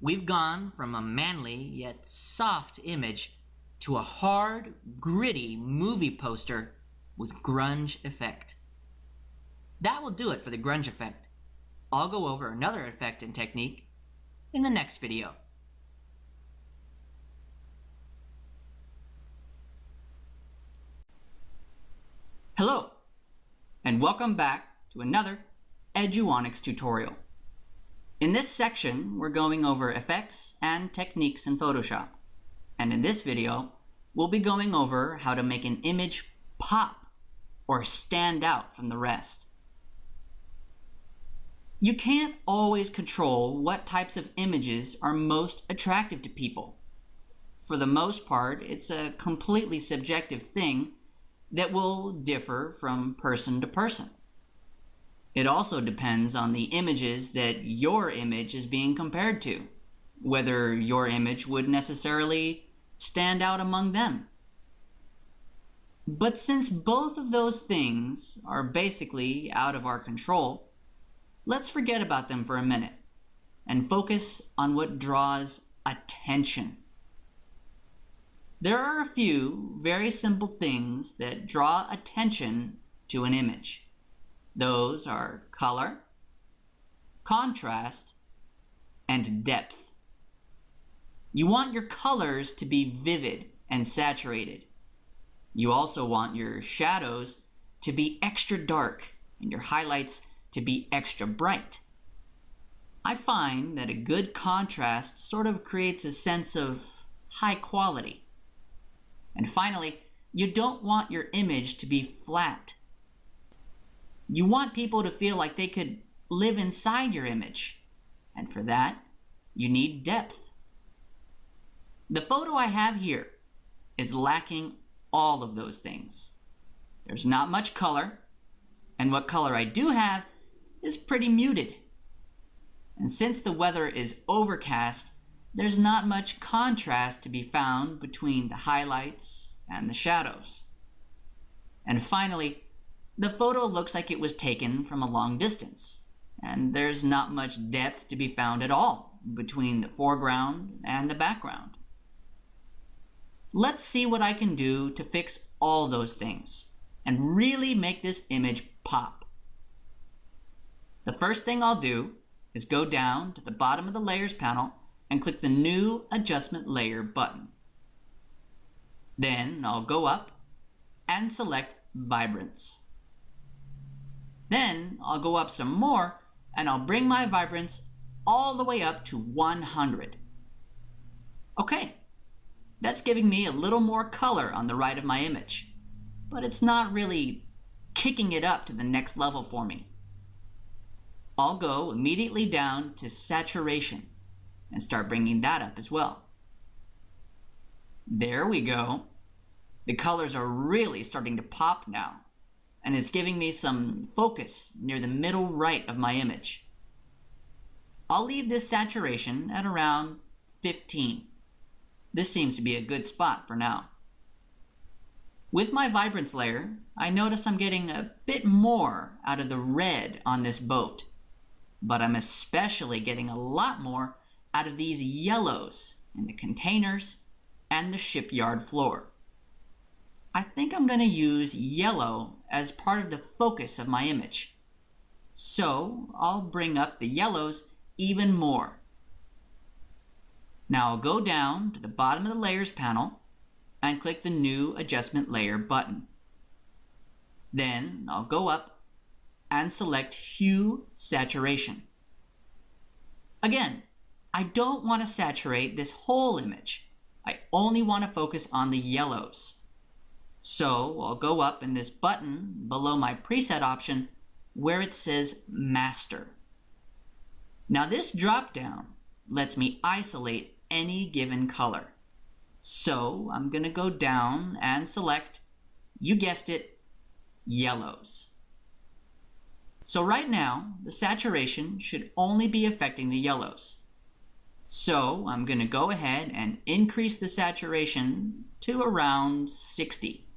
We've gone from a manly yet soft image to a hard, gritty movie poster with grunge effect. That will do it for the grunge effect. I'll go over another effect and technique in the next video. Hello, and welcome back to another Eduonics tutorial. In this section, we're going over effects and techniques in Photoshop. And in this video, we'll be going over how to make an image pop or stand out from the rest. You can't always control what types of images are most attractive to people. For the most part, it's a completely subjective thing that will differ from person to person. It also depends on the images that your image is being compared to, whether your image would necessarily stand out among them. But since both of those things are basically out of our control, let's forget about them for a minute and focus on what draws attention. There are a few very simple things that draw attention to an image. Those are color, contrast, and depth. You want your colors to be vivid and saturated. You also want your shadows to be extra dark and your highlights to be extra bright. I find that a good contrast sort of creates a sense of high quality. And finally, you don't want your image to be flat. You want people to feel like they could live inside your image. And for that, you need depth. The photo I have here is lacking all of those things. There's not much color, and what color I do have is pretty muted. And since the weather is overcast, there's not much contrast to be found between the highlights and the shadows. And finally, the photo looks like it was taken from a long distance, and there's not much depth to be found at all between the foreground and the background. Let's see what I can do to fix all those things and really make this image pop. The first thing I'll do is go down to the bottom of the Layers panel and click the New Adjustment Layer button. Then I'll go up and select Vibrance. Then I'll go up some more and I'll bring my vibrance all the way up to 100. Okay, that's giving me a little more color on the right of my image, but it's not really kicking it up to the next level for me. I'll go immediately down to Saturation and start bringing that up as well. There we go. The colors are really starting to pop now, and it's giving me some focus near the middle right of my image. I'll leave this saturation at around 15. This seems to be a good spot for now. With my vibrance layer, I notice I'm getting a bit more out of the red on this boat, but I'm especially getting a lot more out of these yellows in the containers and the shipyard floor. I think I'm going to use yellow as part of the focus of my image. So I'll bring up the yellows even more. Now I'll go down to the bottom of the Layers panel and click the New Adjustment Layer button. Then I'll go up and select Hue Saturation. Again, I don't want to saturate this whole image. I only want to focus on the yellows. So I'll go up in this button below my preset option where it says Master. Now this drop down lets me isolate any given color. So I'm going to go down and select, you guessed it, yellows. So right now, the saturation should only be affecting the yellows. So I'm going to go ahead and increase the saturation to around 60.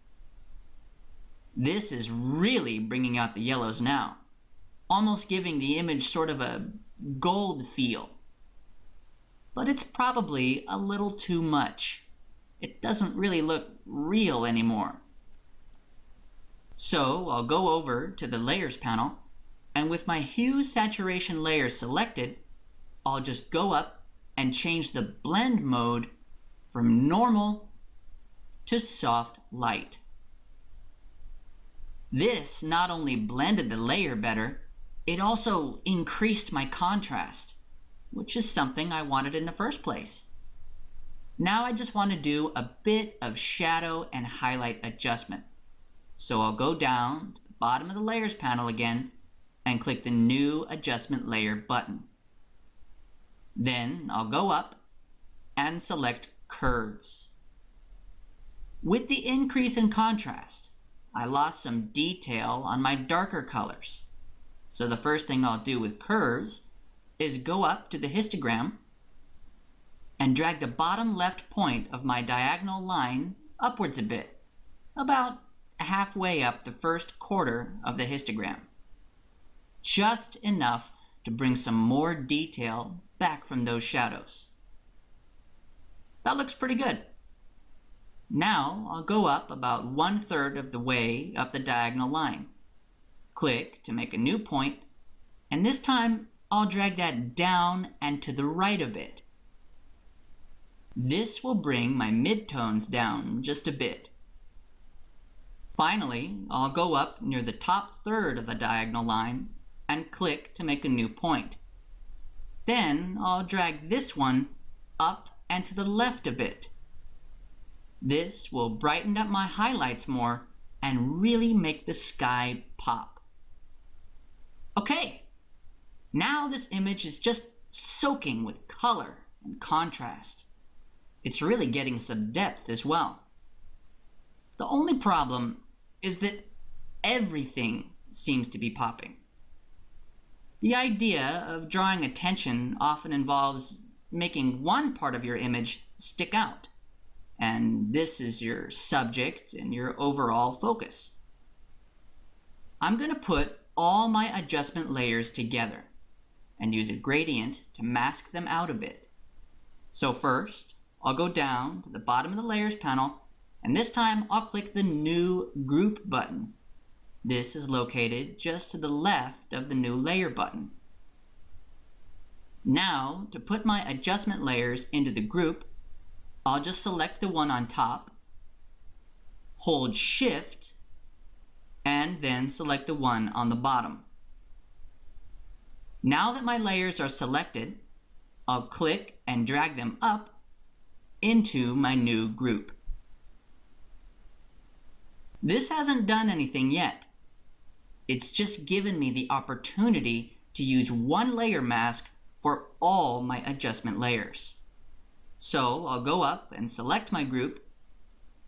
This is really bringing out the yellows now, almost giving the image sort of a gold feel. But it's probably a little too much. It doesn't really look real anymore. So I'll go over to the Layers panel, and with my Hue Saturation layer selected, I'll just go up and change the blend mode from normal to soft light. This not only blended the layer better, it also increased my contrast, which is something I wanted in the first place. Now I just want to do a bit of shadow and highlight adjustment. So I'll go down to the bottom of the Layers panel again and click the New Adjustment Layer button. Then I'll go up and select Curves. With the increase in contrast, I lost some detail on my darker colors. So the first thing I'll do with Curves is go up to the histogram and drag the bottom left point of my diagonal line upwards a bit, about halfway up the first quarter of the histogram. Just enough to bring some more detail back from those shadows. That looks pretty good. Now I'll go up about 1/3 of the way up the diagonal line. Click to make a new point, and this time I'll drag that down and to the right a bit. This will bring my midtones down just a bit. Finally, I'll go up near the top third of the diagonal line and click to make a new point. Then I'll drag this one up and to the left a bit. This will brighten up my highlights more and really make the sky pop. Okay, now this image is just soaking with color and contrast. It's really getting some depth as well. The only problem is that everything seems to be popping. The idea of drawing attention often involves making one part of your image stick out, and this is your subject and your overall focus. I'm going to put all my adjustment layers together and use a gradient to mask them out a bit. So first, I'll go down to the bottom of the Layers panel, and this time I'll click the New Group button. This is located just to the left of the New Layer button. Now, to put my adjustment layers into the group, I'll just select the one on top, hold Shift, and then select the one on the bottom. Now that my layers are selected, I'll click and drag them up into my new group. This hasn't done anything yet. It's just given me the opportunity to use one layer mask for all my adjustment layers. So I'll go up and select my group,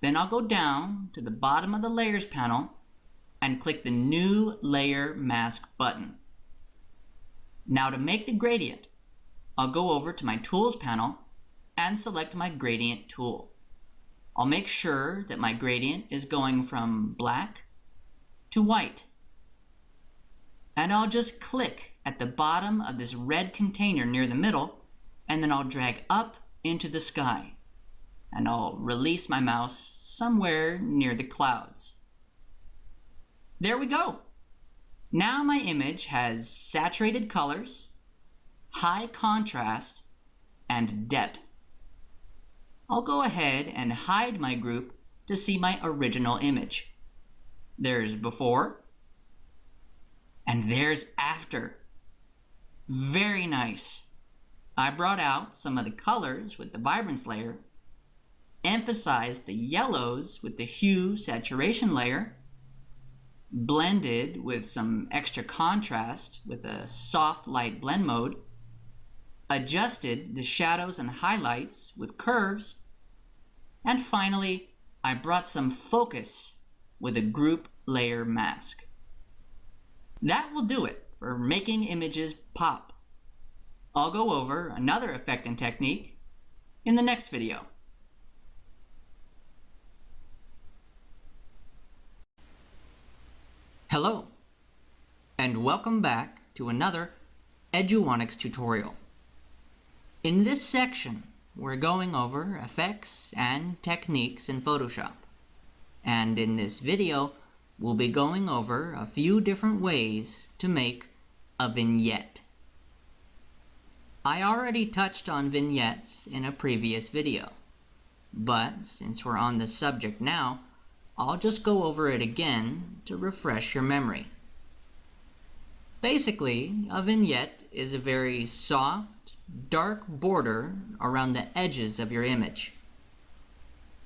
then I'll go down to the bottom of the Layers panel and click the New Layer Mask button. Now to make the gradient, I'll go over to my Tools panel and select my Gradient tool. I'll make sure that my gradient is going from black to white. And I'll just click at the bottom of this red container near the middle, and then I'll drag up into the sky. And I'll release my mouse somewhere near the clouds. There we go. Now my image has saturated colors, high contrast, and depth. I'll go ahead and hide my group to see my original image. There's before, and there's after. Very nice. I brought out some of the colors with the vibrance layer, emphasized the yellows with the hue saturation layer, blended with some extra contrast with a soft light blend mode, adjusted the shadows and highlights with curves, and finally, I brought some focus with a group layer mask. That will do it for making images pop. I'll go over another effect and technique in the next video. Hello, and welcome back to another Eduonics tutorial. In this section, we're going over effects and techniques in Photoshop. And in this video, we'll be going over a few different ways to make a vignette. I already touched on vignettes in a previous video, but since we're on the subject now, I'll just go over it again to refresh your memory. Basically, a vignette is a very soft, dark border around the edges of your image,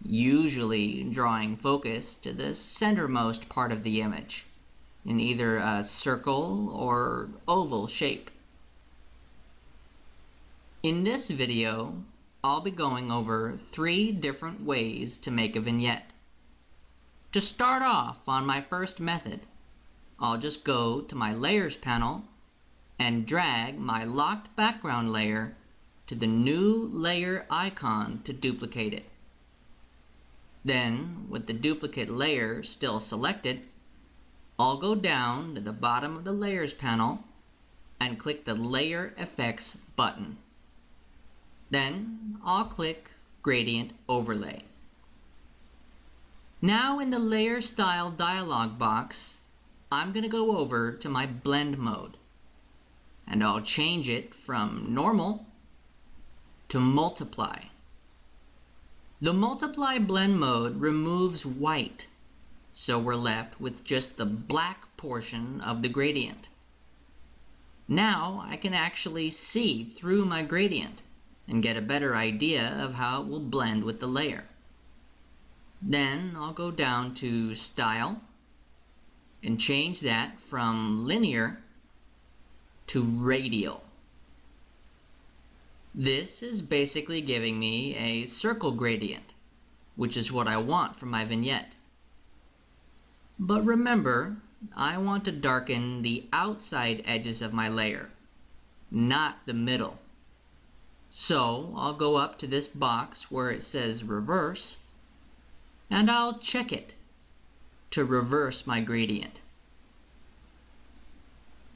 usually drawing focus to the centermost part of the image in either a circle or oval shape. In this video, I'll be going over 3 different ways to make a vignette. To start off on my first method, I'll just go to my Layers panel and drag my locked background layer to the New Layer icon to duplicate it. Then, with the duplicate layer still selected, I'll go down to the bottom of the Layers panel and click the Layer Effects button. Then, I'll click Gradient Overlay. Now in the Layer Style dialog box, I'm going to go over to my Blend mode, and I'll change it from Normal to Multiply. The Multiply blend mode removes white, so we're left with just the black portion of the gradient. Now I can actually see through my gradient and get a better idea of how it will blend with the layer. Then I'll go down to Style and change that from linear to radial. This is basically giving me a circle gradient, which is what I want for my vignette. But remember, I want to darken the outside edges of my layer, not the middle. So I'll go up to this box where it says reverse, and I'll check it to reverse my gradient.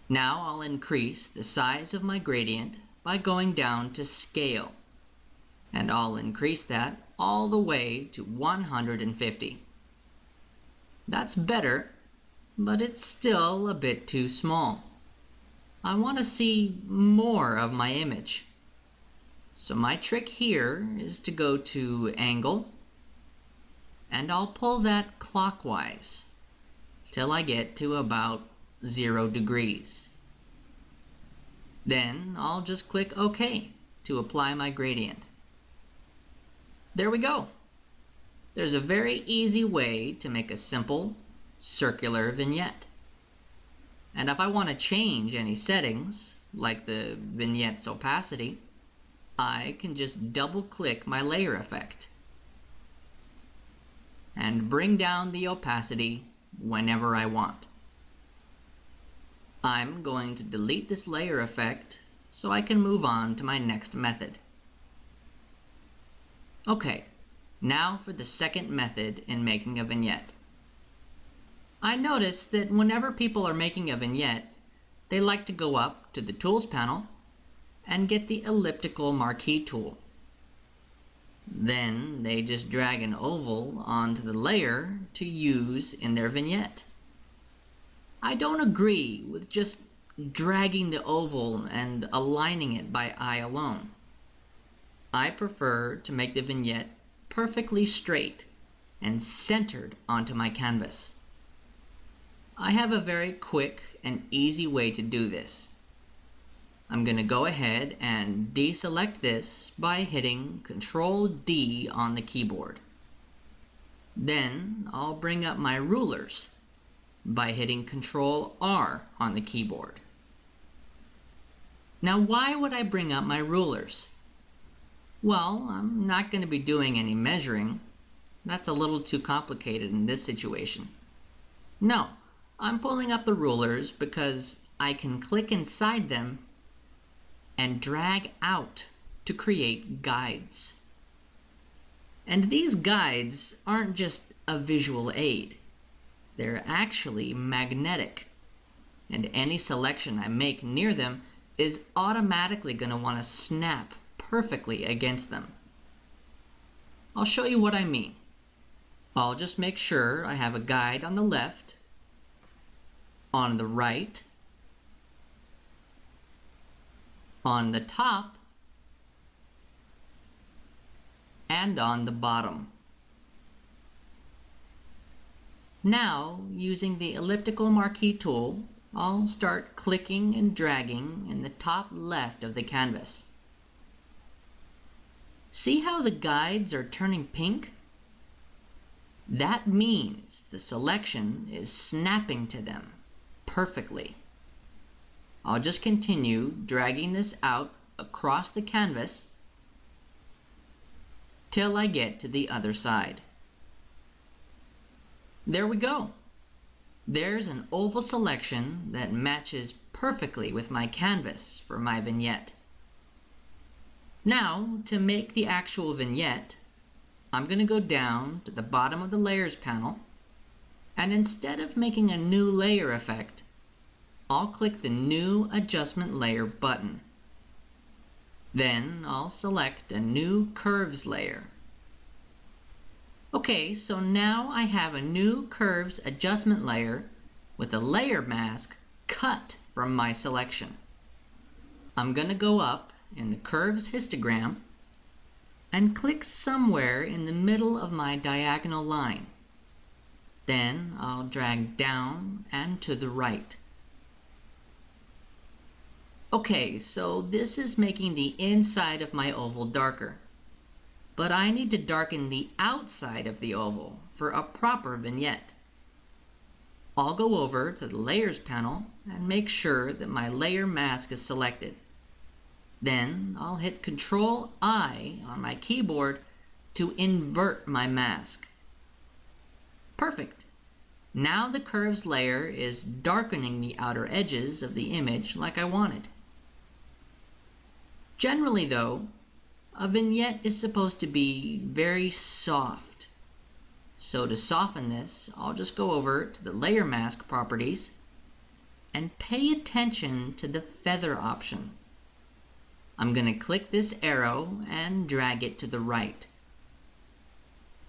Now I'll increase the size of my gradient by going down to scale, and I'll increase that all the way to 150. That's better, but it's still a bit too small. I want to see more of my image. So my trick here is to go to Angle, and I'll pull that clockwise till I get to about 0 degrees. Then I'll just click OK to apply my gradient. There we go. There's a very easy way to make a simple circular vignette. And if I want to change any settings, like the vignette's opacity, I can just double-click my layer effect and bring down the opacity whenever I want. I'm going to delete this layer effect so I can move on to my next method. Okay, now for the second method in making a vignette. I noticed that whenever people are making a vignette, they like to go up to the Tools panel and get the elliptical marquee tool. Then they just drag an oval onto the layer to use in their vignette. I don't agree with just dragging the oval and aligning it by eye alone. I prefer to make the vignette perfectly straight and centered onto my canvas. I have a very quick and easy way to do this. I'm going to go ahead and deselect this by hitting Ctrl D on the keyboard. Then I'll bring up my rulers by hitting Ctrl R on the keyboard. Now why would I bring up my rulers? Well, I'm not going to be doing any measuring. That's a little too complicated in this situation. No, I'm pulling up the rulers because I can click inside them and drag out to create guides. And these guides aren't just a visual aid. They're actually magnetic, and any selection I make near them is automatically going to want to snap perfectly against them. I'll show you what I mean. I'll just make sure I have a guide on the left, on the right, on the top, and on the bottom. Now, using the elliptical marquee tool, I'll start clicking and dragging in the top left of the canvas. See how the guides are turning pink? That means the selection is snapping to them perfectly. I'll just continue dragging this out across the canvas till I get to the other side. There we go. There's an oval selection that matches perfectly with my canvas for my vignette. Now, to make the actual vignette, I'm going to go down to the bottom of the Layers panel, and instead of making a new layer effect, I'll click the New Adjustment Layer button. Then I'll select a new Curves layer. Okay, so now I have a new Curves adjustment layer with a layer mask cut from my selection. I'm going to go up in the Curves histogram and click somewhere in the middle of my diagonal line. Then I'll drag down and to the right. Okay, so this is making the inside of my oval darker. but I need to darken the outside of the oval for a proper vignette. I'll go over to the Layers panel and make sure that my layer mask is selected. Then I'll hit Ctrl-I on my keyboard to invert my mask. Perfect! Now the curves layer is darkening the outer edges of the image like I wanted. Generally though, a vignette is supposed to be very soft. So to soften this, I'll just go over to the Layer Mask properties and pay attention to the feather option. I'm going to click this arrow and drag it to the right.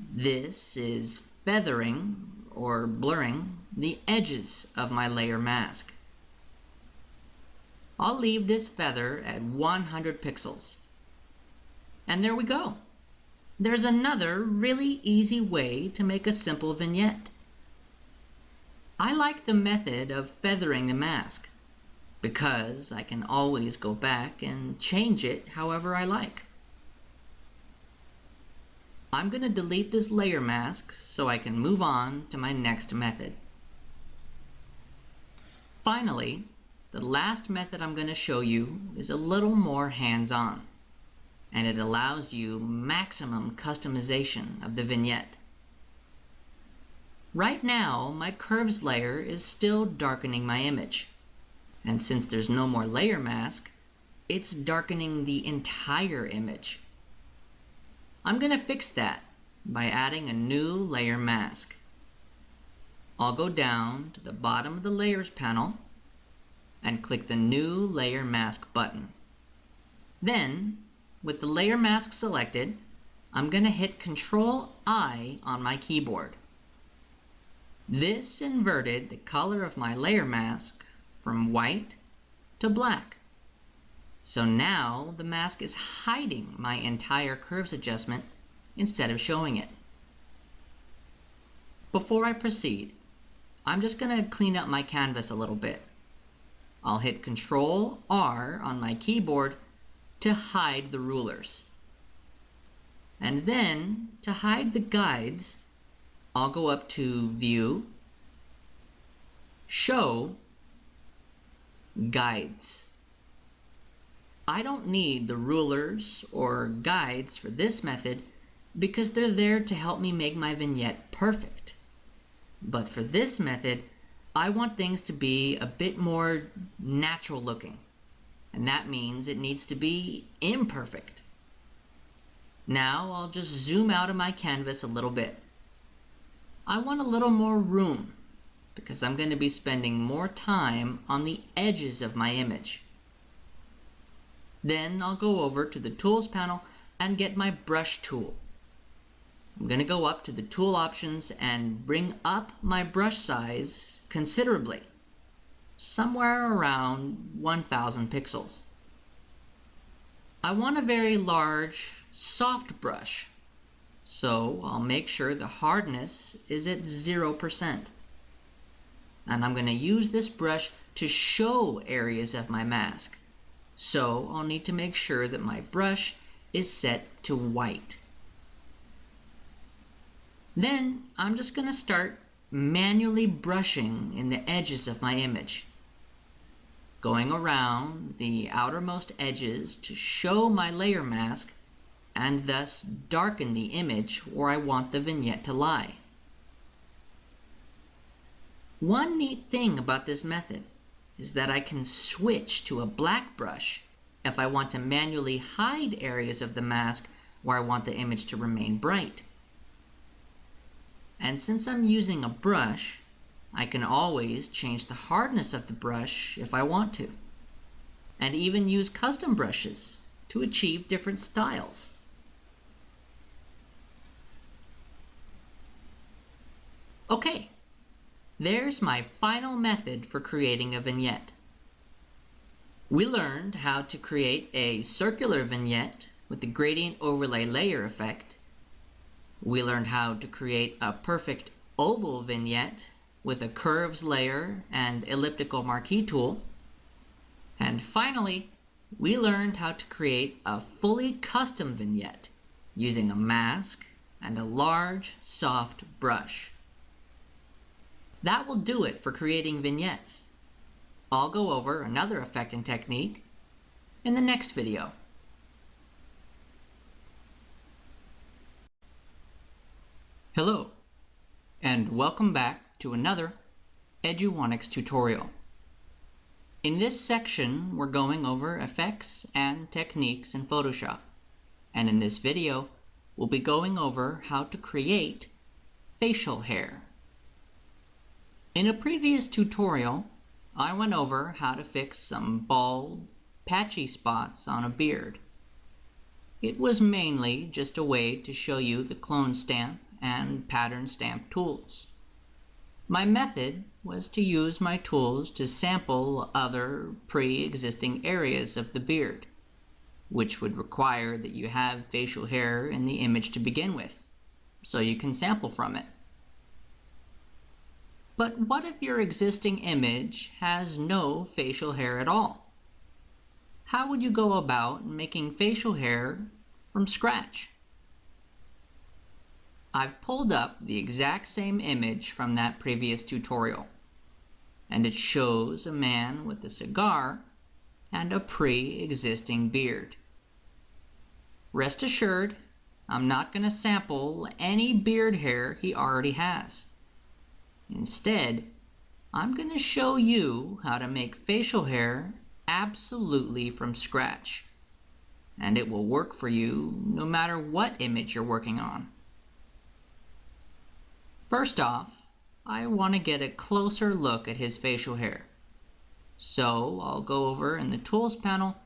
This is feathering or blurring the edges of my layer mask. I'll leave this feather at 100 pixels. And there we go. There's another really easy way to make a simple vignette. I like the method of feathering the mask because I can always go back and change it however I like. I'm going to delete this layer mask so I can move on to my next method. Finally, the last method I'm going to show you is a little more hands-on, and it allows you maximum customization of the vignette. Right now, my curves layer is still darkening my image, and since there's no more layer mask, it's darkening the entire image. I'm going to fix that by adding a new layer mask. I'll go down to the bottom of the Layers panel and click the New Layer Mask button. Then, with the layer mask selected, I'm going to hit Ctrl-I on my keyboard. This inverted the color of my layer mask from white to black. So now the mask is hiding my entire curves adjustment instead of showing it. Before I proceed, I'm just going to clean up my canvas a little bit. I'll hit Ctrl-R on my keyboard to hide the rulers. And then, to hide the guides, I'll go up to View, Show, Guides. I don't need the rulers or guides for this method because they're there to help me make my vignette perfect. But for this method, I want things to be a bit more natural looking, and that means it needs to be imperfect. Now I'll just zoom out of my canvas a little bit. I want a little more room because I'm going to be spending more time on the edges of my image. Then I'll go over to the Tools panel and get my brush tool. I'm going to go up to the tool options and bring up my brush size considerably, somewhere around 1000 pixels. I want a very large, soft brush, so I'll make sure the hardness is at 0%. And I'm going to use this brush to show areas of my mask. So I'll need to make sure that my brush is set to white. Then I'm just going to start manually brushing in the edges of my image, going around the outermost edges to show my layer mask and thus darken the image where I want the vignette to lie. One neat thing about this method is that I can switch to a black brush if I want to manually hide areas of the mask where I want the image to remain bright. And since I'm using a brush, I can always change the hardness of the brush if I want to, and even use custom brushes to achieve different styles. Okay, there's my final method for creating a vignette. We learned how to create a circular vignette with the gradient overlay layer effect. We learned how to create a perfect oval vignette with a curves layer and elliptical marquee tool. And finally, we learned how to create a fully custom vignette using a mask and a large, soft brush. That will do it for creating vignettes. I'll go over another effect and technique in the next video. Hello, and welcome back to another Eduonics tutorial. In this section, we're going over effects and techniques in Photoshop. And in this video, we'll be going over how to create facial hair. In a previous tutorial, I went over how to fix some bald, patchy spots on a beard. It was mainly just a way to show you the clone stamp and pattern stamp tools. My method was to use my tools to sample other pre-existing areas of the beard, which would require that you have facial hair in the image to begin with, so you can sample from it. But what if your existing image has no facial hair at all? How would you go about making facial hair from scratch? I've pulled up the exact same image from that previous tutorial, and it shows a man with a cigar and a pre-existing beard. Rest assured, I'm not going to sample any beard hair he already has. Instead, I'm going to show you how to make facial hair absolutely from scratch, and it will work for you no matter what image you're working on. First off, I want to get a closer look at his facial hair. So I'll go over in the Tools panel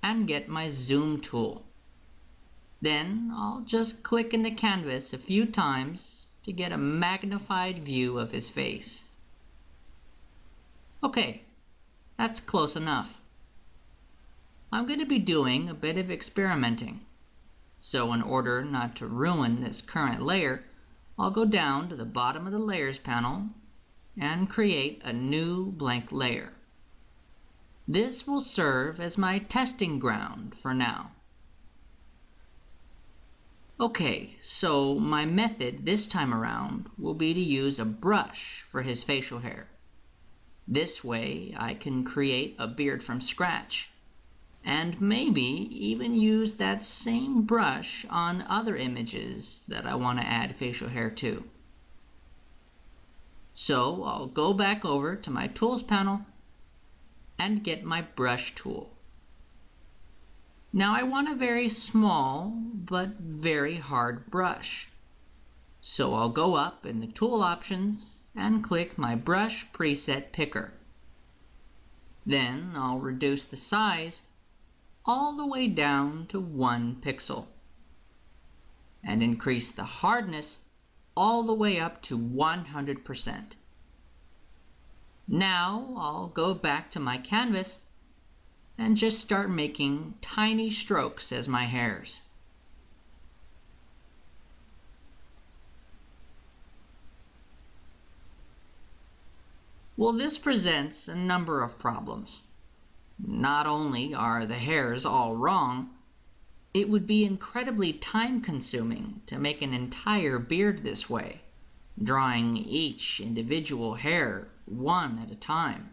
and get my Zoom tool. Then I'll just click in the canvas a few times to get a magnified view of his face. Okay, that's close enough. I'm going to be doing a bit of experimenting. So in order not to ruin this current layer, I'll go down to the bottom of the Layers panel and create a new blank layer. This will serve as my testing ground for now. Okay, so my method this time around will be to use a brush for his facial hair. This way I can create a beard from scratch, and maybe even use that same brush on other images that I want to add facial hair to. So I'll go back over to my Tools panel and get my brush tool. Now I want a very small but very hard brush. So I'll go up in the Tool options and click my Brush Preset Picker. Then I'll reduce the size all the way down to 1 pixel and increase the hardness all the way up to 100%. Now I'll go back to my canvas and just start making tiny strokes as my hairs. Well, this presents a number of problems. Not only are the hairs all wrong, it would be incredibly time-consuming to make an entire beard this way, drawing each individual hair one at a time.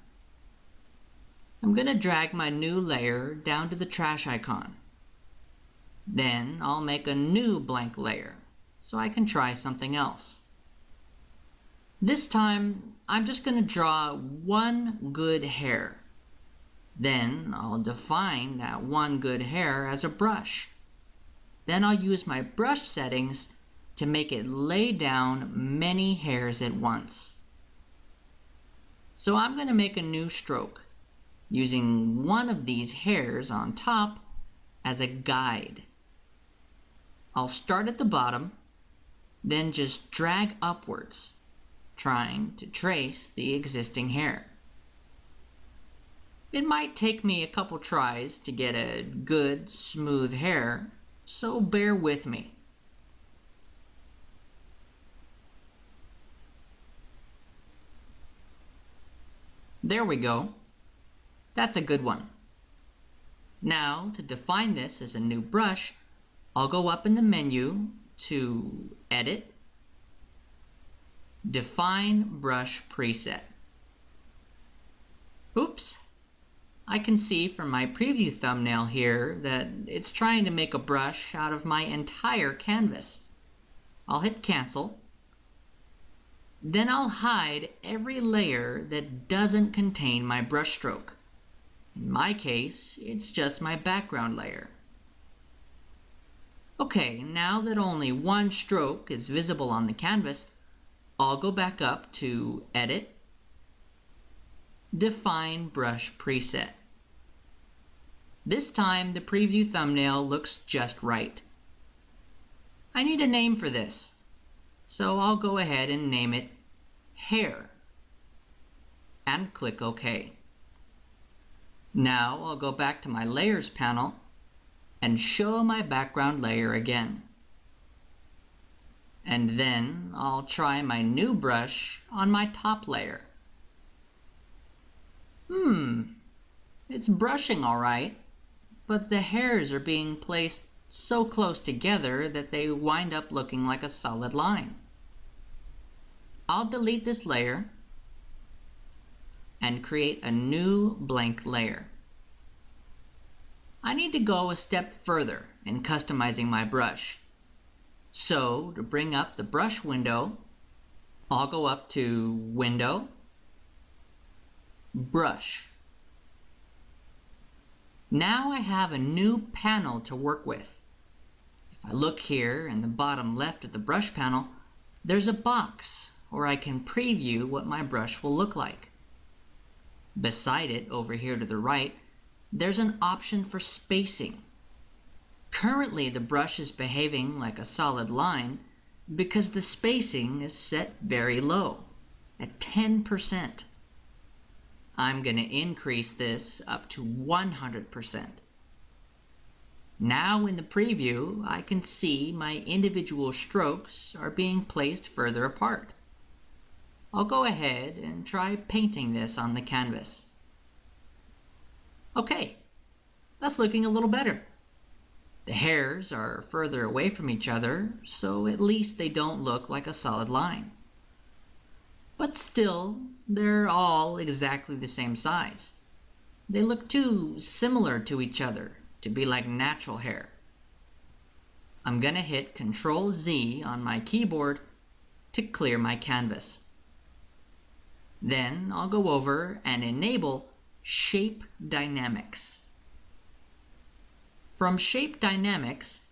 I'm going to drag my new layer down to the trash icon. Then I'll make a new blank layer so I can try something else. This time I'm just going to draw one good hair. Then I'll define that one good hair as a brush. Then I'll use my brush settings to make it lay down many hairs at once. So I'm going to make a new stroke, using one of these hairs on top as a guide. I'll start at the bottom, then just drag upwards, trying to trace the existing hair. It might take me a couple tries to get a good, smooth hair, so bear with me. There we go. That's a good one. Now, to define this as a new brush, I'll go up in the menu to Edit, Define Brush Preset. Oops! I can see from my preview thumbnail here that it's trying to make a brush out of my entire canvas. I'll hit Cancel. Then I'll hide every layer that doesn't contain my brush stroke. In my case, it's just my background layer. Okay, now that only one stroke is visible on the canvas, I'll go back up to Edit, Define Brush Preset. This time the preview thumbnail looks just right. I need a name for this, so I'll go ahead and name it Hair and click OK. Now I'll go back to my Layers panel and show my background layer again. And then I'll try my new brush on my top layer. It's brushing all right, but the hairs are being placed so close together that they wind up looking like a solid line. I'll delete this layer and create a new blank layer. I need to go a step further in customizing my brush. So to bring up the brush window, I'll go up to Window, Brush. Now I have a new panel to work with. If I look here in the bottom left of the brush panel, there's a box where I can preview what my brush will look like. Beside it, over here to the right, there's an option for spacing. Currently, the brush is behaving like a solid line because the spacing is set very low, at 10%. I'm going to increase this up to 100%. Now in the preview, I can see my individual strokes are being placed further apart. I'll go ahead and try painting this on the canvas. Okay, that's looking a little better. The hairs are further away from each other, so at least they don't look like a solid line. But still, they're all exactly the same size. They look too similar to each other to be like natural hair. I'm going to hit Ctrl-Z on my keyboard to clear my canvas. Then I'll go over and enable Shape Dynamics. From Shape Dynamics,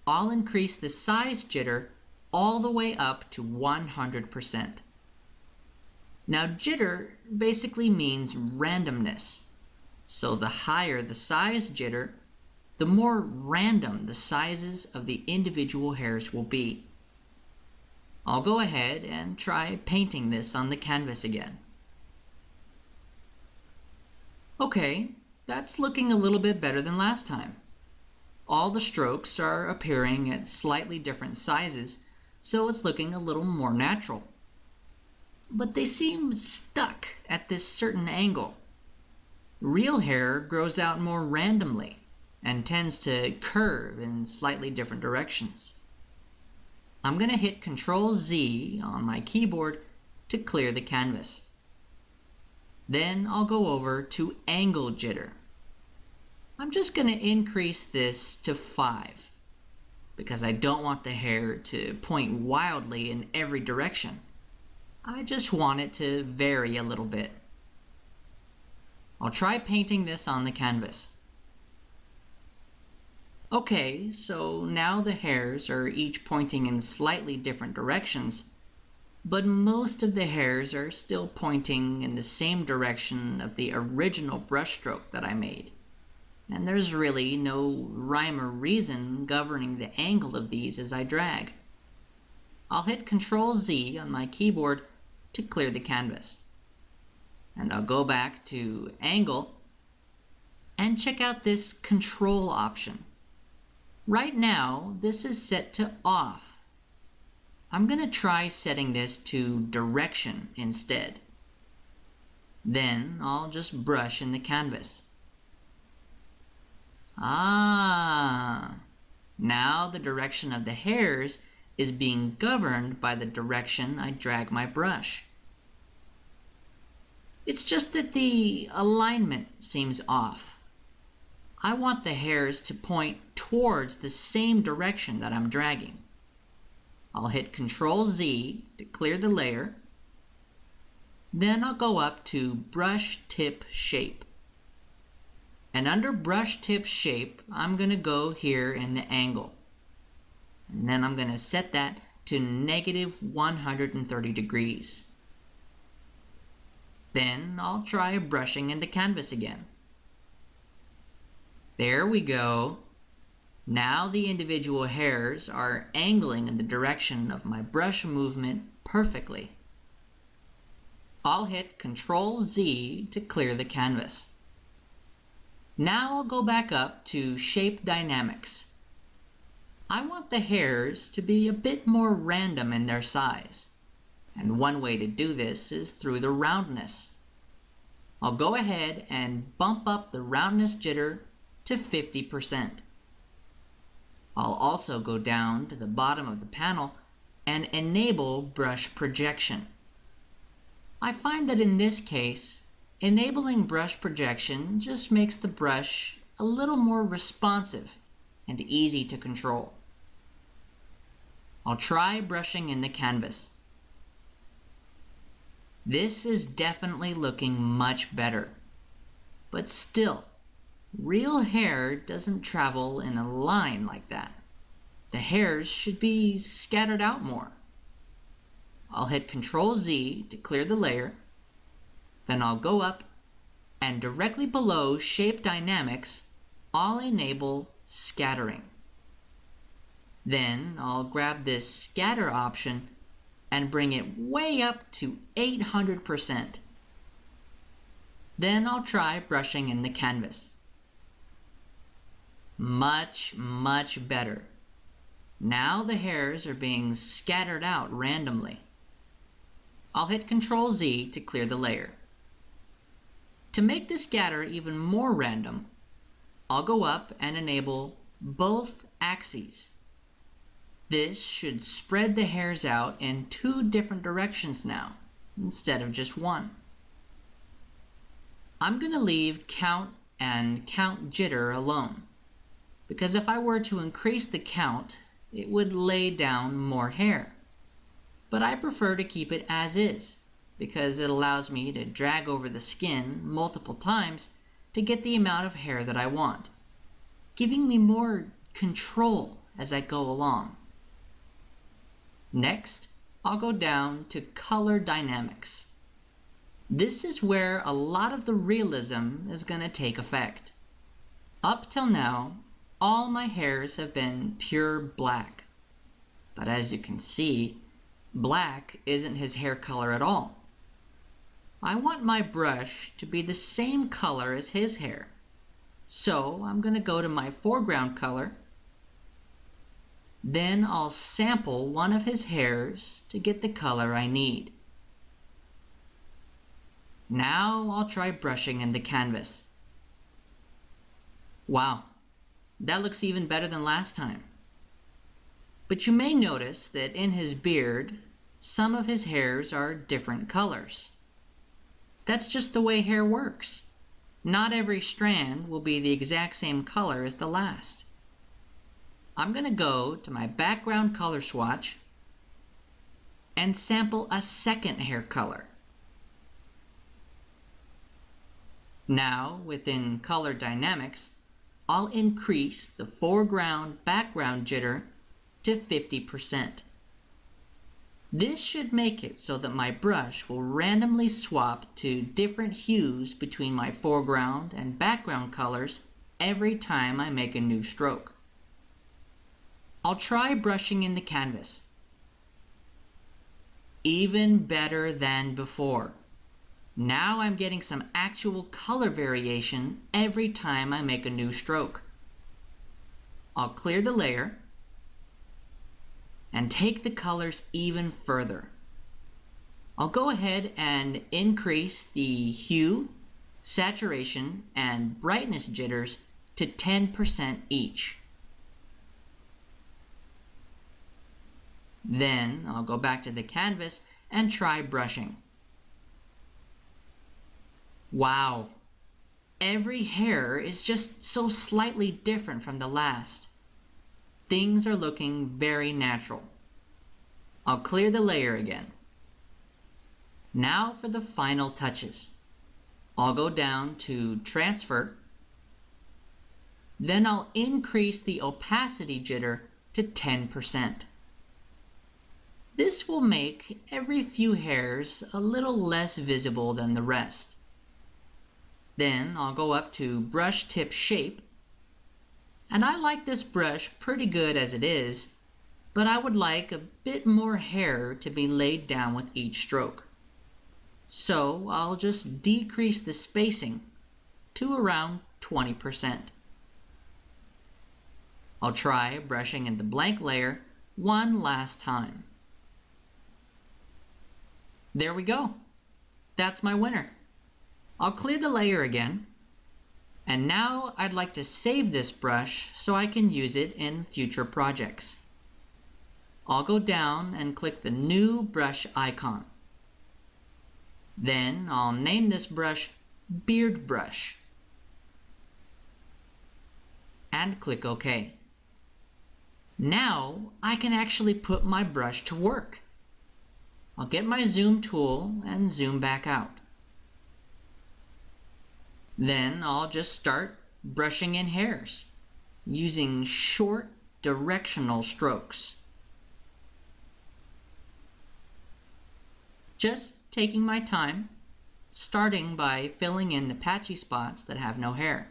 I'll increase the size jitter all the way up to 100%. Now jitter basically means randomness. So the higher the size jitter, the more random the sizes of the individual hairs will be. I'll go ahead and try painting this on the canvas again. Okay, that's looking a little bit better than last time. All the strokes are appearing at slightly different sizes, so it's looking a little more natural. But they seem stuck at this certain angle. Real hair grows out more randomly and tends to curve in slightly different directions. I'm going to hit Ctrl-Z on my keyboard to clear the canvas. Then I'll go over to Angle Jitter. I'm just going to increase this to 5 because I don't want the hair to point wildly in every direction. I just want it to vary a little bit. I'll try painting this on the canvas. Okay, so now the hairs are each pointing in slightly different directions, but most of the hairs are still pointing in the same direction of the original brushstroke that I made. And there's really no rhyme or reason governing the angle of these as I drag. I'll hit Ctrl-Z on my keyboard to clear the canvas. And I'll go back to Angle and check out this Control option. Right now, this is set to off. I'm going to try setting this to Direction instead. Then I'll just brush in the canvas. Now the direction of the hairs is being governed by the direction I drag my brush. It's just that the alignment seems off. I want the hairs to point towards the same direction that I'm dragging. I'll hit Ctrl Z to clear the layer. Then I'll go up to Brush Tip Shape. And under Brush Tip Shape, I'm going to go here in the angle. And then I'm going to set that to -130 degrees. Then I'll try brushing in the canvas again. There we go. Now the individual hairs are angling in the direction of my brush movement perfectly. I'll hit Ctrl Z to clear the canvas. Now I'll go back up to Shape Dynamics. I want the hairs to be a bit more random in their size. And one way to do this is through the roundness. I'll go ahead and bump up the roundness jitter to 50%. I'll also go down to the bottom of the panel and enable brush projection. I find that in this case, enabling brush projection just makes the brush a little more responsive and easy to control. I'll try brushing in the canvas. This is definitely looking much better, but still, real hair doesn't travel in a line like that. The hairs should be scattered out more. I'll hit Ctrl Z to clear the layer. Then I'll go up and directly below Shape Dynamics, I'll enable scattering. Then I'll grab this scatter option and bring it way up to 800%. Then I'll try brushing in the canvas. Much better. Now the hairs are being scattered out randomly. I'll hit Ctrl Z to clear the layer. To make the scatter even more random, I'll go up and enable both axes. This should spread the hairs out in 2 different directions now, instead of just one. I'm going to leave count and count jitter alone, because if I were to increase the count, it would lay down more hair. But I prefer to keep it as is, because it allows me to drag over the skin multiple times to get the amount of hair that I want, giving me more control as I go along. Next, I'll go down to Color Dynamics. This is where a lot of the realism is going to take effect. Up till now, all my hairs have been pure black. But as you can see, black isn't his hair color at all. I want my brush to be the same color as his hair. So I'm going to go to my foreground color. Then I'll sample one of his hairs to get the color I need. Now I'll try brushing in the canvas. Wow, that looks even better than last time. But you may notice that in his beard, some of his hairs are different colors. That's just the way hair works. Not every strand will be the exact same color as the last. I'm going to go to my background color swatch and sample a second hair color. Now, within Color Dynamics, I'll increase the foreground-background jitter to 50%. This should make it so that my brush will randomly swap to different hues between my foreground and background colors every time I make a new stroke. I'll try brushing in the canvas. Even better than before. Now I'm getting some actual color variation every time I make a new stroke. I'll clear the layer and take the colors even further. I'll go ahead and increase the hue, saturation, and brightness jitters to 10% each. Then I'll go back to the canvas and try brushing. Wow! Every hair is just so slightly different from the last. Things are looking very natural. I'll clear the layer again. Now for the final touches. I'll go down to Transfer. Then I'll increase the opacity jitter to 10%. This will make every few hairs a little less visible than the rest. Then I'll go up to Brush Tip Shape. And I like this brush pretty good as it is, but I would like a bit more hair to be laid down with each stroke. So I'll just decrease the spacing to around 20%. I'll try brushing in the blank layer one last time. There we go. That's my winner. I'll clear the layer again. And now I'd like to save this brush so I can use it in future projects. I'll go down and click the new brush icon. Then I'll name this brush Beard Brush. And click OK. Now I can actually put my brush to work. I'll get my zoom tool and zoom back out. Then I'll just start brushing in hairs using short directional strokes. Just taking my time, starting by filling in the patchy spots that have no hair.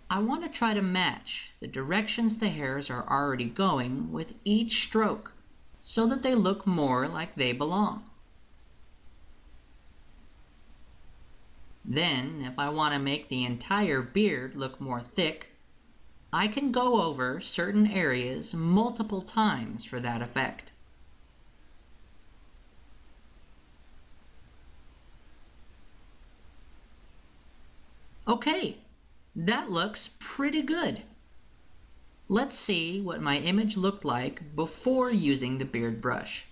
I want to try to match the directions the hairs are already going with each stroke, so that they look more like they belong. Then, if I want to make the entire beard look more thick, I can go over certain areas multiple times for that effect. Okay, that looks pretty good. Let's see what my image looked like before using the beard brush.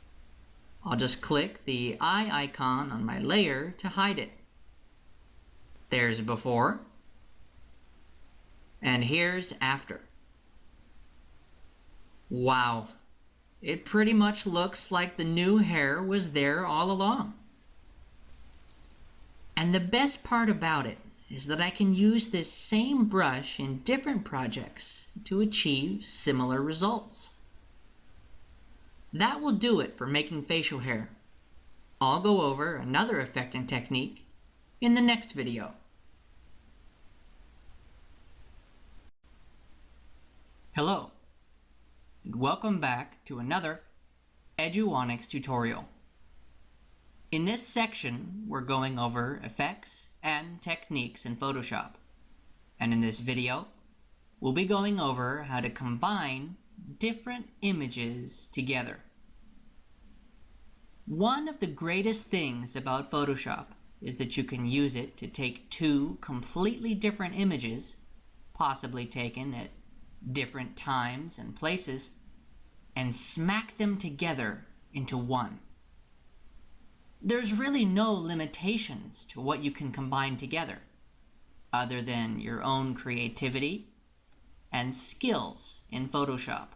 I'll just click the eye icon on my layer to hide it. There's before, and here's after. Wow, it pretty much looks like the new hair was there all along. And the best part about it is that I can use this same brush in different projects to achieve similar results. That will do it for making facial hair. I'll go over another effecting technique in the next video. Hello, and welcome back to another Eduonics tutorial. In this section, we're going over effects and techniques in Photoshop. And in this video, we'll be going over how to combine different images together. One of the greatest things about Photoshop is that you can use it to take two completely different images, possibly taken at different times and places, and smack them together into one. There's really no limitations to what you can combine together, other than your own creativity and skills in Photoshop.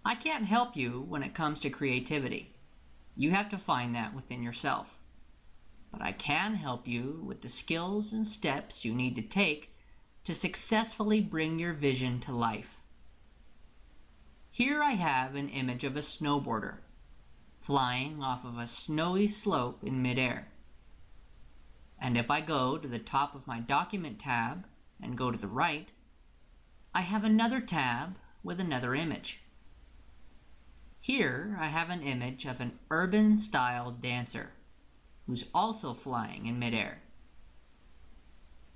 I can't help you when it comes to creativity. You have to find that within yourself. But I can help you with the skills and steps you need to take to successfully bring your vision to life. Here I have an image of a snowboarder flying off of a snowy slope in midair. And if I go to the top of my Document tab and go to the right, I have another tab with another image. Here I have an image of an urban-style dancer who's also flying in midair.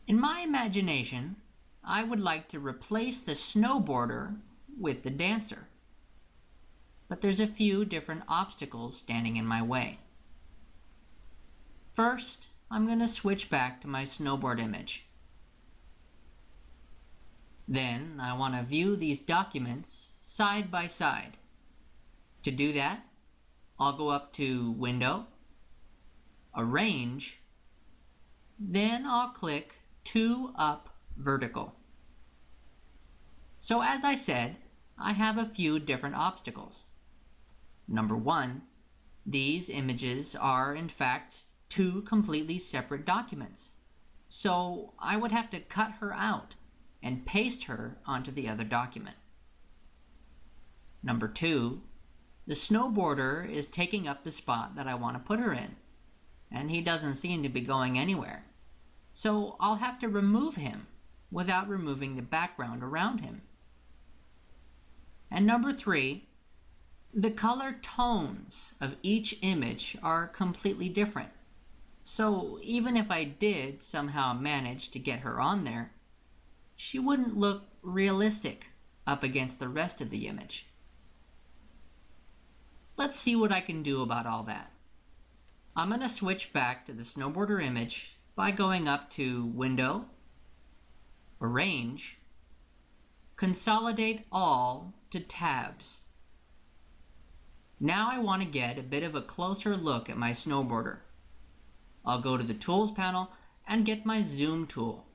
In my imagination, I would like to replace the snowboarder with the dancer. But there's a few different obstacles standing in my way. First, I'm going to switch back to my snowboard image. Then I want to view these documents side by side. To do that, I'll go up to Window, Arrange, then I'll click 2 up vertical. So as I said, I have a few different obstacles. Number 1, these images are in fact 2 completely separate documents. So I would have to cut her out and paste her onto the other document. Number 2, the snowboarder is taking up the spot that I want to put her in, and he doesn't seem to be going anywhere. So I'll have to remove him without removing the background around him. And number 3, the color tones of each image are completely different. So even if I did somehow manage to get her on there, she wouldn't look realistic up against the rest of the image. Let's see what I can do about all that. I'm going to switch back to the snowboarder image by going up to Window, Arrange, Consolidate All to Tabs. Now I want to get a bit of a closer look at my snowboarder. I'll go to the Tools panel and get my Zoom tool.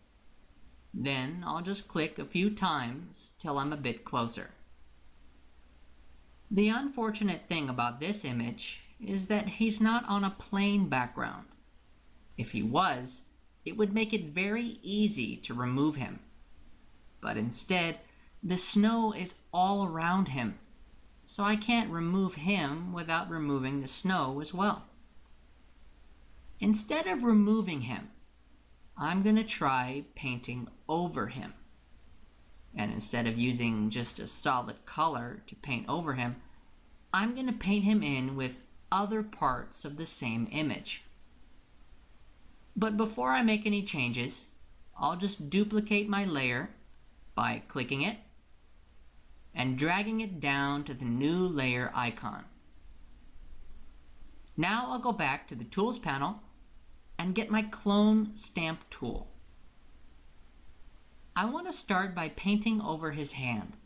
Then I'll just click a few times till I'm a bit closer. The unfortunate thing about this image is that he's not on a plain background. If he was, it would make it very easy to remove him. But instead, the snow is all around him, so I can't remove him without removing the snow as well. Instead of removing him, I'm going to try painting over him. And instead of using just a solid color to paint over him, I'm going to paint him in with other parts of the same image. But before I make any changes, I'll just duplicate my layer by clicking it and dragging it down to the new layer icon. Now I'll go back to the Tools panel and get my Clone Stamp tool. I want to start by painting over his hand.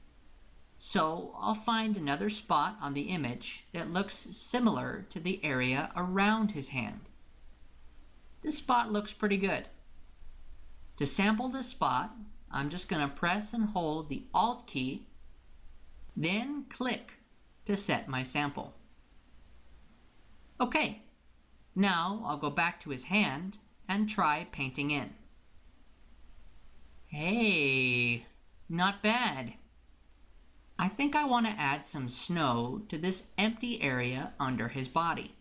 So I'll find another spot on the image that looks similar to the area around his hand. This spot looks pretty good. To sample this spot, I'm just going to press and hold the Alt key, then click to set my sample. Okay, now I'll go back to his hand and try painting in. Hey, not bad. I think I want to add some snow to this empty area under his body.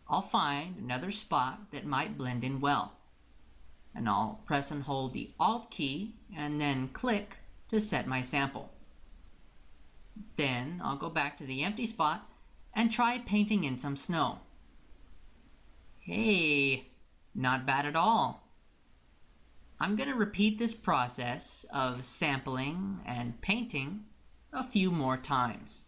I'll find another spot that might blend in well, and I'll press and hold the Alt key and then click to set my sample. Then I'll go back to the empty spot and try painting in some snow. Hey, not bad at all. I'm going to repeat this process of sampling and painting a few more times.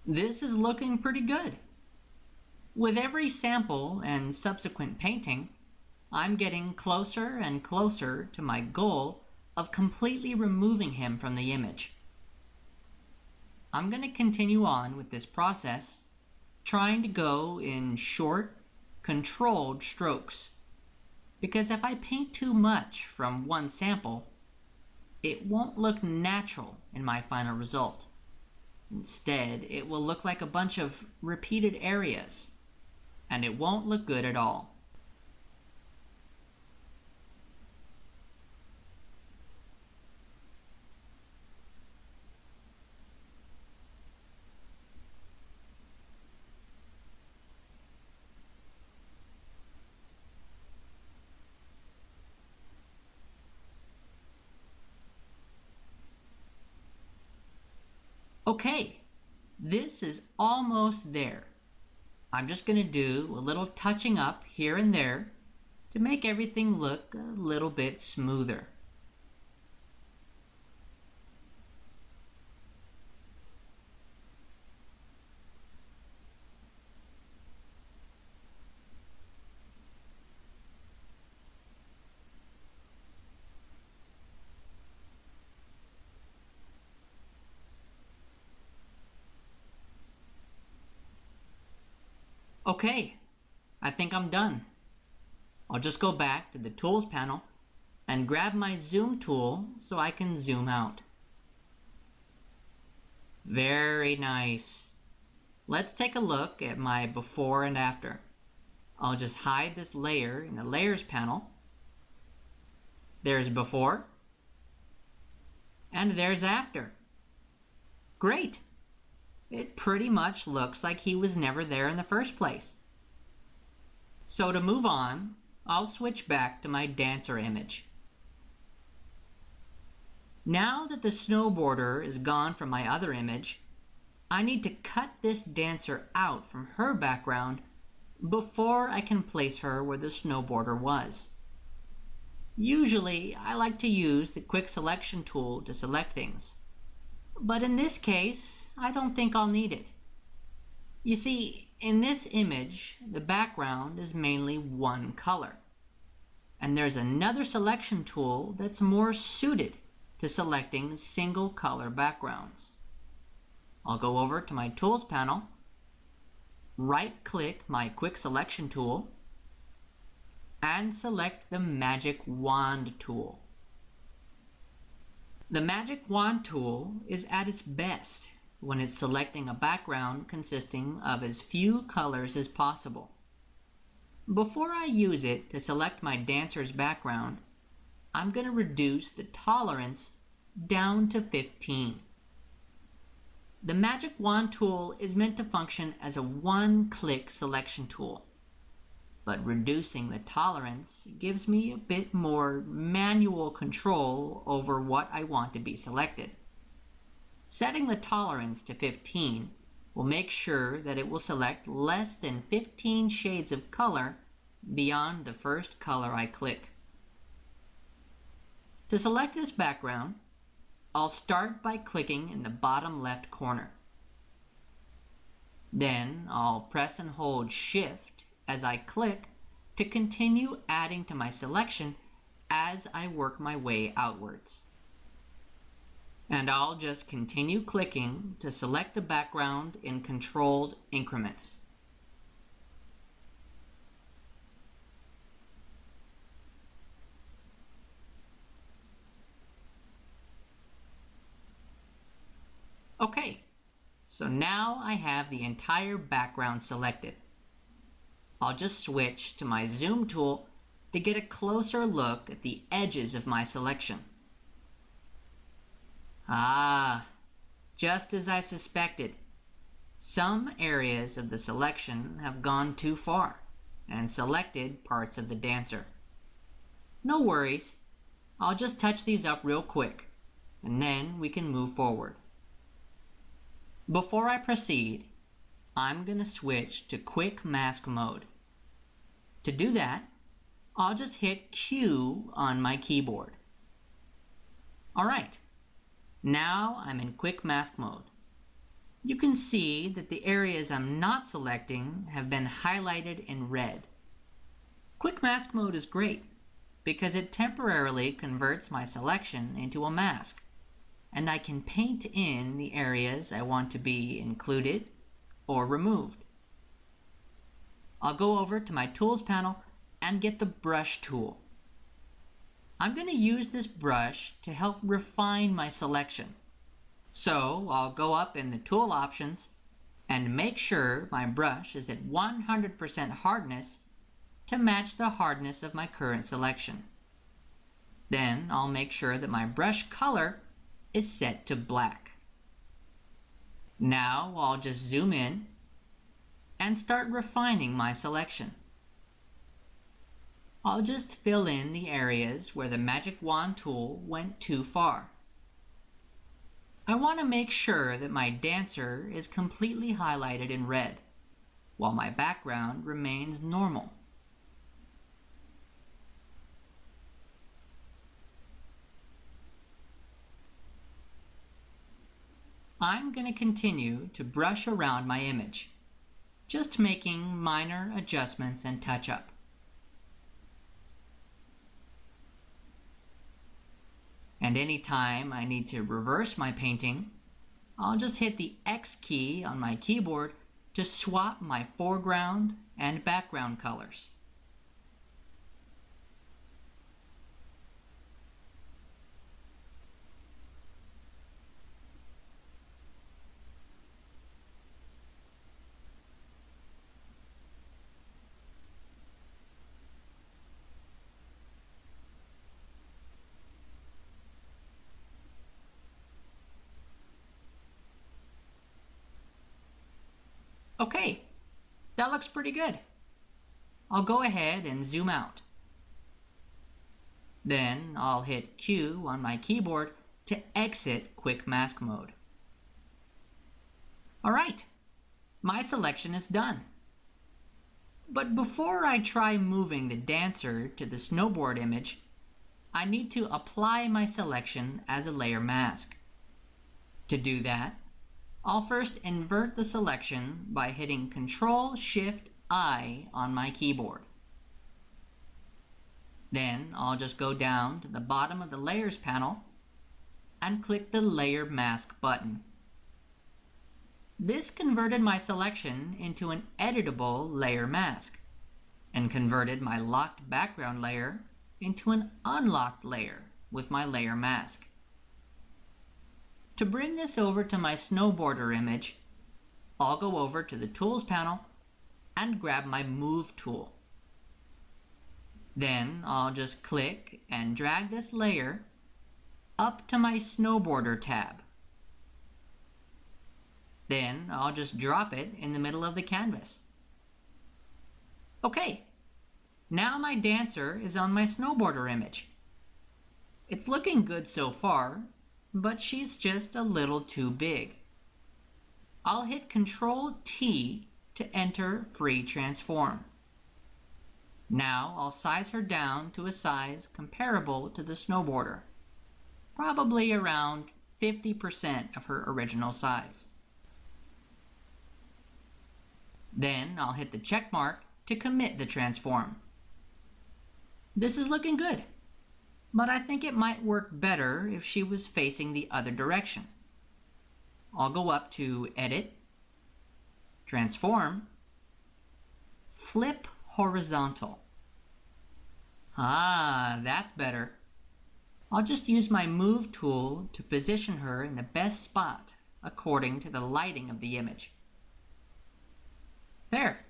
This is looking pretty good. With every sample and subsequent painting, I'm getting closer and closer to my goal of completely removing him from the image. I'm going to continue on with this process, trying to go in short, controlled strokes. Because if I paint too much from one sample, it won't look natural in my final result. Instead, it will look like a bunch of repeated areas, and it won't look good at all. Okay, this is almost there. I'm just going to do a little touching up here and there to make everything look a little bit smoother. Okay, I think I'm done. I'll just go back to the Tools panel and grab my Zoom tool so I can zoom out. Very nice. Let's take a look at my before and after. I'll just hide this layer in the Layers panel. There's before, and there's after. Great! It pretty much looks like he was never there in the first place. So to move on, I'll switch back to my dancer image. Now that the snowboarder is gone from my other image, I need to cut this dancer out from her background before I can place her where the snowboarder was. Usually, I like to use the quick selection tool to select things. But in this case, I don't think I'll need it. You see, in this image, the background is mainly one color. And there's another selection tool that's more suited to selecting single color backgrounds. I'll go over to my Tools panel, right-click my Quick Selection tool, and select the Magic Wand tool. The Magic Wand tool is at its best when it's selecting a background consisting of as few colors as possible. Before I use it to select my dancer's background, I'm going to reduce the tolerance down to 15. The Magic Wand tool is meant to function as a one-click selection tool, but reducing the tolerance gives me a bit more manual control over what I want to be selected. Setting the tolerance to 15 will make sure that it will select less than 15 shades of color beyond the first color I click. To select this background, I'll start by clicking in the bottom left corner. Then I'll press and hold Shift as I click to continue adding to my selection as I work my way outwards. And I'll just continue clicking to select the background in controlled increments. Okay, so now I have the entire background selected. I'll just switch to my Zoom tool to get a closer look at the edges of my selection. Ah, just as I suspected. Some areas of the selection have gone too far and selected parts of the dancer. No worries, I'll just touch these up real quick, and then we can move forward. Before I proceed, I'm going to switch to Quick Mask Mode. To do that, I'll just hit Q on my keyboard. Alright, now I'm in Quick Mask Mode. You can see that the areas I'm not selecting have been highlighted in red. Quick Mask Mode is great because it temporarily converts my selection into a mask, and I can paint in the areas I want to be included or removed. I'll go over to my Tools panel and get the Brush tool. I'm going to use this brush to help refine my selection. So I'll go up in the Tool options and make sure my brush is at 100% hardness to match the hardness of my current selection. Then I'll make sure that my brush color is set to black. Now I'll just zoom in and start refining my selection. I'll just fill in the areas where the Magic Wand tool went too far. I want to make sure that my dancer is completely highlighted in red, while my background remains normal. I'm going to continue to brush around my image, just making minor adjustments and touch-up. And anytime I need to reverse my painting, I'll just hit the X key on my keyboard to swap my foreground and background colors. Okay, that looks pretty good. I'll go ahead and zoom out. Then I'll hit Q on my keyboard to exit quick mask mode. Alright, my selection is done. But before I try moving the dancer to the snowboard image, I need to apply my selection as a layer mask. To do that, I'll first invert the selection by hitting Ctrl-Shift-I on my keyboard. Then I'll just go down to the bottom of the Layers panel and click the Layer Mask button. This converted my selection into an editable layer mask and converted my locked background layer into an unlocked layer with my layer mask. To bring this over to my snowboarder image, I'll go over to the Tools panel and grab my Move tool. Then I'll just click and drag this layer up to my Snowboarder tab. Then I'll just drop it in the middle of the canvas. Okay, now my dancer is on my snowboarder image. It's looking good so far, but she's just a little too big. I'll hit Ctrl-T to enter Free Transform. Now I'll size her down to a size comparable to the snowboarder, probably around 50% of her original size. Then I'll hit the check mark to commit the transform. This is looking good, but I think it might work better if she was facing the other direction. I'll go up to Edit, Transform, Flip Horizontal. Ah, that's better. I'll just use my Move tool to position her in the best spot according to the lighting of the image. There,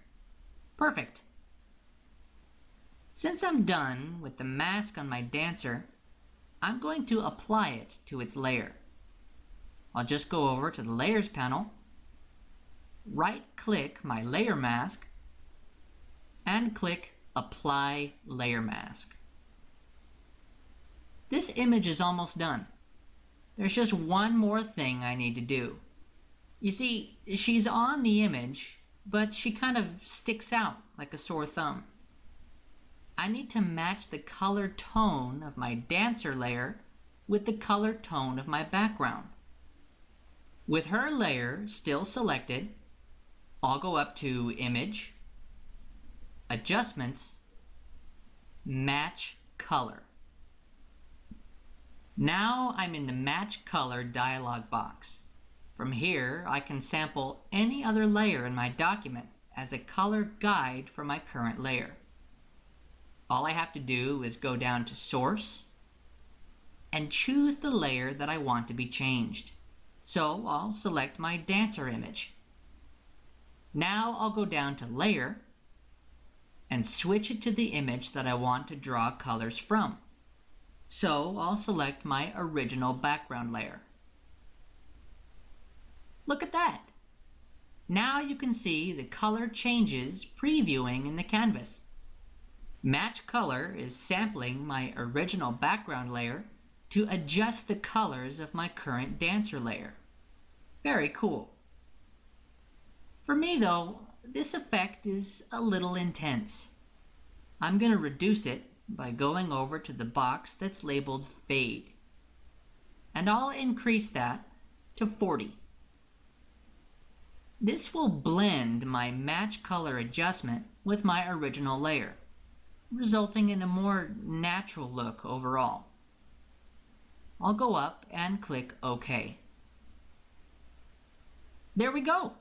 perfect. Since I'm done with the mask on my dancer, I'm going to apply it to its layer. I'll just go over to the Layers panel, right-click my layer mask, and click Apply Layer Mask. This image is almost done. There's just one more thing I need to do. You see, she's on the image, but she kind of sticks out like a sore thumb. I need to match the color tone of my dancer layer with the color tone of my background. With her layer still selected, I'll go up to Image, Adjustments, Match Color. Now I'm in the Match Color dialog box. From here, I can sample any other layer in my document as a color guide for my current layer. All I have to do is go down to Source and choose the layer that I want to be changed. So I'll select my dancer image. Now I'll go down to Layer and switch it to the image that I want to draw colors from. So I'll select my original background layer. Look at that! Now you can see the color changes previewing in the canvas. Match Color is sampling my original background layer to adjust the colors of my current dancer layer. Very cool. For me though, this effect is a little intense. I'm going to reduce it by going over to the box that's labeled Fade. And I'll increase that to 40. This will blend my match color adjustment with my original layer, resulting in a more natural look overall. I'll go up and click OK. There we go!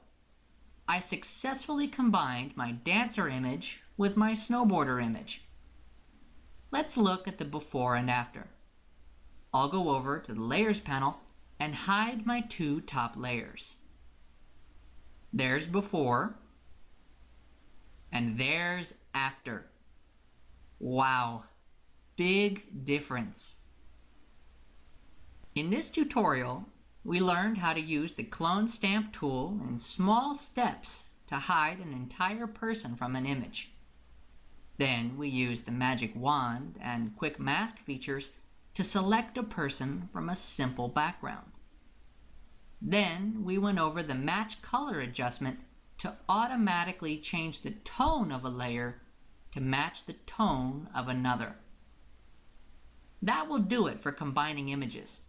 I successfully combined my dancer image with my snowboarder image. Let's look at the before and after. I'll go over to the Layers panel and hide my two top layers. There's before, and there's after. Wow, big difference. In this tutorial, we learned how to use the clone stamp tool in small steps to hide an entire person from an image. Then we used the magic wand and quick mask features to select a person from a simple background. Then we went over the match color adjustment to automatically change the tone of a layer to match the tone of another. That will do it for combining images.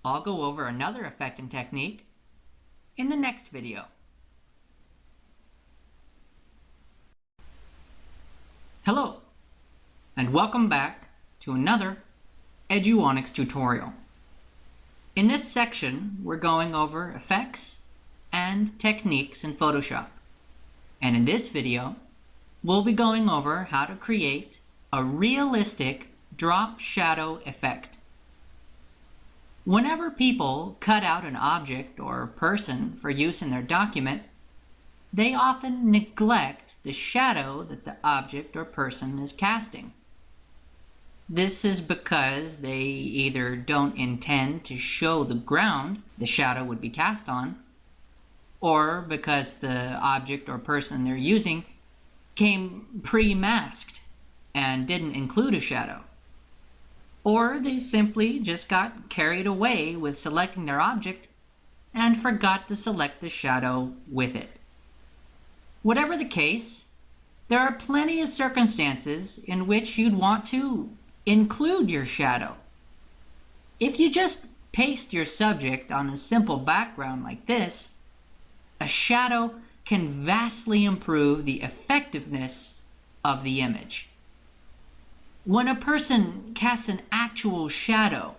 I'll go over another effect and technique in the next video. Hello, and welcome back to another Eduonix tutorial. In this section, we're going over effects and techniques in Photoshop. And in this video, we'll be going over how to create a realistic drop shadow effect. Whenever people cut out an object or person for use in their document, they often neglect the shadow that the object or person is casting. This is because they either don't intend to show the ground the shadow would be cast on, or because the object or person they're using came pre-masked and didn't include a shadow. Or they simply just got carried away with selecting their object and forgot to select the shadow with it. Whatever the case, there are plenty of circumstances in which you'd want to include your shadow. If you just paste your subject on a simple background like this, a shadow can vastly improve the effectiveness of the image. When a person casts an actual shadow,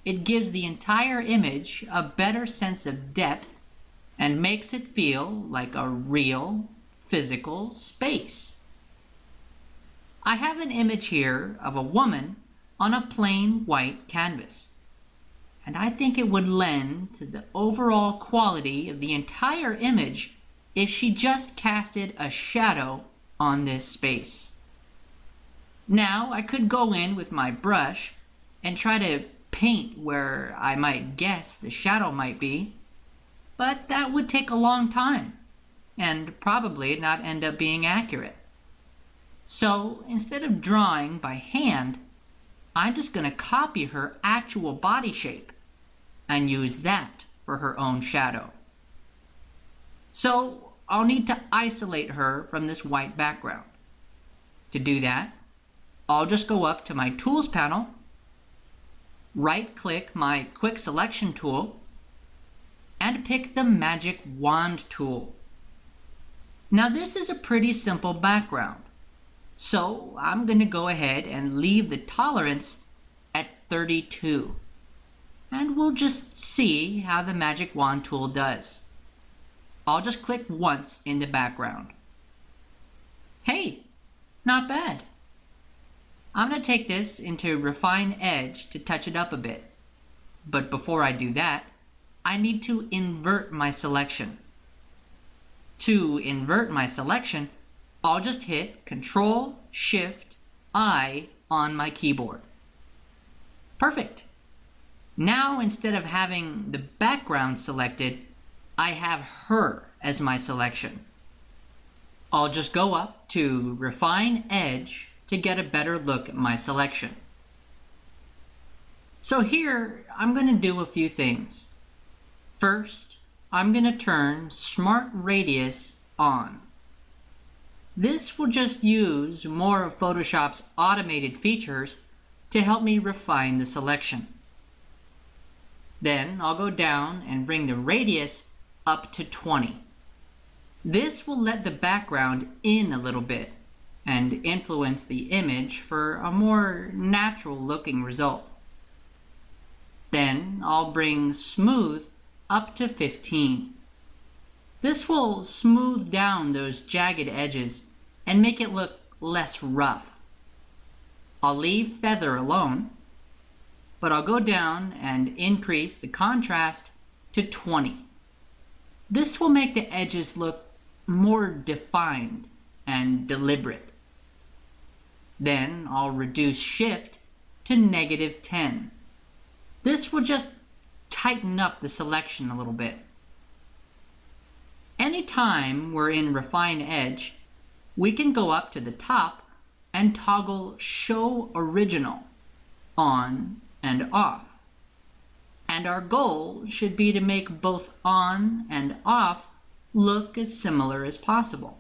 it gives the entire image a better sense of depth and makes it feel like a real, physical space. I have an image here of a woman on a plain white canvas, and I think it would lend to the overall quality of the entire image if she just casted a shadow on this space. Now, I could go in with my brush and try to paint where I might guess the shadow might be, but that would take a long time and probably not end up being accurate. So instead of drawing by hand, I'm just going to copy her actual body shape and use that for her own shadow. So I'll need to isolate her from this white background. To do that, I'll just go up to my Tools panel, right-click my Quick Selection tool, and pick the Magic Wand tool. Now this is a pretty simple background, so I'm going to go ahead and leave the tolerance at 32. And we'll just see how the Magic Wand tool does. I'll just click once in the background. Hey, not bad. I'm going to take this into Refine Edge to touch it up a bit. But before I do that, I need to invert my selection. To invert my selection, I'll just hit Ctrl-Shift-I on my keyboard. Perfect. Now instead of having the background selected, I have her as my selection. I'll just go up to Refine Edge to get a better look at my selection. So here, I'm going to do a few things. First, I'm going to turn Smart Radius on. This will just use more of Photoshop's automated features to help me refine the selection. Then I'll go down and bring the radius up to 20. This will let the background in a little bit and influence the image for a more natural looking result. Then I'll bring smooth up to 15. This will smooth down those jagged edges and make it look less rough. I'll leave feather alone, but I'll go down and increase the contrast to 20. This will make the edges look more defined and deliberate. Then I'll reduce shift to -10. This will just tighten up the selection a little bit. Anytime we're in Refine Edge, we can go up to the top and toggle Show Original on and off. And our goal should be to make both on and off look as similar as possible.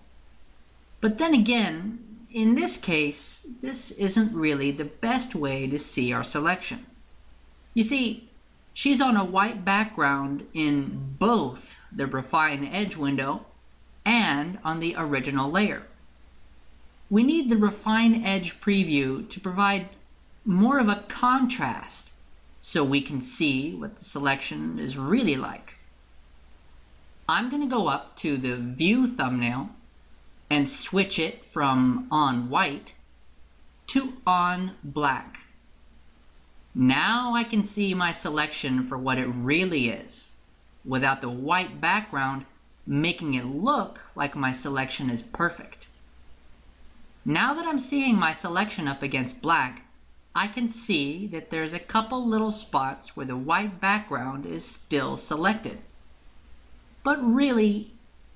But then again, in this case, this isn't really the best way to see our selection. You see, she's on a white background in both the Refine Edge window and on the original layer. We need the Refine Edge preview to provide more of a contrast so we can see what the selection is really like. I'm going to go up to the View thumbnail and switch it from on white to on black. Now I can see my selection for what it really is, without the white background making it look like my selection is perfect. Now that I'm seeing my selection up against black, I can see that there's a couple little spots where the white background is still selected. But really,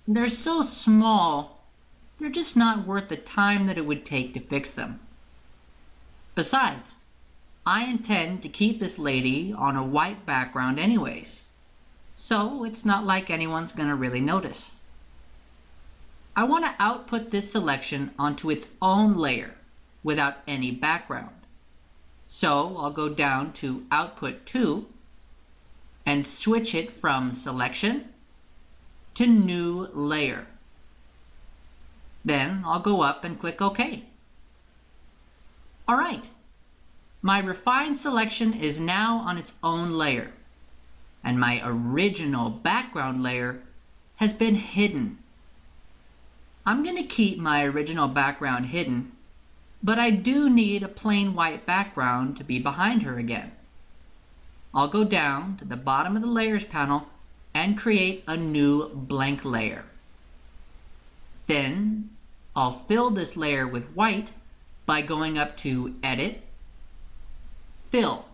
they're so small, they're just not worth the time that it would take to fix them. Besides, I intend to keep this lady on a white background anyways, so it's not like anyone's gonna really notice. I want to output this selection onto its own layer without any background. So I'll go down to Output 2 and switch it from Selection to New Layer. Then I'll go up and click OK. Alright, my refined selection is now on its own layer, and my original background layer has been hidden. I'm going to keep my original background hidden, but I do need a plain white background to be behind her again. I'll go down to the bottom of the Layers panel and create a new blank layer. Then I'll fill this layer with white by going up to Edit, Fill.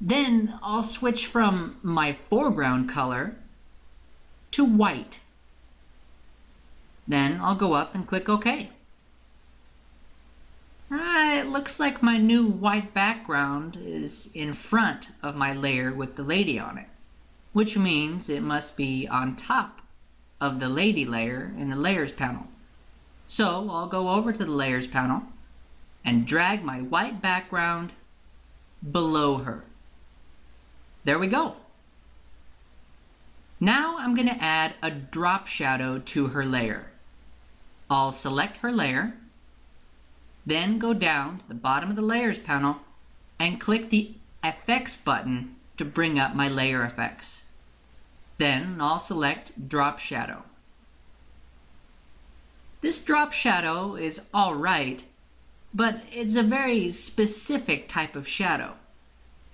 Then I'll switch from my foreground color to white. Then I'll go up and click OK. It looks like my new white background is in front of my layer with the lady on it, which means it must be on top of the lady layer in the Layers panel. So I'll go over to the Layers panel and drag my white background below her. There we go. Now I'm going to add a drop shadow to her layer. I'll select her layer, then go down to the bottom of the Layers panel and click the Effects button to bring up my layer effects. Then I'll select Drop Shadow. This drop shadow is alright, but it's a very specific type of shadow,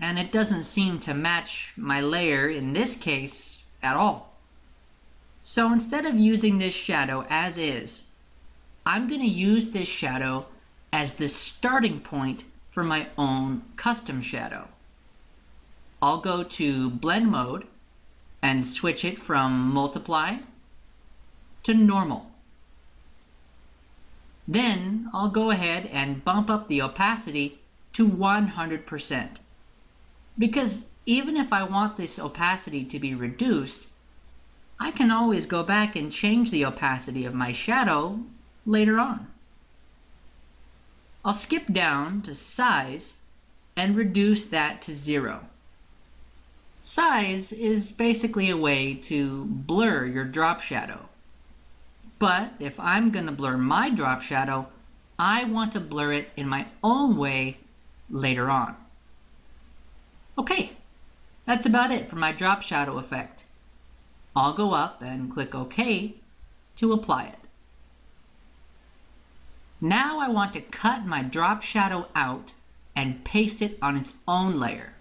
and it doesn't seem to match my layer in this case at all. So instead of using this shadow as is, I'm going to use this shadow as the starting point for my own custom shadow. I'll go to Blend Mode and switch it from Multiply to Normal. Then I'll go ahead and bump up the opacity to 100%. Because even if I want this opacity to be reduced, I can always go back and change the opacity of my shadow later on. I'll skip down to size and reduce that to 0. Size is basically a way to blur your drop shadow. But if I'm going to blur my drop shadow, I want to blur it in my own way later on. Okay, that's about it for my drop shadow effect. I'll go up and click OK to apply it. Now I want to cut my drop shadow out and paste it on its own layer.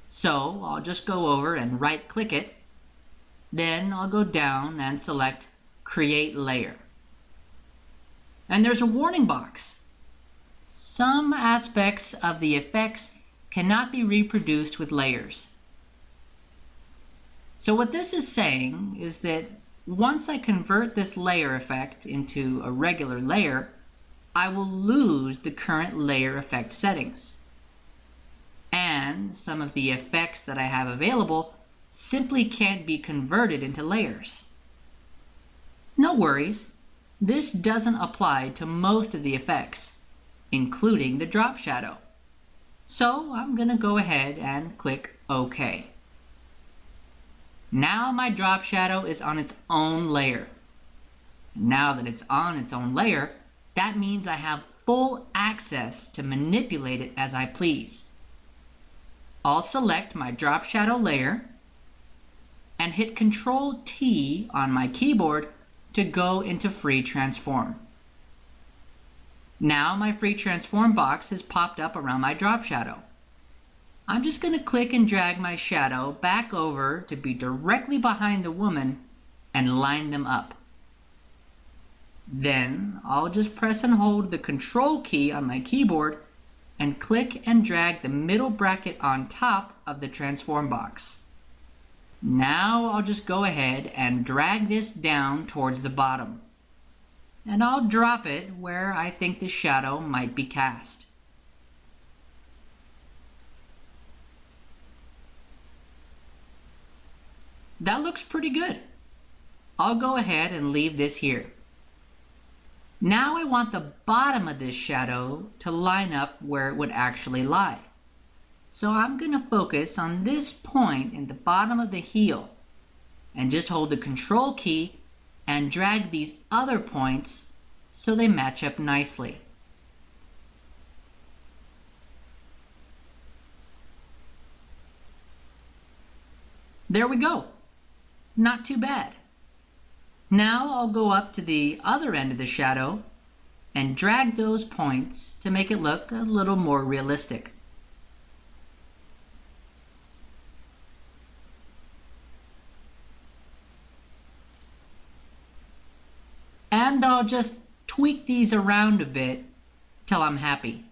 So I'll just go over and right click it. Then I'll go down and select Create Layer. And there's a warning box. Some aspects of the effects cannot be reproduced with layers. So what this is saying is that once I convert this layer effect into a regular layer, I will lose the current layer effect settings. And some of the effects that I have available simply can't be converted into layers. No worries, this doesn't apply to most of the effects, including the drop shadow. So I'm going to go ahead and click OK. Now my drop shadow is on its own layer. Now that it's on its own layer, that means I have full access to manipulate it as I please. I'll select my drop shadow layer and hit Ctrl T on my keyboard to go into Free Transform. Now my Free Transform box has popped up around my drop shadow. I'm just going to click and drag my shadow back over to be directly behind the woman and line them up. Then I'll just press and hold the Control key on my keyboard and click and drag the middle bracket on top of the transform box. Now I'll just go ahead and drag this down towards the bottom. And I'll drop it where I think the shadow might be cast. That looks pretty good. I'll go ahead and leave this here. Now I want the bottom of this shadow to line up where it would actually lie. So I'm going to focus on this point in the bottom of the heel and just hold the Control key and drag these other points so they match up nicely. There we go. Not too bad. Now I'll go up to the other end of the shadow and drag those points to make it look a little more realistic. And I'll just tweak these around a bit till I'm happy.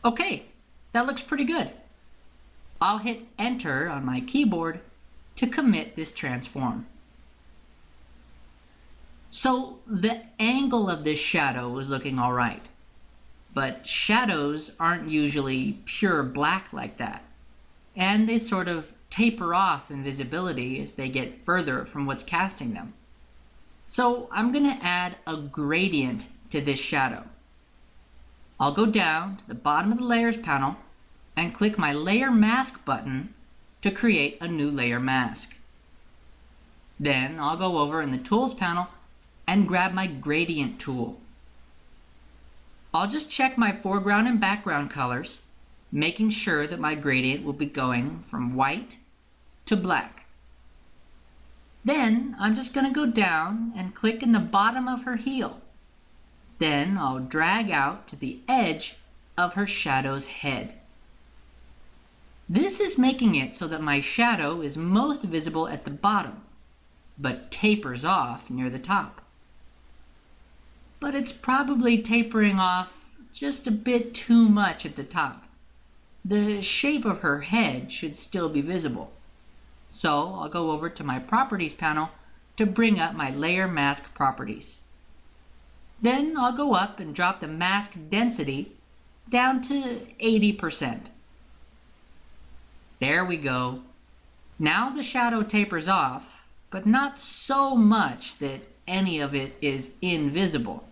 Okay, that looks pretty good. I'll hit Enter on my keyboard to commit this transform. So the angle of this shadow is looking all right, but shadows aren't usually pure black like that, and they sort of taper off in visibility as they get further from what's casting them. So I'm going to add a gradient to this shadow. I'll go down to the bottom of the Layers panel and click my Layer Mask button to create a new layer mask. Then I'll go over in the Tools panel and grab my Gradient tool. I'll just check my foreground and background colors, making sure that my gradient will be going from white to black. Then I'm just going to go down and click in the bottom of her heel. Then I'll drag out to the edge of her shadow's head. This is making it so that my shadow is most visible at the bottom, but tapers off near the top. But it's probably tapering off just a bit too much at the top. The shape of her head should still be visible. So I'll go over to my Properties panel to bring up my Layer Mask properties. Then I'll go up and drop the mask density down to 80%. There we go. Now the shadow tapers off, but not so much that any of it is invisible.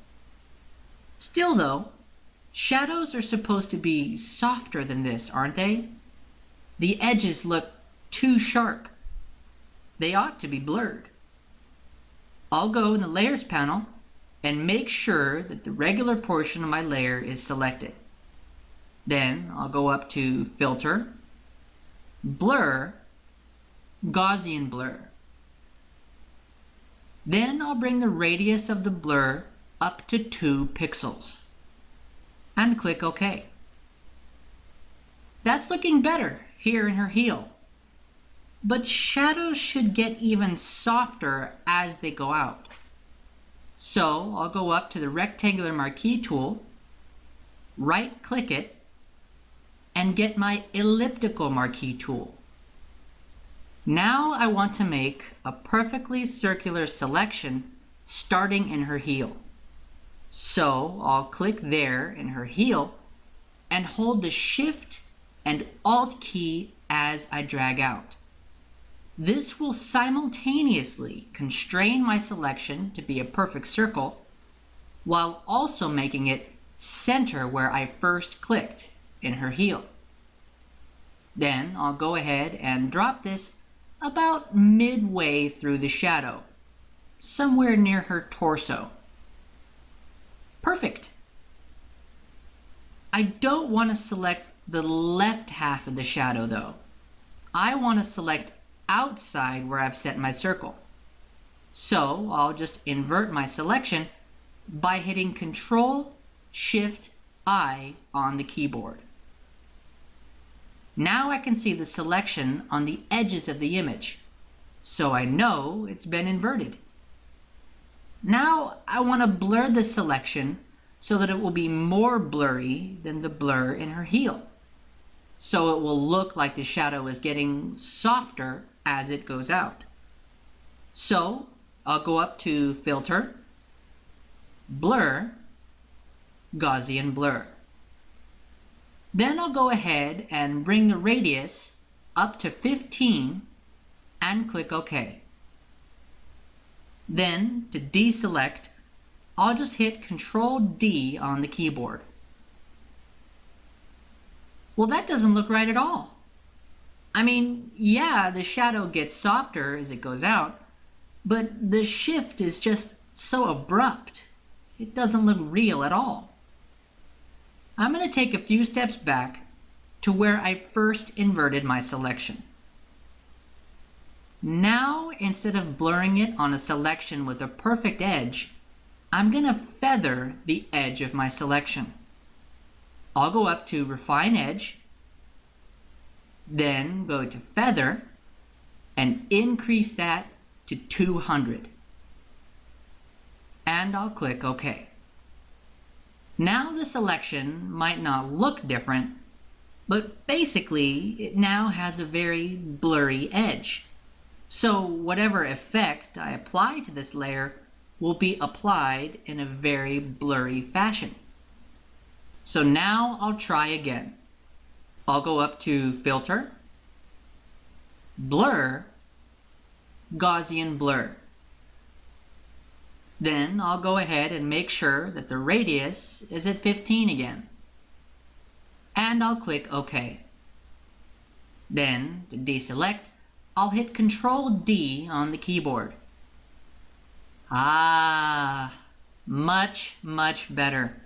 Still though, shadows are supposed to be softer than this, aren't they? The edges look too sharp. They ought to be blurred. I'll go in the Layers panel and make sure that the regular portion of my layer is selected. Then I'll go up to Filter, Blur, Gaussian Blur. Then I'll bring the radius of the blur up to 2 pixels and click OK. That's looking better here in her heel. But shadows should get even softer as they go out. So I'll go up to the rectangular marquee tool, right click it, and get my elliptical marquee tool. Now I want to make a perfectly circular selection starting in her heel. So I'll click there in her heel and hold the Shift and Alt key as I drag out. This will simultaneously constrain my selection to be a perfect circle while also making it center where I first clicked in her heel. Then I'll go ahead and drop this about midway through the shadow, somewhere near her torso. Perfect. I don't want to select the left half of the shadow though. I want to select outside where I've set my circle. So I'll just invert my selection by hitting Ctrl-Shift-I on the keyboard. Now I can see the selection on the edges of the image, so I know it's been inverted. Now I want to blur the selection so that it will be more blurry than the blur in her heel, so it will look like the shadow is getting softer as it goes out. So I'll go up to Filter, Blur, Gaussian Blur. Then I'll go ahead and bring the radius up to 15 and click OK. Then to deselect, I'll just hit Ctrl-D on the keyboard. Well, that doesn't look right at all. I mean, yeah, the shadow gets softer as it goes out, but the shift is just so abrupt. It doesn't look real at all. I'm going to take a few steps back to where I first inverted my selection. Now, instead of blurring it on a selection with a perfect edge, I'm going to feather the edge of my selection. I'll go up to Refine Edge, then go to Feather, and increase that to 200. And I'll click OK. Now the selection might not look different, but basically it now has a very blurry edge. So whatever effect I apply to this layer will be applied in a very blurry fashion. So now I'll try again. I'll go up to Filter, Blur, Gaussian Blur. Then I'll go ahead and make sure that the radius is at 15 again. And I'll click OK. Then, to deselect, I'll hit Ctrl-D on the keyboard. Ah, much, much better.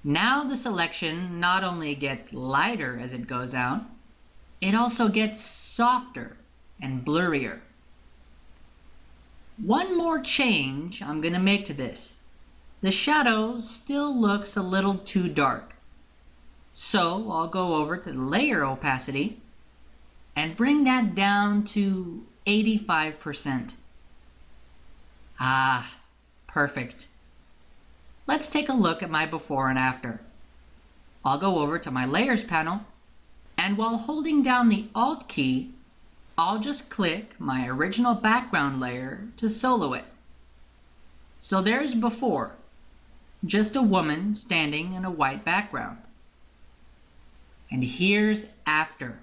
Now the selection not only gets lighter as it goes out, it also gets softer and blurrier. One more change I'm going to make to this. The shadow still looks a little too dark. So I'll go over to the layer opacity and bring that down to 85%. Ah, perfect. Let's take a look at my before and after. I'll go over to my Layers panel, and while holding down the Alt key, I'll just click my original background layer to solo it. So there's before, just a woman standing in a white background. And here's after.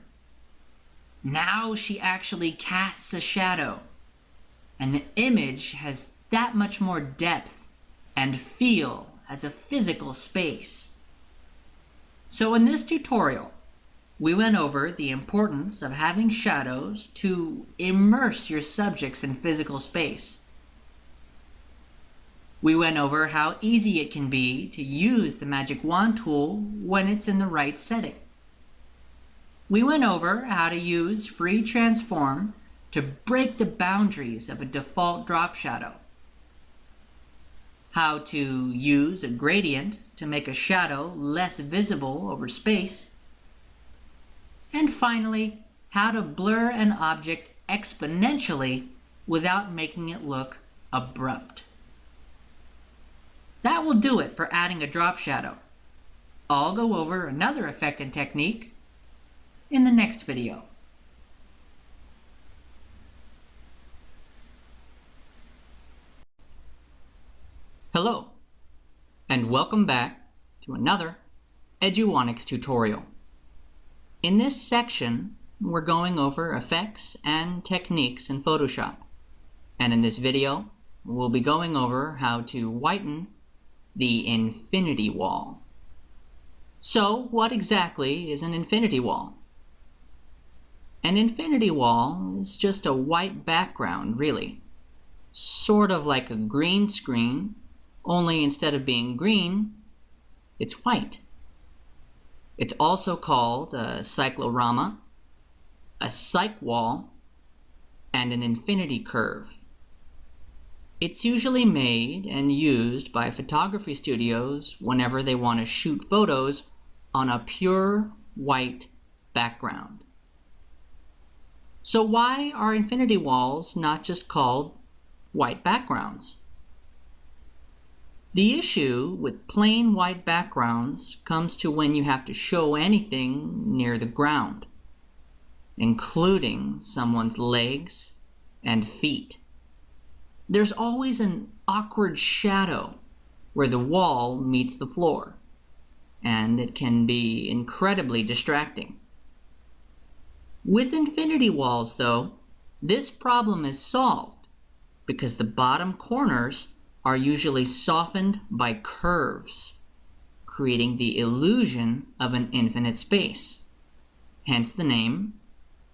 Now she actually casts a shadow, and the image has that much more depth and feel as a physical space. So in this tutorial, we went over the importance of having shadows to immerse your subjects in physical space. We went over how easy it can be to use the magic wand tool when it's in the right setting. We went over how to use free transform to break the boundaries of a default drop shadow, how to use a gradient to make a shadow less visible over space, and finally, how to blur an object exponentially without making it look abrupt. That will do it for adding a drop shadow. I'll go over another effect and technique in the next video. Hello, and welcome back to another Eduonics tutorial. In this section, we're going over effects and techniques in Photoshop. And in this video, we'll be going over how to whiten the infinity wall. So, what exactly is an infinity wall? An infinity wall is just a white background, really. Sort of like a green screen, only instead of being green, it's white. It's also called a cyclorama, a cyc wall, and an infinity curve. It's usually made and used by photography studios whenever they want to shoot photos on a pure white background. So why are infinity walls not just called white backgrounds? The issue with plain white backgrounds comes to when you have to show anything near the ground, including someone's legs and feet. There's always an awkward shadow where the wall meets the floor, and it can be incredibly distracting. With infinity walls, though, this problem is solved because the bottom corners are usually softened by curves, creating the illusion of an infinite space. Hence the name,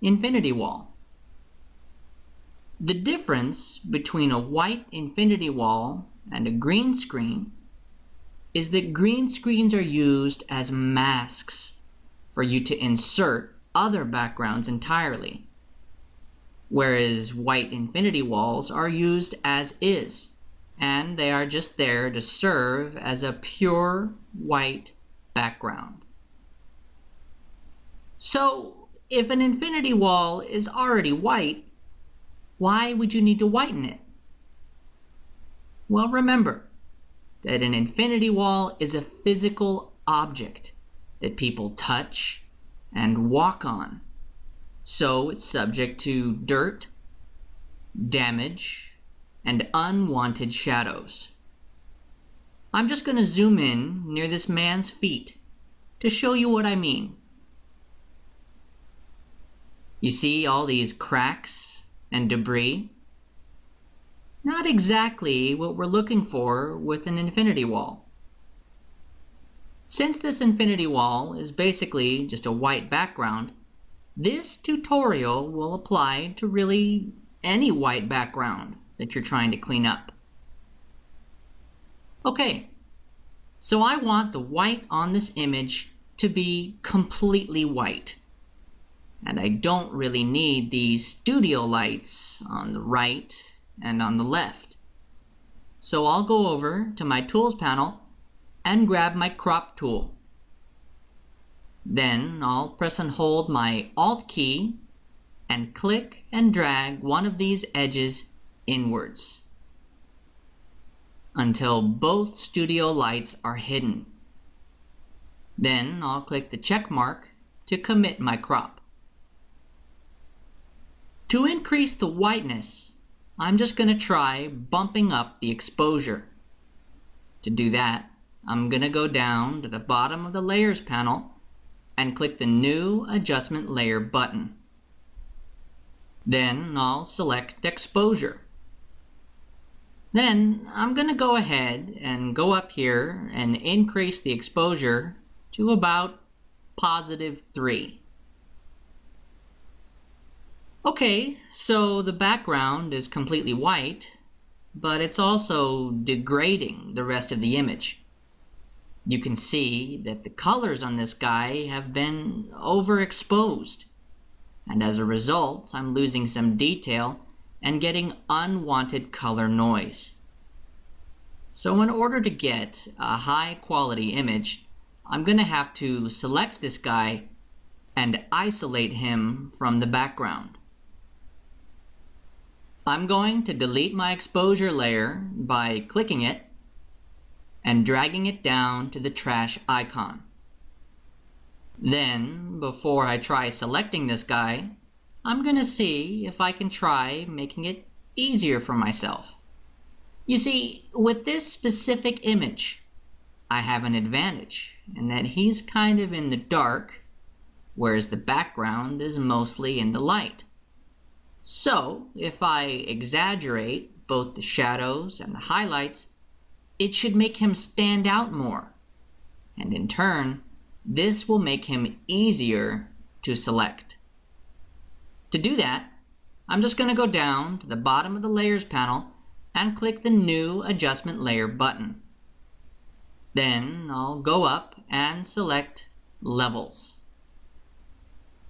infinity wall. The difference between a white infinity wall and a green screen is that green screens are used as masks for you to insert other backgrounds entirely, whereas white infinity walls are used as is, and they are just there to serve as a pure white background. So, if an infinity wall is already white, why would you need to whiten it? Well, remember that an infinity wall is a physical object that people touch and walk on. So it's subject to dirt, damage, and unwanted shadows. I'm just going to zoom in near this man's feet to show you what I mean. You see all these cracks and debris? Not exactly what we're looking for with an infinity wall. Since this infinity wall is basically just a white background, this tutorial will apply to really any white background that you're trying to clean up. Okay, so I want the white on this image to be completely white. And I don't really need these studio lights on the right and on the left. So I'll go over to my Tools panel and grab my Crop tool. Then I'll press and hold my Alt key and click and drag one of these edges inwards until both studio lights are hidden. Then I'll click the check mark to commit my crop. To increase the whiteness, I'm just going to try bumping up the exposure. To do that, I'm going to go down to the bottom of the Layers panel and click the New Adjustment Layer button. Then I'll select Exposure. Then I'm going to go ahead and go up here and increase the exposure to about +3. Okay, so the background is completely white, but it's also degrading the rest of the image. You can see that the colors on this guy have been overexposed, and as a result, I'm losing some detail and getting unwanted color noise. So in order to get a high quality image, I'm going to have to select this guy and isolate him from the background. I'm going to delete my exposure layer by clicking it and dragging it down to the trash icon. Then, before I try selecting this guy, I'm going to see if I can try making it easier for myself. You see, with this specific image, I have an advantage in that he's kind of in the dark, whereas the background is mostly in the light. So, if I exaggerate both the shadows and the highlights, it should make him stand out more. And in turn, this will make him easier to select. To do that, I'm just going to go down to the bottom of the Layers panel and click the New Adjustment Layer button. Then I'll go up and select Levels.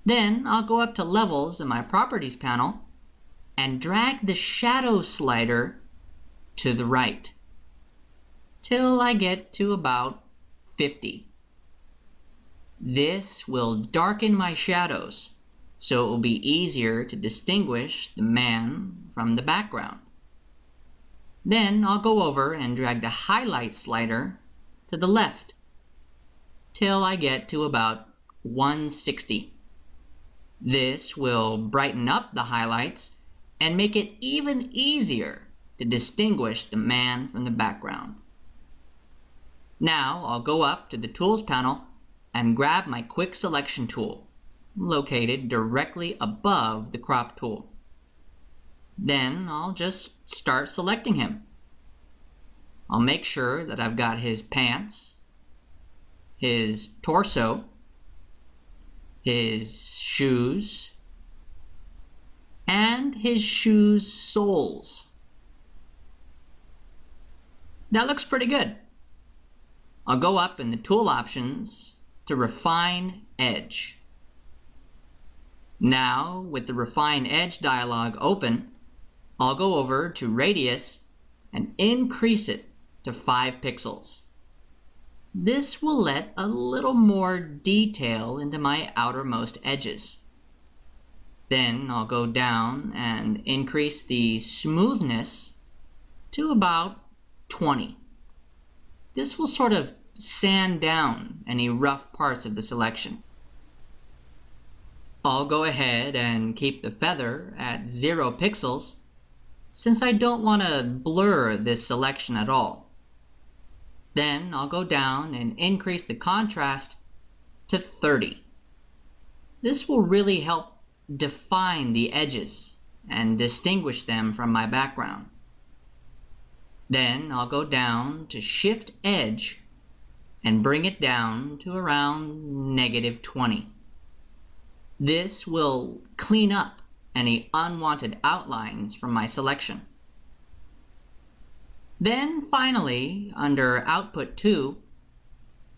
Then I'll go up to Levels in my Properties panel and drag the Shadow slider to the right till I get to about 50. This will darken my shadows, so it will be easier to distinguish the man from the background. Then I'll go over and drag the Highlight slider to the left till I get to about 160. This will brighten up the highlights and make it even easier to distinguish the man from the background. Now I'll go up to the Tools panel and grab my Quick Selection tool, located directly above the Crop tool. Then I'll just start selecting him. I'll make sure that I've got his pants, his torso, his shoes, and his shoes' soles. That looks pretty good. I'll go up in the tool options to Refine Edge. Now, with the Refine Edge dialog open, I'll go over to Radius and increase it to 5 pixels. This will let a little more detail into my outermost edges. Then I'll go down and increase the smoothness to about 20. This will sort of sand down any rough parts of the selection. I'll go ahead and keep the feather at 0 pixels since I don't want to blur this selection at all. Then I'll go down and increase the contrast to 30. This will really help define the edges and distinguish them from my background. Then I'll go down to Shift Edge and bring it down to around -20. This will clean up any unwanted outlines from my selection. Then finally, under Output 2,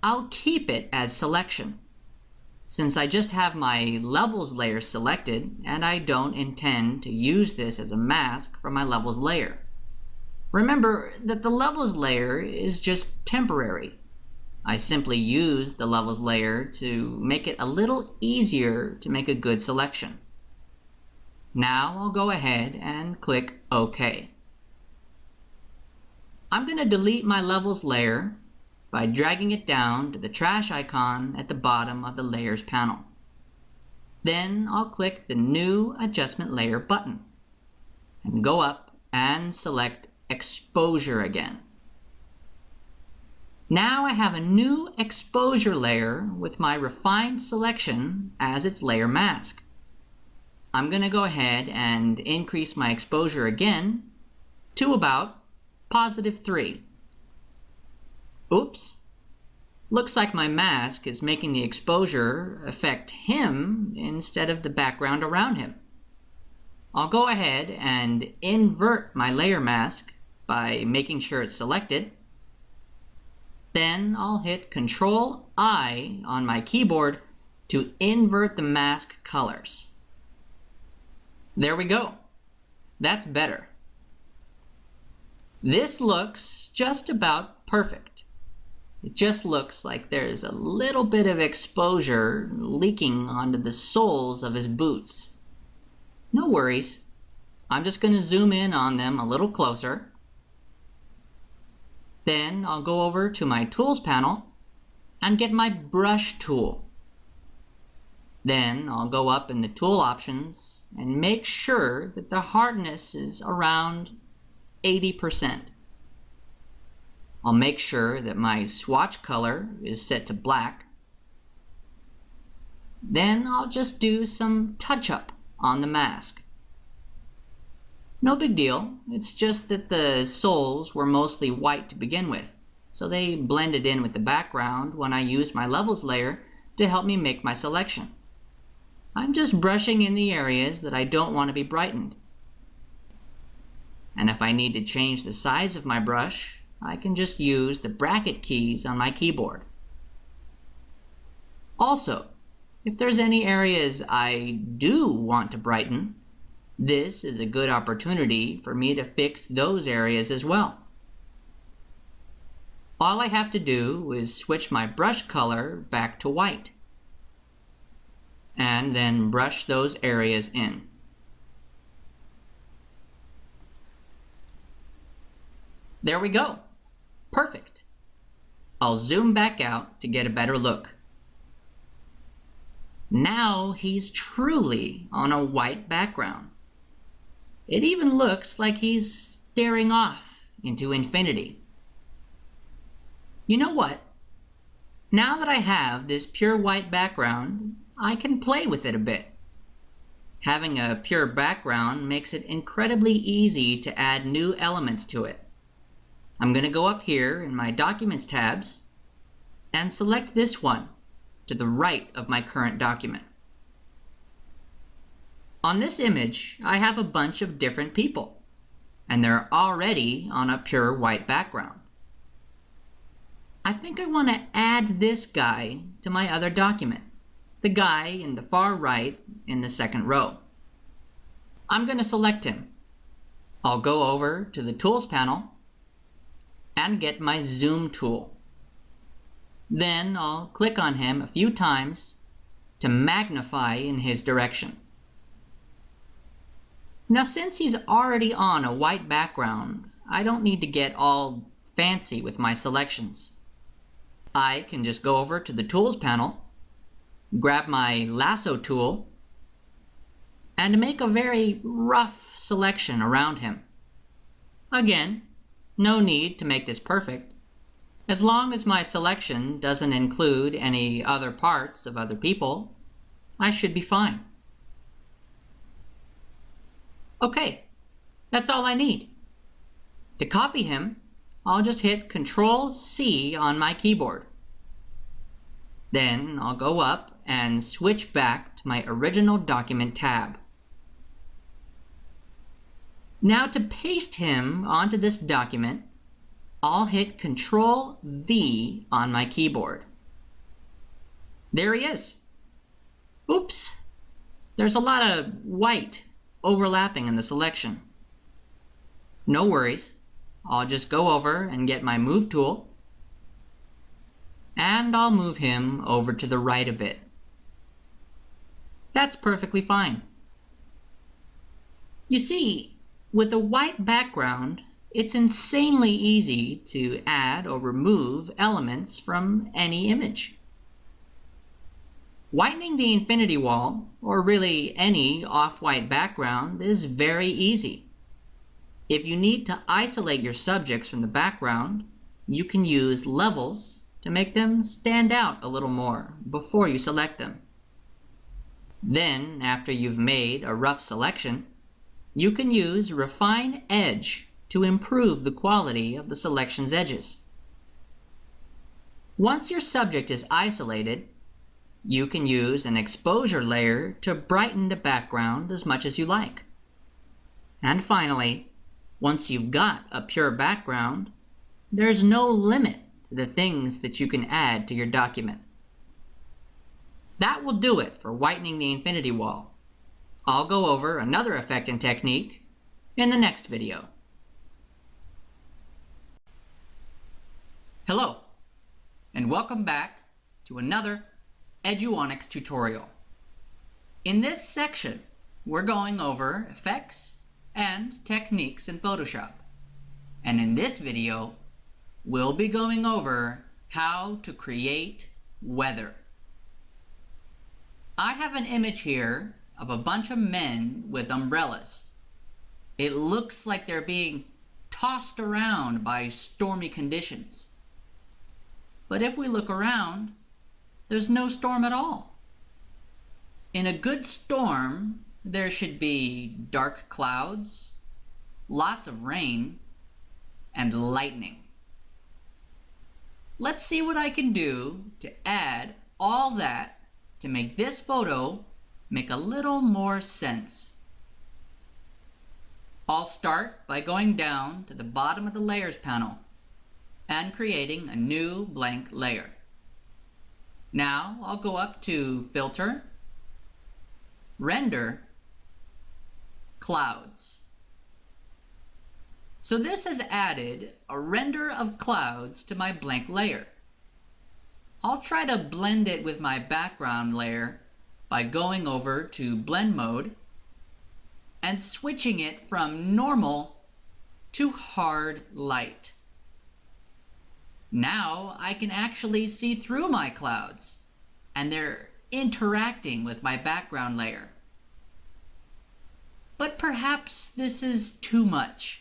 I'll keep it as Selection, since I just have my Levels layer selected and I don't intend to use this as a mask for my Levels layer. Remember that the Levels layer is just temporary. I simply use the Levels layer to make it a little easier to make a good selection. Now I'll go ahead and click OK. I'm going to delete my Levels layer by dragging it down to the trash icon at the bottom of the Layers panel. Then I'll click the New Adjustment Layer button and go up and select Exposure again. Now I have a new exposure layer with my refined selection as its layer mask. I'm going to go ahead and increase my exposure again to about +3. Oops! Looks like my mask is making the exposure affect him instead of the background around him. I'll go ahead and invert my layer mask by making sure it's selected. Then I'll hit Ctrl-I on my keyboard to invert the mask colors. There we go. That's better. This looks just about perfect. It just looks like there's a little bit of exposure leaking onto the soles of his boots. No worries. I'm just going to zoom in on them a little closer. Then I'll go over to my Tools panel and get my Brush tool. Then I'll go up in the Tool options and make sure that the hardness is around 80%. I'll make sure that my swatch color is set to black. Then I'll just do some touch-up on the mask. No big deal, it's just that the soles were mostly white to begin with, so they blended in with the background when I used my levels layer to help me make my selection. I'm just brushing in the areas that I don't want to be brightened. And if I need to change the size of my brush, I can just use the bracket keys on my keyboard. Also, if there's any areas I do want to brighten, this is a good opportunity for me to fix those areas as well. All I have to do is switch my brush color back to white, and then brush those areas in. There we go. Perfect. I'll zoom back out to get a better look. Now he's truly on a white background. It even looks like he's staring off into infinity. You know what? Now that I have this pure white background, I can play with it a bit. Having a pure background makes it incredibly easy to add new elements to it. I'm going to go up here in my Documents tabs and select this one to the right of my current document. On this image, I have a bunch of different people, and they're already on a pure white background. I think I want to add this guy to my other document, the guy in the far right in the second row. I'm going to select him. I'll go over to the Tools panel and get my Zoom tool. Then I'll click on him a few times to magnify in his direction. Now, since he's already on a white background, I don't need to get all fancy with my selections. I can just go over to the Tools panel, grab my lasso tool, and make a very rough selection around him. Again, no need to make this perfect. As long as my selection doesn't include any other parts of other people, I should be fine. Okay, that's all I need. To copy him, I'll just hit Ctrl-C on my keyboard. Then I'll go up and switch back to my original document tab. Now to paste him onto this document, I'll hit Ctrl-V on my keyboard. There he is. Oops, there's a lot of white overlapping in the selection. No worries, I'll just go over and get my Move tool, and I'll move him over to the right a bit. That's perfectly fine. You see, with a white background, it's insanely easy to add or remove elements from any image. Whitening the infinity wall, or really any off-white background, is very easy. If you need to isolate your subjects from the background, you can use levels to make them stand out a little more before you select them. Then, after you've made a rough selection, you can use Refine Edge to improve the quality of the selection's edges. Once your subject is isolated, you can use an exposure layer to brighten the background as much as you like. And finally, once you've got a pure background, there's no limit to the things that you can add to your document. That will do it for whitening the infinity wall. I'll go over another effect and technique in the next video. Hello, and welcome back to another Eduonics tutorial. In this section, we're going over effects and techniques in Photoshop. And in this video, we'll be going over how to create weather. I have an image here of a bunch of men with umbrellas. It looks like they're being tossed around by stormy conditions. But if we look around, there's no storm at all. In a good storm, there should be dark clouds, lots of rain, and lightning. Let's see what I can do to add all that to make this photo make a little more sense. I'll start by going down to the bottom of the Layers panel and creating a new blank layer. Now I'll go up to Filter, Render, Clouds. So this has added a render of clouds to my blank layer. I'll try to blend it with my background layer by going over to Blend Mode and switching it from Normal to Hard Light. Now I can actually see through my clouds, and they're interacting with my background layer. But perhaps this is too much.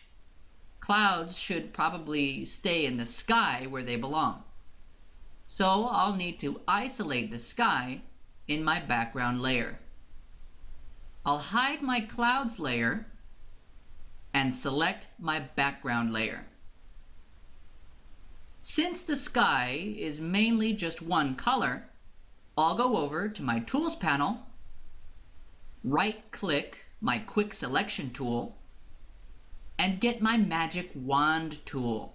Clouds should probably stay in the sky where they belong. So I'll need to isolate the sky in my background layer. I'll hide my clouds layer and select my background layer. Since the sky is mainly just one color, I'll go over to my Tools panel, right-click my Quick Selection tool, and get my Magic Wand tool.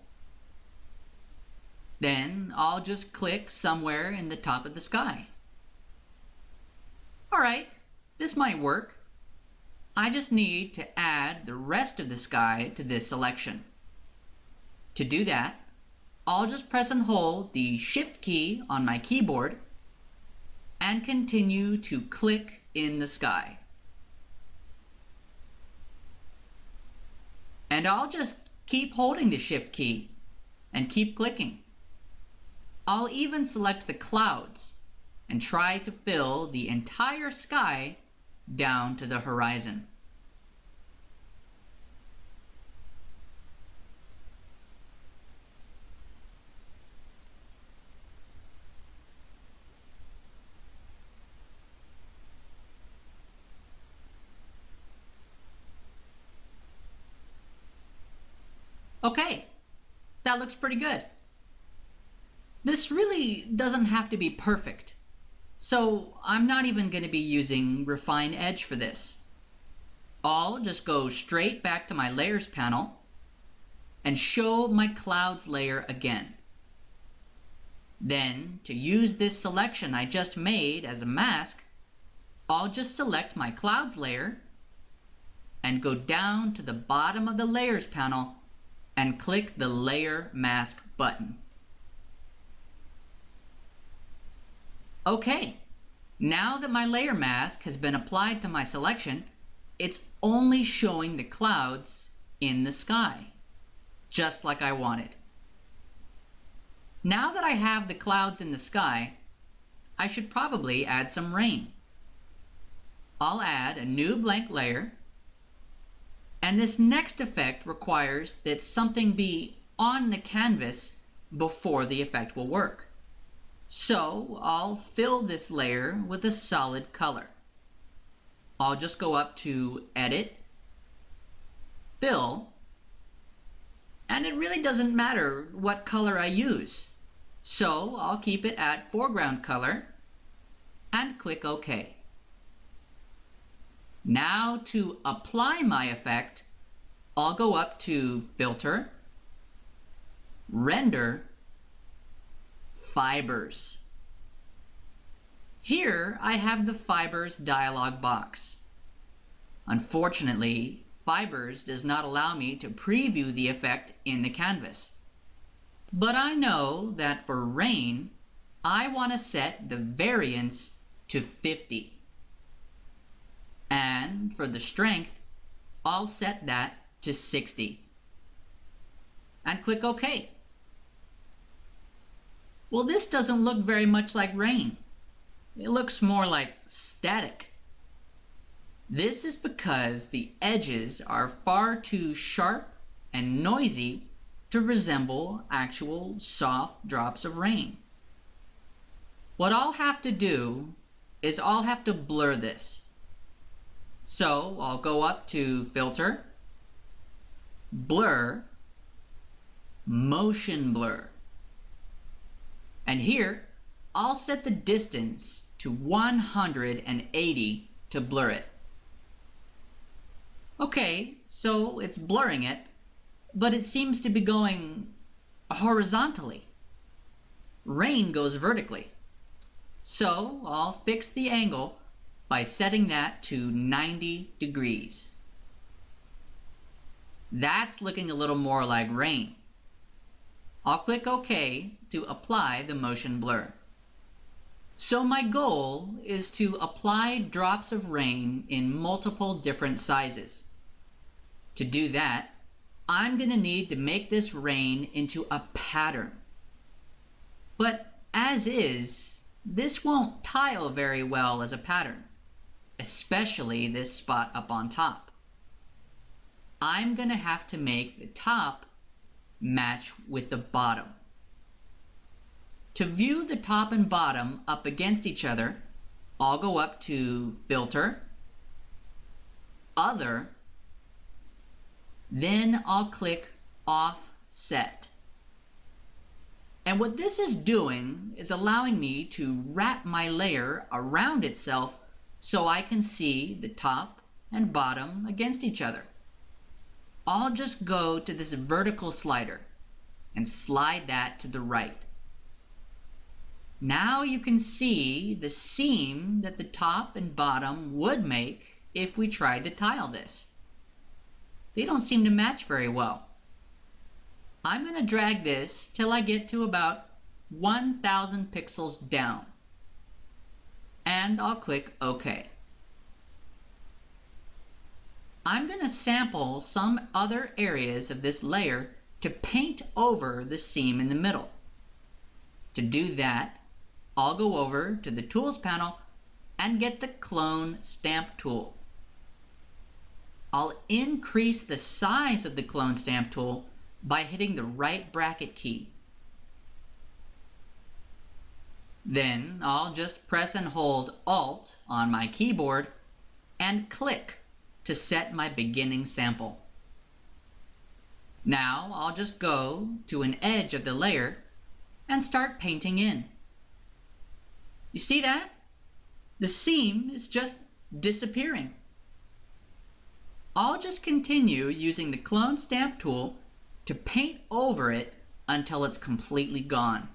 Then I'll just click somewhere in the top of the sky. Alright, this might work. I just need to add the rest of the sky to this selection. To do that, I'll just press and hold the Shift key on my keyboard and continue to click in the sky. And I'll just keep holding the Shift key and keep clicking. I'll even select the clouds and try to fill the entire sky down to the horizon. Okay, that looks pretty good. This really doesn't have to be perfect, so I'm not even going to be using Refine Edge for this. I'll just go straight back to my Layers panel and show my clouds layer again. Then, to use this selection I just made as a mask, I'll just select my clouds layer and go down to the bottom of the Layers panel and click the Layer Mask button. Okay, now that my layer mask has been applied to my selection, it's only showing the clouds in the sky, just like I wanted. Now that I have the clouds in the sky, I should probably add some rain. I'll add a new blank layer, and this next effect requires that something be on the canvas before the effect will work. So I'll fill this layer with a solid color. I'll just go up to Edit, Fill, and it really doesn't matter what color I use. So I'll keep it at foreground color and click OK. Now to apply my effect, I'll go up to Filter, Render, Fibers. Here I have the Fibers dialog box. Unfortunately, Fibers does not allow me to preview the effect in the canvas. But I know that for rain, I want to set the variance to 50. And for the strength, I'll set that to 60. And click OK. Well, this doesn't look very much like rain. It looks more like static. This is because the edges are far too sharp and noisy to resemble actual soft drops of rain. What I'll have to do is I'll have to blur this. So I'll go up to Filter, Blur, Motion Blur. And here, I'll set the distance to 180 to blur it. Okay, so it's blurring it, but it seems to be going horizontally. Rain goes vertically. So I'll fix the angle by setting that to 90 degrees. That's looking a little more like rain. I'll click OK to apply the motion blur. So my goal is to apply drops of rain in multiple different sizes. To do that, I'm going to need to make this rain into a pattern. But as is, this won't tile very well as a pattern, especially this spot up on top. I'm going to have to make the top match with the bottom. To view the top and bottom up against each other, I'll go up to Filter, Other, then I'll click Offset. And what this is doing is allowing me to wrap my layer around itself so I can see the top and bottom against each other. I'll just go to this vertical slider and slide that to the right. Now you can see the seam that the top and bottom would make if we tried to tile this. They don't seem to match very well. I'm going to drag this till I get to about 1,000 pixels down. And I'll click OK. I'm going to sample some other areas of this layer to paint over the seam in the middle. To do that, I'll go over to the Tools panel and get the Clone Stamp tool. I'll increase the size of the Clone Stamp tool by hitting the right bracket key. Then I'll just press and hold Alt on my keyboard and click to set my beginning sample. Now I'll just go to an edge of the layer and start painting in. You see that? The seam is just disappearing. I'll just continue using the Clone Stamp tool to paint over it until it's completely gone.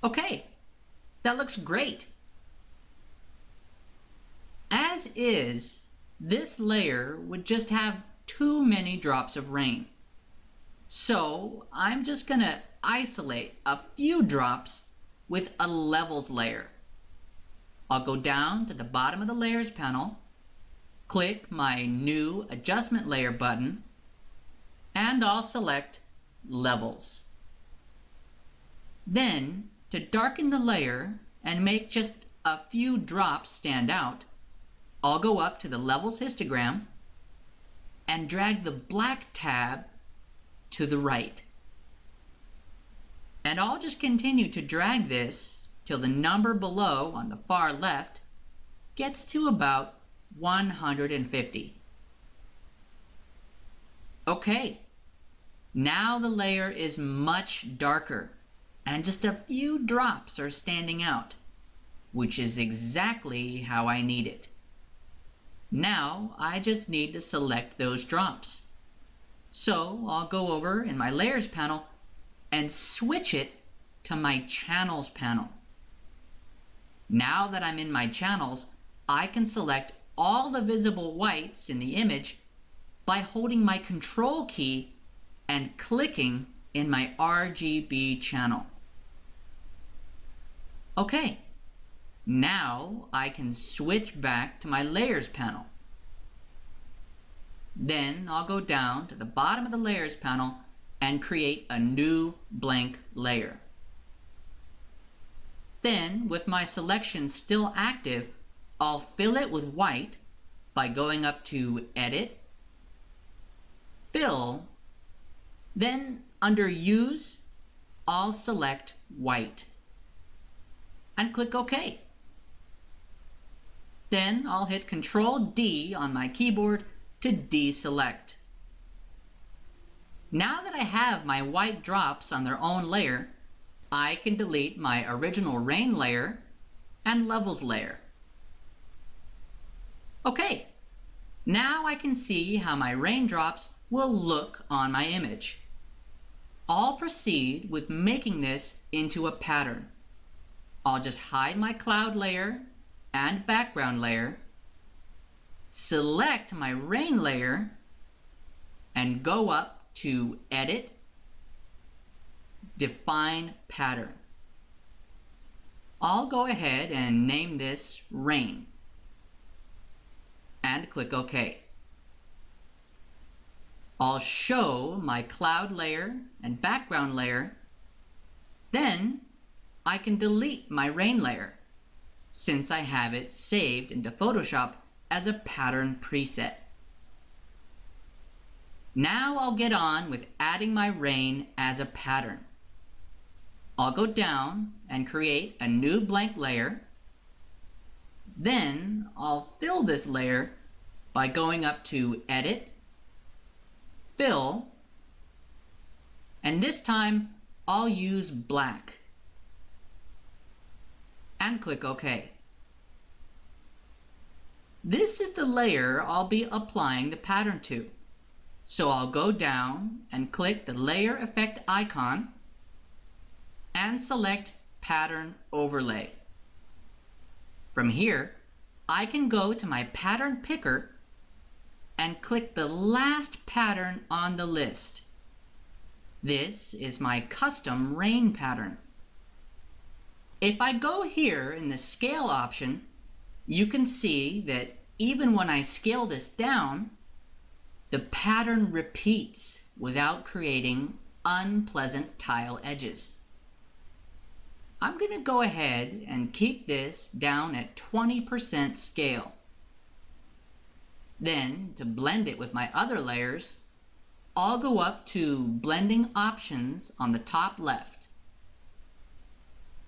Okay, that looks great. As is, this layer would just have too many drops of rain. So I'm just going to isolate a few drops with a levels layer. I'll go down to the bottom of the layers panel, click my new adjustment layer button, and I'll select levels. Then, to darken the layer and make just a few drops stand out, I'll go up to the Levels histogram and drag the black tab to the right. And I'll just continue to drag this till the number below on the far left gets to about 150. Okay, now the layer is much darker and just a few drops are standing out, which is exactly how I need it. Now I just need to select those drops. So I'll go over in my Layers panel and switch it to my Channels panel. Now that I'm in my channels, I can select all the visible whites in the image by holding my Control key and clicking in my RGB channel. Okay, now I can switch back to my Layers panel. Then I'll go down to the bottom of the Layers panel and create a new blank layer. Then, with my selection still active, I'll fill it with white by going up to Edit, Fill, then under Use, I'll select white and click OK. Then I'll hit Ctrl D on my keyboard to deselect. Now that I have my white drops on their own layer, I can delete my original rain layer and levels layer. Okay, now I can see how my raindrops will look on my image. I'll proceed with making this into a pattern. I'll just hide my cloud layer and background layer, select my rain layer, and go up to Edit, Define Pattern. I'll go ahead and name this Rain and click OK. I'll show my cloud layer and background layer. Then I can delete my rain layer since I have it saved into Photoshop as a pattern preset. Now I'll get on with adding my rain as a pattern. I'll go down and create a new blank layer. Then I'll fill this layer by going up to Edit, Fill, and this time I'll use black and click OK. This is the layer I'll be applying the pattern to. So I'll go down and click the layer effect icon and select Pattern Overlay. From here, I can go to my pattern picker and click the last pattern on the list. This is my custom rain pattern. If I go here in the scale option, you can see that even when I scale this down, the pattern repeats without creating unpleasant tile edges. I'm going to go ahead and keep this down at 20% scale. Then, to blend it with my other layers, I'll go up to Blending Options on the top left.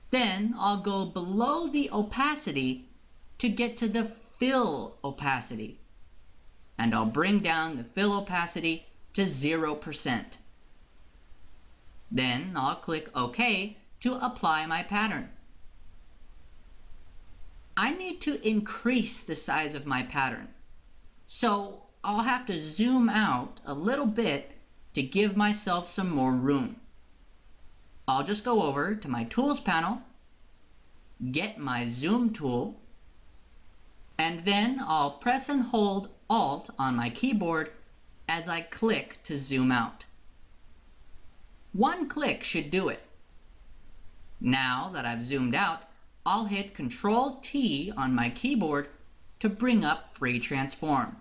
Then I'll go below the opacity to get to the fill opacity. And I'll bring down the fill opacity to 0%. Then I'll click OK to apply my pattern. I need to increase the size of my pattern, so I'll have to zoom out a little bit to give myself some more room. I'll just go over to my Tools panel, get my Zoom tool, and then I'll press and hold Alt on my keyboard as I click to zoom out. One click should do it. Now that I've zoomed out, I'll hit Ctrl T on my keyboard to bring up Free Transform.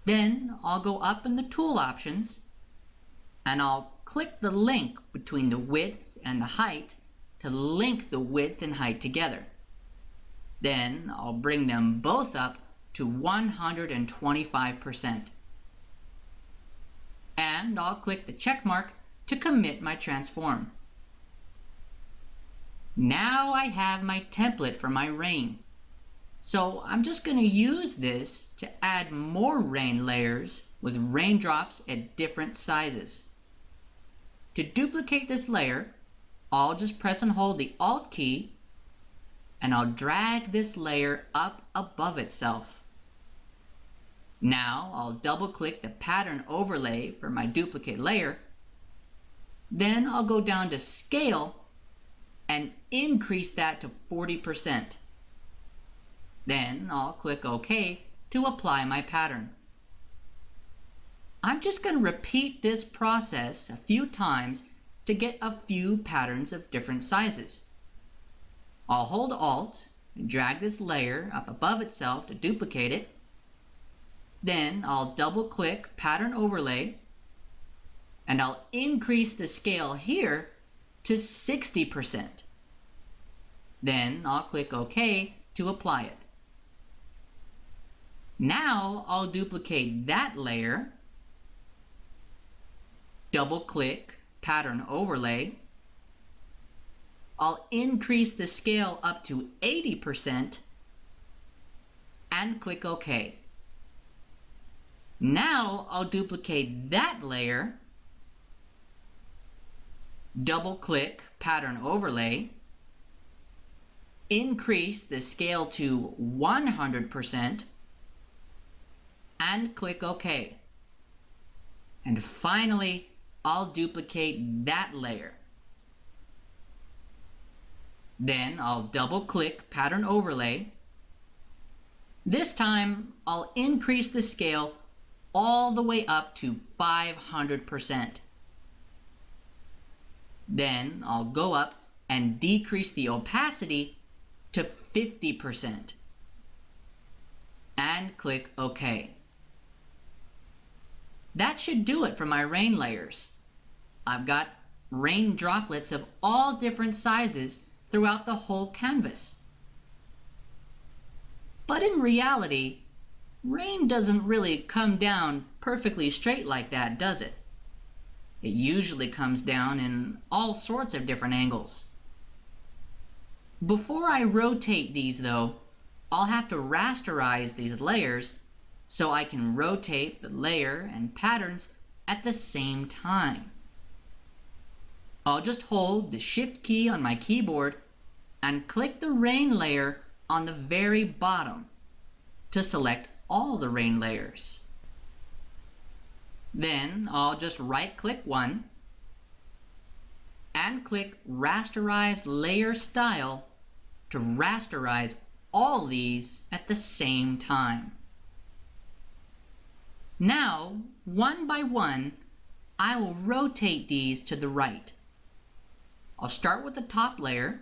Then I'll go up in the tool options and I'll click the link between the width and the height to link the width and height together. Then I'll bring them both up to 125%. And I'll click the check mark to commit my transform. Now I have my template for my rain. So I'm just going to use this to add more rain layers with raindrops at different sizes. To duplicate this layer, I'll just press and hold the Alt key and I'll drag this layer up above itself. Now I'll double click the pattern overlay for my duplicate layer. Then I'll go down to scale and increase that to 40%. Then I'll click OK to apply my pattern. I'm just going to repeat this process a few times to get a few patterns of different sizes. I'll hold Alt and drag this layer up above itself to duplicate it. Then I'll double click Pattern Overlay and I'll increase the scale here to 60%. Then I'll click OK to apply it. Now I'll duplicate that layer, double click Pattern Overlay, I'll increase the scale up to 80% and click OK. Now I'll duplicate that layer, double click Pattern Overlay, increase the scale to 100% and click OK. And finally, I'll duplicate that layer. Then I'll double click Pattern Overlay. This time I'll increase the scale all the way up to 500%. Then I'll go up and decrease the opacity to 50% and click OK. That should do it for my rain layers. I've got rain droplets of all different sizes throughout the whole canvas. But in reality, rain doesn't really come down perfectly straight like that, does it? It usually comes down in all sorts of different angles. Before I rotate these though, I'll have to rasterize these layers so I can rotate the layer and patterns at the same time. I'll just hold the Shift key on my keyboard and click the rain layer on the very bottom to select all the rain layers. Then I'll just right-click one and click Rasterize Layer Style to rasterize all these at the same time. Now, one by one, I will rotate these to the right. I'll start with the top layer.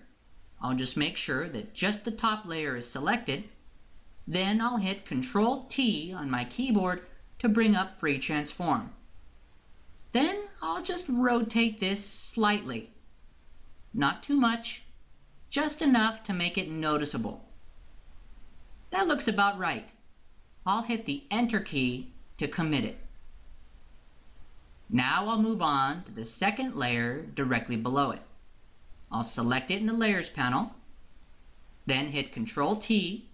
I'll just make sure that just the top layer is selected. Then I'll hit Ctrl-T on my keyboard to bring up Free Transform. Then I'll just rotate this slightly. Not too much, just enough to make it noticeable. That looks about right. I'll hit the Enter key to commit it. Now I'll move on to the second layer directly below it. I'll select it in the Layers panel, then hit Ctrl-T.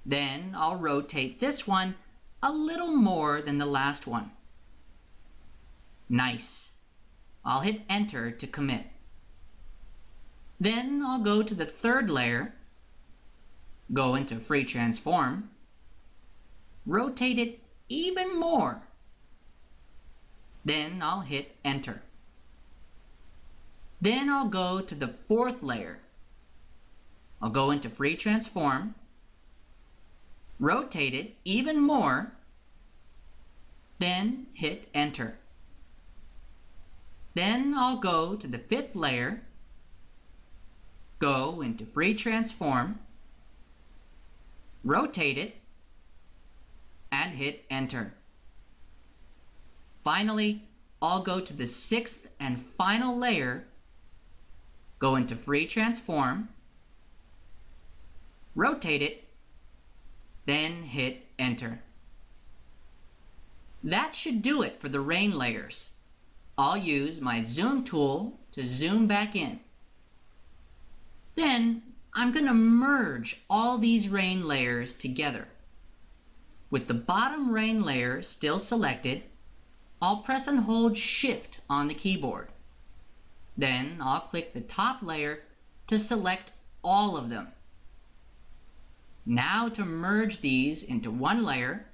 Then I'll rotate this one a little more than the last one. Nice. I'll hit Enter to commit. Then I'll go to the third layer, go into Free Transform, rotate it even more. Then I'll hit Enter. Then I'll go to the fourth layer. I'll go into Free Transform, rotate it even more, then hit Enter. Then I'll go to the fifth layer, go into Free Transform, rotate it, and hit Enter. Finally, I'll go to the sixth and final layer go into Free Transform, rotate it, then hit Enter. That should do it for the rain layers. I'll use my Zoom tool to zoom back in. Then I'm going to merge all these rain layers together. With the bottom rain layer still selected, I'll press and hold Shift on the keyboard. Then I'll click the top layer to select all of them. Now to merge these into one layer,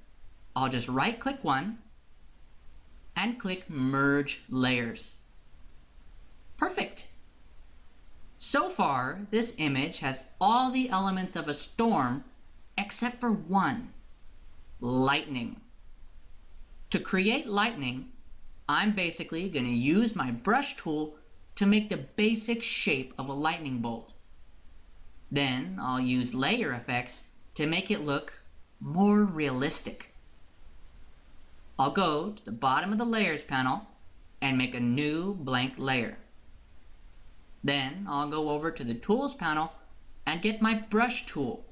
I'll just right-click one and click Merge Layers. Perfect! So far, this image has all the elements of a storm except for one, lightning. To create lightning, I'm basically going to use my brush tool to make the basic shape of a lightning bolt. Then I'll use layer effects to make it look more realistic. I'll go to the bottom of the Layers panel and make a new blank layer. Then I'll go over to the Tools panel and get my brush tool.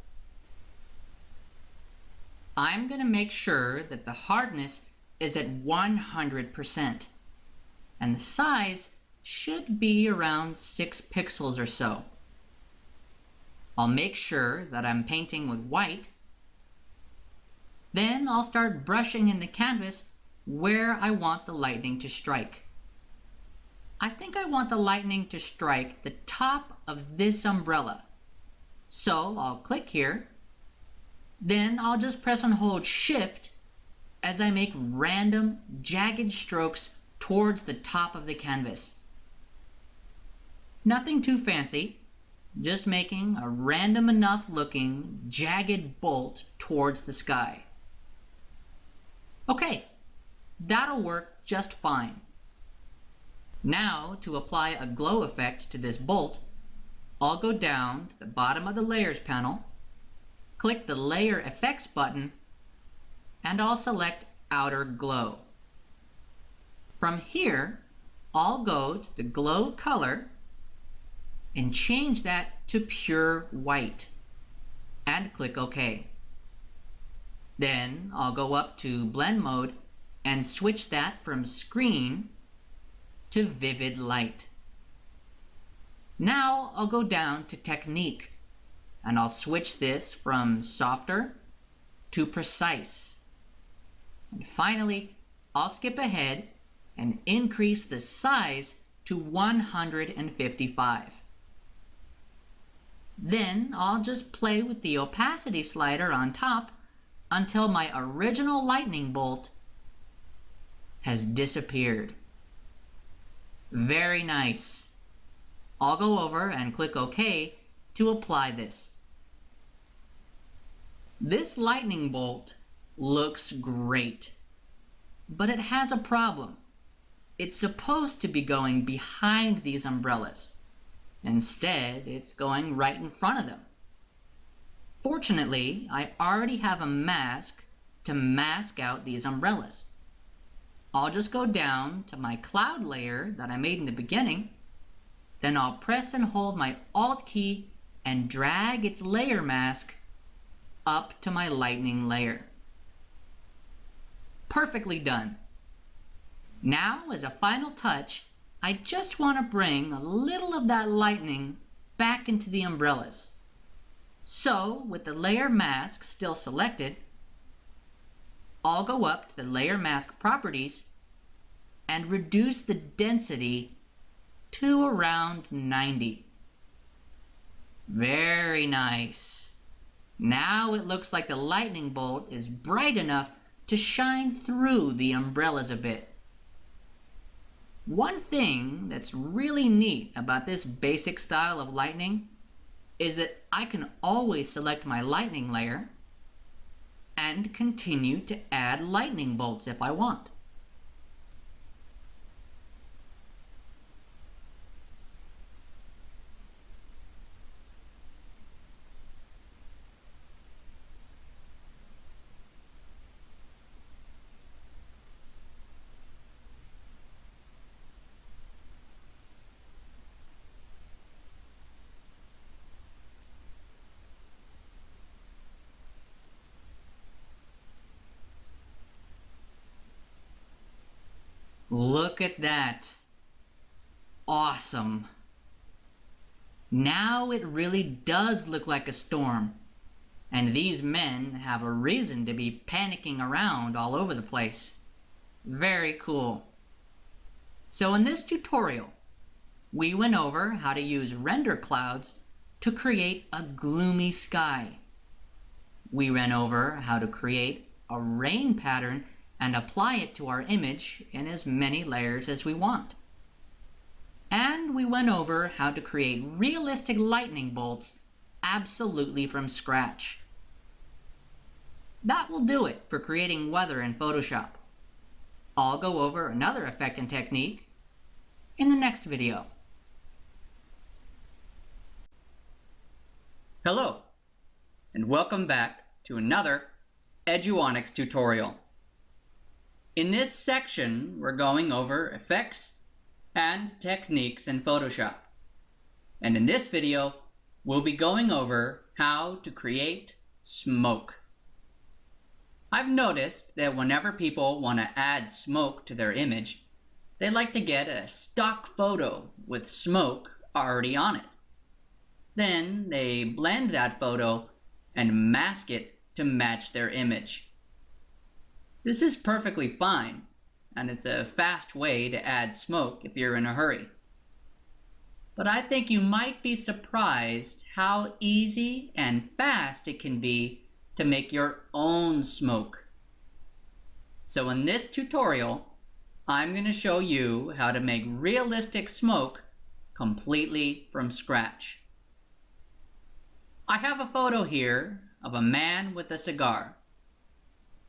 I'm going to make sure that the hardness is at 100% and the size should be around 6 pixels or so. I'll make sure that I'm painting with white. Then I'll start brushing in the canvas where I want the lightning to strike. I think I want the lightning to strike the top of this umbrella. So I'll click here. Then I'll just press and hold Shift as I make random jagged strokes towards the top of the canvas. Nothing too fancy, just making a random enough looking jagged bolt towards the sky. Okay, that'll work just fine. Now, to apply a glow effect to this bolt, I'll go down to the bottom of the Layers panel, click the Layer Effects button, and I'll select Outer Glow. From here, I'll go to the glow color and change that to pure white, and click OK. Then I'll go up to Blend Mode and switch that from Screen to Vivid Light. Now I'll go down to Technique and I'll switch this from Softer to Precise. And finally, I'll skip ahead and increase the size to 155. Then I'll just play with the opacity slider on top until my original lightning bolt has disappeared. Very nice. I'll go over and click OK to apply this. This lightning bolt looks great, but it has a problem. It's supposed to be going behind these umbrellas. Instead, it's going right in front of them. Fortunately, I already have a mask to mask out these umbrellas. I'll just go down to my cloud layer that I made in the beginning, then I'll press and hold my Alt key and drag its layer mask up to my lightning layer. Perfectly done. Now, as a final touch, I just want to bring a little of that lightning back into the umbrellas. So, with the layer mask still selected, I'll go up to the layer mask properties and reduce the density to around 90. Very nice. Now it looks like the lightning bolt is bright enough to shine through the umbrellas a bit. One thing that's really neat about this basic style of lightning is that I can always select my lightning layer and continue to add lightning bolts if I want. Look at that. Awesome. Now it really does look like a storm. And these men have a reason to be panicking around all over the place. Very cool. So in this tutorial, we went over how to use render clouds to create a gloomy sky. We ran over how to create a rain pattern and apply it to our image in as many layers as we want. And we went over how to create realistic lightning bolts absolutely from scratch. That will do it for creating weather in Photoshop. I'll go over another effect and technique in the next video. Hello, and welcome back to another Eduonics tutorial. In this section, we're going over effects and techniques in Photoshop. And in this video, we'll be going over how to create smoke. I've noticed that whenever people want to add smoke to their image, they like to get a stock photo with smoke already on it. Then they blend that photo and mask it to match their image. This is perfectly fine, and it's a fast way to add smoke if you're in a hurry. But I think you might be surprised how easy and fast it can be to make your own smoke. So in this tutorial, I'm going to show you how to make realistic smoke completely from scratch. I have a photo here of a man with a cigar.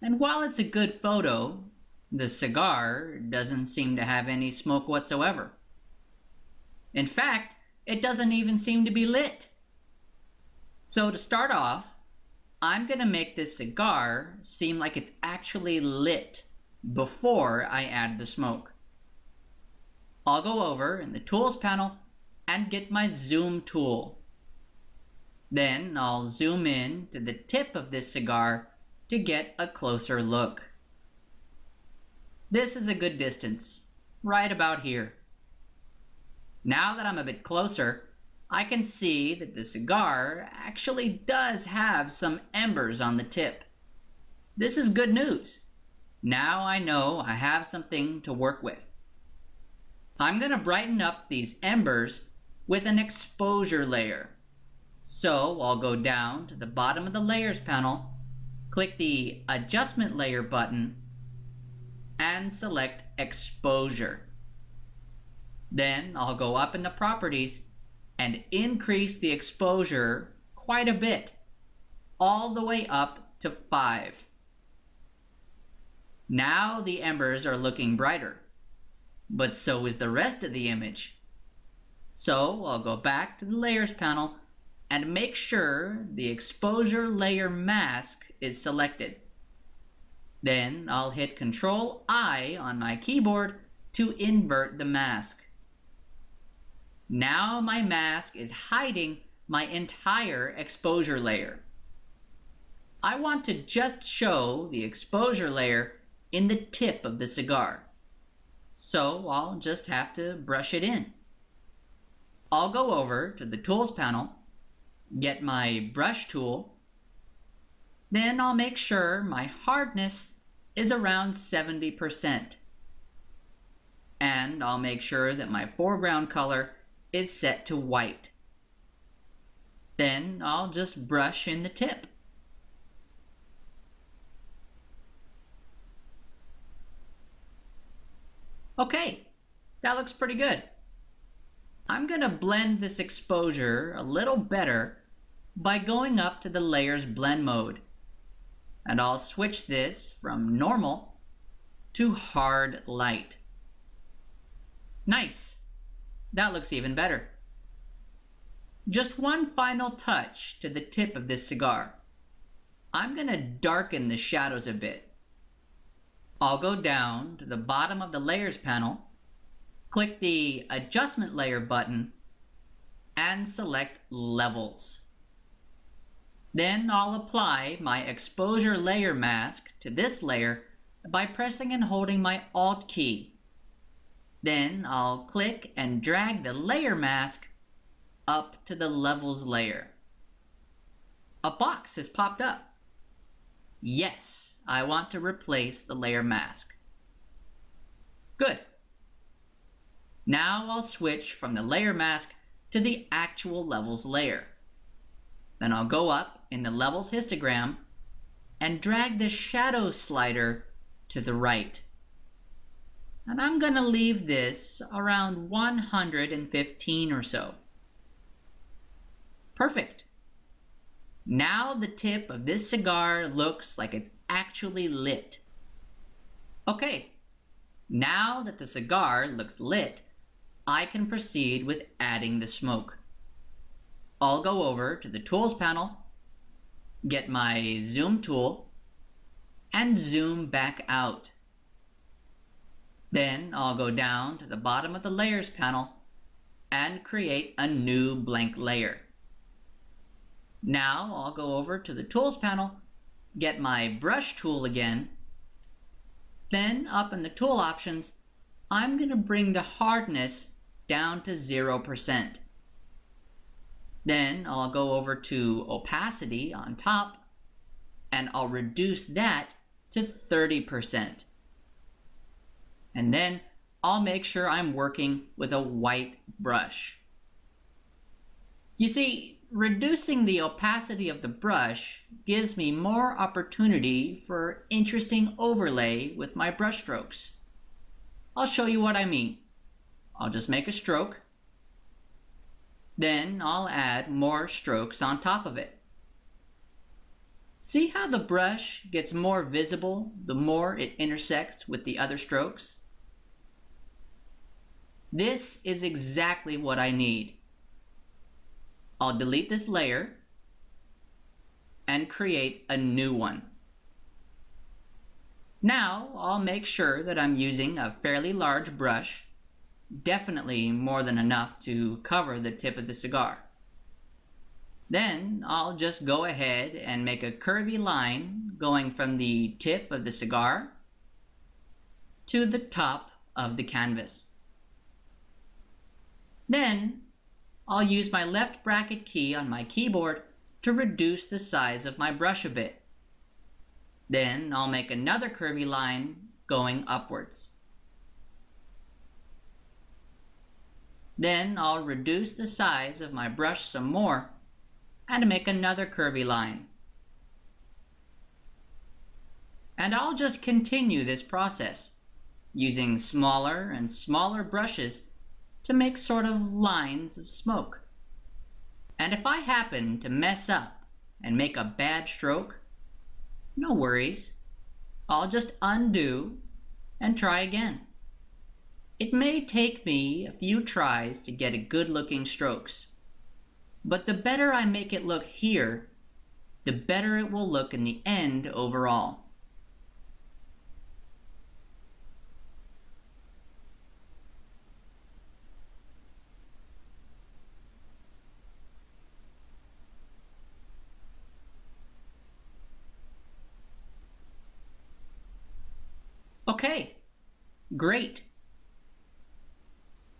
And while it's a good photo, the cigar doesn't seem to have any smoke whatsoever. In fact, it doesn't even seem to be lit. So to start off, I'm going to make this cigar seem like it's actually lit before I add the smoke. I'll go over in the Tools panel and get my Zoom tool. Then I'll zoom in to the tip of this cigar to get a closer look. This is a good distance, right about here. Now that I'm a bit closer, I can see that the cigar actually does have some embers on the tip. This is good news. Now I know I have something to work with. I'm going to brighten up these embers with an exposure layer. So I'll go down to the bottom of the Layers panel, click the Adjustment Layer button, and select Exposure. Then I'll go up in the Properties and increase the exposure quite a bit, all the way up to 5. Now the embers are looking brighter, but so is the rest of the image. So I'll go back to the Layers panel and make sure the Exposure Layer Mask is selected. Then I'll hit Ctrl-I on my keyboard to invert the mask. Now my mask is hiding my entire exposure layer. I want to just show the exposure layer in the tip of the cigar. So I'll just have to brush it in. I'll go over to the Tools panel, get my brush tool, then I'll make sure my hardness is around 70%. And I'll make sure that my foreground color is set to white. Then I'll just brush in the tip. Okay, that looks pretty good. I'm going to blend this exposure a little better by going up to the Layers Blend mode. And I'll switch this from Normal to Hard Light. Nice. That looks even better. Just one final touch to the tip of this cigar. I'm going to darken the shadows a bit. I'll go down to the bottom of the Layers panel, click the Adjustment Layer button, and select Levels. Then I'll apply my Exposure Layer Mask to this layer by pressing and holding my Alt key. Then I'll click and drag the layer mask up to the levels layer. A box has popped up. Yes, I want to replace the layer mask. Good. Now I'll switch from the layer mask to the actual levels layer. Then I'll go up in the levels histogram and drag the shadow slider to the right. And I'm going to leave this around 115 or so. Perfect. Now the tip of this cigar looks like it's actually lit. Okay, now that the cigar looks lit, I can proceed with adding the smoke. I'll go over to the Tools panel, get my Zoom tool, and zoom back out. Then I'll go down to the bottom of the Layers panel and create a new blank layer. Now I'll go over to the Tools panel, get my Brush tool again. Then up in the Tool options, I'm going to bring the hardness down to 0%. Then I'll go over to opacity on top and I'll reduce that to 30%. And then I'll make sure I'm working with a white brush. You see, reducing the opacity of the brush gives me more opportunity for interesting overlay with my brush strokes. I'll show you what I mean. I'll just make a stroke. Then I'll add more strokes on top of it. See how the brush gets more visible the more it intersects with the other strokes? This is exactly what I need. I'll delete this layer and create a new one. Now I'll make sure that I'm using a fairly large brush, definitely more than enough to cover the tip of the cigar. Then I'll just go ahead and make a curvy line going from the tip of the cigar to the top of the canvas. Then I'll use my left bracket key on my keyboard to reduce the size of my brush a bit. Then I'll make another curvy line going upwards. Then I'll reduce the size of my brush some more and make another curvy line. And I'll just continue this process, using smaller and smaller brushes to make sort of lines of smoke. And if I happen to mess up and make a bad stroke, no worries. I'll just undo and try again. It may take me a few tries to get a good looking strokes, but the better I make it look here, the better it will look in the end overall. Okay, great.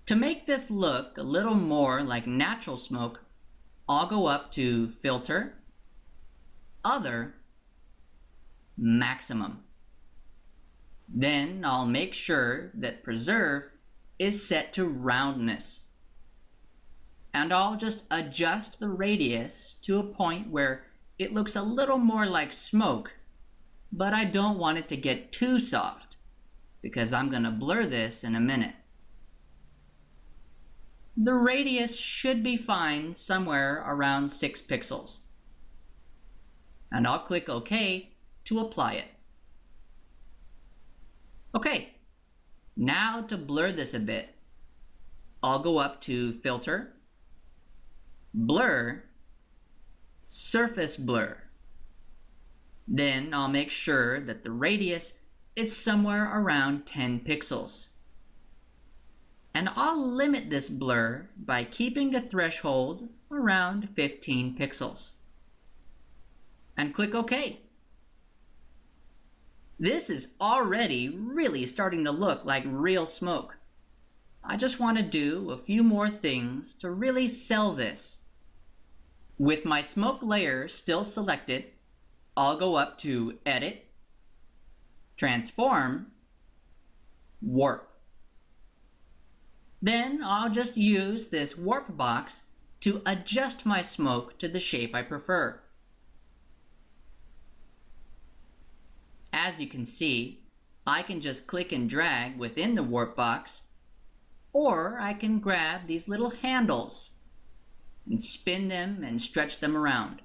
To make this look a little more like natural smoke, I'll go up to Filter, Other, Maximum. Then I'll make sure that Preserve is set to roundness. And I'll just adjust the radius to a point where it looks a little more like smoke, but I don't want it to get too soft, because I'm going to blur this in a minute. The radius should be fine somewhere around 6 pixels. And I'll click OK to apply it. Okay, now to blur this a bit, I'll go up to Filter, Blur, Surface Blur. Then I'll make sure that the radius is somewhere around 10 pixels. And I'll limit this blur by keeping the threshold around 15 pixels. And click OK. This is already really starting to look like real smoke. I just want to do a few more things to really sell this. With my smoke layer still selected, I'll go up to Edit, Transform, Warp. Then I'll just use this warp box to adjust my smoke to the shape I prefer. As you can see, I can just click and drag within the warp box, or I can grab these little handles and spin them and stretch them around.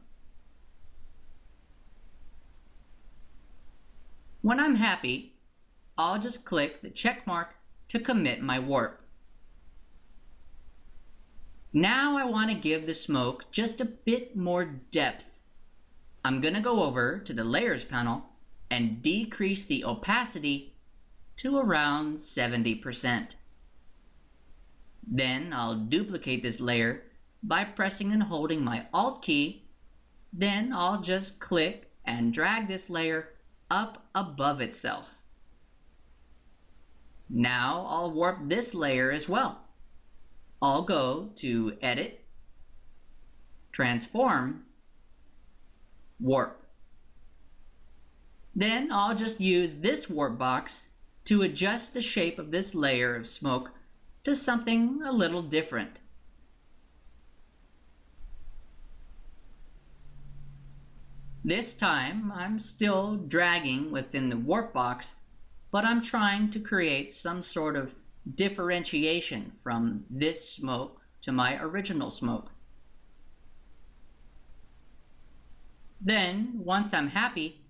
When I'm happy, I'll just click the check mark to commit my warp. Now I want to give the smoke just a bit more depth. I'm going to go over to the Layers panel and decrease the opacity to around 70%. Then I'll duplicate this layer by pressing and holding my Alt key. Then I'll just click and drag this layer up above itself. Now I'll warp this layer as well. I'll go to Edit, Transform, Warp. Then I'll just use this warp box to adjust the shape of this layer of smoke to something a little different. This time I'm still dragging within the warp box, but I'm trying to create some sort of differentiation from this smoke to my original smoke. Then, once I'm happy,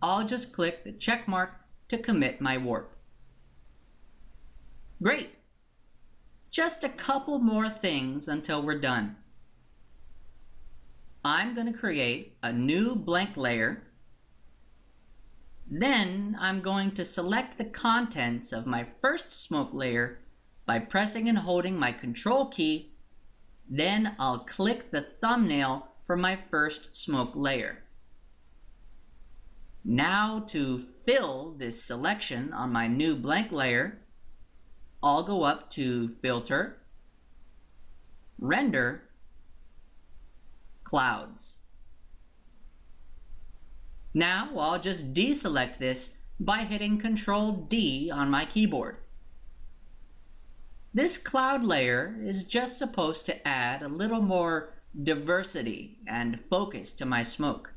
I'll just click the check mark to commit my warp. Great! Just a couple more things until we're done. I'm going to create a new blank layer. Then I'm going to select the contents of my first smoke layer by pressing and holding my Control key. Then I'll click the thumbnail for my first smoke layer. Now to fill this selection on my new blank layer, I'll go up to Filter, Render, Clouds. Now I'll just deselect this by hitting Ctrl D on my keyboard. This cloud layer is just supposed to add a little more diversity and focus to my smoke,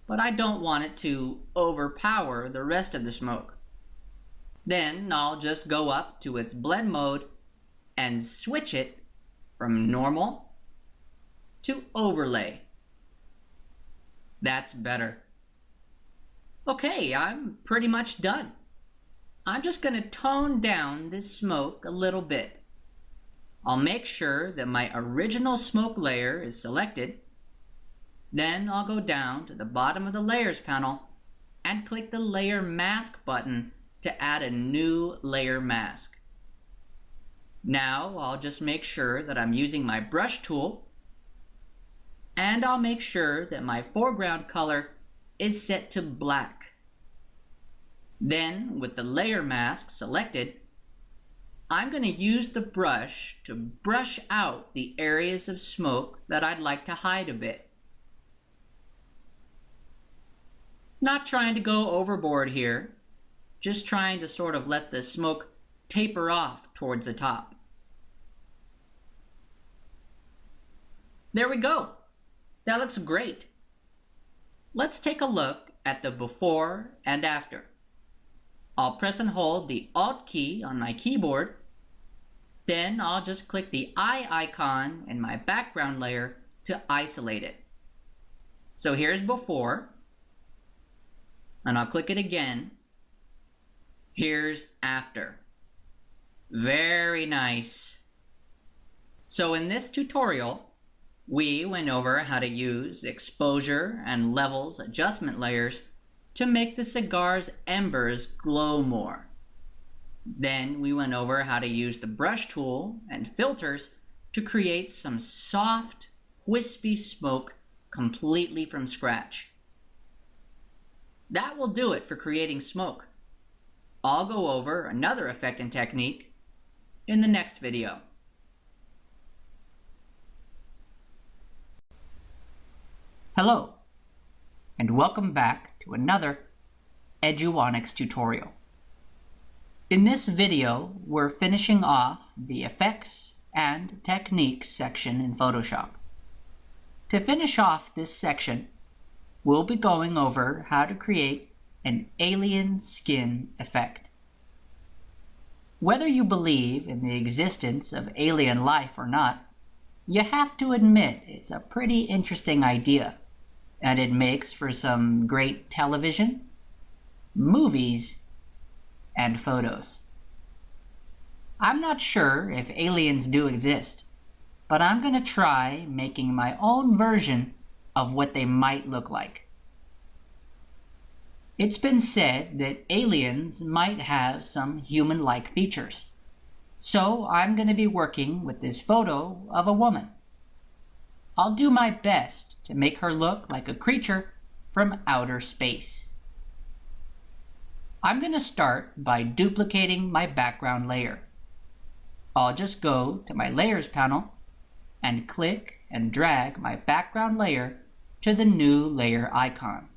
but I don't want it to overpower the rest of the smoke. Then I'll just go up to its blend mode and switch it from normal to overlay. That's better. Okay, I'm pretty much done. I'm just going to tone down this smoke a little bit. I'll make sure that my original smoke layer is selected. Then I'll go down to the bottom of the Layers panel and click the Layer Mask button to add a new layer mask. Now I'll just make sure that I'm using my brush tool, and I'll make sure that my foreground color is set to black. Then, with the layer mask selected, I'm going to use the brush to brush out the areas of smoke that I'd like to hide a bit. Not trying to go overboard here, just trying to sort of let the smoke taper off towards the top. There we go. That looks great. Let's take a look at the before and after. I'll press and hold the Alt key on my keyboard. Then I'll just click the eye icon in my background layer to isolate it. So here's before, and I'll click it again. Here's after. Very nice. So in this tutorial, we went over how to use exposure and levels adjustment layers to make the cigar's embers glow more. Then we went over how to use the brush tool and filters to create some soft, wispy smoke completely from scratch. That will do it for creating smoke. I'll go over another effect and technique in the next video. Hello, and welcome back to another Eduonics tutorial. In this video, we're finishing off the Effects and Techniques section in Photoshop. To finish off this section, we'll be going over how to create an alien skin effect. Whether you believe in the existence of alien life or not, you have to admit it's a pretty interesting idea, and it makes for some great television, movies, and photos. I'm not sure if aliens do exist, but I'm going to try making my own version of what they might look like. It's been said that aliens might have some human-like features, so I'm going to be working with this photo of a woman. I'll do my best to make her look like a creature from outer space. I'm going to start by duplicating my background layer. I'll just go to my Layers panel and click and drag my background layer to the new layer icon.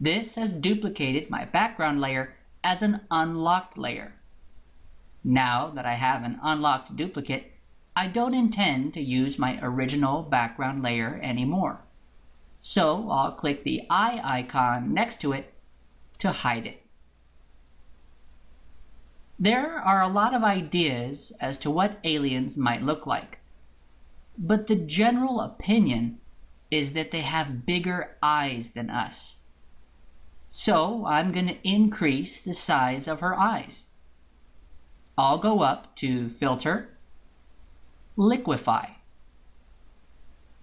This has duplicated my background layer as an unlocked layer. Now that I have an unlocked duplicate, I don't intend to use my original background layer anymore. So I'll click the eye icon next to it to hide it. There are a lot of ideas as to what aliens might look like, but the general opinion is that they have bigger eyes than us. So I'm going to increase the size of her eyes. I'll go up to Filter, Liquify.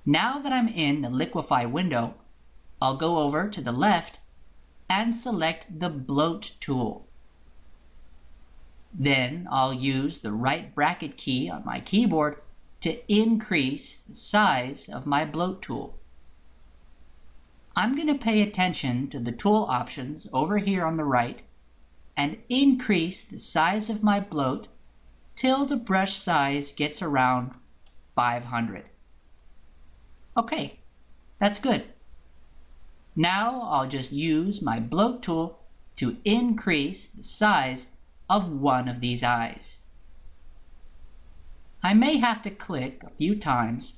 Now that I'm in the Liquify window, I'll go over to the left and select the Bloat tool. Then I'll use the right bracket key on my keyboard to increase the size of my bloat tool. I'm going to pay attention to the tool options over here on the right and increase the size of my bloat till the brush size gets around 500. Okay, that's good. Now I'll just use my bloat tool to increase the size of one of these eyes. I may have to click a few times,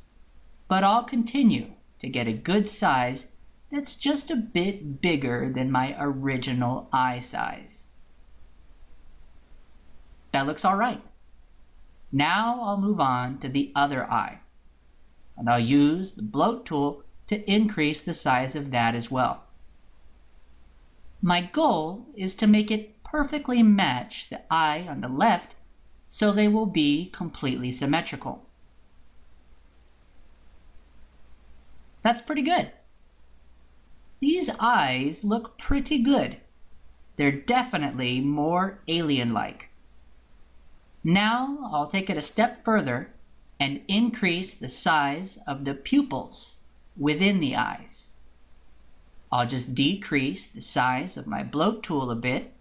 but I'll continue to get a good size that's just a bit bigger than my original eye size. That looks all right. Now I'll move on to the other eye, and I'll use the bloat tool to increase the size of that as well. My goal is to make it perfectly match the eye on the left so they will be completely symmetrical. That's pretty good. These eyes look pretty good. They're definitely more alien-like. Now I'll take it a step further and increase the size of the pupils within the eyes. I'll just decrease the size of my bloat tool a bit.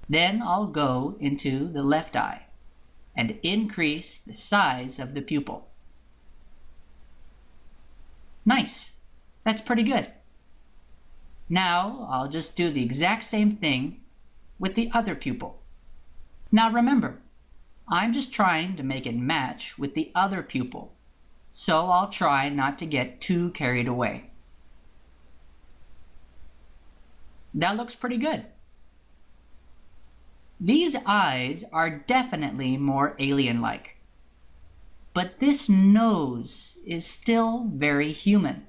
Then I'll go into the left eye and increase the size of the pupil. Nice. That's pretty good. Now I'll just do the exact same thing with the other pupil. Now remember, I'm just trying to make it match with the other pupil, so I'll try not to get too carried away. That looks pretty good. These eyes are definitely more alien-like, but this nose is still very human.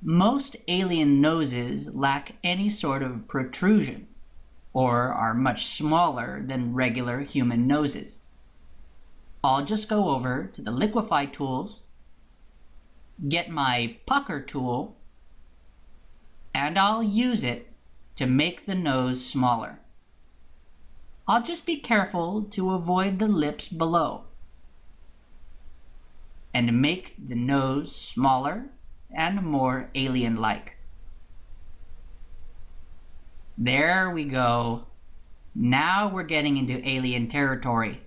Most alien noses lack any sort of protrusion, or are much smaller than regular human noses. I'll just go over to the Liquify tools, get my Pucker tool, and I'll use it to make the nose smaller. I'll just be careful to avoid the lips below, and make the nose smaller and more alien-like. There we go. Now we're getting into alien territory.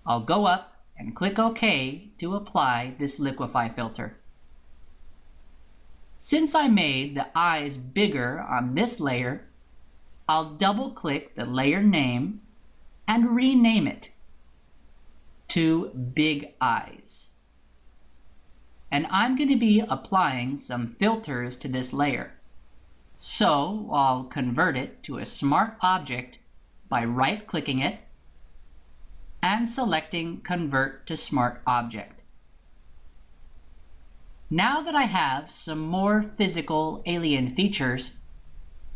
I'll go up and click OK to apply this liquify filter. Since I made the eyes bigger on this layer, I'll double-click the layer name and rename it to Big Eyes. And I'm going to be applying some filters to this layer. So I'll convert it to a smart object by right-clicking it and selecting Convert to Smart Object. Now that I have some more physical alien features,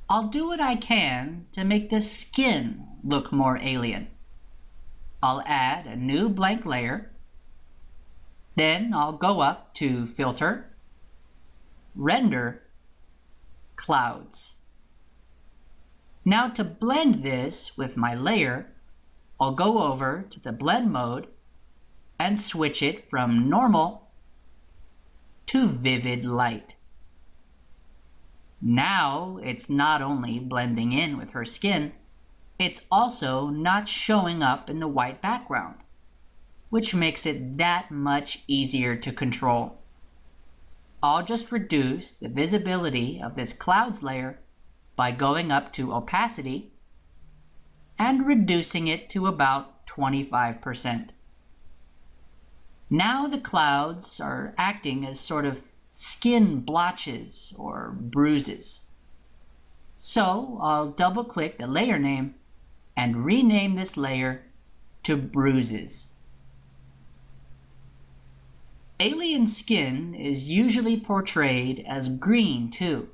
I'll do what I can to make the skin look more alien. I'll add a new blank layer. Then I'll go up to Filter, Render, Clouds. Now to blend this with my layer, I'll go over to the blend mode and switch it from normal to vivid light. Now it's not only blending in with her skin, it's also not showing up in the white background, which makes it that much easier to control. I'll just reduce the visibility of this clouds layer by going up to opacity and reducing it to about 25%. Now the clouds are acting as sort of skin blotches or bruises. So I'll double-click the layer name and rename this layer to Bruises. Alien skin is usually portrayed as green too.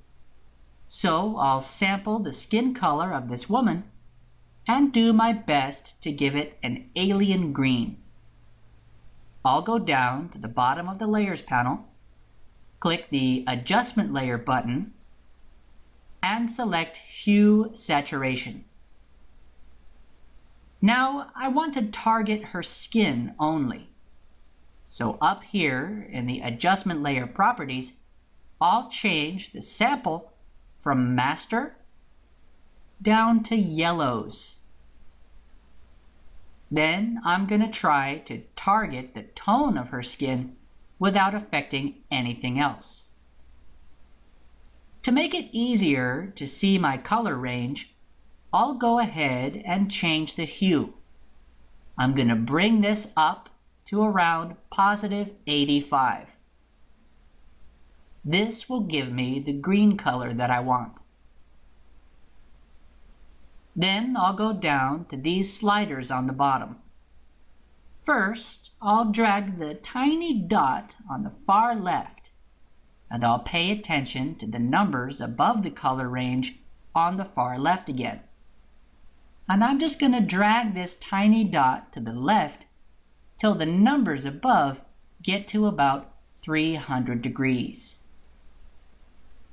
So I'll sample the skin color of this woman and do my best to give it an alien green. I'll go down to the bottom of the Layers panel, click the Adjustment Layer button, and select Hue Saturation. Now I want to target her skin only. So up here in the Adjustment Layer Properties, I'll change the sample from Master down to Yellows. Then I'm going to try to target the tone of her skin without affecting anything else. To make it easier to see my color range, I'll go ahead and change the hue. I'm going to bring this up to around positive 85. This will give me the green color that I want. Then I'll go down to these sliders on the bottom. First, I'll drag the tiny dot on the far left, and I'll pay attention to the numbers above the color range on the far left again. And I'm just going to drag this tiny dot to the left till the numbers above get to about 300 degrees.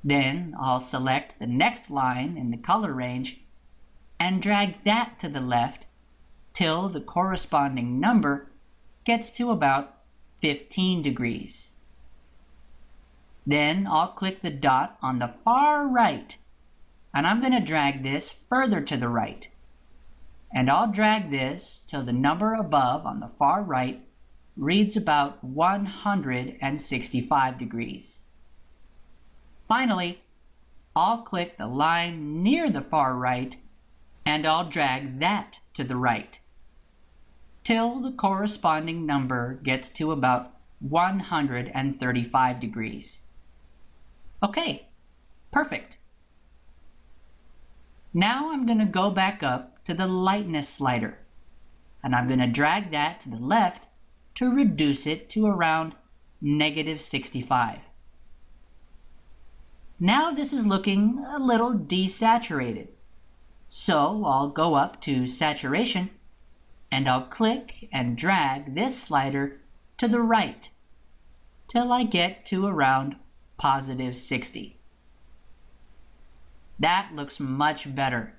Then I'll select the next line in the color range and drag that to the left till the corresponding number gets to about 15 degrees. Then I'll click the dot on the far right, and I'm going to drag this further to the right. And I'll drag this till the number above on the far right reads about 165 degrees. Finally, I'll click the line near the far right and I'll drag that to the right till the corresponding number gets to about 135 degrees. Okay, perfect. Now I'm going to go back up to the lightness slider, and I'm going to drag that to the left to reduce it to around -65. Now this is looking a little desaturated. So I'll go up to Saturation, and I'll click and drag this slider to the right till I get to around +60. That looks much better.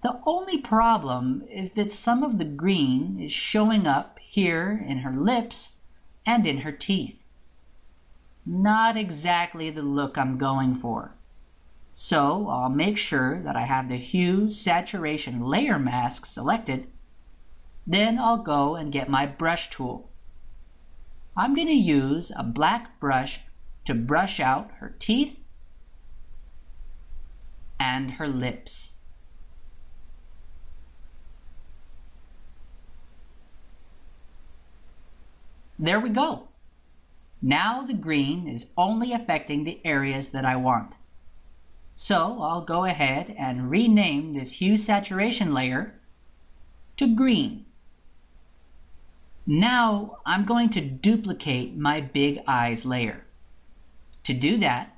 The only problem is that some of the green is showing up here in her lips and in her teeth. Not exactly the look I'm going for. So I'll make sure that I have the Hue Saturation Layer Mask selected. Then I'll go and get my brush tool. I'm going to use a black brush to brush out her teeth and her lips. There we go. Now the green is only affecting the areas that I want. So I'll go ahead and rename this hue saturation layer to green. Now I'm going to duplicate my big eyes layer. To do that,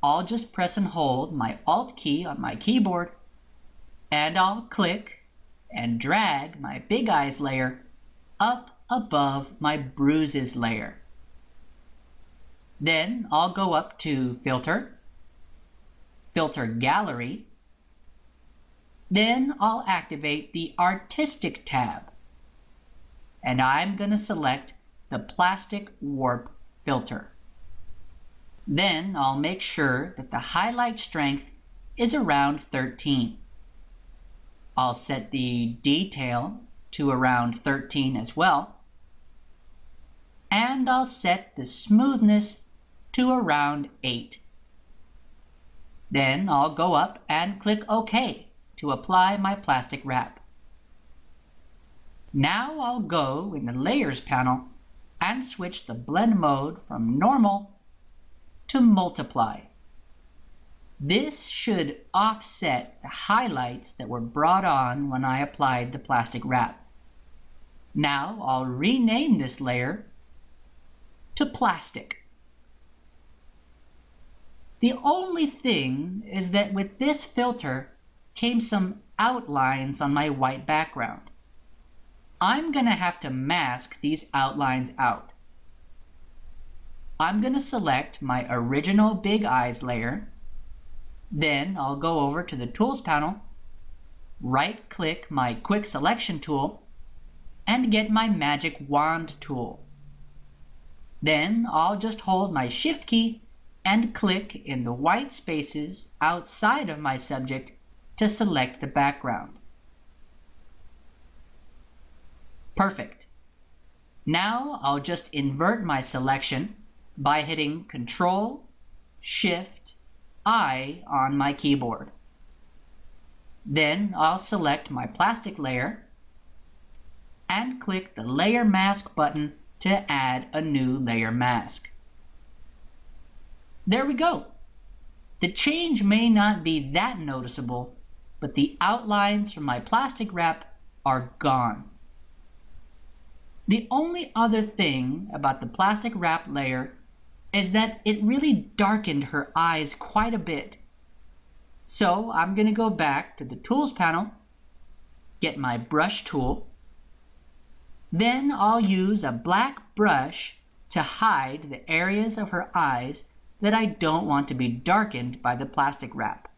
I'll just press and hold my Alt key on my keyboard, and I'll click and drag my big eyes layer up above my bruises layer. Then I'll go up to Filter, Filter Gallery. Then I'll activate the Artistic tab, and I'm going to select the Plastic Warp filter. Then I'll make sure that the highlight strength is around 13. I'll set the detail to around 13 as well, and I'll set the smoothness to around 8. Then I'll go up and click OK to apply my plastic wrap. Now I'll go in the Layers panel and switch the blend mode from normal to multiply. This should offset the highlights that were brought on when I applied the plastic wrap. Now I'll rename this layer to Plastic. The only thing is that with this filter came some outlines on my white background. I'm going to have to mask these outlines out. I'm going to select my original Big Eyes layer. Then I'll go over to the Tools panel, right-click my Quick Selection tool, and get my Magic Wand tool. Then I'll just hold my Shift key and click in the white spaces outside of my subject to select the background. Perfect. Now I'll just invert my selection by hitting Control, Shift, I on my keyboard. Then I'll select my plastic layer and click the Layer Mask button to add a new layer mask. There we go. The change may not be that noticeable, but the outlines from my plastic wrap are gone. The only other thing about the plastic wrap layer is that it really darkened her eyes quite a bit. So I'm going to go back to the Tools panel, get my brush tool. Then I'll use a black brush to hide the areas of her eyes that I don't want to be darkened by the plastic wrap.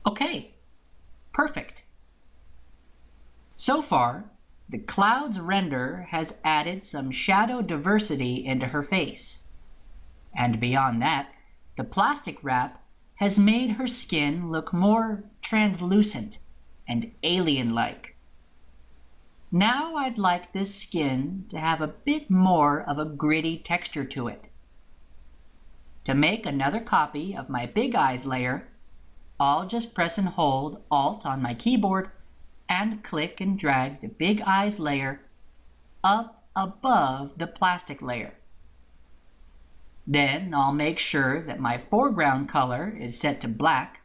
Okay, perfect. So far, the cloud's render has added some shadow diversity into her face. And beyond that, the plastic wrap has made her skin look more translucent and alien-like. Now I'd like this skin to have a bit more of a gritty texture to it. To make another copy of my Big Eyes layer, I'll just press and hold Alt on my keyboard and click and drag the Big Eyes layer up above the plastic layer. Then I'll make sure that my foreground color is set to black,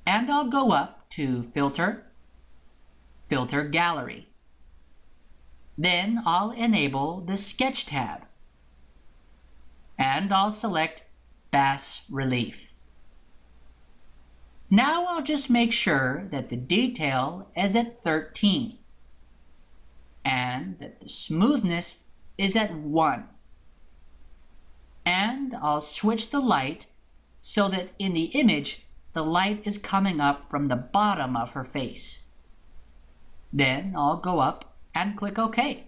and I'll go up to Filter, Filter Gallery. Then I'll enable the Sketch tab, and I'll select Bas Relief. Now I'll just make sure that the detail is at 13 and that the smoothness is at 1. And I'll switch the light so that in the image the light is coming up from the bottom of her face. Then I'll go up and click OK.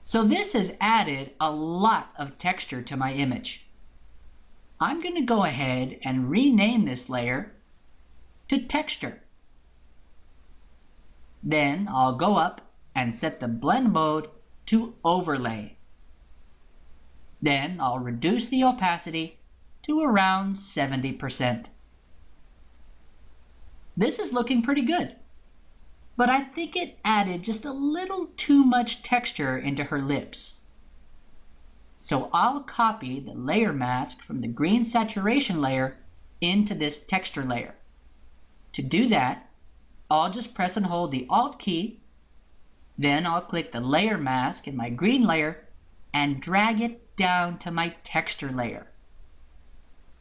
So this has added a lot of texture to my image. I'm going to go ahead and rename this layer to Texture. Then I'll go up and set the blend mode to Overlay. Then I'll reduce the opacity to around 70%. This is looking pretty good, but I think it added just a little too much texture into her lips. So I'll copy the layer mask from the green saturation layer into this texture layer. To do that, I'll just press and hold the Alt key, then I'll click the layer mask in my green layer and drag it down to my texture layer.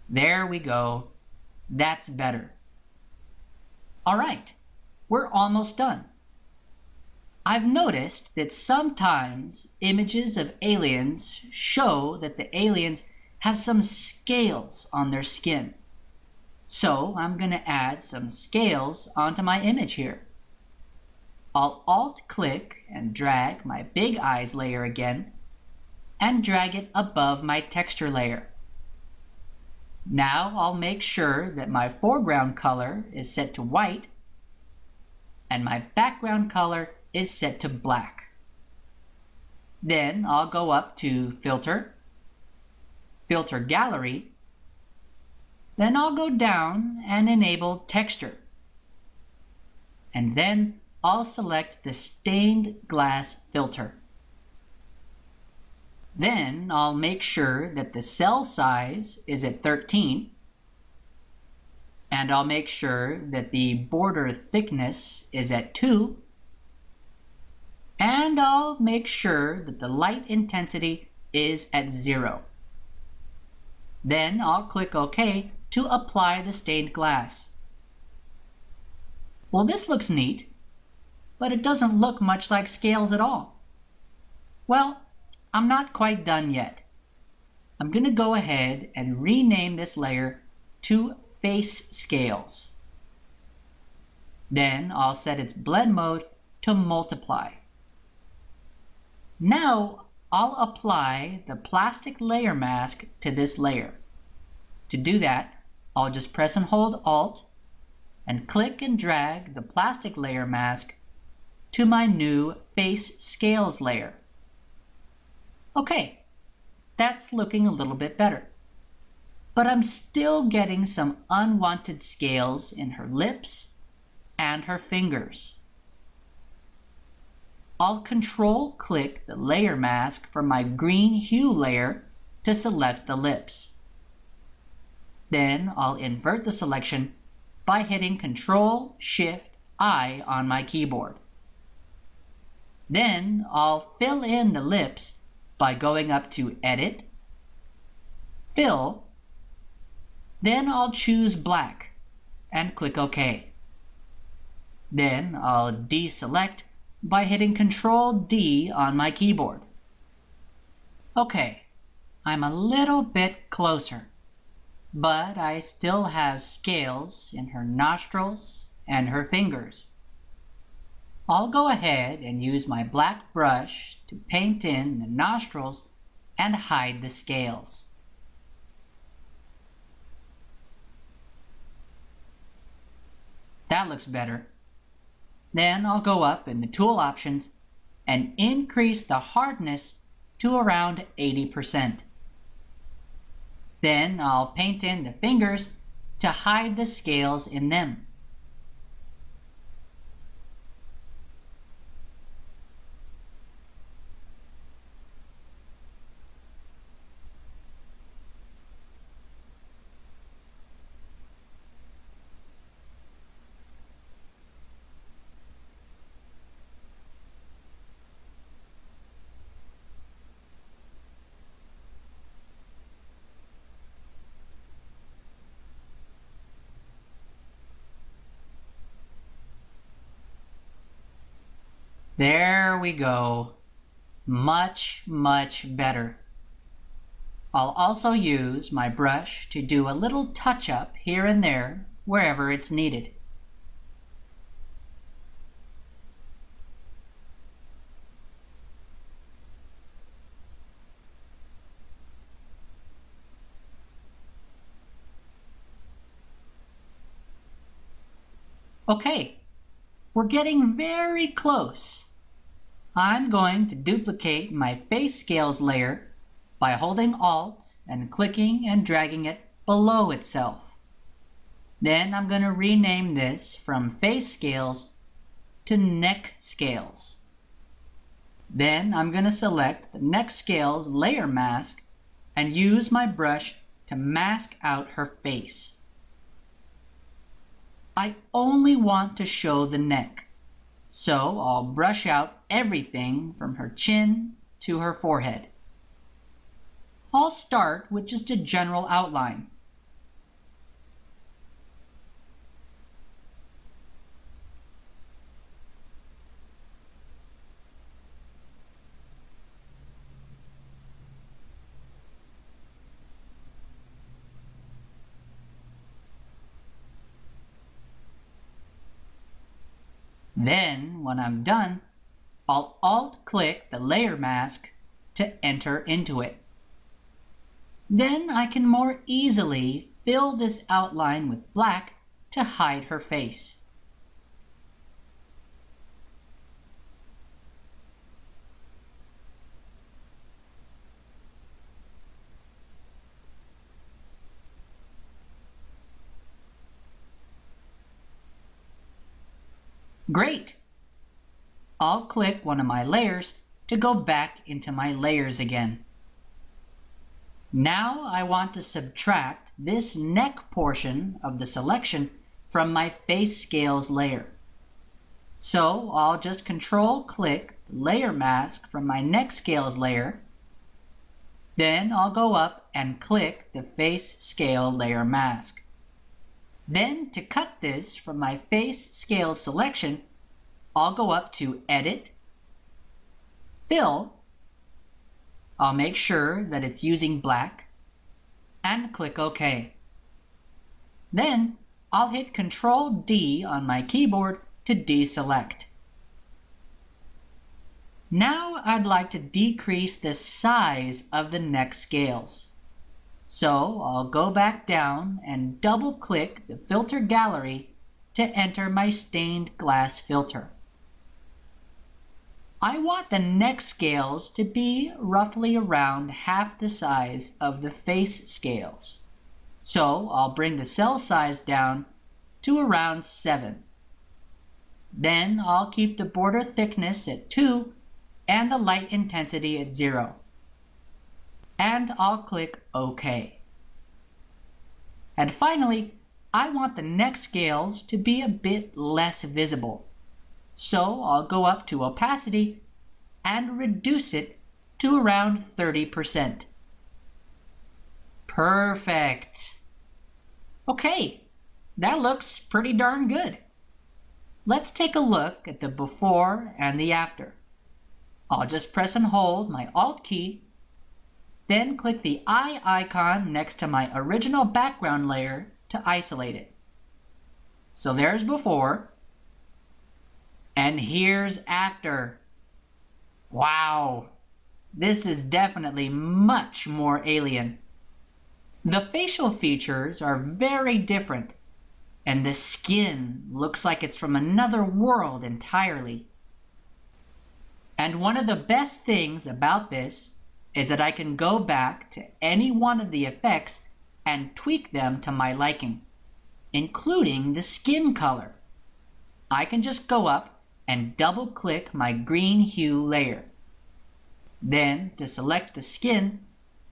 There we go. That's better. All right, we're almost done. I've noticed that sometimes images of aliens show that the aliens have some scales on their skin. So I'm going to add some scales onto my image here. I'll Alt-click and drag my big eyes layer again and drag it above my texture layer. Now I'll make sure that my foreground color is set to white and my background color is set to black. Then I'll go up to Filter, Filter Gallery. Then I'll go down and enable Texture. And then I'll select the Stained Glass filter. Then I'll make sure that the cell size is at 13. And I'll make sure that the border thickness is at 2. And I'll make sure that the light intensity is at 0. Then I'll click OK to apply the stained glass. Well, this looks neat, but it doesn't look much like scales at all. Well, I'm not quite done yet. I'm going to go ahead and rename this layer to Face Scales. Then I'll set its blend mode to Multiply. Now I'll apply the plastic layer mask to this layer. To do that, I'll just press and hold Alt and click and drag the plastic layer mask to my new Face Scales layer. Okay, that's looking a little bit better. But I'm still getting some unwanted scales in her lips and her fingers. I'll Control-click the layer mask from my green hue layer to select the lips. Then I'll invert the selection by hitting Control-Shift-I on my keyboard. Then I'll fill in the lips by going up to Edit, Fill, then I'll choose Black and click OK. Then I'll deselect by hitting Control-D on my keyboard. Okay, I'm a little bit closer, but I still have scales in her nostrils and her fingers. I'll go ahead and use my black brush to paint in the nostrils and hide the scales. That looks better. Then I'll go up in the tool options and increase the hardness to around 80%. Then I'll paint in the fingers to hide the scales in them. There we go. Much, much better. I'll also use my brush to do a little touch-up here and there wherever it's needed. Okay, we're getting very close. I'm going to duplicate my face scales layer by holding Alt and clicking and dragging it below itself. Then I'm going to rename this from face scales to neck scales. Then I'm going to select the neck scales layer mask and use my brush to mask out her face. I only want to show the neck, so I'll brush out everything from her chin to her forehead. I'll start with just a general outline. Then, when I'm done, I'll Alt-click the layer mask to enter into it. Then I can more easily fill this outline with black to hide her face. Great! I'll click one of my layers to go back into my layers again. Now I want to subtract this neck portion of the selection from my face scales layer. So I'll just Control-click the layer mask from my neck scales layer. Then I'll go up and click the face scale layer mask. Then, to cut this from my face scale selection, I'll go up to Edit, Fill, I'll make sure that it's using black, and click OK. Then, I'll hit Ctrl-D on my keyboard to deselect. Now I'd like to decrease the size of the neck scales. So I'll go back down and double-click the filter gallery to enter my stained glass filter. I want the neck scales to be roughly around half the size of the face scales. So I'll bring the cell size down to around 7. Then I'll keep the border thickness at 2 and the light intensity at 0. And I'll click OK. And finally, I want the neck scales to be a bit less visible. So I'll go up to opacity and reduce it to around 30%. Perfect. Okay, that looks pretty darn good. Let's take a look at the before and the after. I'll just press and hold my Alt key, then click the eye icon next to my original background layer to isolate it. So there's before, and here's after. Wow, this is definitely much more alien. The facial features are very different, and the skin looks like it's from another world entirely. And one of the best things about this is that I can go back to any one of the effects and tweak them to my liking, including the skin color. I can just go up and double-click my green hue layer. Then, to select the skin,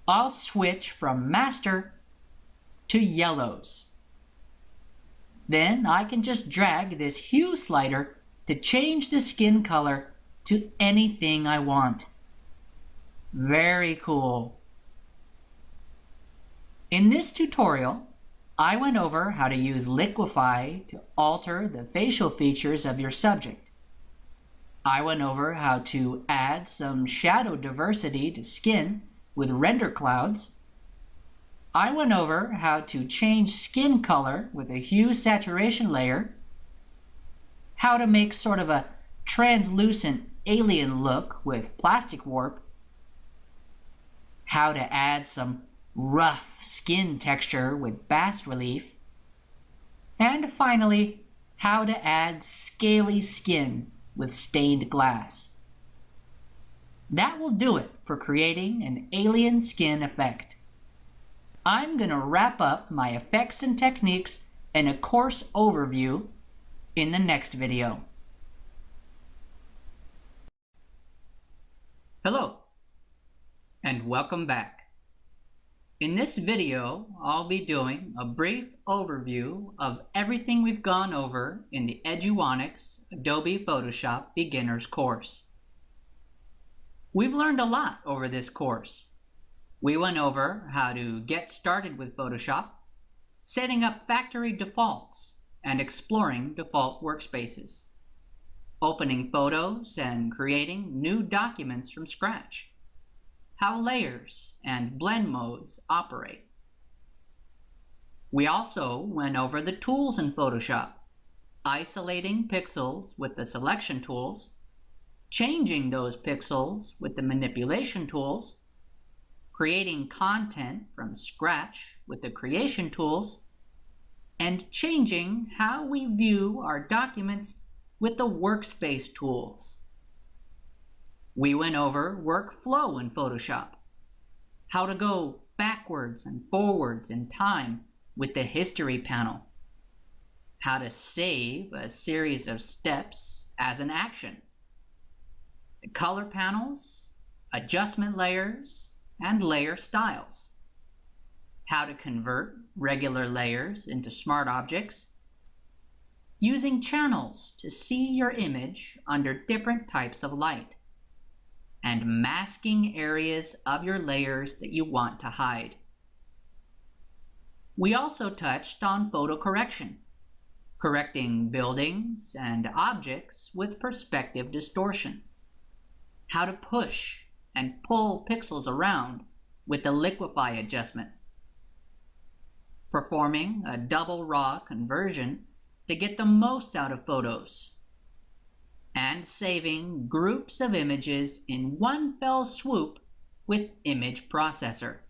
I'll switch from Master to Yellows. Then I can just drag this hue slider to change the skin color to anything I want. Very cool. In this tutorial, I went over how to use Liquify to alter the facial features of your subject. I went over how to add some shadow diversity to skin with render clouds. I went over how to change skin color with a hue saturation layer, how to make sort of a translucent alien look with plastic warp, how to add some rough skin texture with bas relief, and finally, how to add scaly skin with stained glass. That will do it for creating an alien skin effect. I'm going to wrap up my effects and techniques in a course overview in the next video. Hello, and welcome back. In this video, I'll be doing a brief overview of everything we've gone over in the Eduonics Adobe Photoshop Beginners course. We've learned a lot over this course. We went over how to get started with Photoshop, setting up factory defaults, and exploring default workspaces, opening photos and creating new documents from scratch, how layers and blend modes operate. We also went over the tools in Photoshop, isolating pixels with the selection tools, changing those pixels with the manipulation tools, creating content from scratch with the creation tools, and changing how we view our documents with the workspace tools. We went over workflow in Photoshop, how to go backwards and forwards in time with the history panel, how to save a series of steps as an action, the color panels, adjustment layers, and layer styles, how to convert regular layers into smart objects, using channels to see your image under different types of light, and masking areas of your layers that you want to hide. We also touched on photo correction, correcting buildings and objects with perspective distortion, how to push and pull pixels around with the liquify adjustment, performing a double raw conversion to get the most out of photos, and saving groups of images in one fell swoop with Image Processor.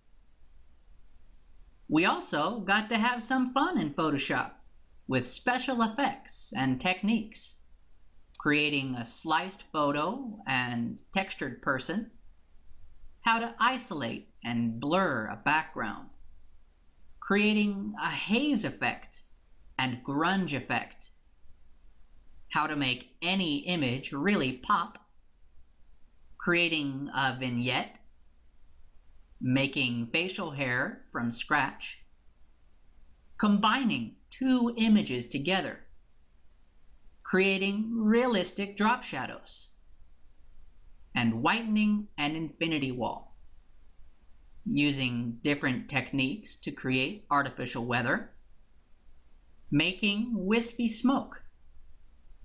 We also got to have some fun in Photoshop with special effects and techniques, creating a sliced photo and textured person, how to isolate and blur a background, creating a haze effect and grunge effect, how to make any image really pop, creating a vignette, making facial hair from scratch, combining two images together, creating realistic drop shadows, and whitening an infinity wall, using different techniques to create artificial weather, making wispy smoke,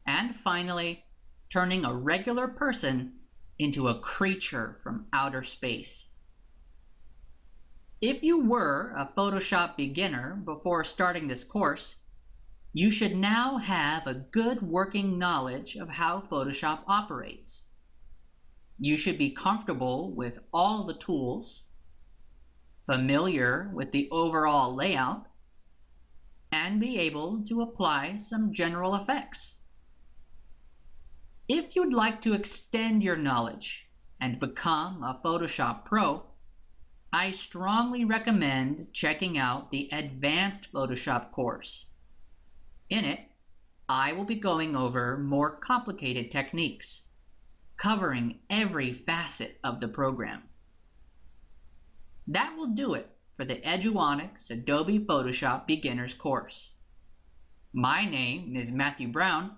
and finally, turning a regular person into a creature from outer space. If you were a Photoshop beginner before starting this course, you should now have a good working knowledge of how Photoshop operates. You should be comfortable with all the tools, familiar with the overall layout, and be able to apply some general effects. If you'd like to extend your knowledge and become a Photoshop pro, I strongly recommend checking out the Advanced Photoshop course. In it, I will be going over more complicated techniques, covering every facet of the program. That will do it for the Eduonics Adobe Photoshop Beginners course. My name is Matthew Brown,